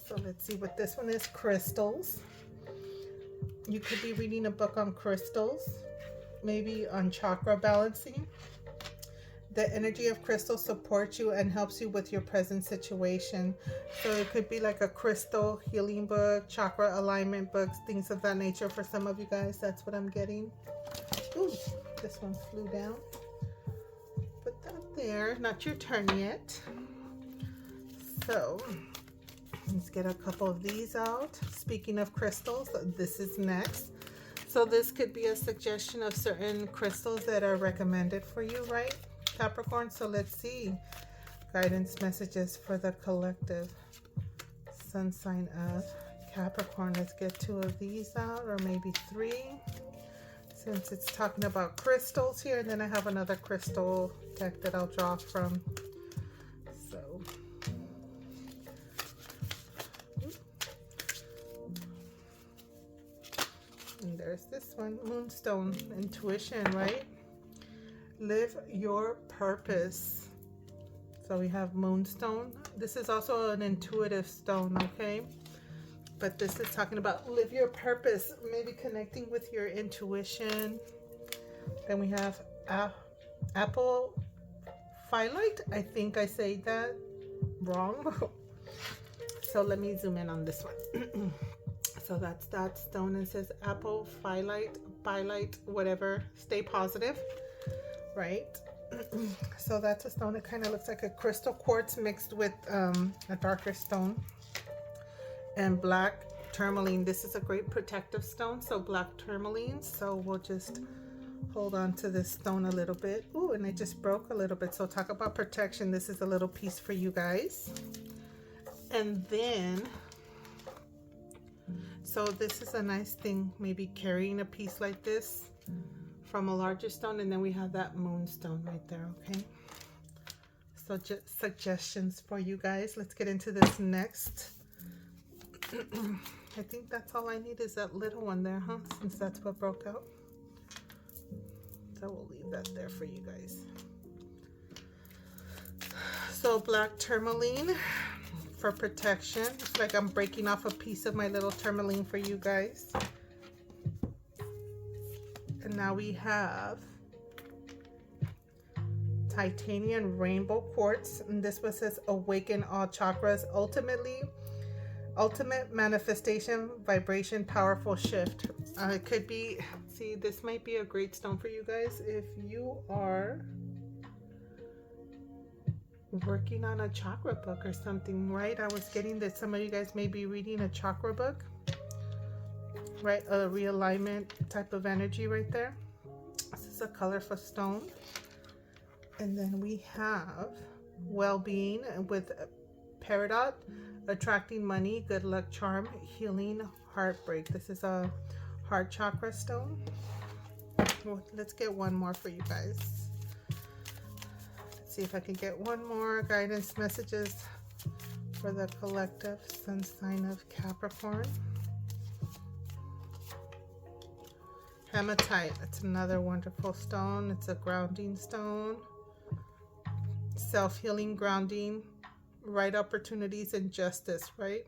So let's see what this one is. Crystals. You could be reading a book on crystals, maybe on chakra balancing. The energy of crystal supports you and helps you with your present situation. So it could be like a crystal healing book, chakra alignment books, things of that nature for some of you guys. That's what I'm getting. Ooh, this one flew down. there. Not your turn yet. So let's get a couple of these out. Speaking of crystals, this is next. So this could be a suggestion of certain crystals that are recommended for you, right, Capricorn? So let's see. Guidance messages for the collective sun sign of Capricorn. Let's get 2 of these out, or maybe 3, since it's talking about crystals here. And then I have another crystal deck that I'll draw from. So and there's this one, Moonstone, intuition, right? Live your purpose. So we have Moonstone. This is also an intuitive stone, okay? But this is talking about live your purpose, maybe connecting with your intuition. Then we have Apple Firelight. I think I say that wrong. So let me zoom in on this one. So that's that stone. It says Apple Firelight, whatever. Stay positive, right? So that's a stone. It kind of looks like a crystal quartz mixed with a darker stone. And black tourmaline. This is a great protective stone. So black tourmaline. So we'll just hold on to this stone a little bit. Ooh, and it just broke a little bit. So talk about protection. This is a little piece for you guys. And then, so this is a nice thing, maybe carrying a piece like this from a larger stone. And then we have that moonstone right there, okay? So just suggestions for you guys. Let's get into this next. I think that's all I need is that little one there, huh? Since that's what broke out. So we'll leave that there for you guys. So black tourmaline for protection. It's like I'm breaking off a piece of my little tourmaline for you guys. And now we have titanium rainbow quartz. And this one says awaken all chakras. Ultimate manifestation, vibration, powerful shift. It could be, see, this might be a great stone for you guys if you are working on a chakra book or something, right? I was getting that some of you guys may be reading a chakra book, right? A realignment type of energy right there. This is a colorful stone. And then we have well-being with peridot, attracting money, good luck charm, healing, heartbreak. This is a heart chakra stone. Well, let's get one more for you guys. Let's see if I can get one more guidance messages for the collective sun sign of Capricorn. Hematite, that's another wonderful stone. It's a grounding stone. Self-healing, grounding, right opportunities and justice, right?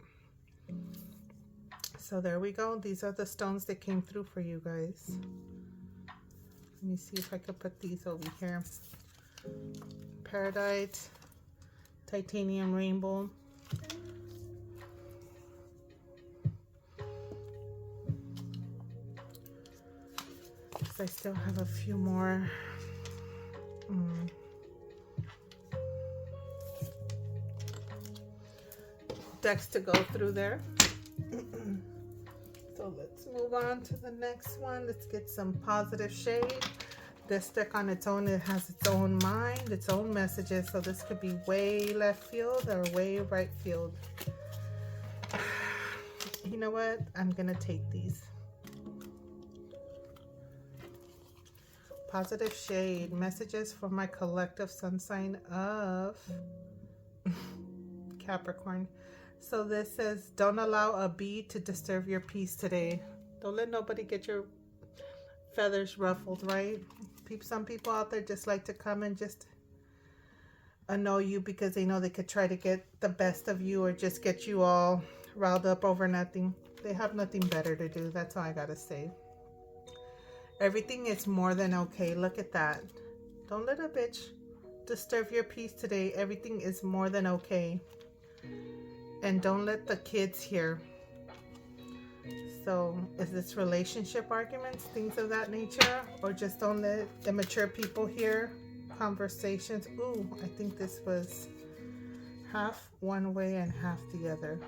So there we go. These are the stones that came through for you guys. Let me see if I could put these over here. Peridot, titanium rainbow. I still have a few more decks to go through there. So let's move on to the next one. Let's get some positive shade. This deck on its own, it has its own mind, its own messages. So this could be way left field or way right field. You know what? I'm gonna take these. Positive shade, messages for my collective sun sign of Capricorn. So this says, don't allow a bee to disturb your peace today. Don't let nobody get your feathers ruffled, right? Some people out there just like to come and just annoy you because they know they could try to get the best of you or just get you all riled up over nothing. They have nothing better to do. That's all I gotta say. Everything is more than okay. Look at that. Don't let a bitch disturb your peace today. Everything is more than okay. And don't let the kids hear. So is this relationship arguments, things of that nature? Or just don't let immature people hear conversations. Ooh, I think this was half one way and half the other.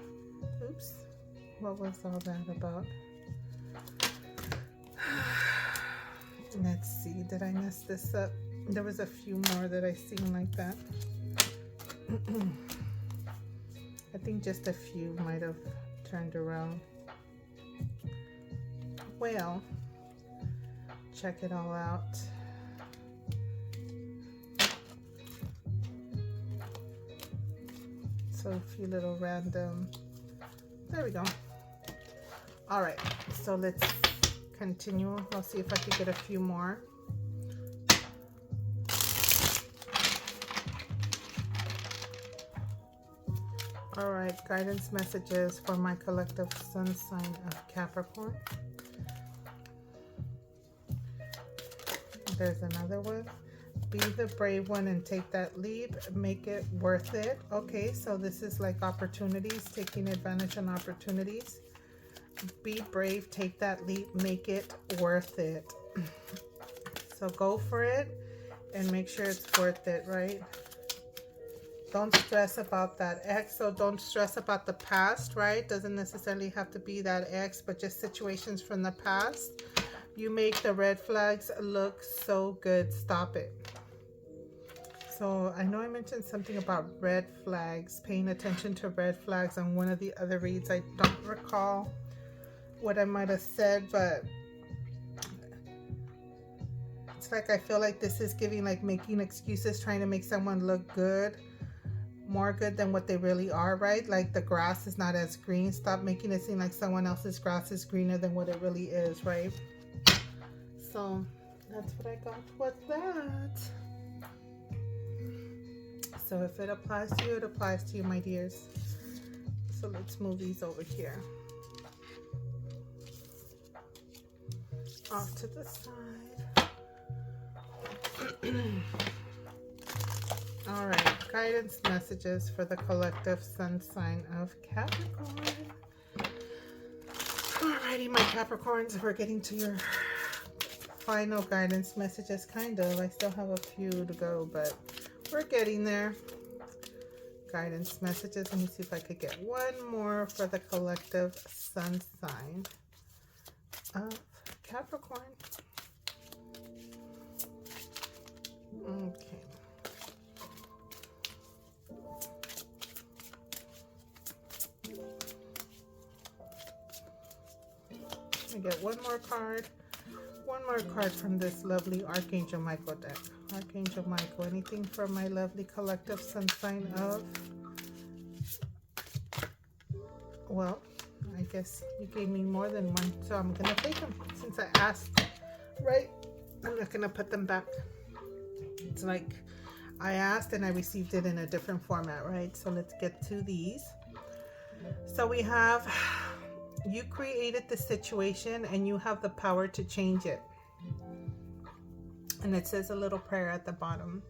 Oops. What was all that about? Let's see. Did I mess this up? There was a few more that I seen like that. I think just a few might have turned around. Well, check it all out. So a few little random. There we go. All right, so let's continue. I'll see if I can get a few more. All right, guidance messages for my collective sun sign of Capricorn. There's another one. Be the brave one and take that leap. Make it worth it. Okay, so this is like opportunities, taking advantage of opportunities. Be brave, take that leap, make it worth it. So go for it and make sure it's worth it, right? Don't stress about that ex, so don't stress about the past, right? Doesn't necessarily have to be that ex, but just situations from the past. You make the red flags look so good. Stop it. So I know I mentioned something about red flags, paying attention to red flags on one of the other reads. I don't recall what I might have said, but it's like I feel like this is giving, like, making excuses, trying to make someone look good, more good than what they really are, right? Like the grass is not as green. Stop making it seem like someone else's grass is greener than what it really is, right? So that's what I got with that. So if it applies to you, it applies to you, my dears. So let's move these over here. Off to the side. All right, guidance messages for the collective sun sign of Capricorn. Alrighty, my Capricorns, we're getting to your final guidance messages, kind of. I still have a few to go, but we're getting there. Guidance messages. Let me see if I could get one more for the collective sun sign of Capricorn. Okay. Let me get one more card. One more card from this lovely Archangel Michael deck. Archangel Michael, anything for my lovely collective sun sign of? Well, I guess you gave me more than one, so I'm gonna take them since I asked, right? I'm not gonna put them back. It's like I asked and I received it in a different format, right? So let's get to these. So we have, you created the situation and you have the power to change it. And it says a little prayer at the bottom.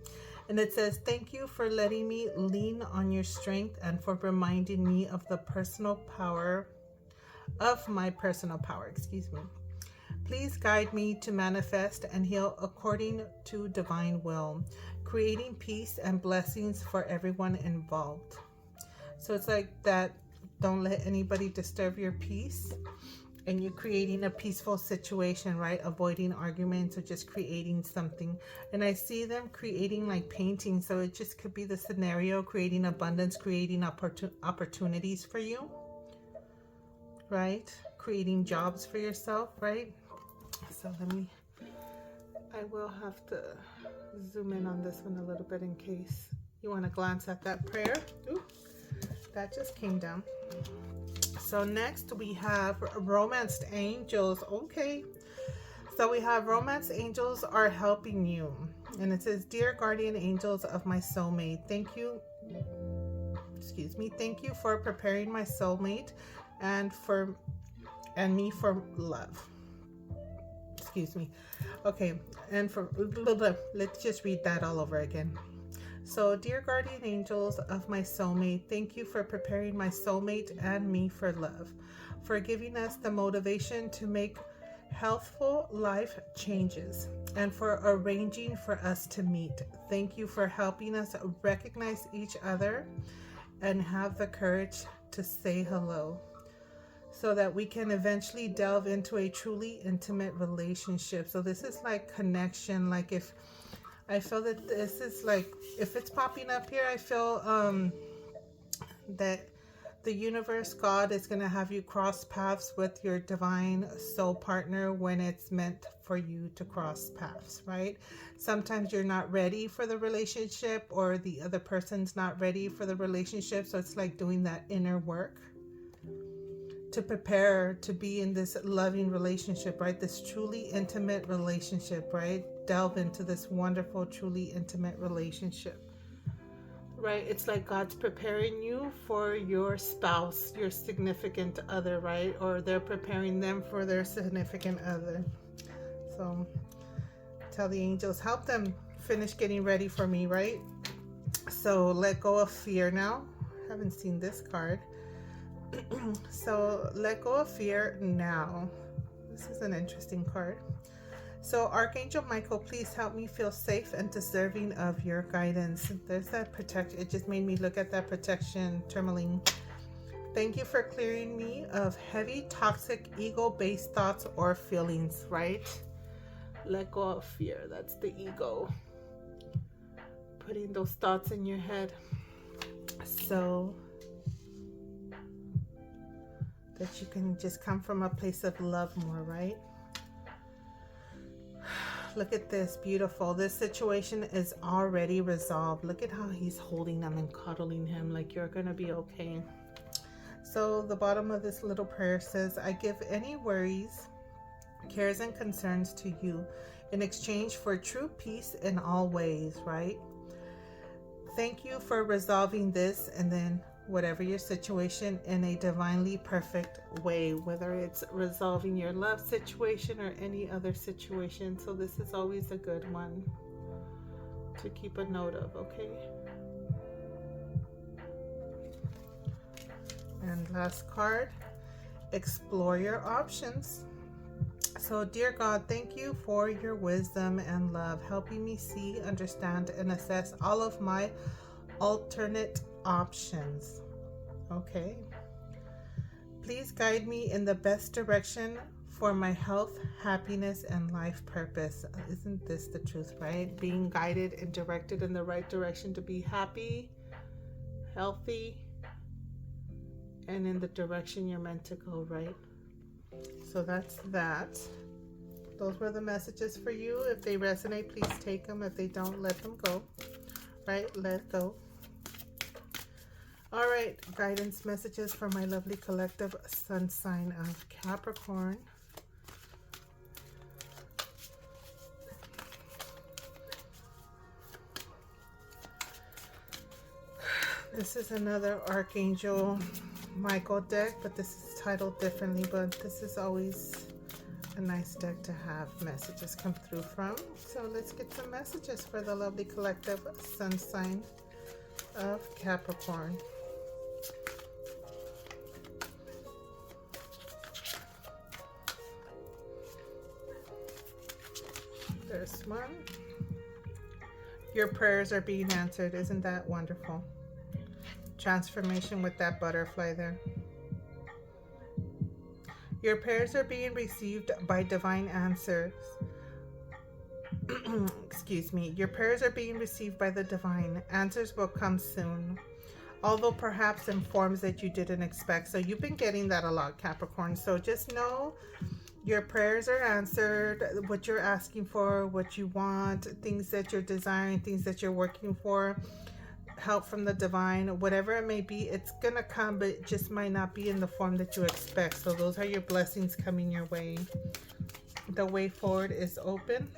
And it says, thank you for letting me lean on your strength and for reminding me of the personal power, of my personal power, excuse me. Please guide me to manifest and heal according to divine will, creating peace and blessings for everyone involved. So it's like that, don't let anybody disturb your peace. And you're creating a peaceful situation, right? Avoiding arguments or just creating something. And I see them creating like painting. So it just could be the scenario, creating abundance, creating opportunities for you, right? Creating jobs for yourself, right? So I will have to zoom in on this one a little bit in case you want to glance at that prayer. Ooh, that just came down. So next we have romanced angels. Okay, so we have romance angels are helping you, and it says, dear guardian angels of my soulmate, thank you for preparing my soulmate and me for love. Okay, and for, let's just read that all over again. So, dear guardian angels of my soulmate, thank you for preparing my soulmate and me for love, for giving us the motivation to make healthful life changes, and for arranging for us to meet. Thank you for helping us recognize each other and have the courage to say hello, so that we can eventually delve into a truly intimate relationship. So this is like connection. Like, if I feel that this is like, if it's popping up here, I feel that the universe, God, is going to have you cross paths with your divine soul partner when it's meant for you to cross paths, right? Sometimes you're not ready for the relationship, or the other person's not ready for the relationship. So it's like doing that inner work to prepare to be in this loving relationship, right? This truly intimate relationship, right? Delve into this wonderful, truly intimate relationship, right? It's like God's preparing you for your spouse, your significant other, right? Or they're preparing them for their significant other. So tell the angels, help them finish getting ready for me, right? So let go of fear now. Haven't seen this card. So let go of fear now. This is an interesting card. So Archangel Michael, please help me feel safe and deserving of your guidance. There's that protection. It just made me look at that protection tourmaline. Thank you for clearing me of heavy, toxic, ego-based thoughts or feelings, right? Let go of fear. That's the ego. Putting those thoughts in your head. So that you can just come from a place of love more, right? Look at this, beautiful. This situation is already resolved. Look at how he's holding him and cuddling him, like you're gonna be okay. So the bottom of this little prayer says, I give any worries, cares, and concerns to you in exchange for true peace in all ways, right? Thank you for resolving this, and then whatever your situation, in a divinely perfect way, whether it's resolving your love situation or any other situation. So this is always a good one to keep a note of, okay? And last card, explore your options. So dear God, thank you for your wisdom and love, helping me see, understand, and assess all of my alternate options. Okay. Please guide me in the best direction for my health, happiness, and life purpose. Isn't this the truth, right? Being guided and directed in the right direction to be happy, healthy, and in the direction you're meant to go, right? So that's that. Those were the messages for you. If they resonate, please take them. If they don't, let them go, right? Let go. All right, guidance messages for my lovely collective sun sign of Capricorn. This is another Archangel Michael deck, but this is titled differently, but this is always a nice deck to have messages come through from. So let's get some messages for the lovely collective sun sign of Capricorn. There's one. Your prayers are being answered. Isn't that wonderful? Transformation with that butterfly there. Your prayers are being received by divine answers. Excuse me. Your prayers are being received by the divine. Answers will come soon, although perhaps in forms that you didn't expect. So you've been getting that a lot, Capricorn. So just know your prayers are answered. What you're asking for, what you want, things that you're desiring, things that you're working for, help from the divine, whatever it may be, it's gonna come, but it just might not be in the form that you expect. So those are your blessings coming your way. The way forward is open.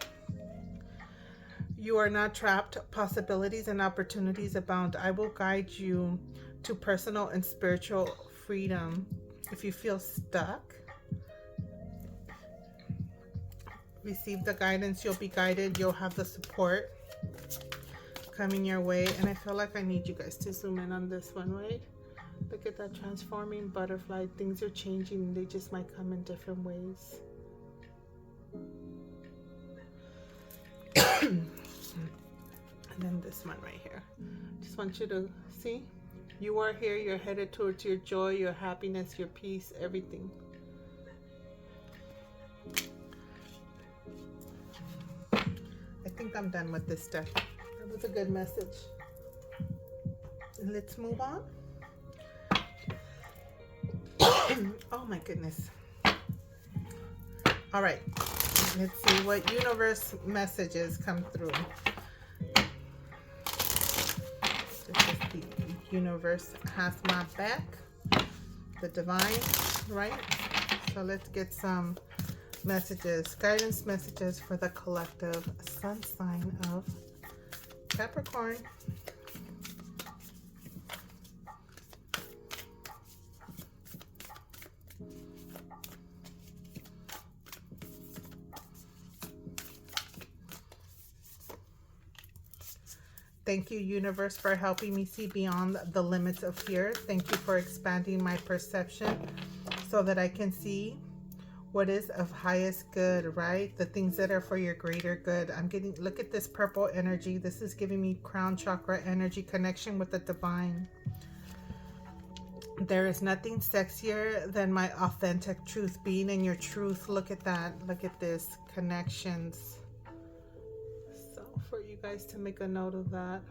You are not trapped. Possibilities and opportunities abound. I will guide you to personal and spiritual freedom. If you feel stuck, receive the guidance. You'll be guided. You'll have the support coming your way. And I feel like I need you guys to zoom in on this one, right? Look at that transforming butterfly. Things are changing. They just might come in different ways. And then this one right here. Just want you to see, you are here, you're headed towards your joy, your happiness, your peace, everything. I think I'm done with this deck. That was a good message. Let's move on. Oh my goodness. All right, let's see what universe messages come through. This is the universe has my back, the divine, right? So let's get some messages, guidance messages for the collective sun sign of Capricorn. Thank you, universe, for helping me see beyond the limits of fear. Thank you for expanding my perception so that I can see what is of highest good, right? The things that are for your greater good. I'm getting, look at this purple energy. This is giving me crown chakra energy, connection with the divine. There is nothing sexier than my authentic truth, being in your truth. Look at that. Look at this, connections. So for you guys to make a note of that.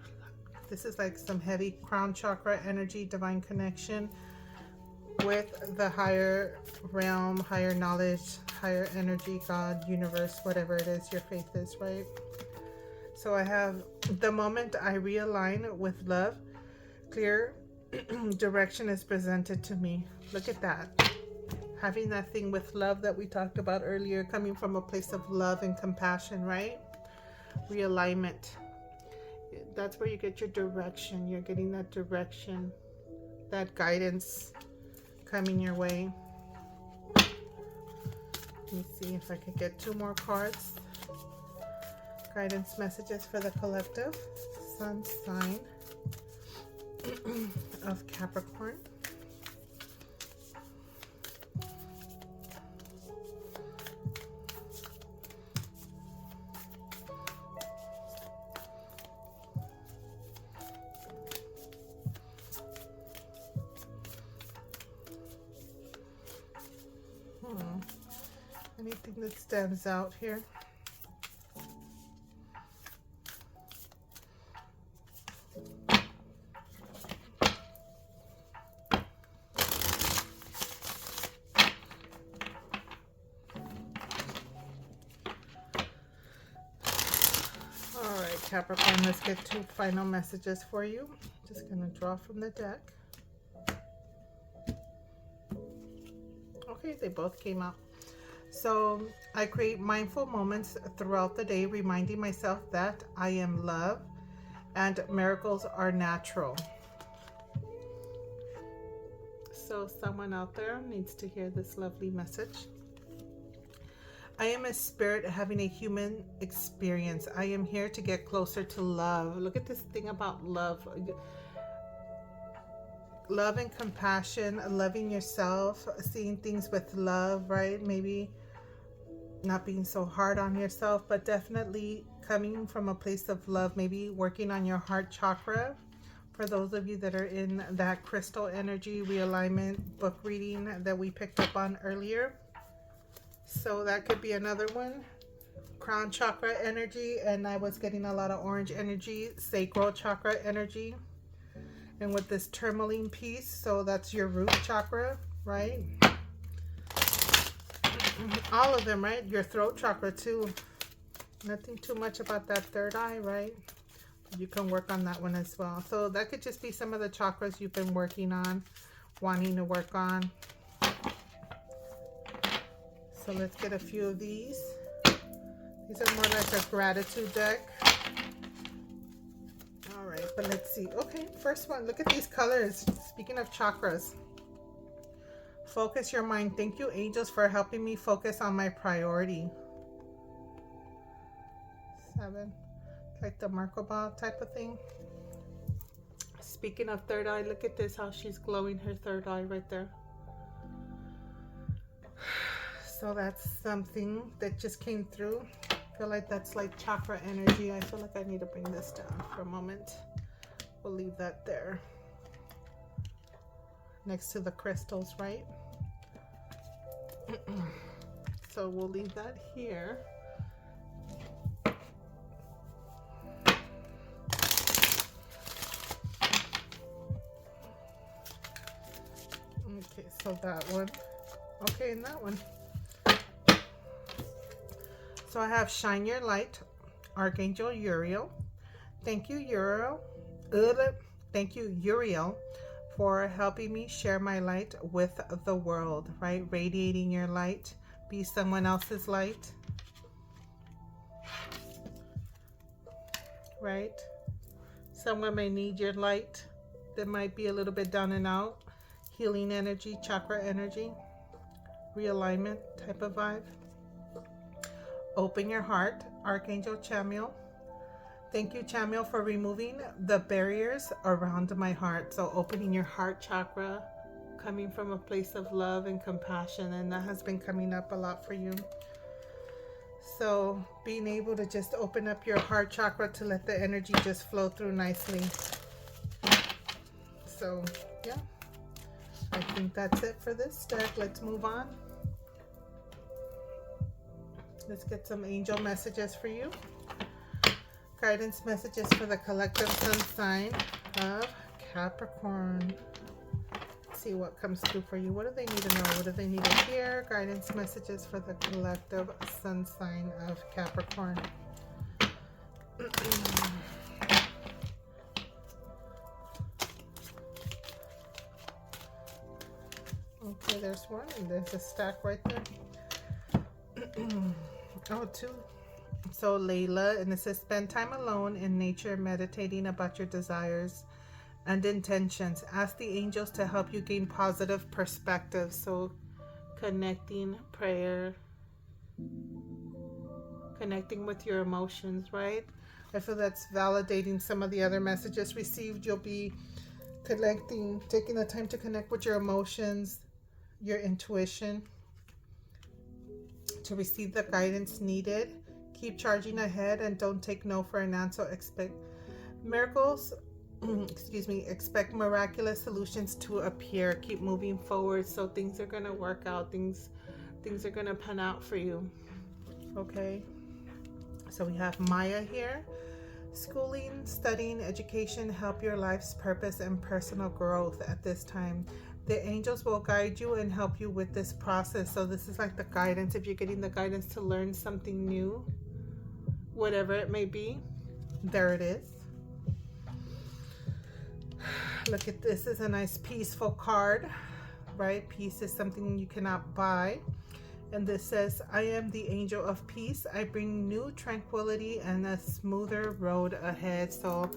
This is like some heavy crown chakra energy, divine connection with the higher realm, higher knowledge, higher energy, God, universe, whatever it is your faith is, right? So I have the moment I realign with love, clear direction is presented to me. Look at that. Having that thing with love that we talked about earlier, coming from a place of love and compassion, right? Realignment. That's where you get your direction. You're getting that direction, that guidance coming your way. Let me see if I could get 2 more cards. Guidance messages for the collective sun sign of Capricorn. Anything that stands out here? All right, Capricorn, let's get 2 final messages for you. Just gonna draw from the deck. Okay, they both came out. So I create mindful moments throughout the day, reminding myself that I am love and miracles are natural. So someone out there needs to hear this lovely message. I am a spirit having a human experience. I am here to get closer to love. Look at this thing about love. Love and compassion, loving yourself, seeing things with love, right? Maybe not being so hard on yourself, but definitely coming from a place of love, maybe working on your heart chakra. For those of you that are in that crystal energy realignment book reading that we picked up on earlier. So that could be another one. Crown chakra energy, and I was getting a lot of orange energy, sacral chakra energy. And with this tourmaline piece, so that's your root chakra, right? All of them, right? Your throat chakra too. Nothing too much about that third eye, right? You can work on that one as well. So that could just be some of the chakras you've been working on, wanting to work on. So let's get a few of these. These are more like a gratitude deck. All right, but let's see. Okay, first one. Look at these colors. Speaking of chakras. Focus your mind. Thank you, angels, for helping me focus on my priority. 7. Like the Merkaba type of thing. Speaking of third eye, look at this, how she's glowing her third eye right there. So that's something that just came through. I feel like that's like chakra energy. I feel like I need to bring this down for a moment. We'll leave that there next to the crystals, right? So we'll leave that here. Okay, so that one. Okay, and that one. So I have Shine Your Light, Archangel Uriel. Thank you, Uriel. Thank you, Uriel, for helping me share my light with the world, right? Radiating your light. Be someone else's light. Right? Someone may need your light that might be a little bit down and out. Healing energy, chakra energy, realignment type of vibe. Open your heart, Archangel Chamuel. Thank you, Chamuel, for removing the barriers around my heart. So opening your heart chakra, coming from a place of love and compassion, and that has been coming up a lot for you. So being able to just open up your heart chakra to let the energy just flow through nicely. So yeah, I think that's it for this deck. Let's move on. Let's get some angel messages for you. Guidance messages for the collective sun sign of Capricorn. Let's see what comes through for you. What do they need to know? What do they need to hear? Guidance messages for the collective sun sign of Capricorn. Okay, there's one, and there's a stack right there. Oh, two. So Layla, and it says spend time alone in nature, meditating about your desires and intentions. Ask the angels to help you gain positive perspective. So connecting, prayer, connecting with your emotions, right? I feel that's validating some of the other messages received. You'll be connecting, taking the time to connect with your emotions, your intuition, to receive the guidance needed. Keep charging ahead and don't take no for an answer. Expect miracles, expect miraculous solutions to appear. Keep moving forward, so things are going to work out. Things are going to pan out for you. Okay, so we have Maya here. Schooling, studying, education help your life's purpose and personal growth at this time. The angels will guide you and help you with this process. So this is like the guidance. If you're getting the guidance to learn something new, whatever it may be, there it is. Look at this. Is a nice peaceful card, right? Peace is something you cannot buy. And this says, I am the angel of peace. I bring new tranquility and a smoother road ahead. So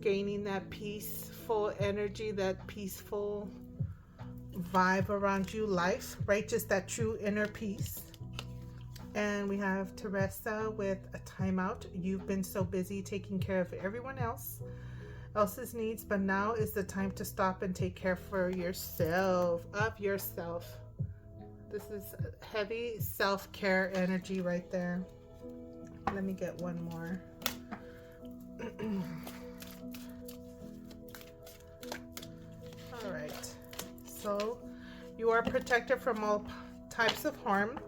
gaining that peaceful energy, that peaceful vibe around you, life, right? Just that true inner peace. And we have Teresa with a timeout. You've been so busy taking care of everyone else's needs, but now is the time to stop and take care for yourself, of yourself. This is heavy self-care energy right there. Let me get one more. All right. So you are protected from all types of harm.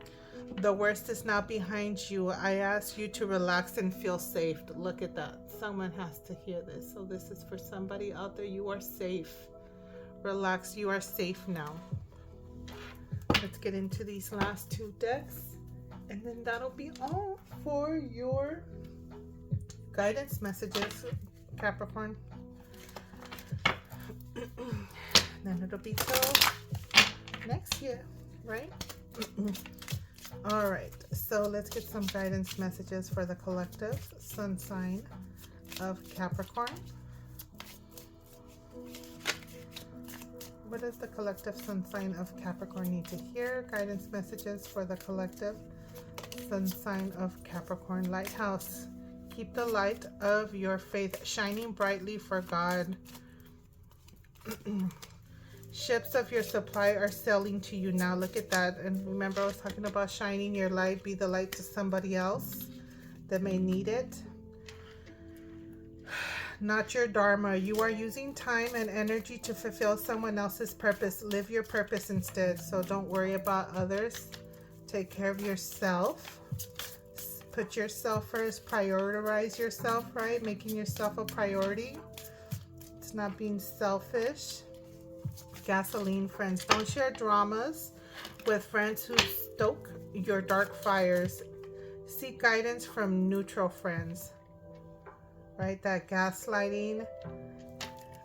The worst is now behind you. I ask you to relax and feel safe. Look at that. Someone has to hear this. So this is for somebody out there. You are safe. Relax. You are safe now. Let's get into these last two decks, and then that'll be all for your guidance messages, Capricorn. Then it'll be till next year, right? All right, so let's get some guidance messages for the collective sun sign of Capricorn. What does the collective sun sign of Capricorn need to hear? Guidance messages for the collective sun sign of Capricorn. Lighthouse. Keep the light of your faith shining brightly for God. Ships of your supply are sailing to you now. Look at that. And remember, I was talking about shining your light. Be the light to somebody else that may need it. Not your dharma. You are using time and energy to fulfill someone else's purpose. Live your purpose instead. So don't worry about others. Take care of yourself. Put yourself first. Prioritize yourself, right? Making yourself a priority. It's not being selfish. Gasoline friends. Don't share dramas with friends who stoke your dark fires. Seek guidance from neutral friends. Right? That gaslighting,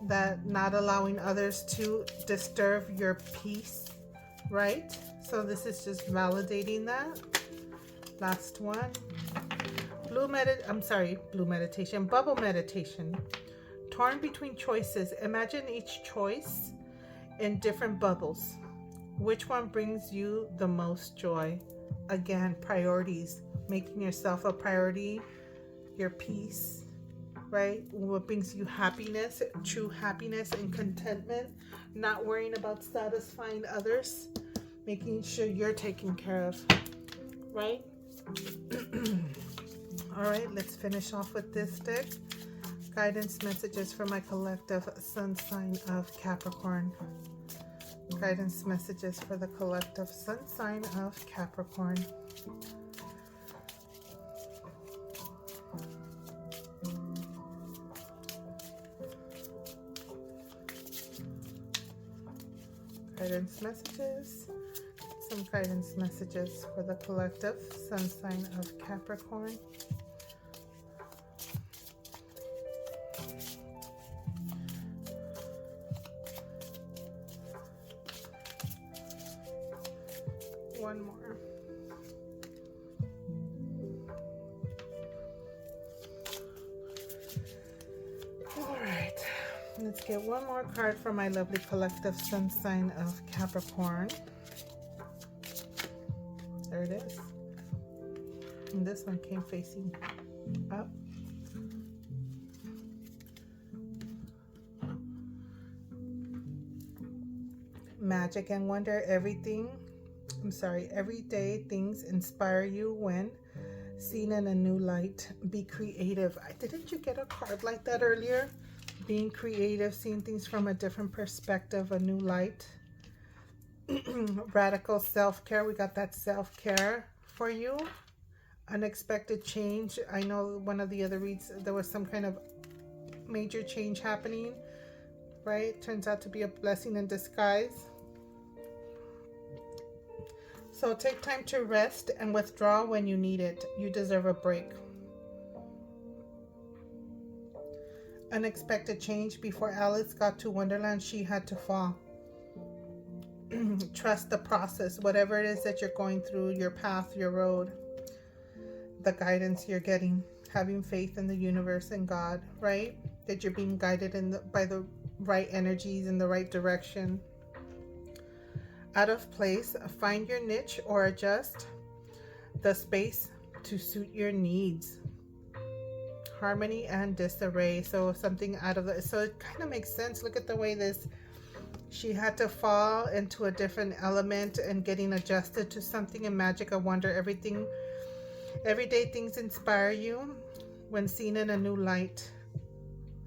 that not allowing others to disturb your peace, right? So this is just validating that. Last one. Bubble meditation. Torn between choices. Imagine each choice in different bubbles. Which one brings you the most joy? Again, priorities. Making yourself a priority, your peace. Right? What brings you happiness, true happiness and contentment, not worrying about satisfying others, making sure you're taken care of, right? All right, let's finish off with this deck. Guidance messages for my collective sun sign of Capricorn. Guidance messages for the collective sun sign of Capricorn. Guidance messages, some guidance messages for the collective sun sign of Capricorn. One more. All right. Let's get one more card for my lovely collective sun sign of Capricorn. There it is. And this one came facing up. Magic and wonder. Everyday things inspire you when seen in a new light. Be creative. Didn't you get a card like that earlier? Being creative, seeing things from a different perspective, a new light. Radical self-care. We got that self-care for you. Unexpected change. I know one of the other reads, there was some kind of major change happening, right? Turns out to be a blessing in disguise. So take time to rest and withdraw when you need it. You deserve a break. Unexpected change. Before Alice got to Wonderland, she had to fall. Trust the process. Whatever it is that you're going through, your path, your road, the guidance you're getting. Having faith in the universe and God, right? That you're being guided by the right energies in the right direction. Out of place. Find your niche or adjust the space to suit your needs. Harmony and disarray. So something out of the, so it kind of makes sense. Look at the way this, she had to fall into a different element and getting adjusted to something in magic. I wonder, everyday things inspire you when seen in a new light.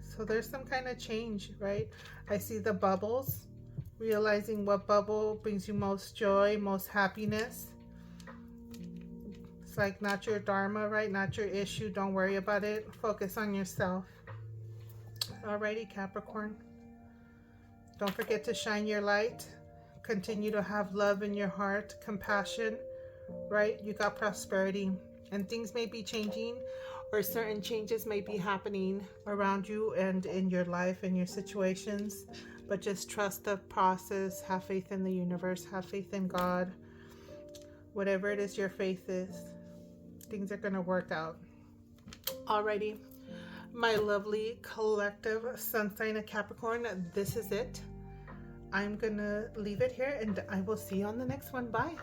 So there's some kind of change, right? I see the bubbles, realizing what bubble brings you most joy, most happiness. It's like not your dharma, right? Not your issue. Don't worry about it. Focus on yourself. Alrighty, Capricorn. Don't forget to shine your light. Continue to have love in your heart, compassion, right? You got prosperity, and things may be changing, or certain changes may be happening around you and in your life and your situations, but just trust the process. Have faith in the universe. Have faith in God. Whatever it is your faith is, things are going to work out. Alrighty, my lovely collective sun sign of Capricorn, this is it. I'm going to leave it here, and I will see you on the next one. Bye.